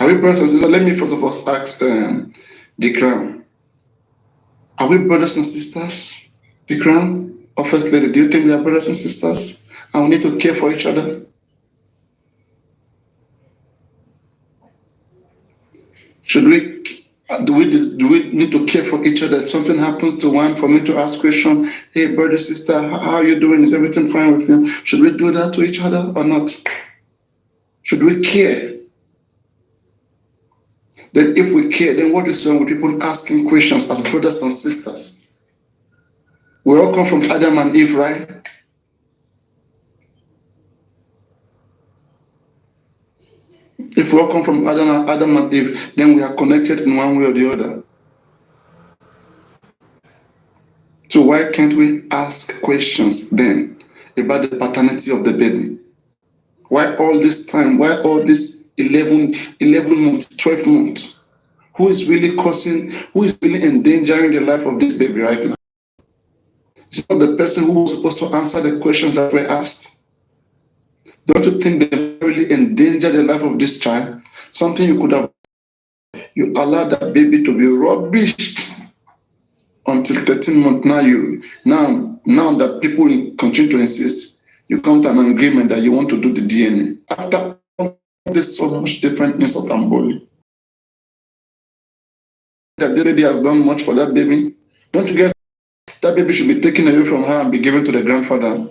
Are we brothers and sisters? Let me first of all ask the Crown. Are we brothers and sisters? The Crown, or First Lady, do you think we are brothers and sisters? And we need to care for each other? Do we need to care for each other? If something happens to one, for me to ask question, hey, brother, sister, how are you doing? Is everything fine with you? Should we do that to each other or not? Should we care? Then if we care, then what is wrong with people asking questions as brothers and sisters? We all come from Adam and Eve, right? If we all come from Adam and Eve, then we are connected in one way or the other. So why can't we ask questions then about the paternity of the baby? Why all this time? Why all this 11 months, 12 months? Who is really endangering the life of this baby right now? It's not the person who was supposed to answer the questions that were asked. Don't you think they really endanger the life of this child? Something you could have, you allowed that baby to be rubbished until 13 months. Now that people continue to insist, you come to an agreement that you want to do the DNA. After all this so much different insult and bullying, that this lady has done much for that baby. Don't you guess that baby should be taken away from her and be given to the grandfather?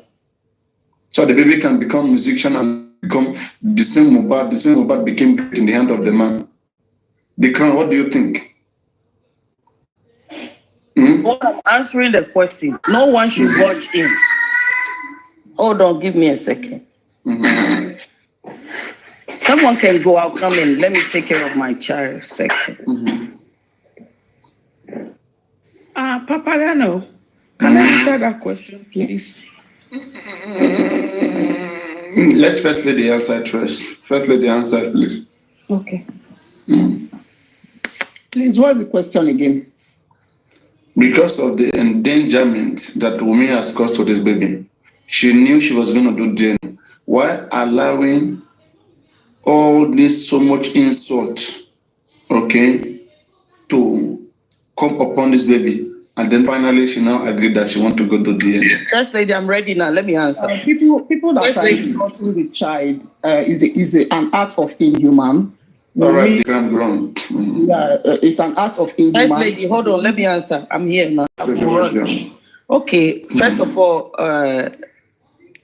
So the baby can become musician and become the same Mohbad. The same Mohbad became great in the hand of the man. The crown, what do you think? Well, I'm answering the question. No one should watch him. Hold on, give me a second. Someone can go out, come in. Let me take care of my child. Second. Papariano, can I answer that question, please? Let First Lady answer it first. First Lady answer it, please. Okay. Please, what's the question again? Because of the endangerment that Wumi has caused to this baby, she knew she was going to do DNA. Why allowing all this so much insult, okay, to come upon this baby? And then finally, she now agreed that she wants to go to DNA. First Lady, I'm ready now. Let me answer. People that are insulting the child is an act of inhuman. All right, ground. Yeah, it's an act of inhuman. First Lady, hold on. Let me answer. I'm here now. Okay. First of all,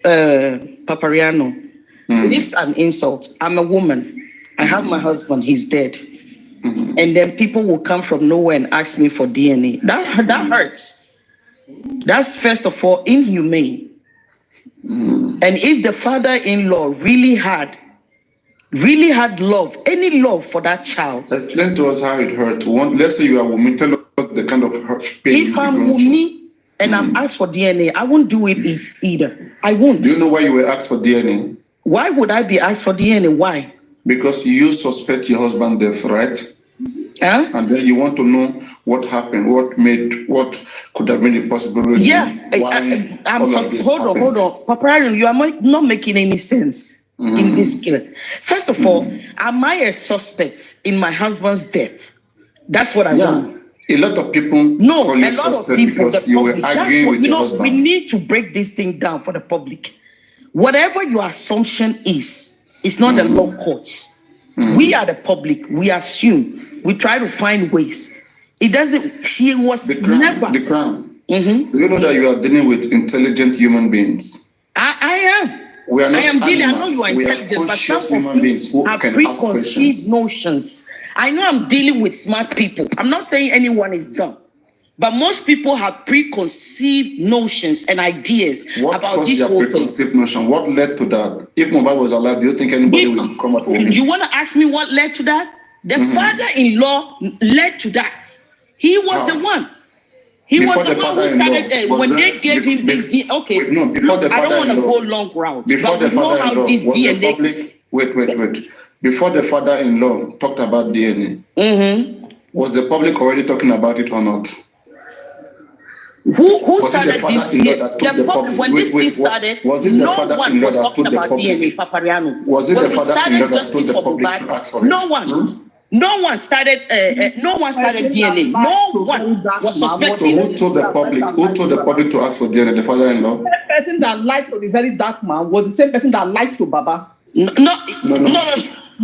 Papariano, this is an insult. I'm a woman. I have my husband. He's dead. And then people will come from nowhere and ask me for DNA. That hurts. That's first of all inhumane. And if the father-in-law really had love, any love for that child. Explain to us how it hurt. Let's say you are Wumi, tell us the kind of hurt pain. If I'm Wumi and I'm asked for DNA, I won't do it either. I won't. Do you know why you were asked for DNA? Why would I be asked for DNA? Why? Because you suspect your husband's death, right? Huh? And then you want to know what happened, what could have been the possible reason. Yeah, hold on. Papa, you are not making any sense in this case. First of all, am I a suspect in my husband's death? That's what I want. A lot of people. No, a lot of people. The you public. were arguing with your husband. We need to break this thing down for the public. Whatever your assumption is, it's not the law courts. We are the public. We assume. We try to find ways. It doesn't. She was never. The crown. Do you know that you are dealing with intelligent human beings? I am. We are not I am dealing. animals. I know you are intelligent, but some human beings who have can ask questions. preconceived notions. I know I'm dealing with smart people. I'm not saying anyone is dumb, but most people have preconceived notions and ideas about this whole thing. Preconceived notion? What led to that? If Mohbad was alive, do you think anybody would come up with it? You want to ask me what led to that? The father-in-law led to that. He was the one. He was the one who started when they gave him this DNA. Okay, I don't want to go long route. Before the father-in-law, this DNA. Wait. Before the father-in-law talked about DNA, was the public already talking about it or not? Who started this? The public, when this thing started, no one was talking about DNA, Papariano. Was it the father-in-law that told the public to ask for it? No one. No one started. No one started DNA. No one was suspecting. So who told the public? Who told the public to ask for DNA? The father-in-law. The person that lied to the very dark man was the same person that lied to Baba. No.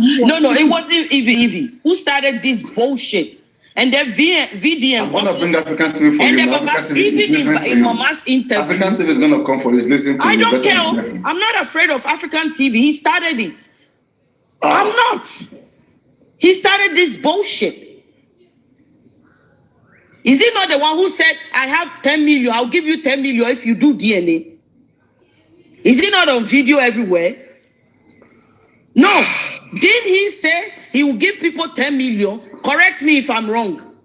It wasn't Evie. Who started this bullshit? And then VDM. I'm gonna bring African TV for you. African TV in Mama's interview. African TV is gonna come for you. Listen to I you. don't care. I'm not afraid of African TV. He started it. I'm not. He started this bullshit. Is he not the one who said, I have 10 million, I'll give you 10 million if you do DNA? Is he not on video everywhere? No. Didn't he say he will give people 10 million? Correct me if I'm wrong.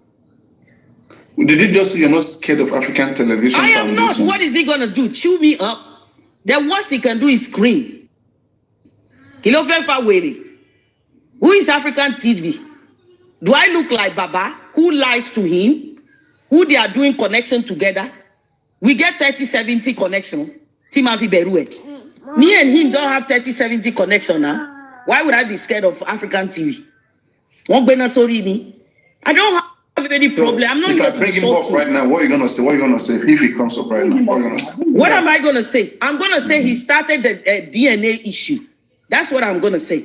Did you just say you're not scared of African television? I am not. What is he going to do? Chew me up? The worst he can do is scream. Who is African TV? Do I look like Baba? Who lies to him? Who they are doing connection together? We get 30-70 connection. Timafi Beruet. Me and him don't have 30-70 connection now. Why would I be scared of African TV? I don't have have any problem. I'm not If here I to bring him insult up you. right now, what are you gonna say? What are you gonna say if he comes up right now? What are you gonna say? What am I gonna say? I'm gonna say he started the DNA issue. That's what I'm gonna say.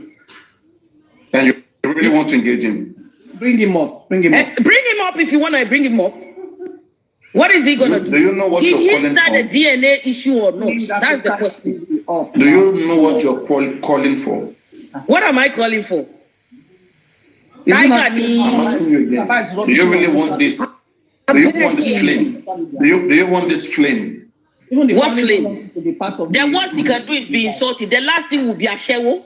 And you really want to engage him? Bring him up. Bring him up. Bring him up if you wanna bring him up. What is he gonna do? Do you know what Did you're he calling start for? a DNA issue or not? That's the question. Do you know what you're calling for? What am I calling for? I'm asking you again. Do you really want this? Do you want this flame? Do you want this flame? What flame? The worst he can do is be insulted. The last thing will be a shower.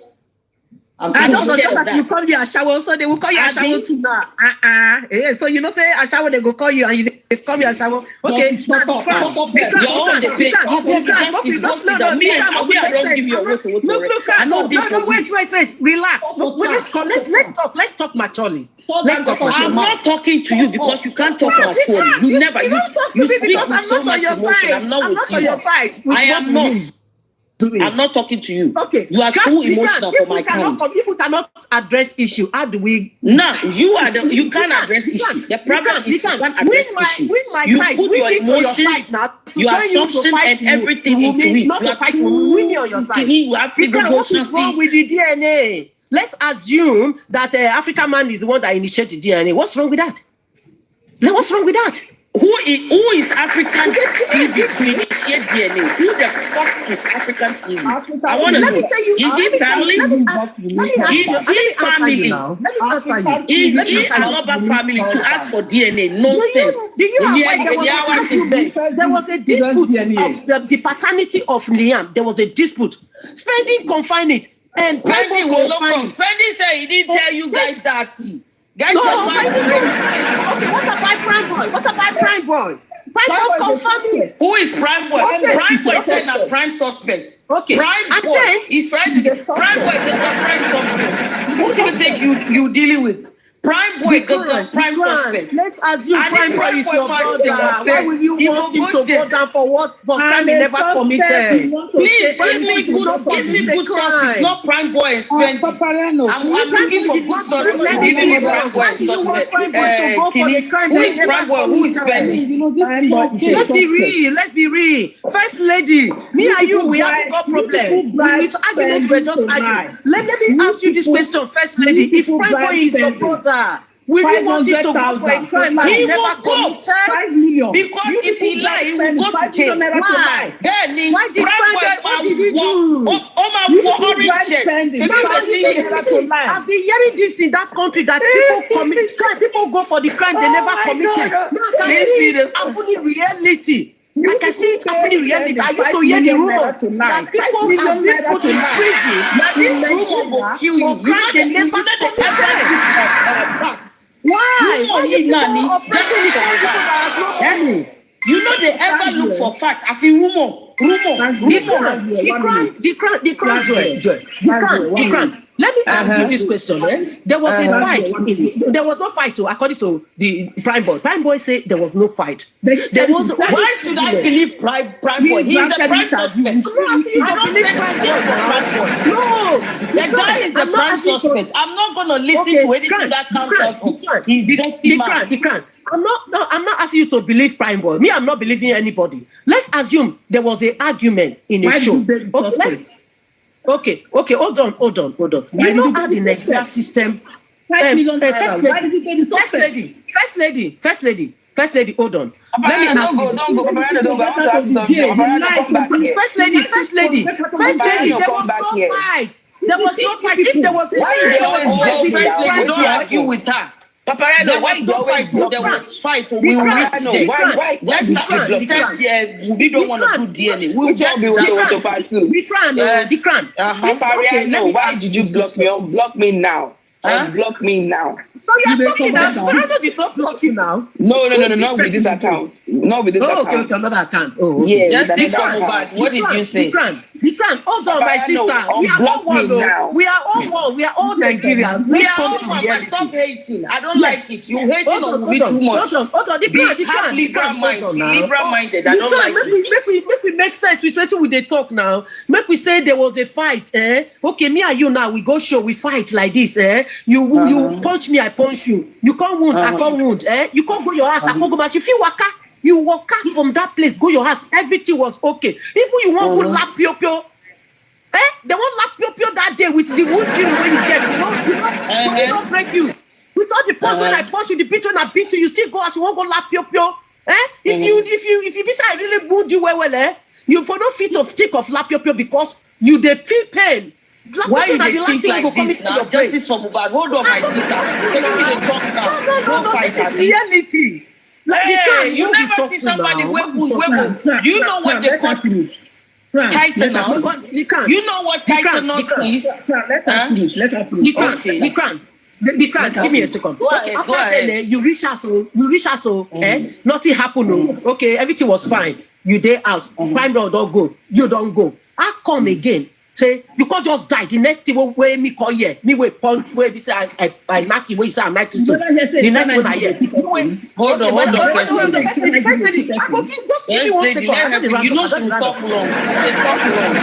I just as you call you a shower, so they will call you a shower too now. So you know say a shower, they go call you and they call you a shower. Okay. Your own the pay. I know this. Wait. Relax. Let's talk maturely. I'm not talking to you because you can't talk maturely. You never. You speak with so much emotion. I'm not with you. I am not. I'm not talking to you. Okay. You are too emotional for my kind. If we cannot address issue, how do we? No, you can't address issue. The problem is you can't address issue. You put your emotions, your assumption and everything into it. Not to fight for me on your side. What is wrong with the DNA? Let's assume that African man is the one that initiated DNA. What's wrong with that? What's wrong with that? Who is African TV to initiate DNA? Who the fuck is African TV? I want to know. Is he family? Is he family? Is he another family to ask for DNA? Nonsense. Do you know there was a dispute of the paternity of Liam? There was a dispute. Spending confined it. And Spending will not come. Spending said he didn't tell you guys that. Okay, what about Prime Boy? Prime Boy confirmed it. Who is Prime Boy? Prime Boy is saying a prime suspect. Okay. Prime Boy is trying to get Prime Boy is a prime suspect. Who do you think you dealing with? Prime Boy got prime suspect. Let's assume Prime Boy is your brother. Why will you want him to go down for what? For crime he never committed? Please give me good sources, not Prime Boy and Spending. I'm looking for good sources. Give me Prime Boy and suspect. Who is Prime Boy? Who is Spending? Let's be real. First lady, me and you, we haven't got problem. This argument we're just arguing. Let me ask you this question, First Lady. If Prime Boy is your brother, will you want him to go for a crime that he never committed? 5 million. Because if he lie, he will go to jail. Why? Then Why did what did he do? I've been hearing this in that country that people commit crime. People go for the crime they never committed. Now I can see it happening in reality. I can see it happening in reality. I used to hear the rumors that people have been put in prison. That this rumor will kill you. Crime they never committed. Why? You know they ever look for facts. I feel rumor. The crime. Let me ask you this question. There was a fight. There was no fight, according to the Prime Boy. Prime Boy said there was no fight. There was. Why should I believe Prime Boy? He's the prime suspect. No, the guy is the prime suspect. I'm not going to listen to anything that comes out of his dirty mouth. I'm not asking you to believe Prime Boy. Me, I'm not believing anybody. Let's assume there was an argument in a show. Okay, hold on. You know how the Nigeria system. First lady, hold on. Let me ask you. First lady, there was no fight. There was no fight. If there was a fight, don't argue with her. Paparano, why you don't fight? There was fight. We will reach there. Why? Let's not we don't want to do DNA. We'll just want to fight too. The crime. Paparano, why did you block me? Unblock me now. Unblock me now. No, you're talking now. Paparano did not block you now. No, not with this account. Not with this account. Okay, another account. Yeah. Just this one, Mohbad. What did you say? The Hold on, my sister. We are all one. We are all one. We are all Nigerians. We Let's are come all to one, but reality. stop hating. I don't like it. You hating Hold on me too much. Hold on. Have liberal minded. I don't like it. Make we make sense with what we dey talk now. Make we say there was a fight. Okay, me and you now we go show we fight like this. You punch me, I punch you. You can't wound, I can't wound. You can't go your house, I can't go back. You feel waka. You walk out from that place, go your house. Everything was okay. Even you want to lap pio. They won't lap pio that day with the wound when you get. You don't break you. With all the punch when I punch you, the beat when I beat you, you still go as you won't go lap pio. If you be say I really wound you well, you for no fit of think of lap pio because you dey feel pain. Why you dey think like this now? Justice for Mohbad. Hold on, my sister. So we dey talk now. No, this is reality. Hey, you never see somebody where you know what they call titanus? You know what titanus is? Let her finish. You can't. Give me a second. After then, you reach us, nothing happened. Okay, everything was fine. You dey house, crime don't go. You don't go. I come again. Say you can't just die. The next thing where me call here, me we punch where we say I knock you, where you say I knock you. The next one I hear. Hold on. First lady. I go just give me 1 second. You know she talk long. She talk long.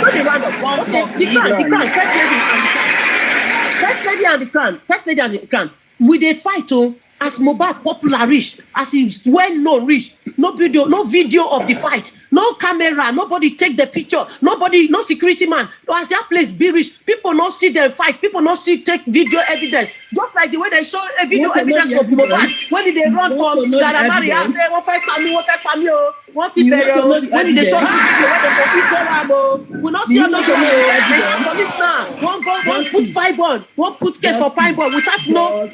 The crown. First lady and the crown. We dey fight as Mohbad popular reach, as he's well known reach. No video of the fight, no camera, nobody take the picture, no security man. As that place be rich, people not see them fight, people not see take video evidence. Just like the way they show a video evidence of Mohbad when they run from Garamari and say, "One fight for me, one thing better." When they show the video, we not see another police now. One put 5-1, one put case for 5-1 without no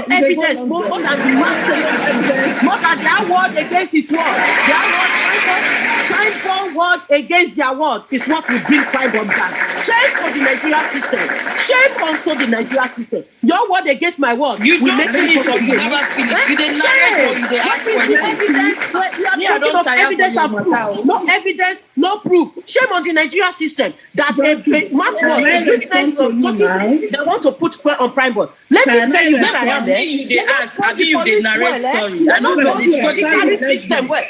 evidence, more than that word against his word. Their word against their word is what will bring crime on down. Shame on the Nigerian system. Shame onto the Nigerian system. Your word against my word. You don't finish or you never finish. You didn't narrate or you didn't ask evidence. We are talking of evidence and proof. No evidence, no proof. Shame on the Nigerian system that a witness they want to put on prime board. Let me tell you where I am there. You did ask, I think you did narrate story. I don't know the system where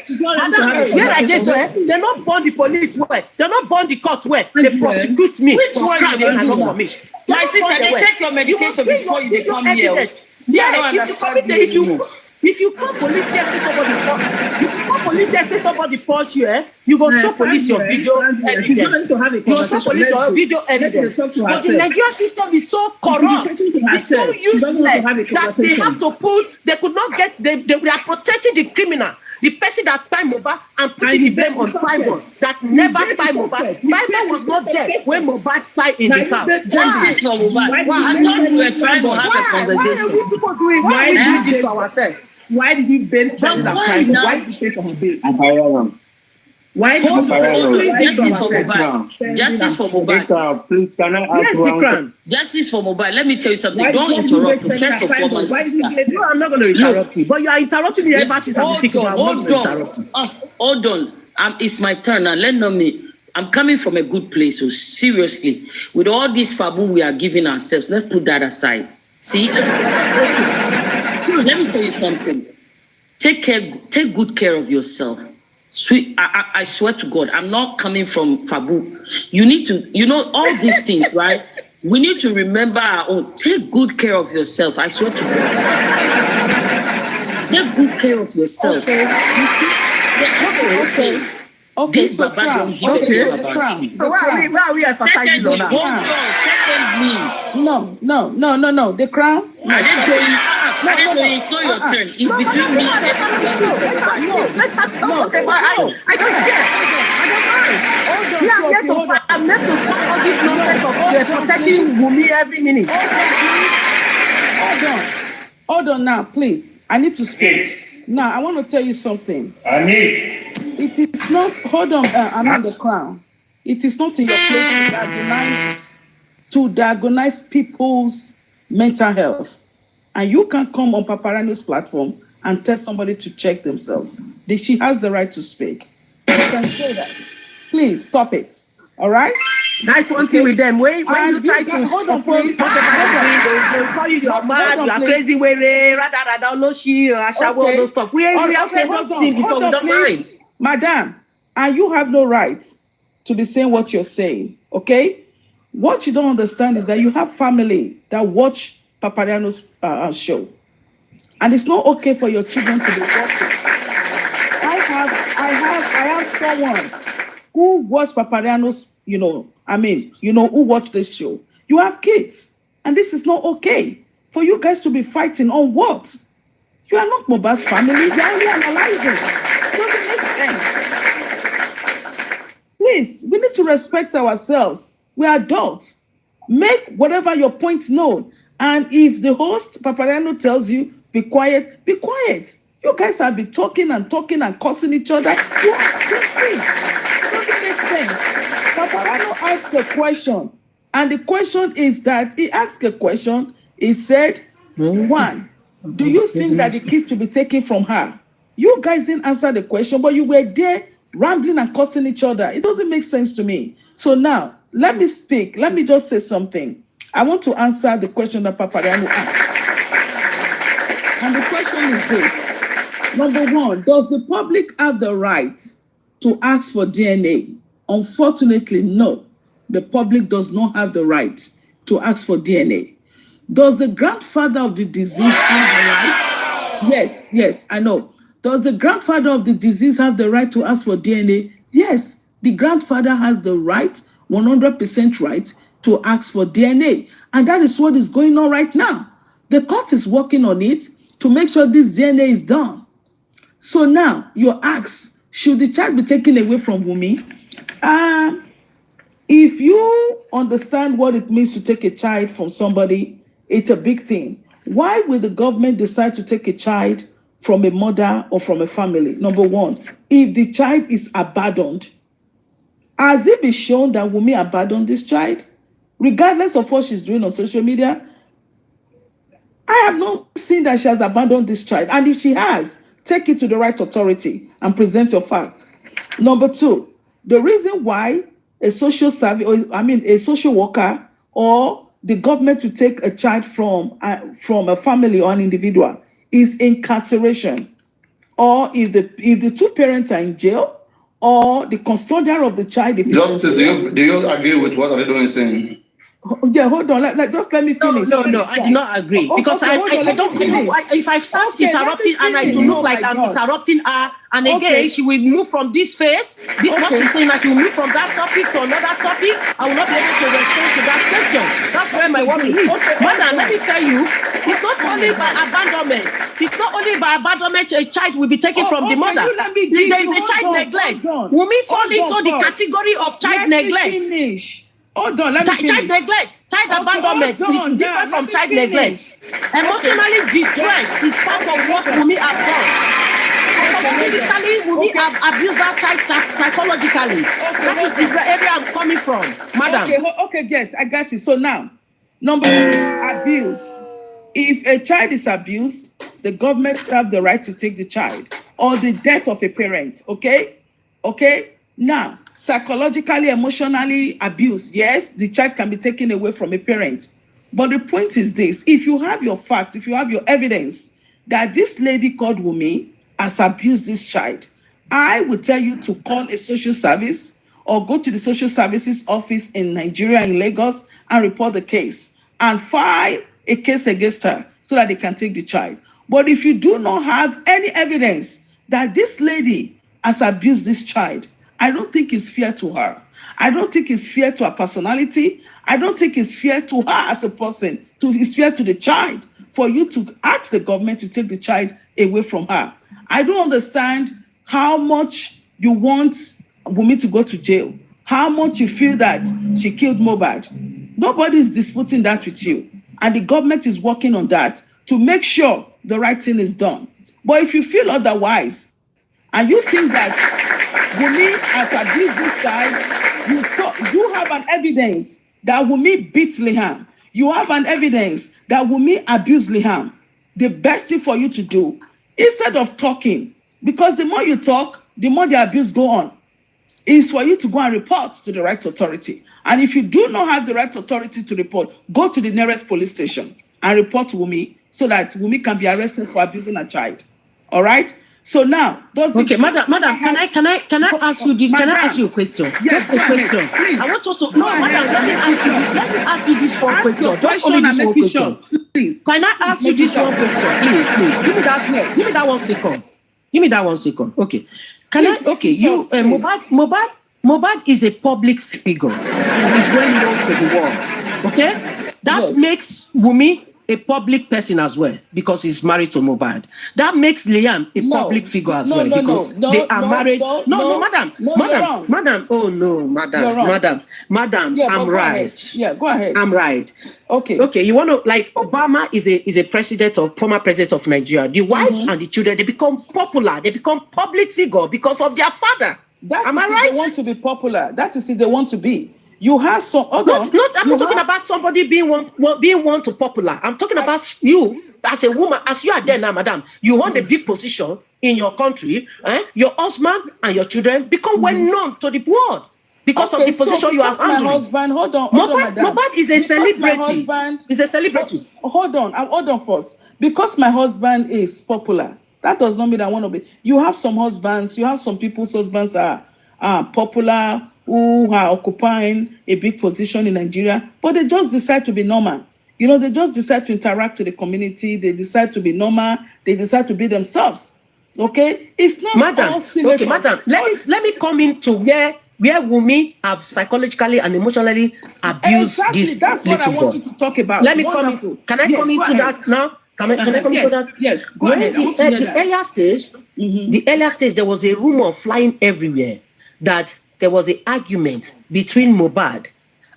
I guess they're not born the police where they're not born the court where they prosecute me. Which one they do for me? My sister, they take your medication before you come here. If you call police here, say somebody punch you, you go show police your video evidence. You go show police your video evidence. But the Nigerian system is so corrupt, it's so useless that they have to they could not get, they are protecting the criminal, the person that crime Mohbad and putting the blame on Prime that never crime Mohbad. Prime was not there when Mohbad fight in the south. Justice for Mohbad. I thought we were trying to have a conversation. Why are we people doing? Why are we doing this to ourselves? Why did you bend down that price? Why did you pay for her bill? Why did you Justice for Mohbad? Justice for Mohbad. Please, can I ask one? Justice for Mohbad. Let me tell you something. Don't interrupt me. First of all, my sister. No, I'm not going to interrupt you. But you are interrupting me ever since I'm speaking. Hold on. It's my turn now. I'm coming from a good place. So seriously, with all this fabu we are giving ourselves, let's put that aside. See? Let me tell you something. Take good care of yourself. Sweet, I swear to God, I'm not coming from Fabu. You need to, all these things, right? We need to remember our own. Take good care of yourself. I swear to God. Take good care of yourself. Okay. This Baba don't give a damn about you. So why are we emphasizing on that? No. The crown? I didn't tell you. It's not your turn. It's between me and I don't care. I'm not to stop all this nonsense of protecting Wunmi every minute. Hold on now, please. I need to speak. Now, I want to tell you something. It is not, hold on, around the crown. It is not in your place to diagnose people's mental health. And you can't come on Paparano's platform and tell somebody to check themselves. She has the right to speak. You can say that. Please, stop it. All right? That's one thing with them. When And you try to hold on, oppose please. they'll call you you're mad, you are crazy, rada, loshi, ashawo, all those stuff. We have the whole thing before we don't mind. Madam, and you have no right to be saying what you're saying, okay? What you don't understand is that you have family that watch Papariano's show. And it's not okay for your children to be watching. I have someone who watched Papariano's, who watched this show. You have kids, and this is not okay for you guys to be fighting on what? You are not Mohbad's family. You are only analyzing. It doesn't make sense. Please, we need to respect ourselves. We are adults. Make whatever your points known. And if the host, Papariano, tells you, be quiet, be quiet. You guys have been talking and cursing each other. You are free. It doesn't make sense. Papariano asked a question. And the question is that he asked a question. He said, one, do you think that the kids should be taken from her? You guys didn't answer the question, but you were there rambling and cursing each other. It doesn't make sense to me. So now, let me speak. Let me just say something. I want to answer the question that Papariano asked. And the question is this. Number one, does the public have the right to ask for DNA? Unfortunately, no. The public does not have the right to ask for DNA. Does the grandfather of the deceased have the right? Yes, I know. Does the grandfather of the deceased have the right to ask for DNA? Yes, the grandfather has the right, 100% right, to ask for DNA. And that is what is going on right now. The court is working on it to make sure this DNA is done. So now, you ask, should the child be taken away from Wunmi? If you understand what it means to take a child from somebody, it's a big thing. Why will the government decide to take a child from a mother or from a family? Number one, if the child is abandoned, has it been shown that Wunmi abandoned this child? Regardless of what she's doing on social media, I have not seen that she has abandoned this child. And if she has, take it to the right authority and present your facts. Number two, the reason why a social worker or the government to take a child from a family or an individual is incarceration, or if the two parents are in jail, or the custodian of the child. Justice, do you agree with what Adedo is saying? Yeah, hold on. Just let me finish. No, I do not agree. Because I don't know if I start interrupting and I do look like I'm interrupting her, and again, she will move from this phase. What she's saying, that she will move from that topic to another topic. I will not be able to respond to that question. That's where my worry is. Madam, let me tell you, it's not only by abandonment. It's not only by abandonment a child will be taken from the mother. There is a child neglect. Wunmi fall into the category of child neglect. Hold on, let me finish. Child neglect, child abandonment is different from child neglect. Emotionally distress is part of what Wunmi has done. Psychologically, Wunmi have abused that child psychologically. That is the area I'm coming from, madam. Okay, yes, I got you. So now, number two, abuse. If a child is abused, the government have the right to take the child, or the death of a parent. Okay. Now, psychologically, emotionally abused, yes, the child can be taken away from a parent. But the point is this: if you have your fact, if you have your evidence that this lady called Wunmi has abused this child, I will tell you to call a social service or go to the social services office in Nigeria, in Lagos, and report the case and file a case against her so that they can take the child. But if you do not have any evidence that this lady has abused this child, I don't think it's fair to her. I don't think it's fair to her personality. I don't think it's fair to her as a person. It's fair to the child for you to ask the government to take the child away from her. I don't understand how much you want Wunmi to go to jail, how much you feel that she killed Mohbad. Nobody is disputing that with you. And the government is working on that to make sure the right thing is done. But if you feel otherwise, and you think that Wunmi has abused this child, you have an evidence that Wunmi beat Liam. You have an evidence that Wunmi abused Liam. The best thing for you to do, instead of talking, because the more you talk, the more the abuse go on. is for you to go and report to the right authority. And if you do not have the right authority to report, go to the nearest police station and report to Wumi so that Wumi can be arrested for abusing a child. All right? So now, okay, madam, can I ask you this? Can I ask you a question? Yes, just a question. Please. I want also madam, let me ask you this one question. Just only this one question. Please. Can I ask you this one question? Please. Give me that 1 second. Give me that 1 second. Okay. Mohbad is a public figure. He's well known to the world. Okay? That makes Wumi a public person as well because he's married to Mohbad. That makes Liam a public figure as well because they are married. Madam. Oh no, madam. Yeah, I'm right. Yeah, go ahead. I'm right. Okay. You want to like Obama is a president or former president of Nigeria. The wife and the children, they become popular. They become public figure because of their father. Am I right? They want to be popular. That is if they want to be. You have some. I'm not talking about somebody being one to popular. I'm talking about you as a woman, as you are there now, madam. You want a big position in your country. Your husband and your children become well known to the world because of the position you are handling. My husband, hold on, madam. Mohbad is a celebrity. He's a celebrity. Hold on first. Because my husband is popular, that does not mean I want to be. You have some husbands. You have some people's husbands are popular, who are occupying a big position in Nigeria, but they just decide to be normal. You know, they just decide to interact with the community. They decide to be normal. They decide to be themselves. Okay, it's not madam. Okay, madam. Let me come into where Wumi have psychologically and emotionally abused this That's what I little want boy. you to talk about. Let me come in. Can I come into that now? Can I come into that? Yes, go ahead. The earlier stage, there was a rumor flying everywhere that there was an argument between Mohbad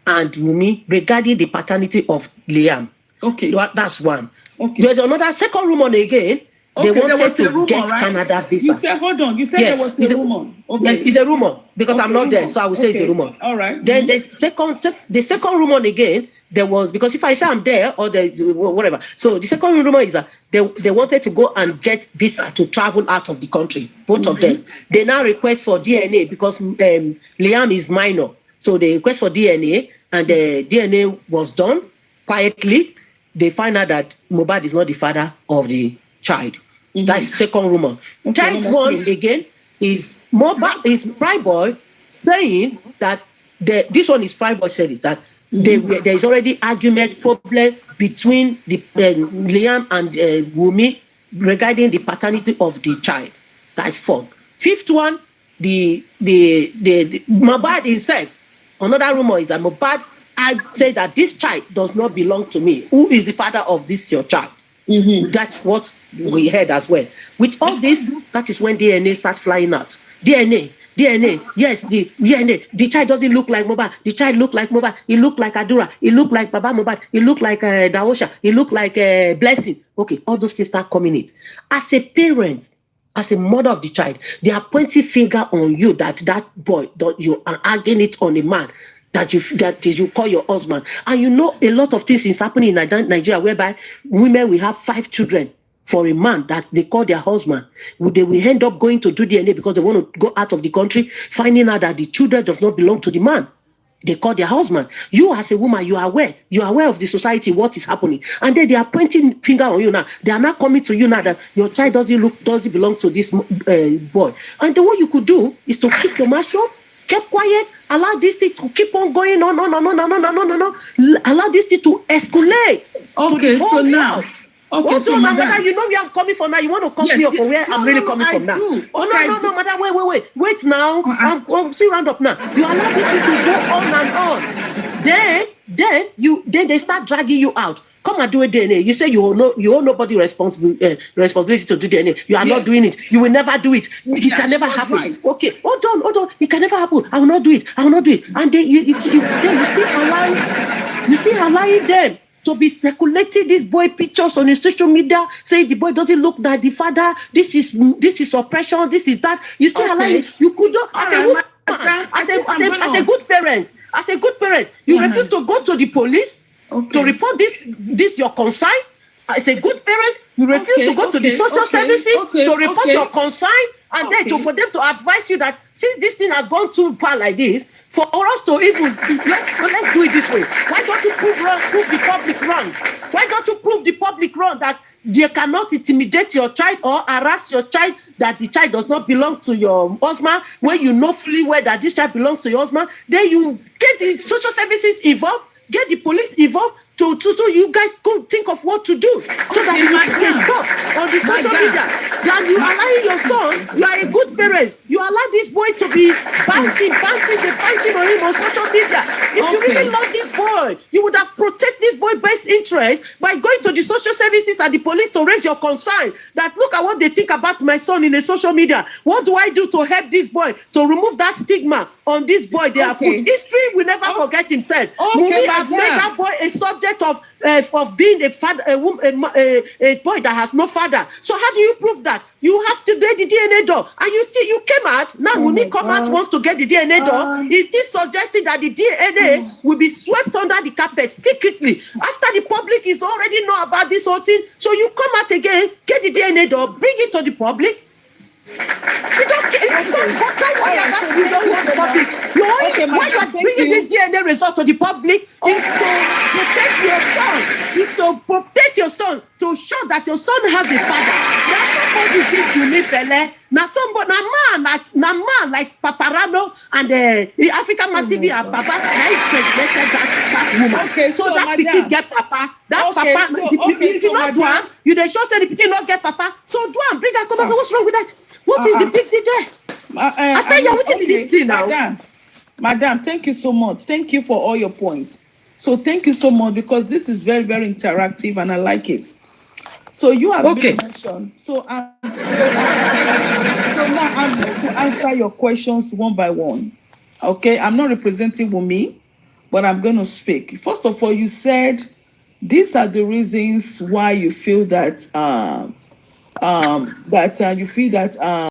and Wumi regarding the paternity of Liam. Okay. That's one. Okay. There's another second rumor again. They wanted to get right? Canada visa. You said, hold on. You said there was a rumor. Okay. Yes, it's a rumor because I'm not there, so I will say it's a rumor. All right. Then the second rumor again, there was, because if I say I'm there or there's whatever. So the second rumor is that they wanted to go and get visa to travel out of the country, both of them. They now request for DNA because Liam is minor. So they request for DNA and the DNA was done quietly. They find out that Mohbad is not the father of the child. That's second rumor. Third one again is Mohbad is Prime Boy saying that this one is Prime Boy said it that there is already argument problem between Liam and Wumi regarding the paternity of the child. That's fourth. Fifth one, the Mohbad himself. Another rumor is that Mohbad said that this child does not belong to me. Who is the father of this your child? That's what we heard as well. With all this, that is when DNA starts flying out. DNA, yes, the DNA. The child doesn't look like Mohbad. The child look like Mohbad. He look like Adura. He look like Baba Mohbad. He look like Daosha. He look like Blessing. Okay, all those things start coming in. As a parent, as a mother of the child, they are pointing finger on you that boy, that you are arguing it on a man. That you call your husband. And you know a lot of things is happening in Nigeria whereby women will have 5 children for a man that they call their husband. They will end up going to do DNA because they want to go out of the country, finding out that the children does not belong to the man. They call their husband. You as a woman, you are aware of the society, what is happening. And then they are pointing finger on you now. They are not coming to you now that your child doesn't belong to this boy. And then what you could do is to keep your mouth shut, keep quiet, allow this thing to keep on going on. Allow this thing to escalate. Okay, so now. Okay, so now, madam, you know where I'm coming from now. You want to come here from where I'm really coming from now. No, madam, wait now. I'm still round up now. You allow this thing to go on and on. Then they start dragging you out. Come and do a DNA. You say you owe nobody responsibility to do DNA. You are not doing it. You will never do it. It can never happen. Right. Okay, hold on. It can never happen. I will not do it. And then you still allowing them to be circulating this boy pictures on the social media, saying the boy doesn't look like the father. This is oppression. This is that. You still allowing. You could not as a good parent. You refuse to go to the police. To report this your concern. As a good parent, you refuse to go to the social services to report your concern and then for them to advise you that since this thing has gone too far like this, for us to even let's do it this way. Why don't you prove the public wrong? Why don't you prove the public wrong that they cannot intimidate your child or harass your child, that the child does not belong to your husband, when you know fully well that this child belongs to your husband? Then you get the social services involved, get the police involved, so you guys go think of what to do, so that you can stop on the social media. Then you allow your son, you are a good parent, you allow this boy to be banting on him on social media. If you really love this boy, you would have protected this boy's best interest by going to the social services and the police to raise your concern that look at what they think about my son in the social media. What do I do to help this boy, to remove that stigma on this boy? They have put history will never forget himself. We have made that boy a subject of being a father, a boy that has no father. So how do you prove that? You have to get the DNA done, and you came out now. Wunmi come out wants to get the DNA done. He's still suggesting that the DNA will be swept under the carpet secretly after the public is already know about this whole thing. So you come out again, get the DNA done, bring it to the public. You don't worry about you don't want the public. Why you are bringing this DNA result to the public is to protect your son. Is to protect your son, to show that your son has a father. Now somebody gives you me Pele. Now somebody, now man like Paparano and the African Man TV and Papa that woman. So that pikin get Papa. That Papa, if you not do one, you dey show say the pikin not get Papa. So do one, bring her come and say what's wrong with that? What is the big deal there? I tell you, what is this thing now? Madam, thank you so much. Thank you for all your points. So thank you so much, because this is very, very interactive and I like it. So you have been mentioned. So now I'm going to answer your questions one by one. Okay, I'm not representing Wunmi, but I'm going to speak. First of all, you said these are the reasons why you feel that